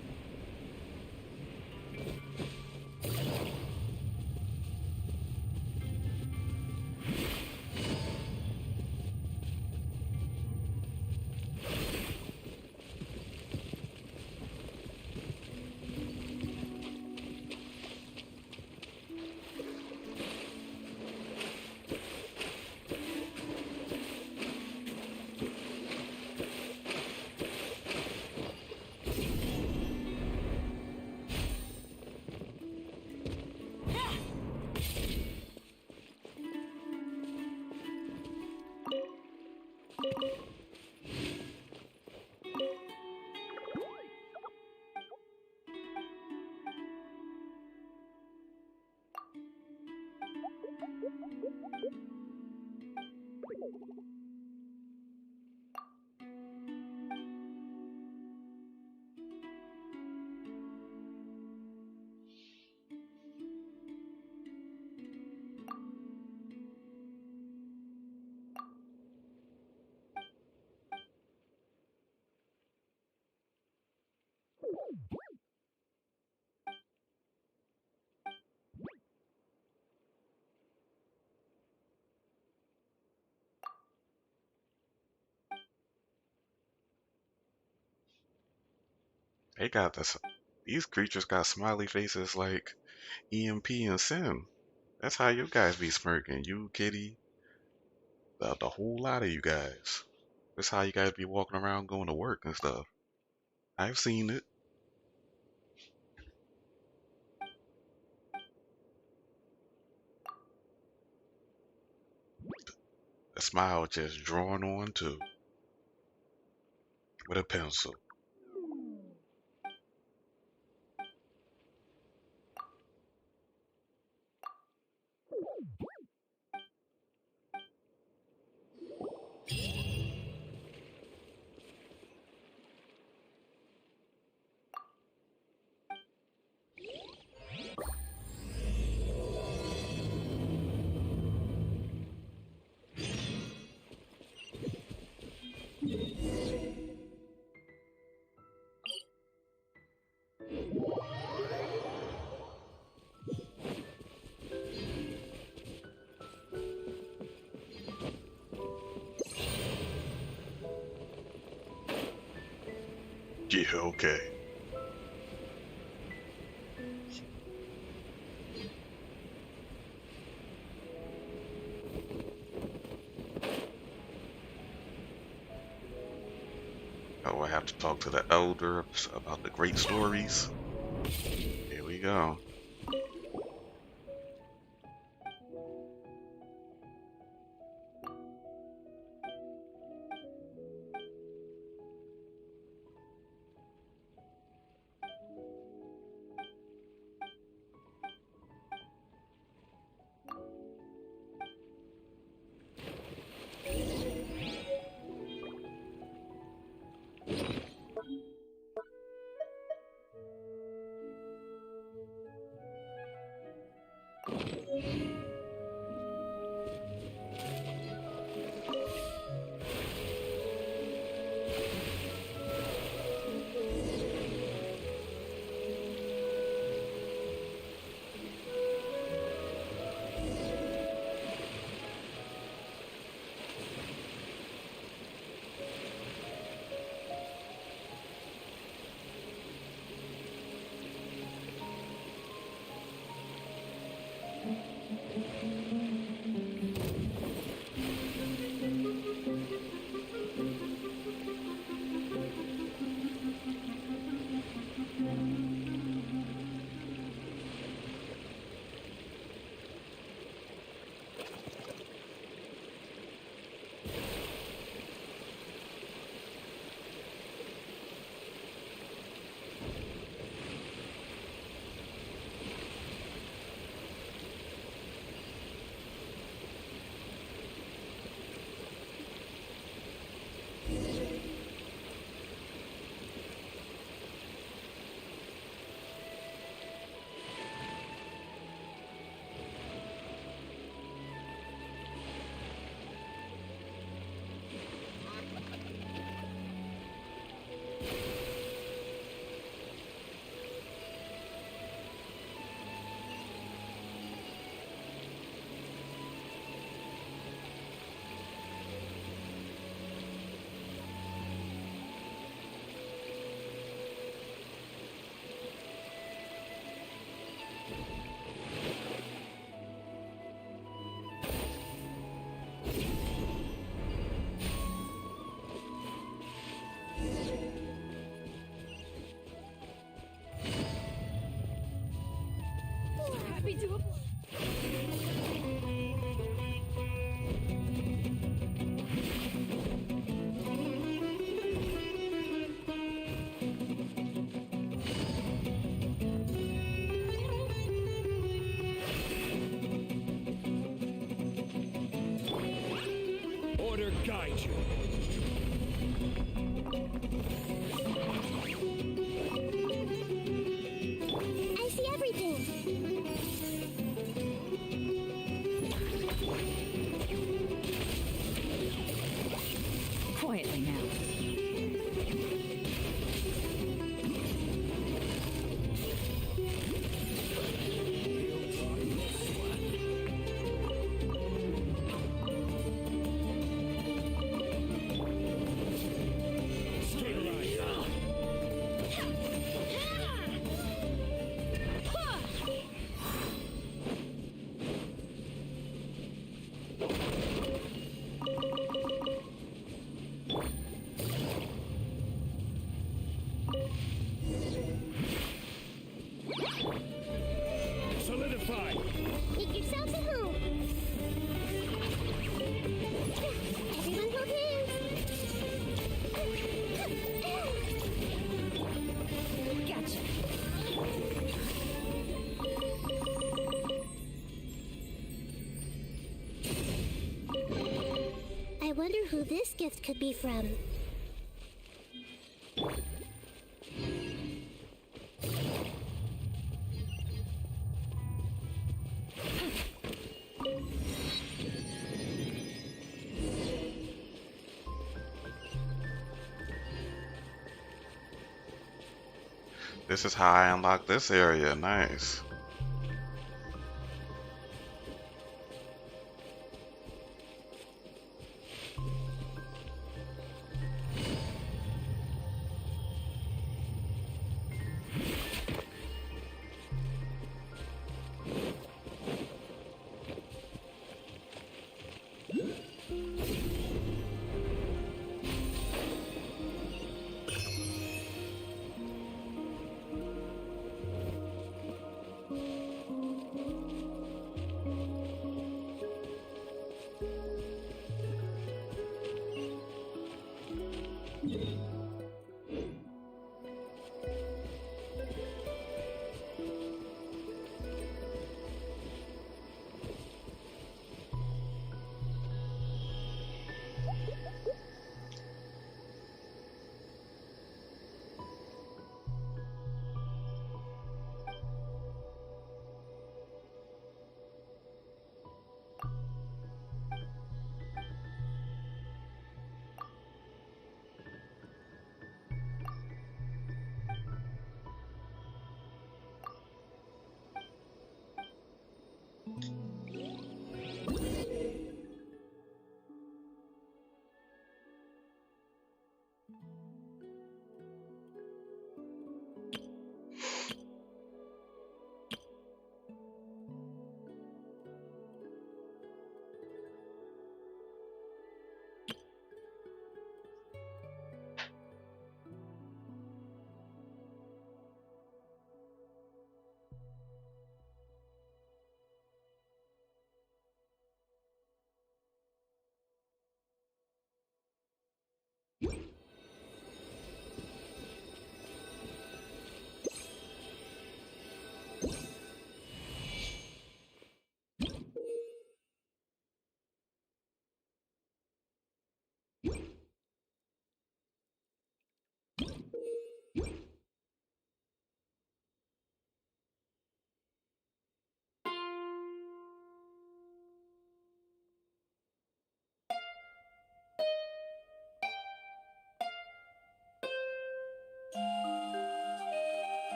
They got this. These creatures got smiley faces like EMP and Sim. That's how you guys be smirking. You, Kitty, the whole lot of you guys. That's how you guys be walking around going to work and stuff. I've seen it. The smile just drawn on too with a pencil. Yeah, okay. Oh, I have to talk to the elders about the great stories. Here we go. be doable. Order guide you. I see everything. Quietly now. Solidify. Make yourselves at home. Everyone hold hands. Gotcha. I wonder who this gift could be from. This is how I unlock this area. Nice.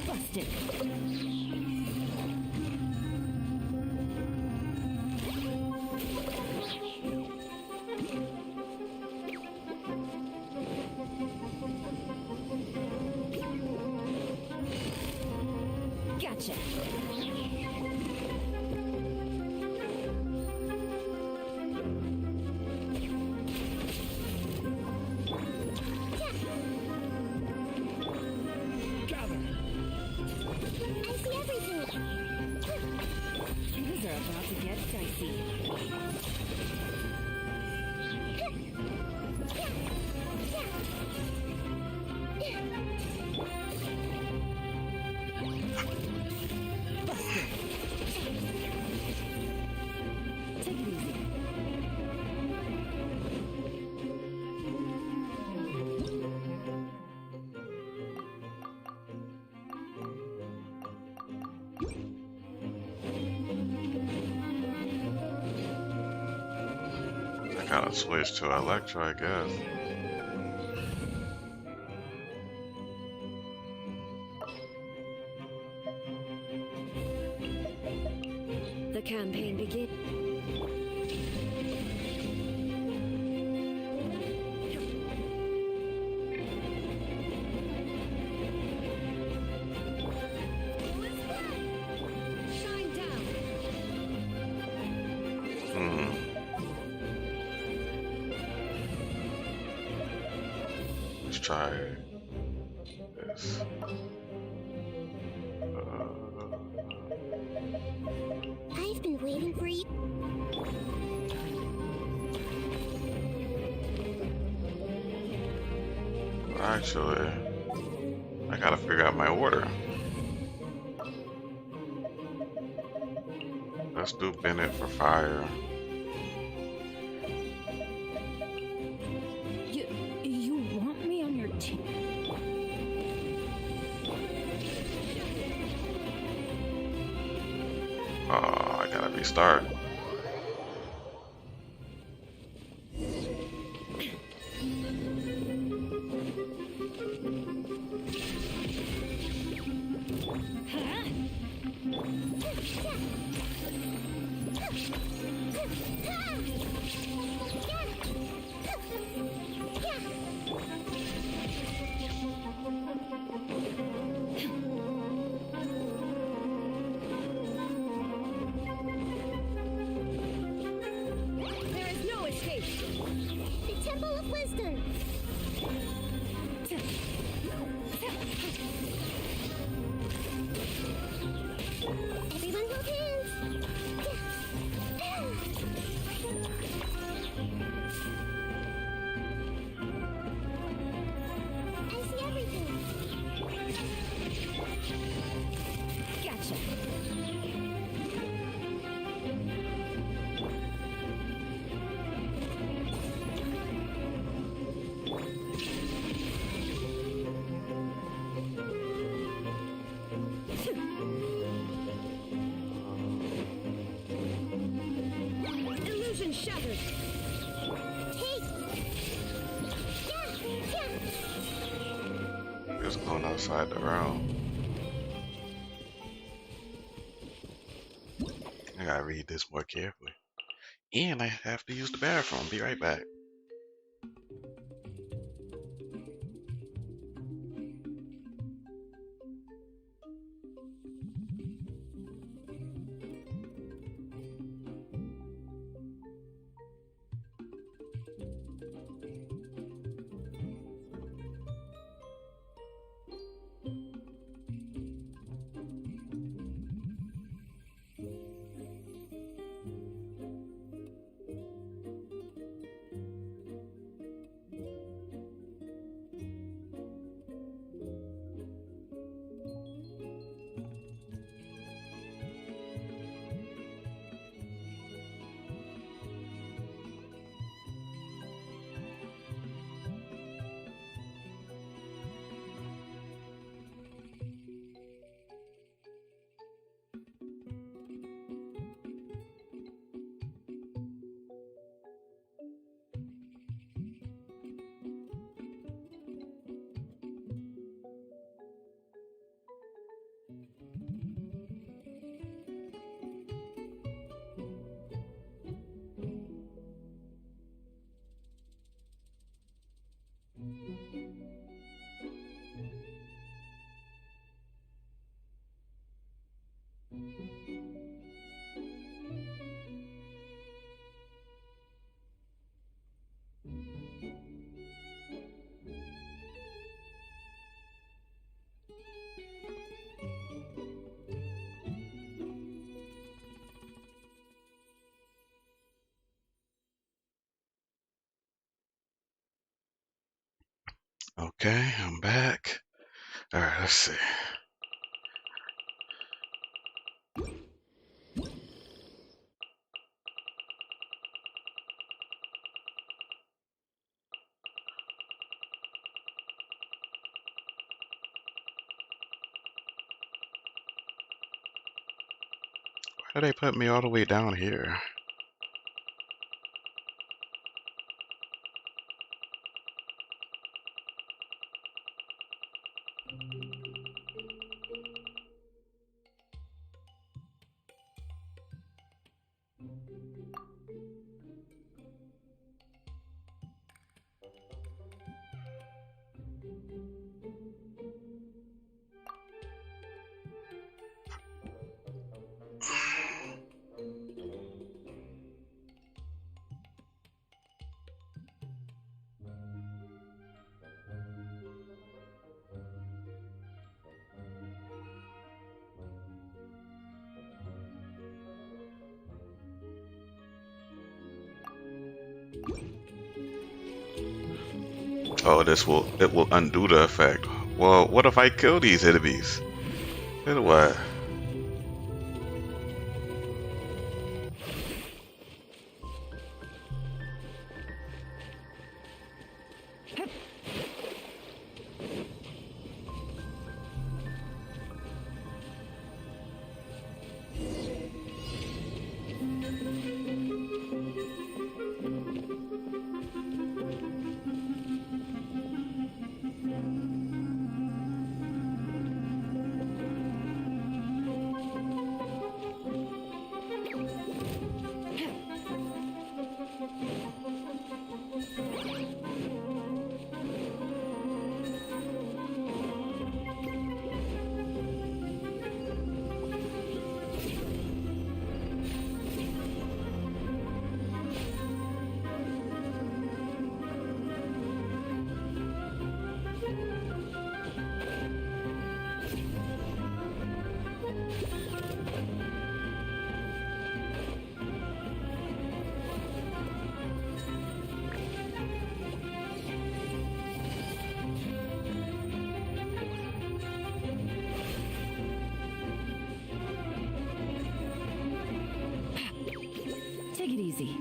Busted. Gotcha. Gather. I see everything. Things are about to get dicey. Take it easy. I gotta switch to Electro, I guess. The campaign begins. Shine down. Let's try this. I've been waiting for you. Actually, I gotta figure out my order. Let's do Bennett for fire. You want me on your team? Oh, I gotta restart. There is no escape. The Temple of Wisdom. Everyone hold hands. I see everything. Gotcha. Illusion shattered. Just going outside the realm. I gotta read this more carefully. And I have to use the bathroom. Be right back. Okay, I'm back. All right, let's see. Why did they put me all the way down here? Oh, it will undo the effect. Well, what if I kill these enemies? Then what? Take it easy.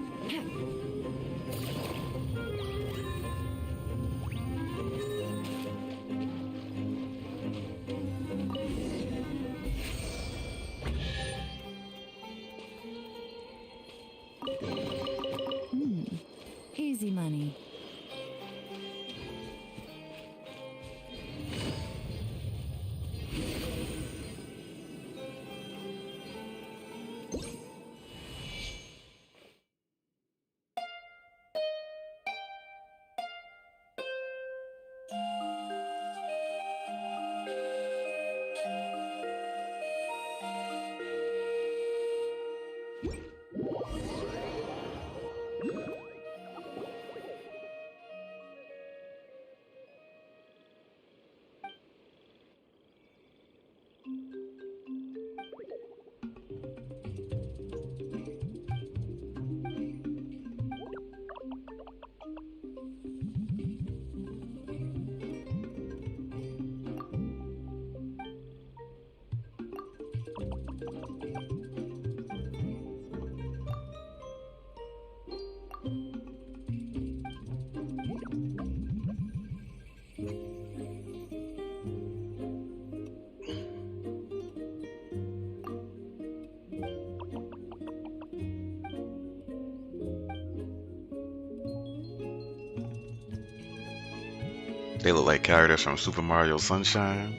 Easy money. They look like characters from Super Mario Sunshine.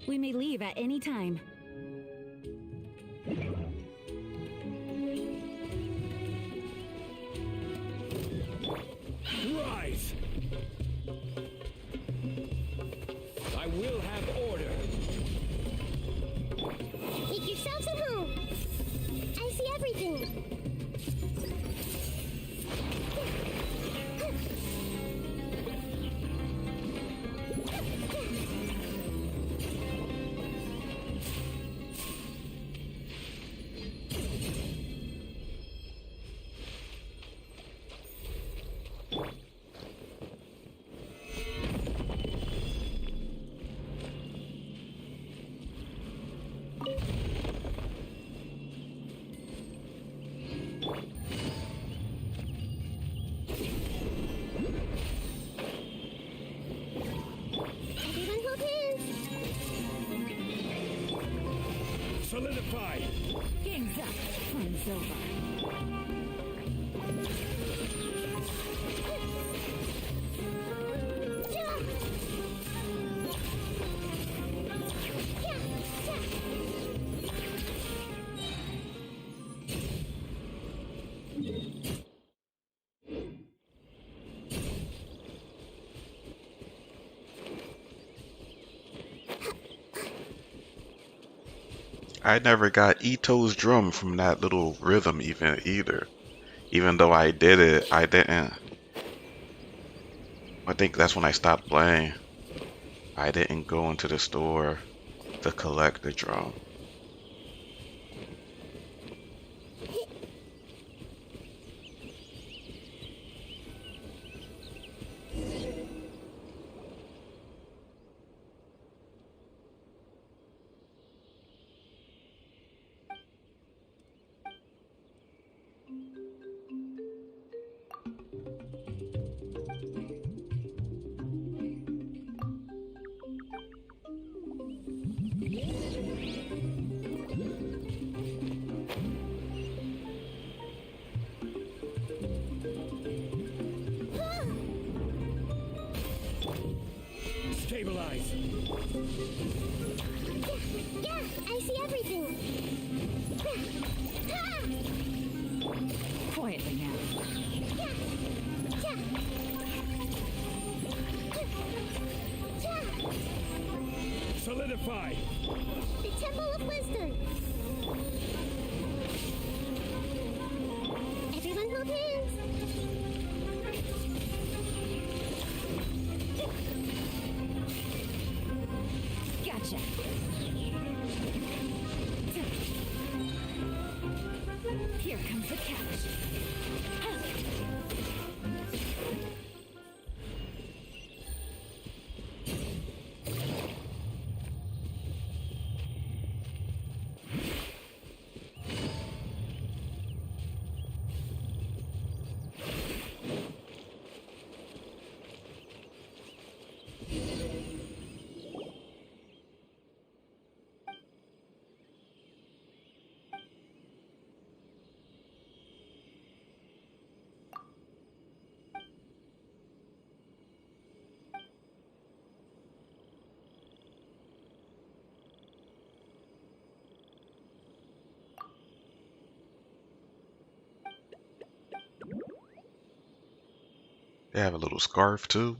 We may leave at any time. Rise! I will have order. Make yourselves at home. I see everything. Everyone hold hands. Solidify! Game's up. Fun's over. I never got Ito's drum from that little rhythm even either. Even though I did it, I didn't. I think that's when I stopped playing. I didn't go into the store to collect the drum. Stabilize! Yeah, I see everything. Quietly now. Solidify! The Temple of Wisdom. Everyone hold hands. Gotcha. Here comes the catch. They have a little scarf too.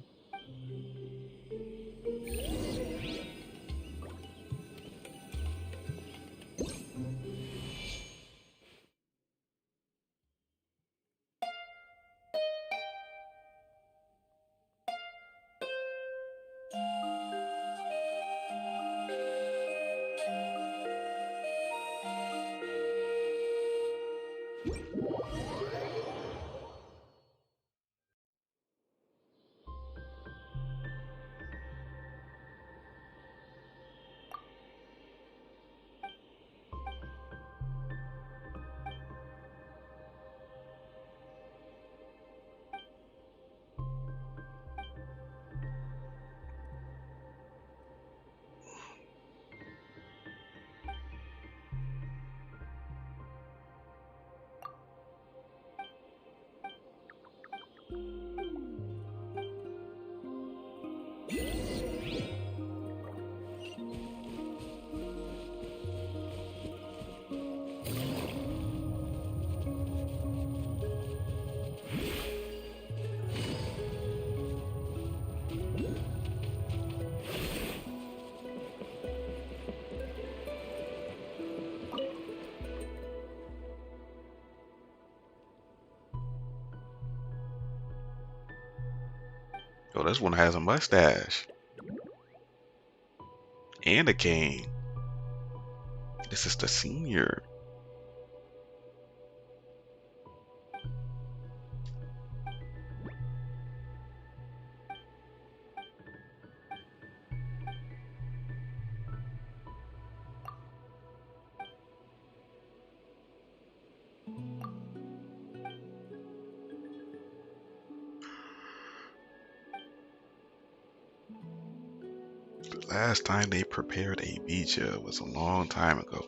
this one has a mustache and a cane. This is the senior. The last time they prepared a bija was a long time ago.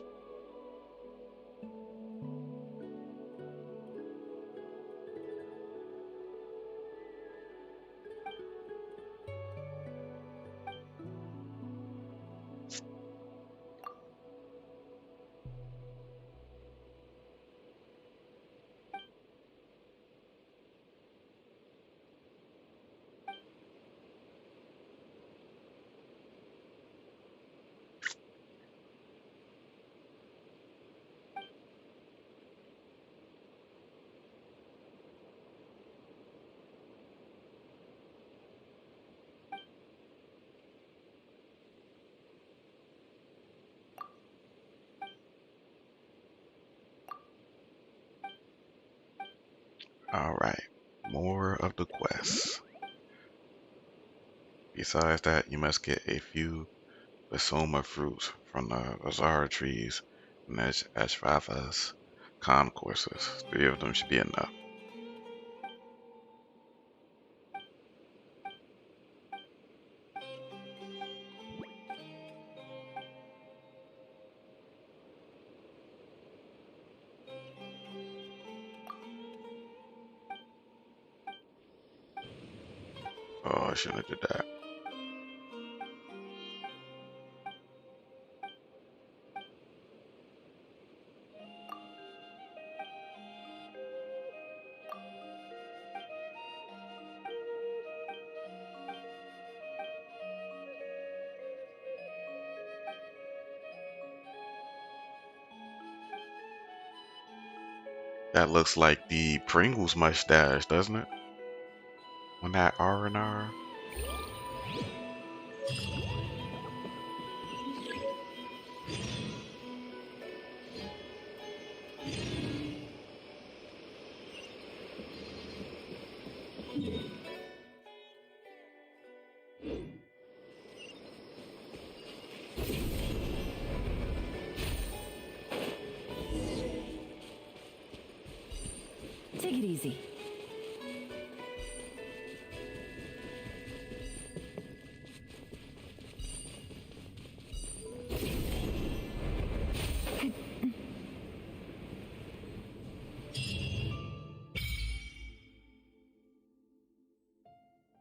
Alright, more of the quests. Besides that, you must get a few Basoma fruits from the Bazar trees and Ashvatha's concourses. 3 of them should be enough. Oh, I shouldn't have did that. That looks like the Pringles mustache, doesn't it? On that R&R. Take it easy.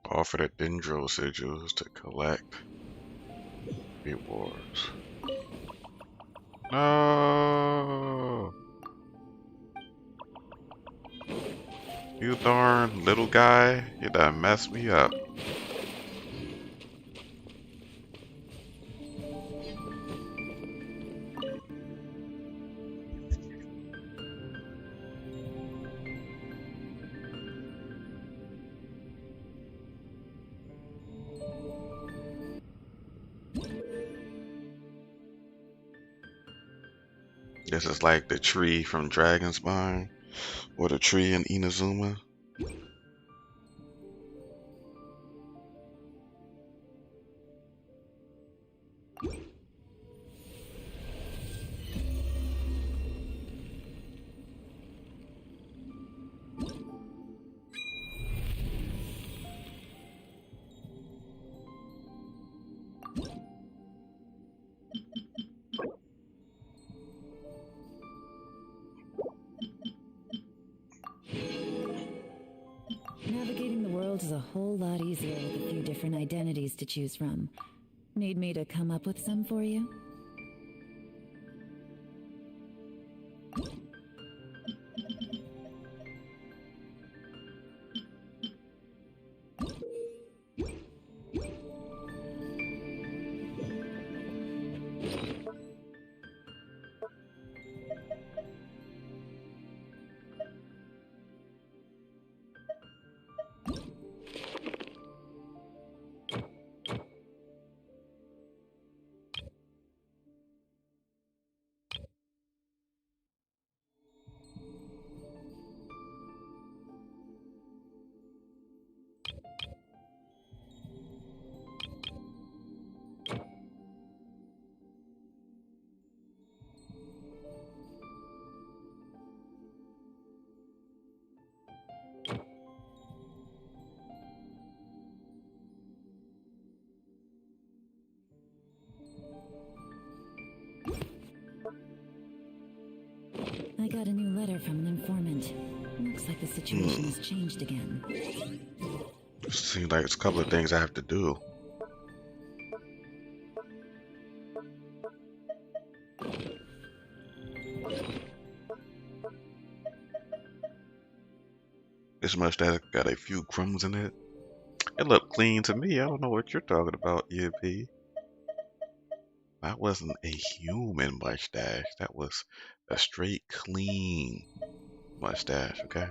Offer the Dendro sigils to collect rewards. No! You darn little guy, you done messed me up. This is like the tree from Dragon's Mine, or the tree in Inazuma. Navigating the world is a whole lot easier with a few different identities to choose from. Need me to come up with some for you? I got a new letter from an informant. Looks like the situation has changed again. Seems like it's a couple of things I have to do. This mustache got a few crumbs in it. It looked clean to me. I don't know what you're talking about, EMP. That wasn't a human mustache. That was a straight clean mustache, okay?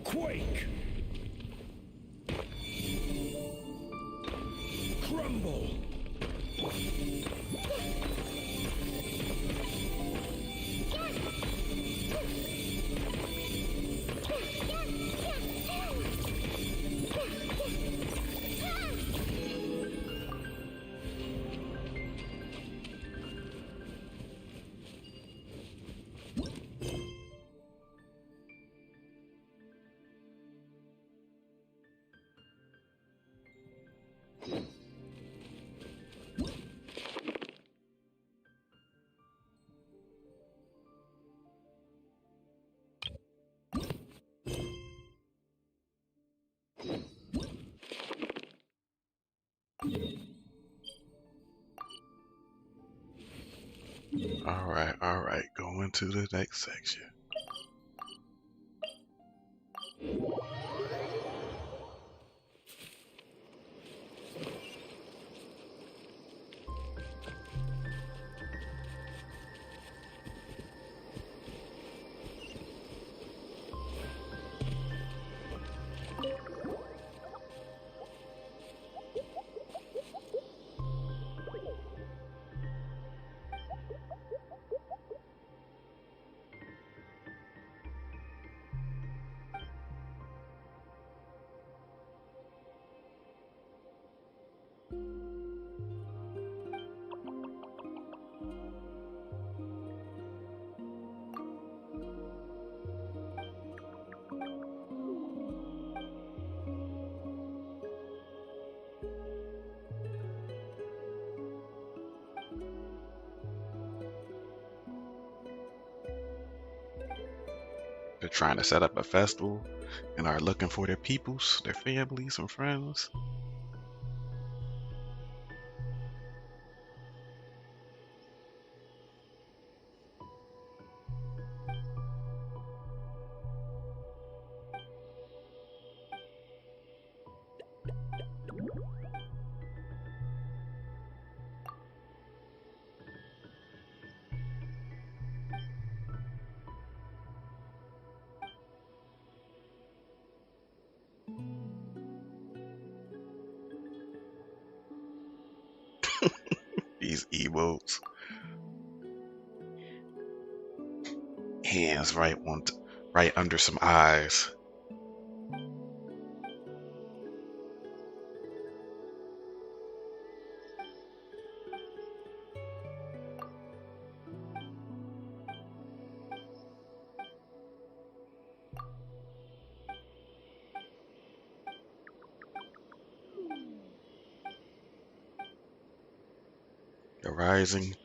Quake! Crumble! All right, going to the next section. They're trying to set up a festival and are looking for their peoples, their families and friends. These emotes. Hands right under some eyes. The rising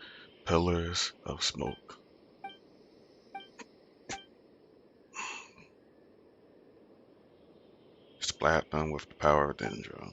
pillars of smoke. Splat them with the power of Dendro.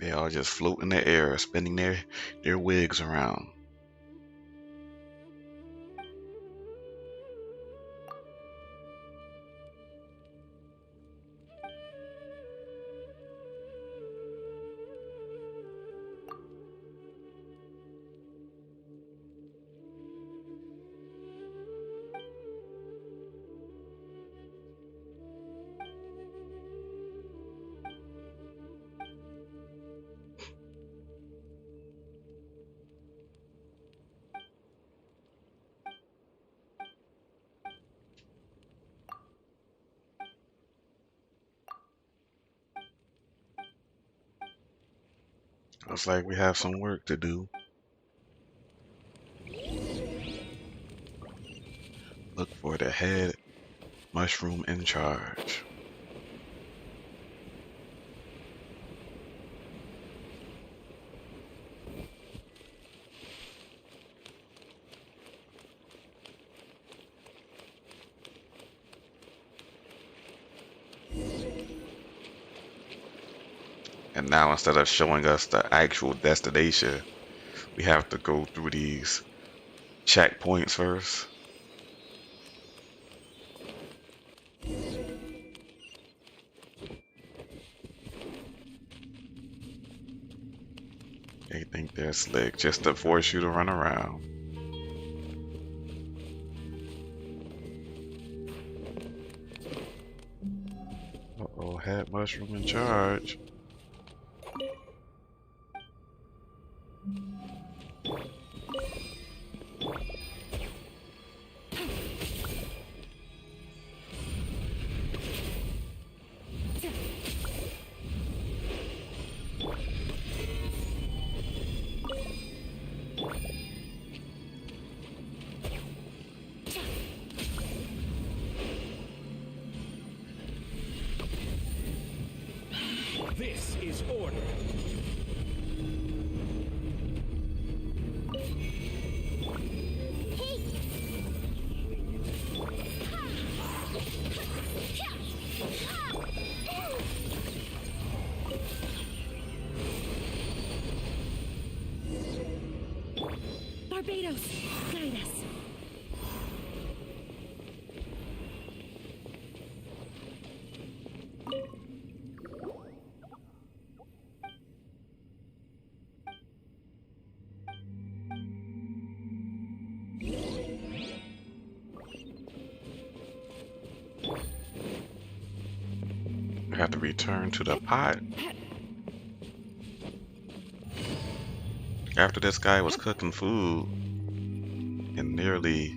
They all just float in the air, spinning their wigs around. Looks like we have some work to do. Look for the head mushroom in charge. And now instead of showing us the actual destination, we have to go through these checkpoints first. They think they're slick just to force you to run around. Uh-oh, head mushroom in charge. This is order. Barbados, guide us. We have to return to the pot. After this guy was cooking food and nearly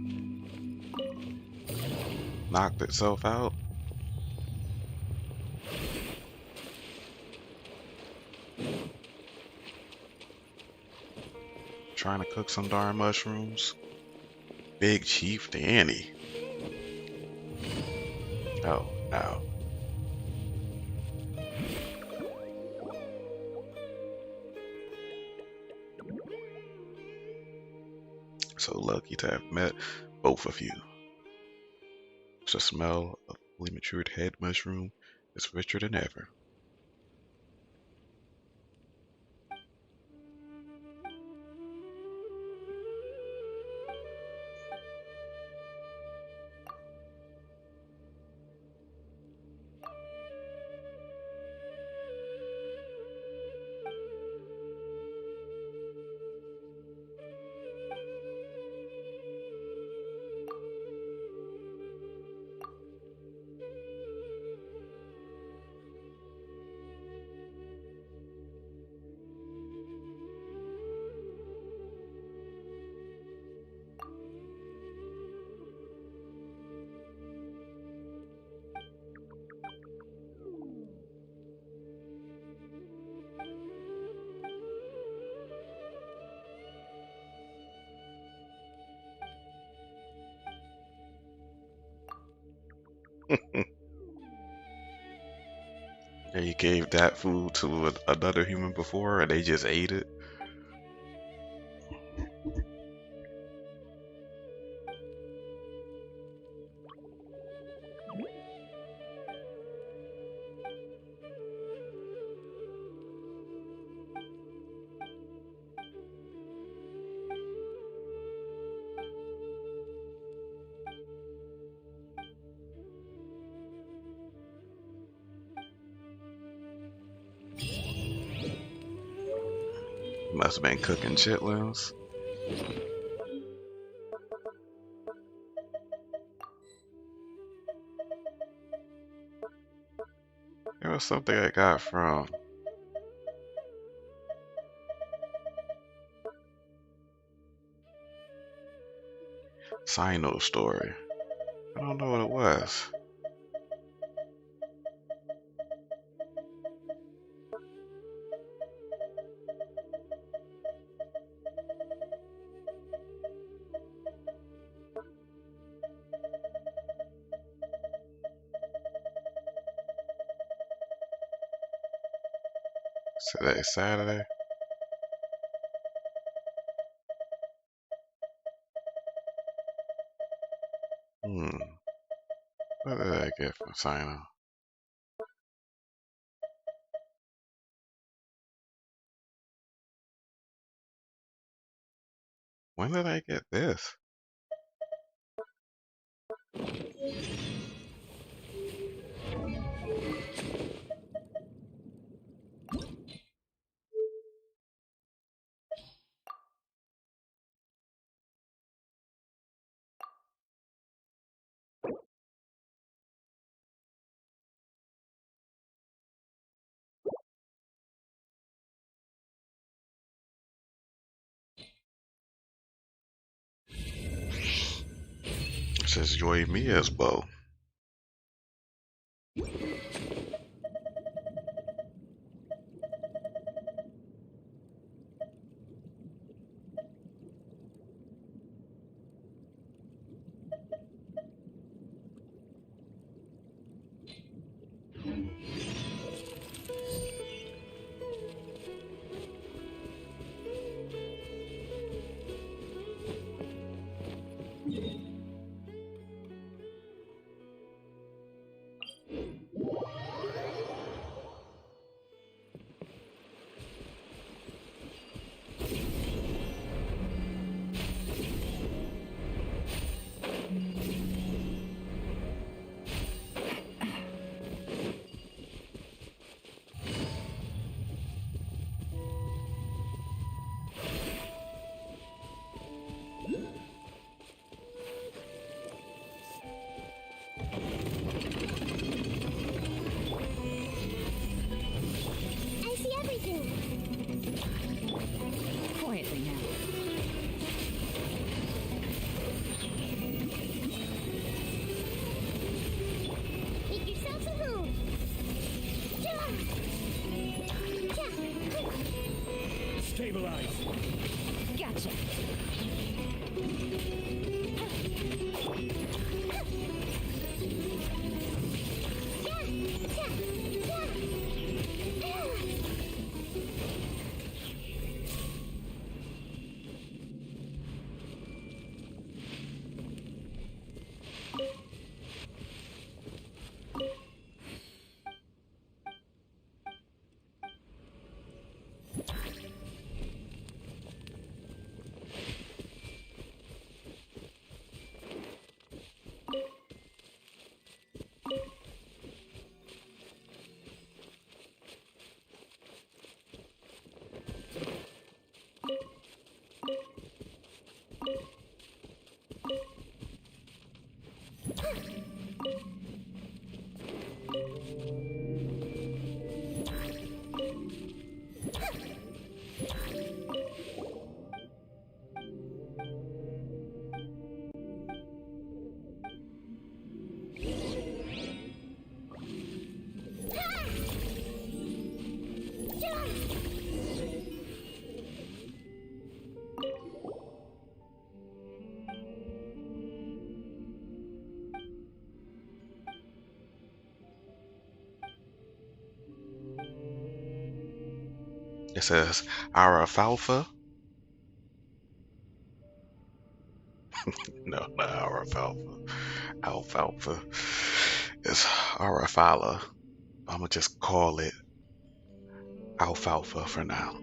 knocked itself out. Trying to cook some darn mushrooms. Big Chief Danny. Oh, no. So lucky to have met both of you. The smell of fully matured head mushroom is richer than ever. Yeah, you gave that food to another human before and they just ate it. Must have been cooking chitlins. There was something I got from Sino story. I don't know what it was. Today's Saturday. What did I get from Sino? When did I get this? It says Yoimiya's bow. I see everything. Quietly now. Make yourselves at home. Stabilize. Gotcha. It says our alfalfa. No, not our alfalfa. Alfalfa is our alfalfa. I'm gonna just call it alfalfa for now.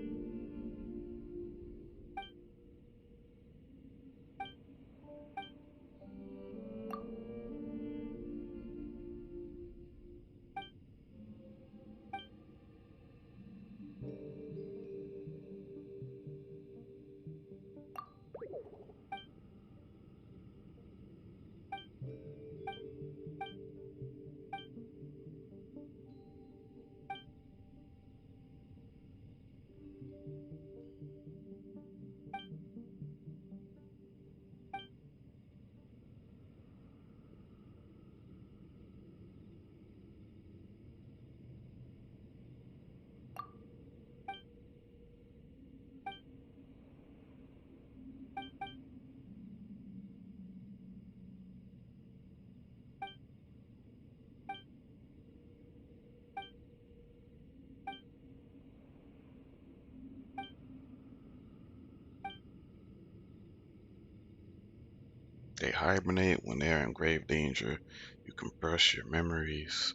They hibernate when they're in grave danger. You compress your memories,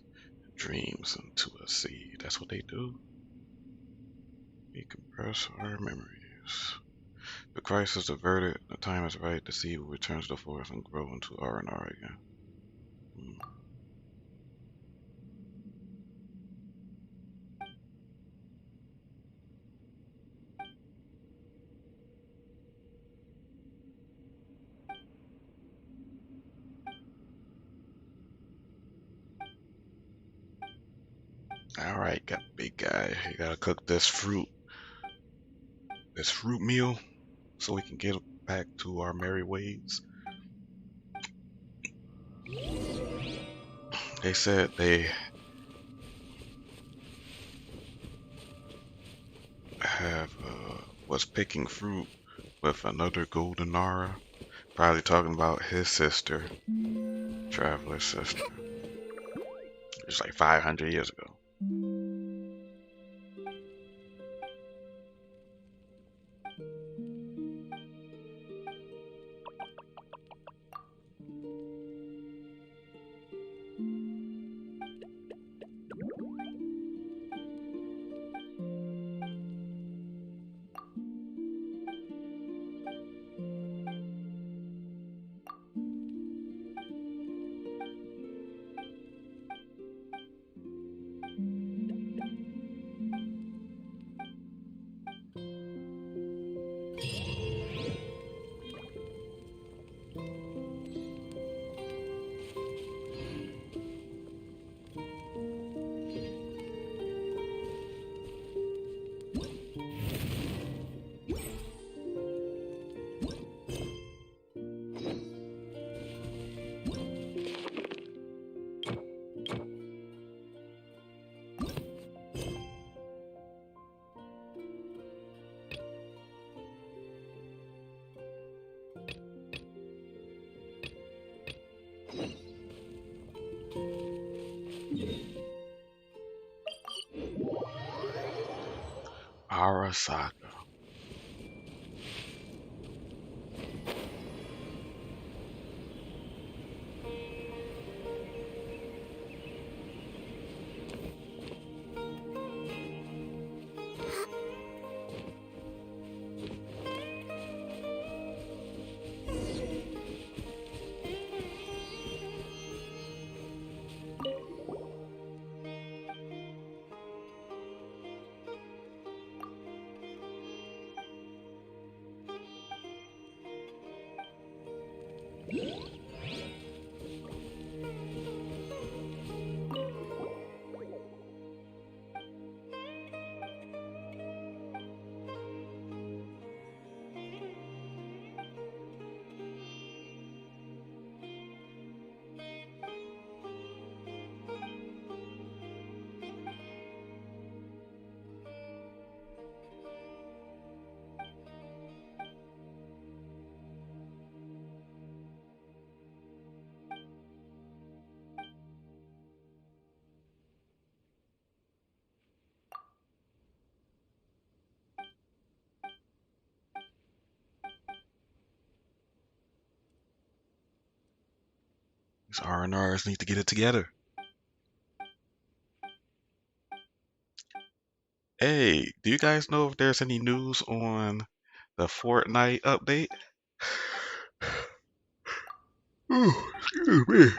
dreams into a seed. That's what they do. We compress our memories. The crisis is averted. The time is right. The seed will return to the forest and grow into R&R again. Alright, got big guy. You gotta cook this fruit meal so we can get back to our merry ways. They said they have was picking fruit with another golden Nara, probably talking about his sister, Traveler's sister. It's like 500 years ago. Arasaka. These R&Rs need to get it together. Hey, do you guys know if there's any news on the Fortnite update? Oh, excuse me.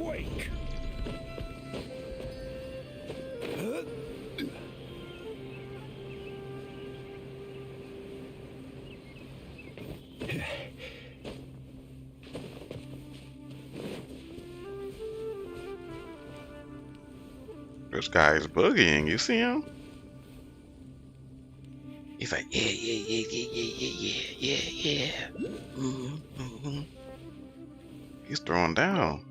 quake. This guy is boogieing. You see him? He's like, yeah, yeah, yeah, yeah, yeah, yeah, yeah, yeah. Mm-hmm. He's throwing down.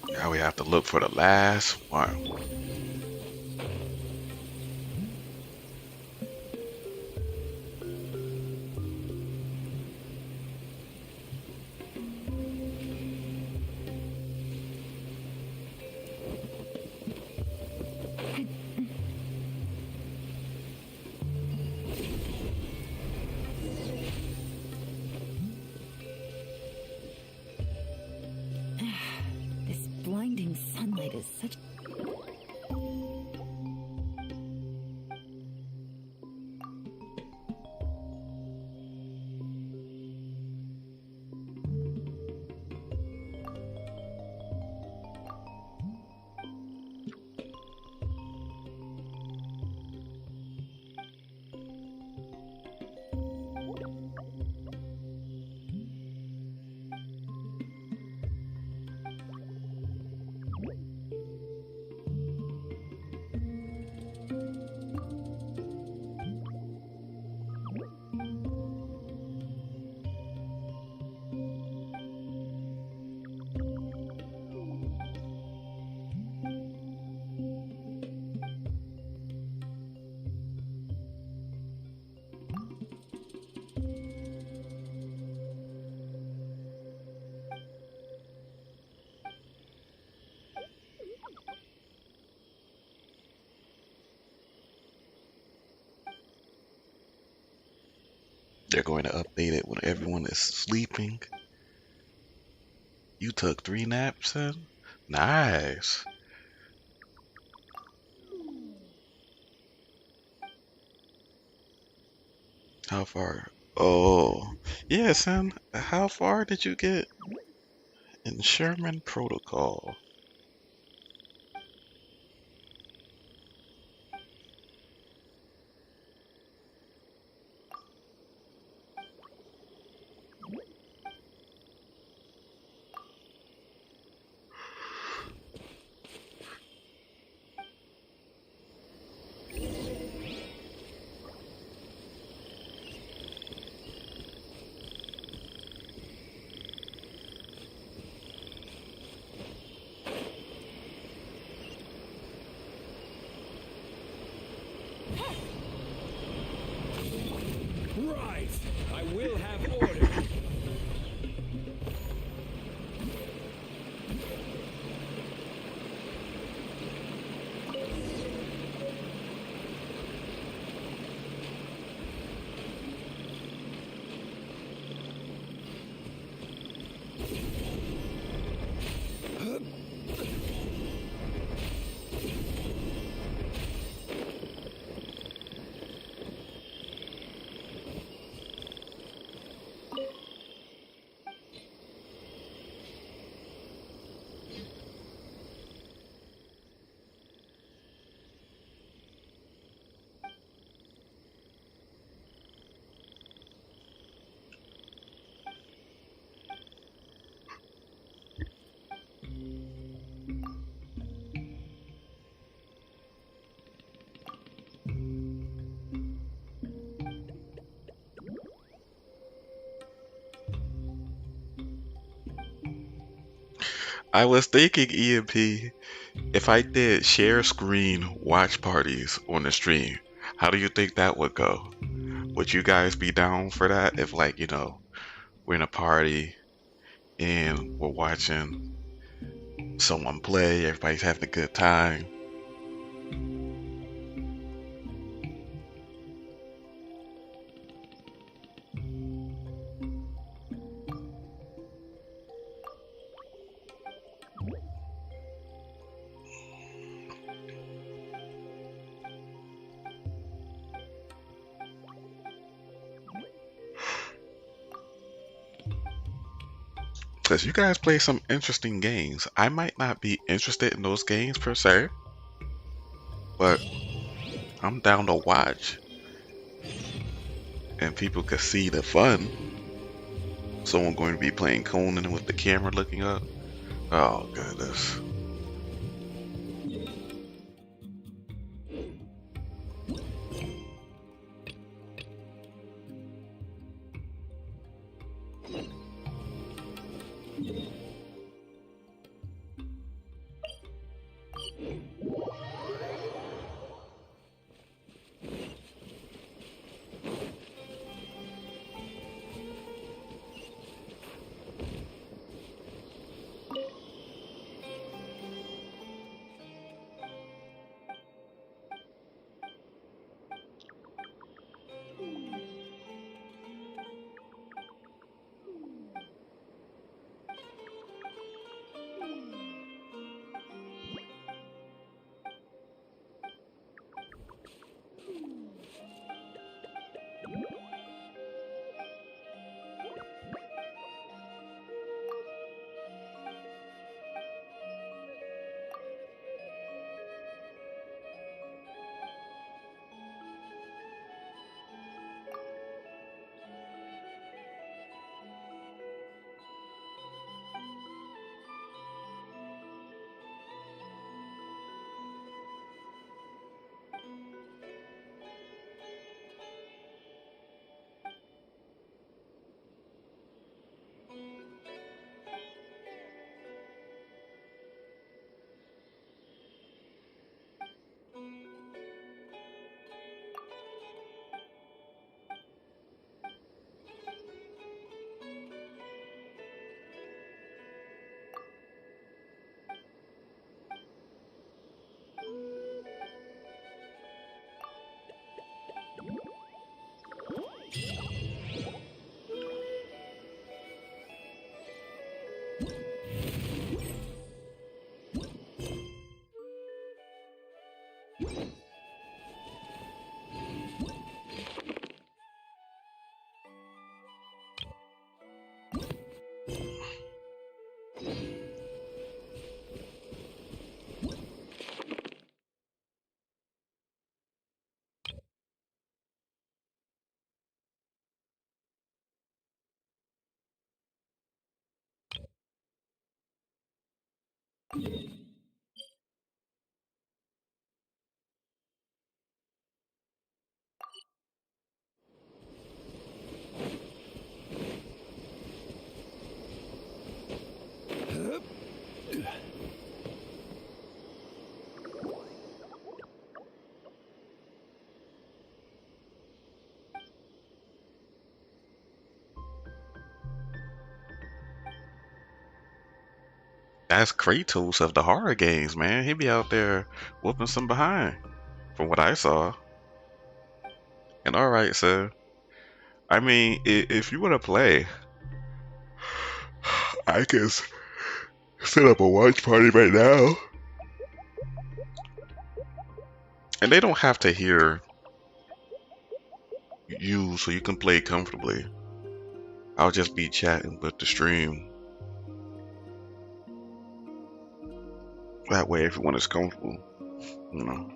Now we have to look for the last one. This blinding sunlight is such... They're going to update it when everyone is sleeping. You took 3 naps, son? Nice. How far? Oh, yeah, son. How far did you get in Sherman Protocol? I was thinking, EMP, if I did share screen watch parties on the stream, how do you think that would go? Would you guys be down for that if, like, we're in a party and we're watching someone play, everybody's having a good time? Because you guys play some interesting games. I might not be interested in those games per se, but I'm down to watch. And people could see the fun. Someone going to be playing Conan with the camera looking up. Oh, goodness. That's Kratos of the horror games, man. He be out there whooping some behind, from what I saw. And alright, so, I mean, if you want to play, I can set up a watch party right now. And they don't have to hear you, so you can play comfortably. I'll just be chatting with the stream. That way everyone is comfortable, you know.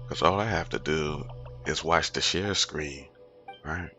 Because all I have to do is watch the share screen, right?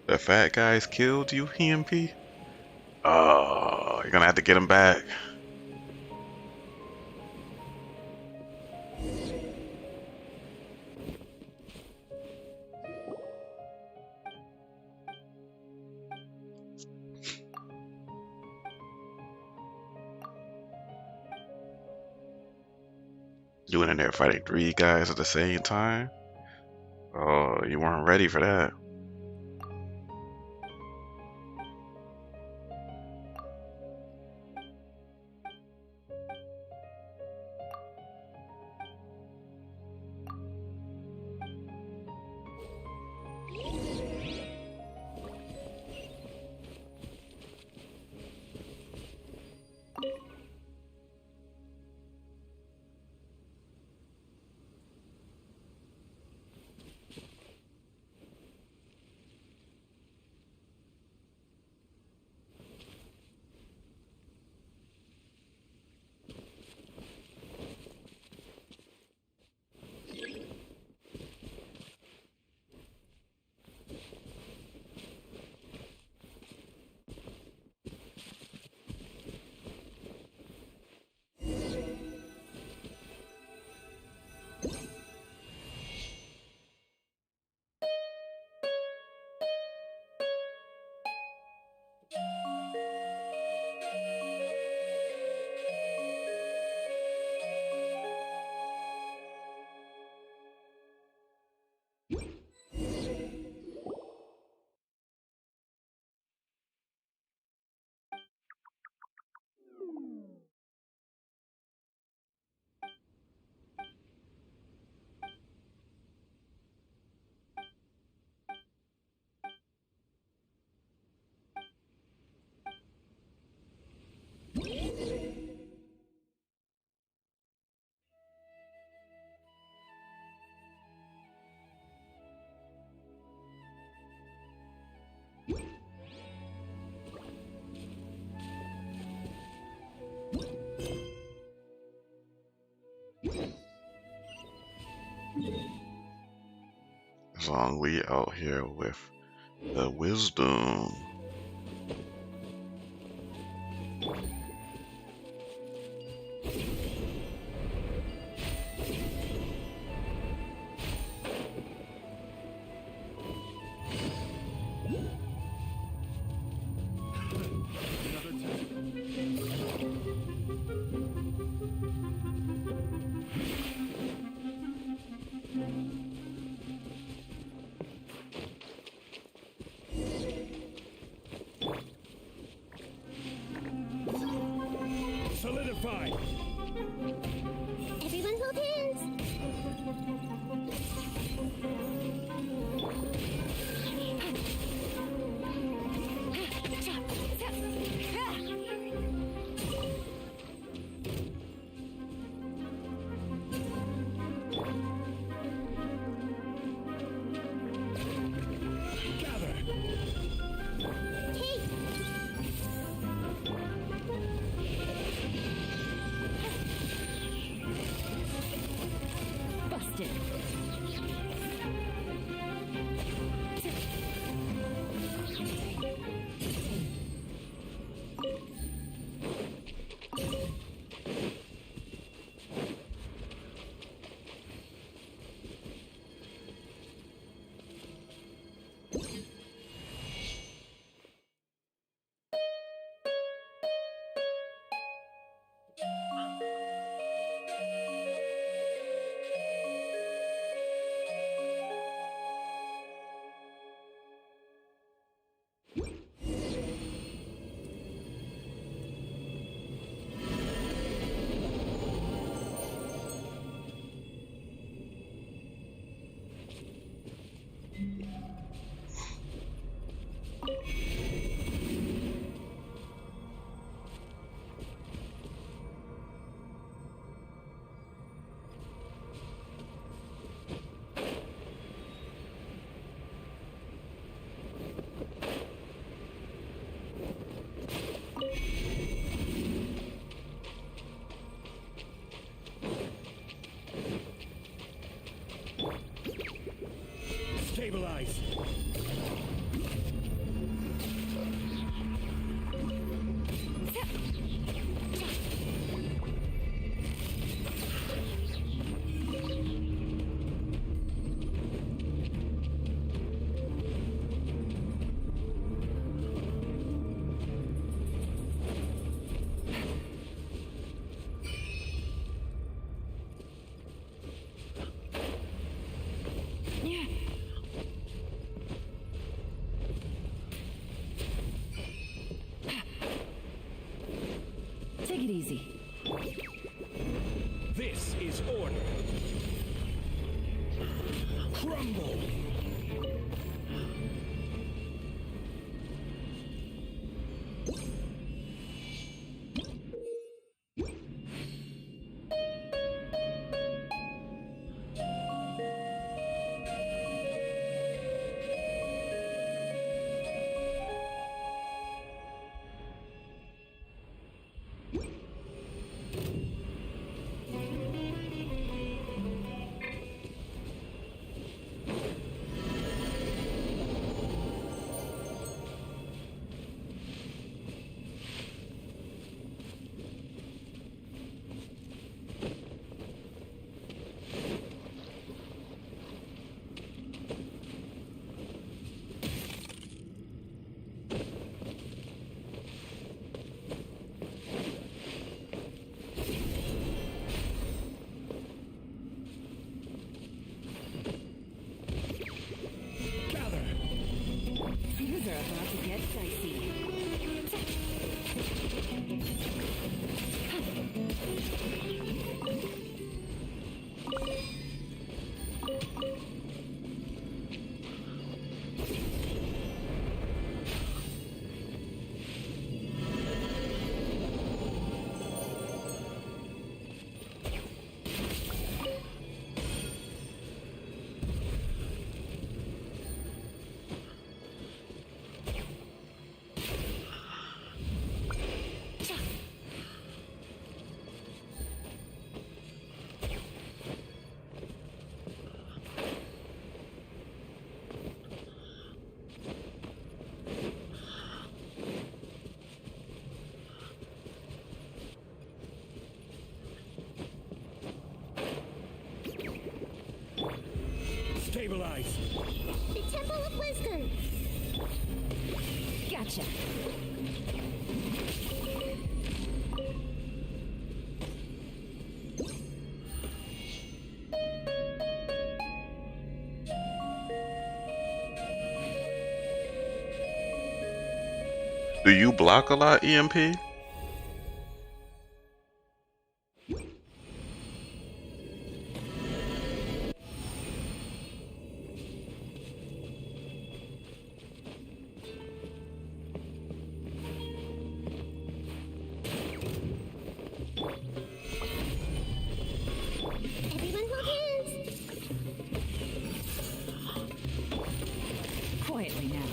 The fat guy's killed you, EMP? Oh, you're gonna have to get him back. You went in there fighting 3 guys at the same time? Oh, you weren't ready for that. As long as we out here with the wisdom. Stabilize! Take it easy. This is order. Crumble! Things are about to get dicey. Stabilize! The Temple of Wisdom! Gotcha! Do you block a lot, EMP? Everyone hold hands! Quietly now.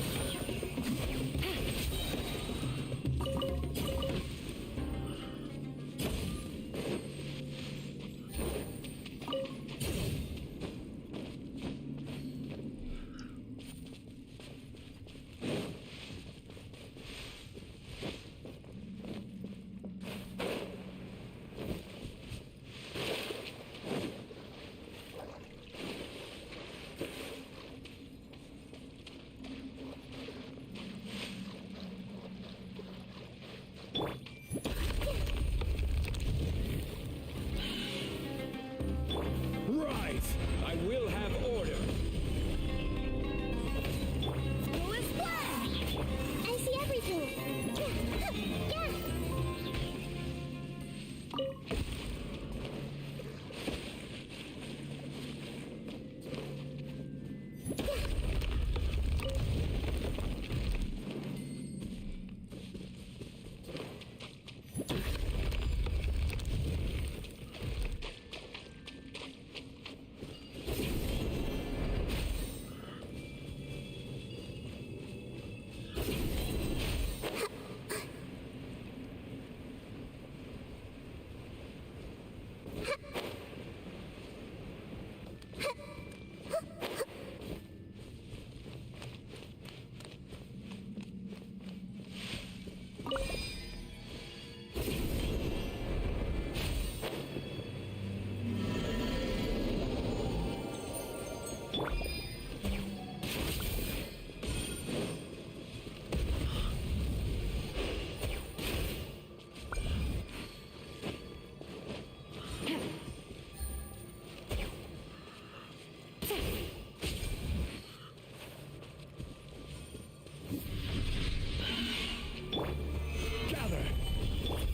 Gather!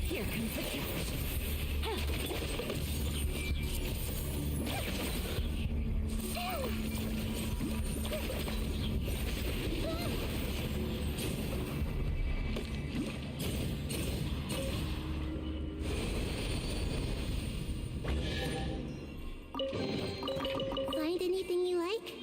Here comes the Find anything you like?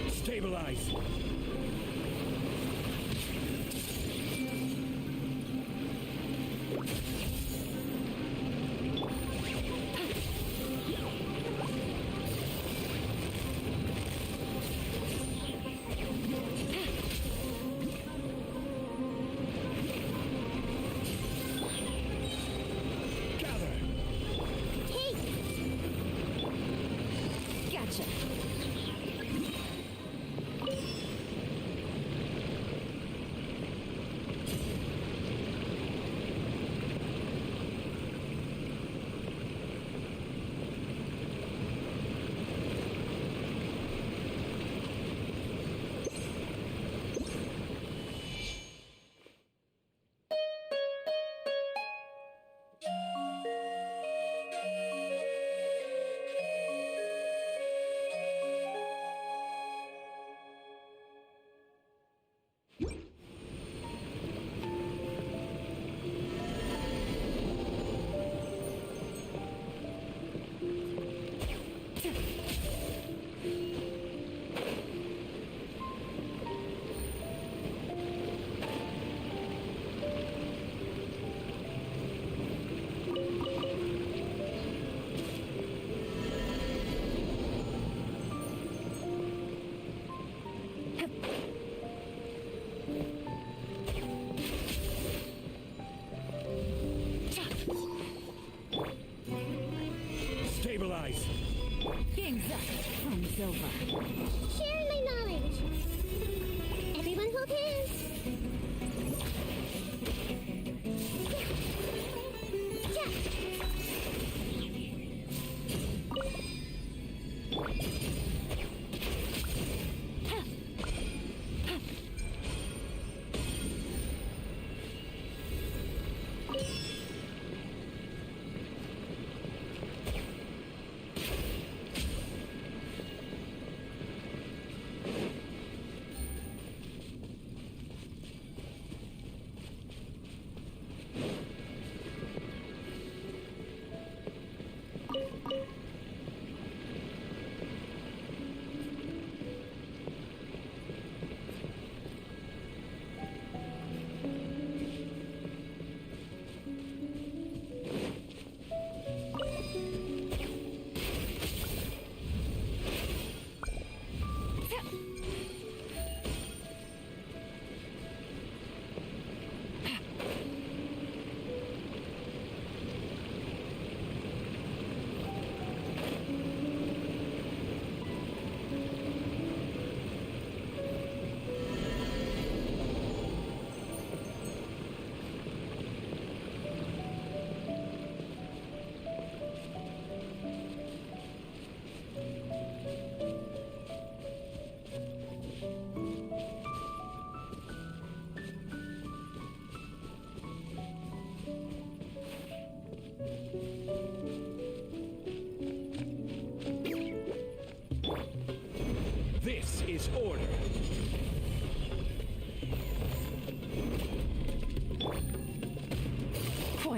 Stabilize! Gotcha. Stabilize! King's up from Silver. Sharing my knowledge. Everyone hold hands.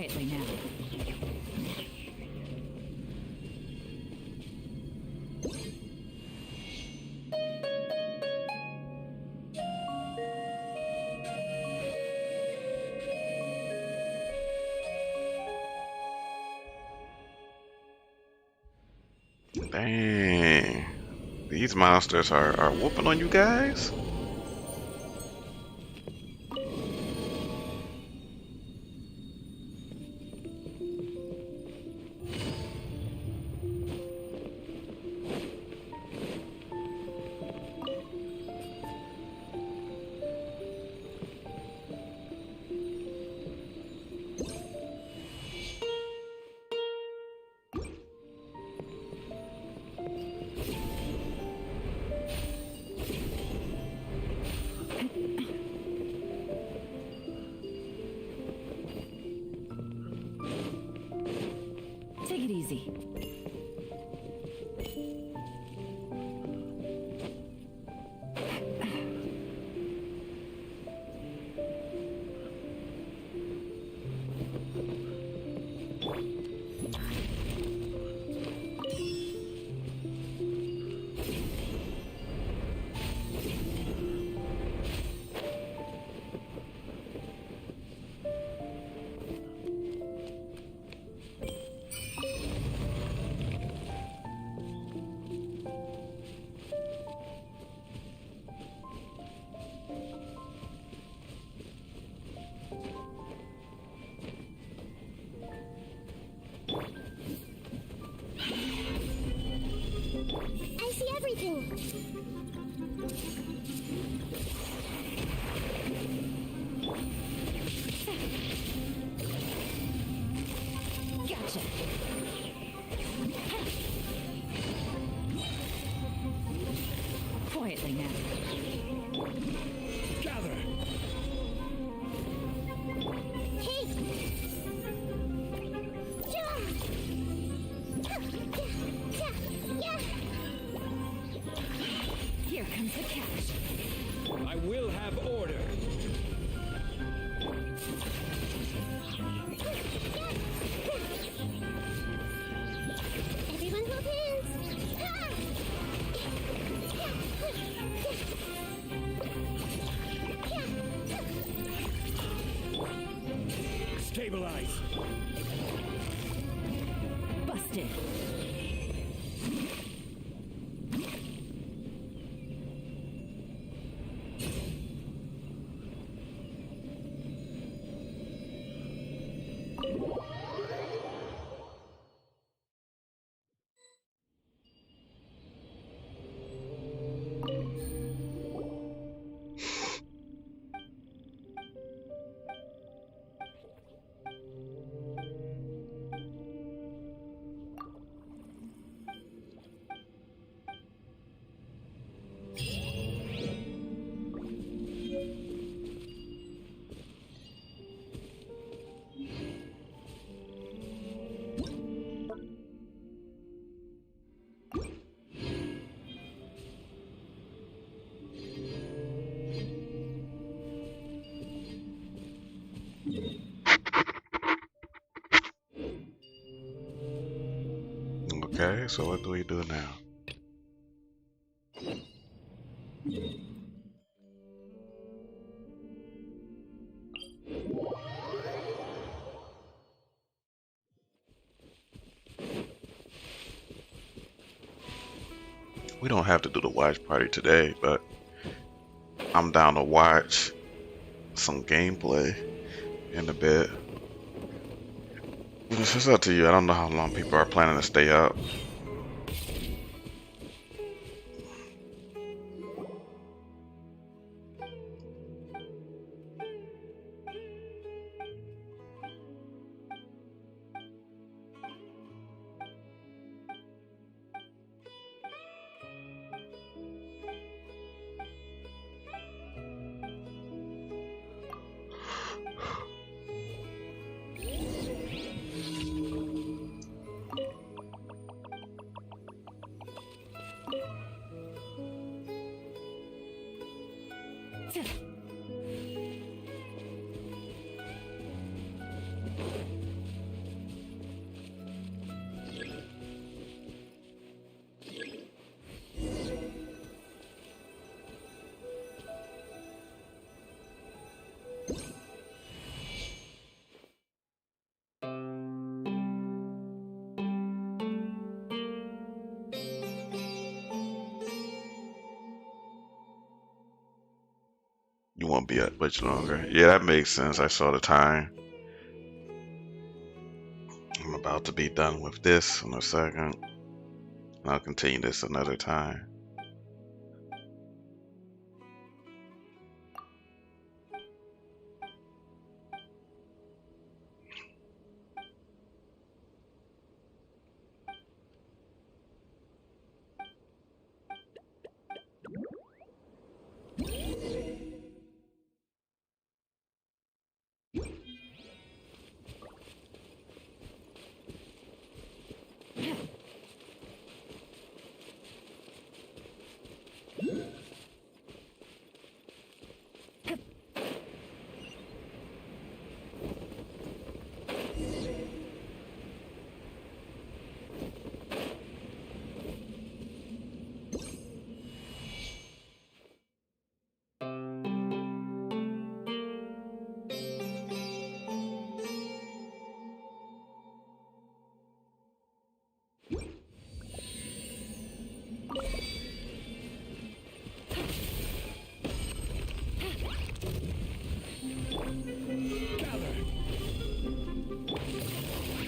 Quietly now. Dang. These monsters are whooping on you guys? Take it easy. I see everything. Gotcha. Quietly now. Gather. Hey. Here comes the catch. I will have order. Everyone hold hands. Stabilize. Busted. Okay, so what do we do now? We don't have to do the watch party today, but I'm down to watch some gameplay in a bit. It's just up to you. I don't know how long people are planning to stay up. be much longer. Yeah, that makes sense. I saw the time. I'm about to be done with this in a second. I'll continue this another time.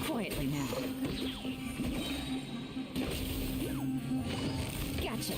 Quietly now. Gotcha.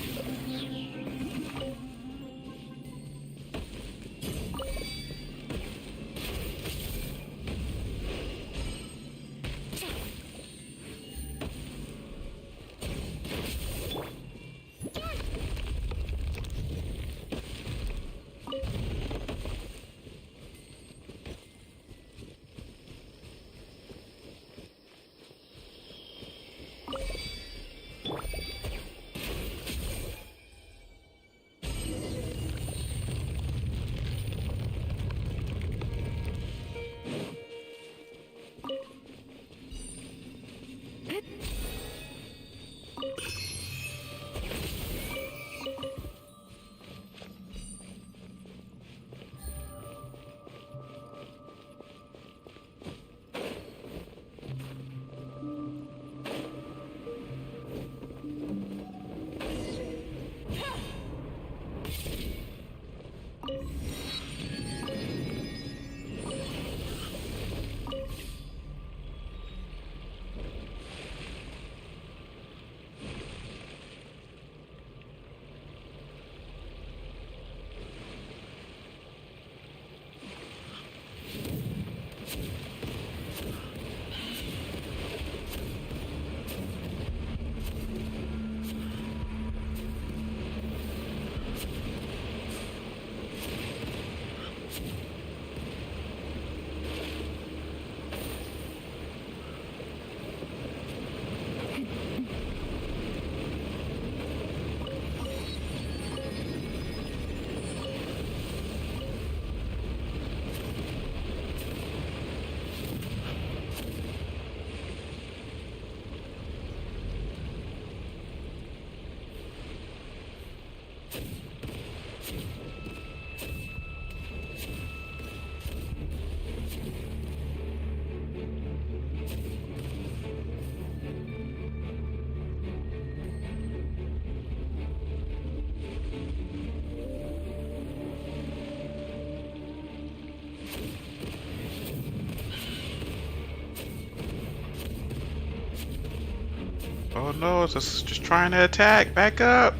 Oh no, this is just trying to attack. Back up.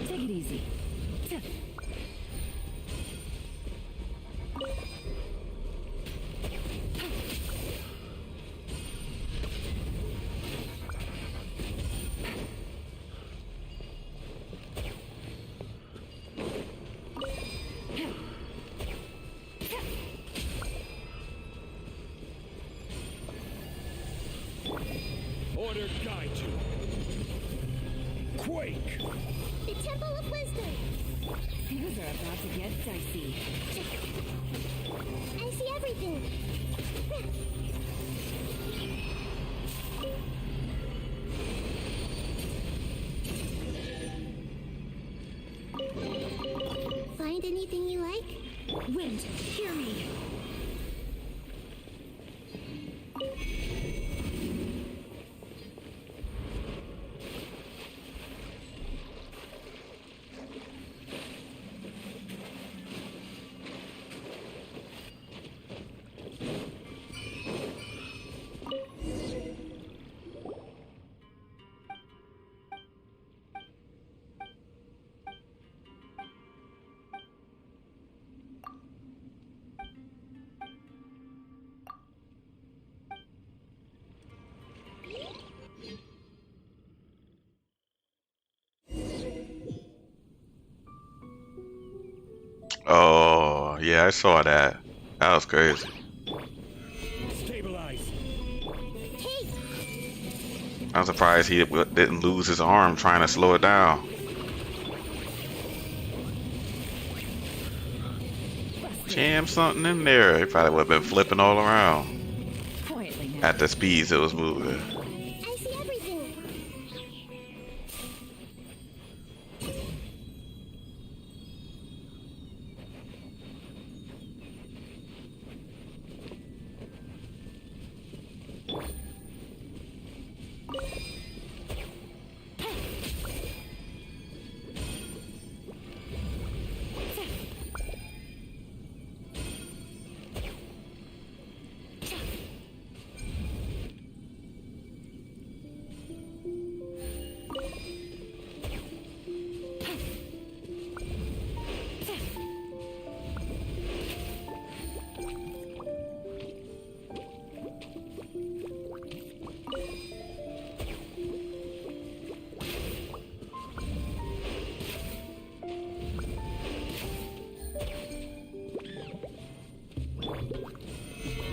Take it easy. Order guide you. Quake! The Temple of Wisdom. Things are about to get dicey. I see everything. find anything you like? Wind, hear me. Oh, yeah, I saw that. That was crazy. Stabilize. I'm surprised he didn't lose his arm trying to slow it down. Jam something in there. He probably would have been flipping all around at the speeds it was moving. I see everything.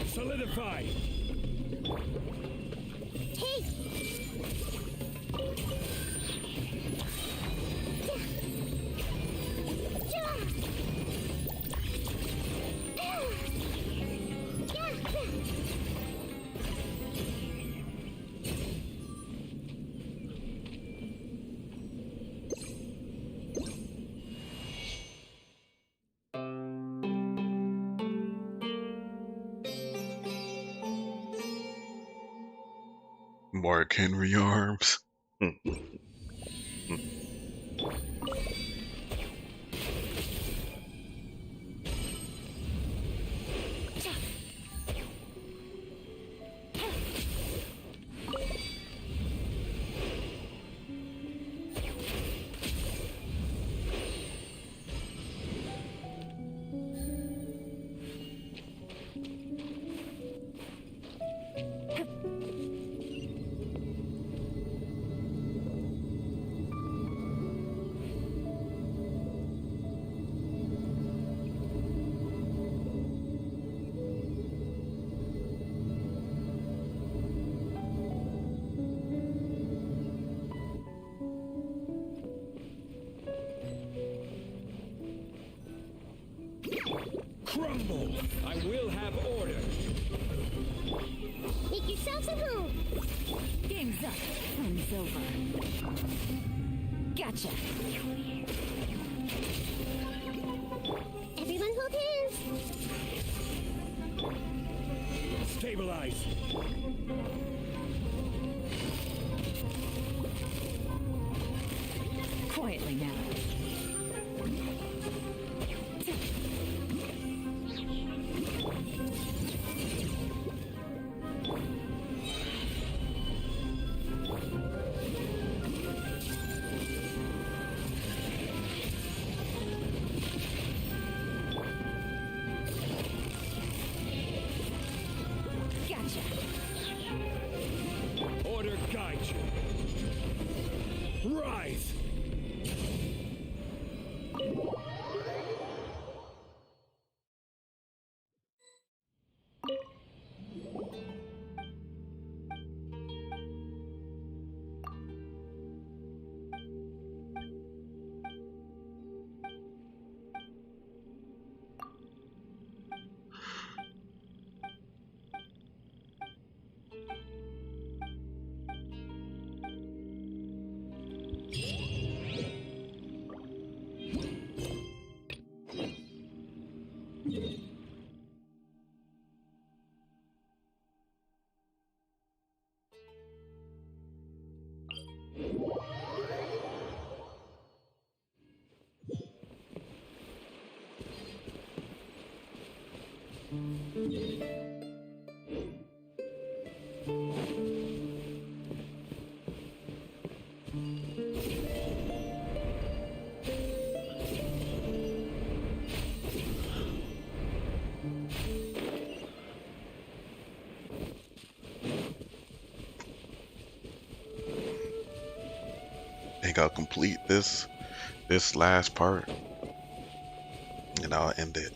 Solidify. Mark Henry arms. Crumble! I will have order. Make yourselves at home. Game's up. Fun's over. Gotcha. Everyone hold hands. Stabilize. Quietly now. Order guide you. Rise! I think I'll complete this last part, and I'll end it.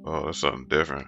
Oh, that's something different.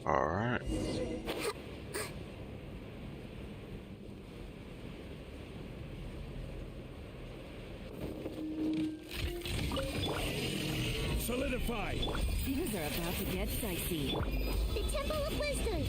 All right. Solidify! Things are about to get dicey. The Temple of Wisdom!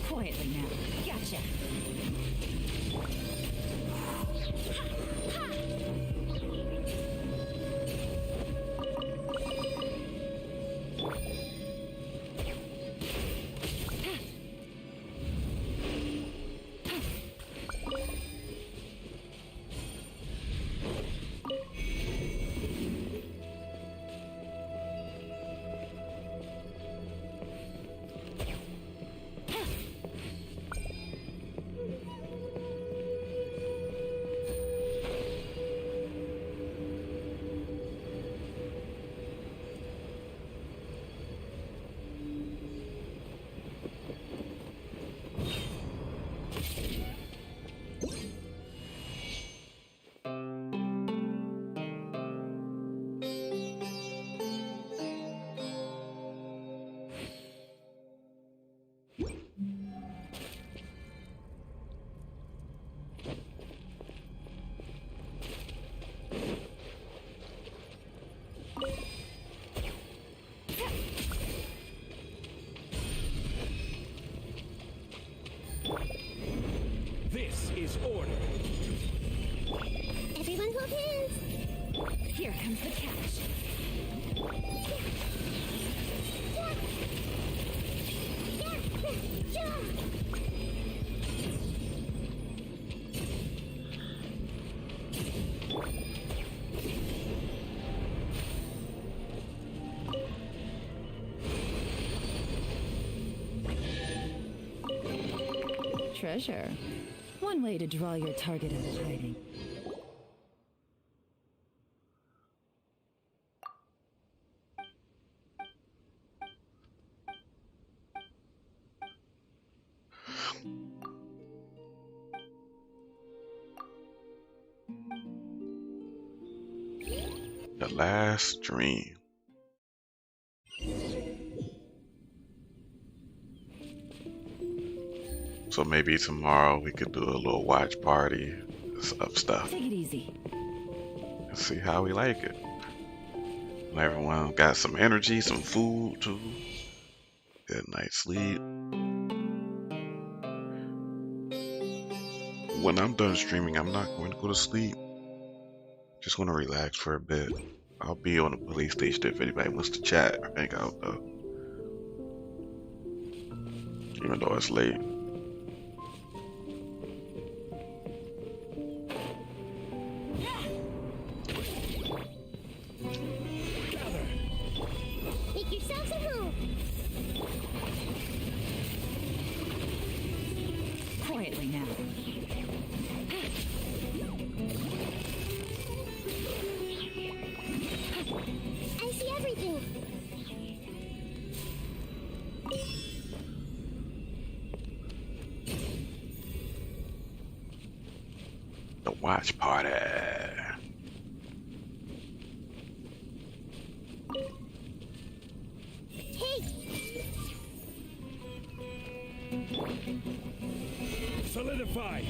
Quietly now. Gotcha. This is order. Everyone hold hands. Here comes the catch. Treasure. One way to draw your target out of hiding. The last dream. So maybe tomorrow we could do a little watch party of stuff. Take it easy. And see how we like it. And everyone got some energy, some food too. Good night's sleep. When I'm done streaming, I'm not going to go to sleep. Just want to relax for a bit. I'll be on the police station if anybody wants to chat or hang out though. Even though it's late. Make yourselves at home. Quietly now. I see everything. The watch party. Solidify.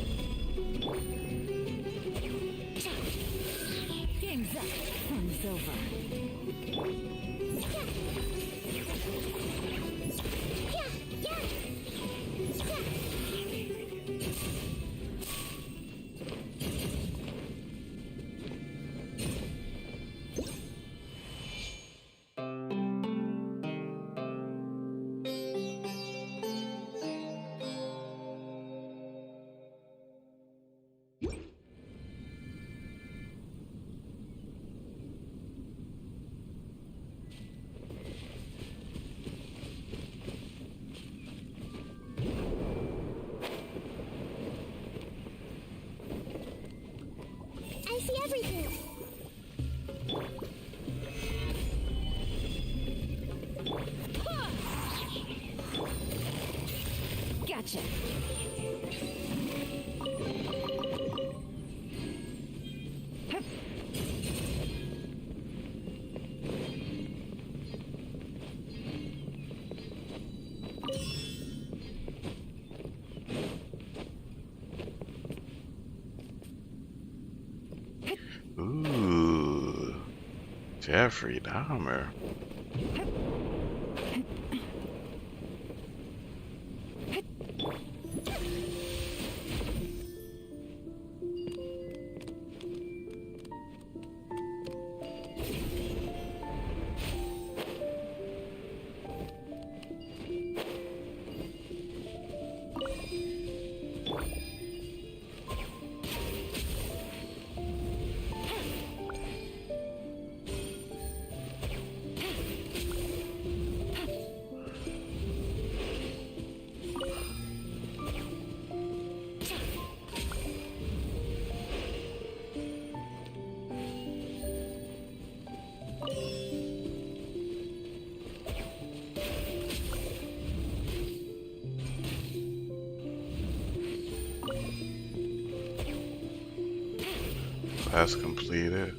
Game's up. Fun's over. I see everything. Gotcha. Ooh. Jeffrey Dahmer. That's completed.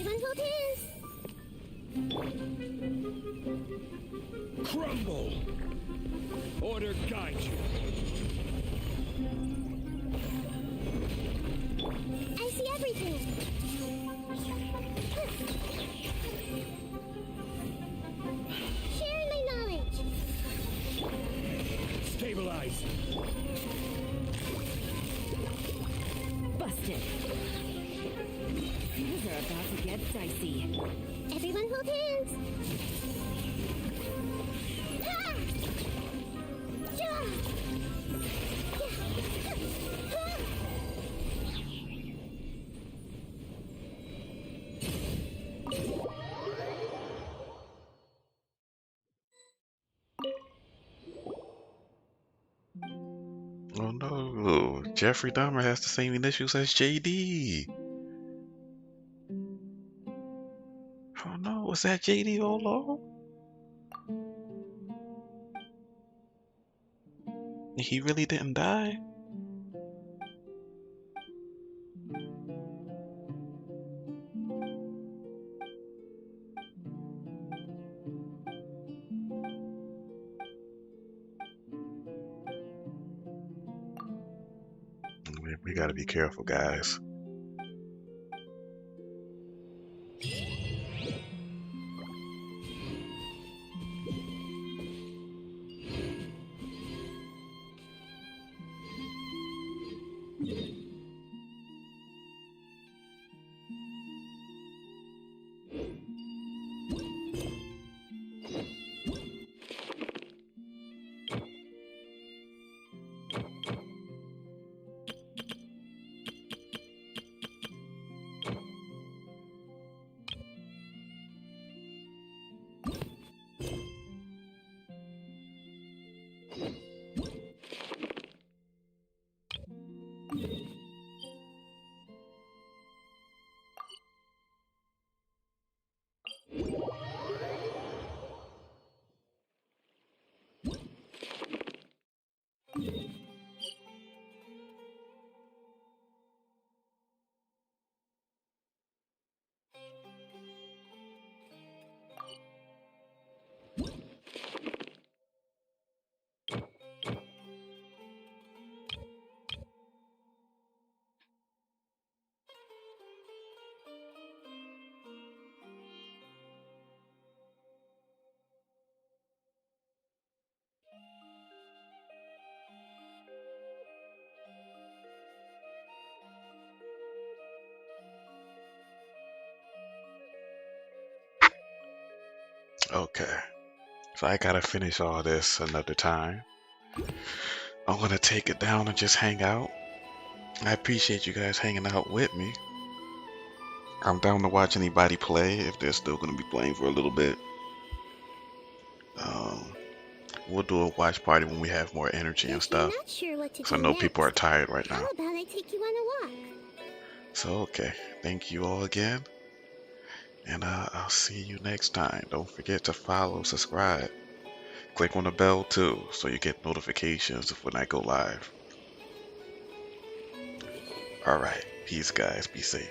Everyone hold hands. Crumble! Order guide you. I see everything. Sharing my knowledge. Stabilize. Busted. Things are about to get dicey. Everyone hold hands. Oh no, Jeffrey Dahmer has the same initials as JD. Oh no, was that JD all along? He really didn't die? We gotta be careful, guys. Okay, so I gotta finish all this another time. I'm gonna take it down and just hang out. I appreciate you guys hanging out with me. I'm down to watch anybody play if they're still gonna be playing for a little bit. We'll do a watch party when we have more energy and stuff. Not sure what to So I do know next. people are tired right now. How about I take you on a walk? So okay, thank you all again. And I'll see you next time. Don't forget to follow, subscribe. Click on the bell too, so you get notifications of when I go live. Alright, peace guys, be safe.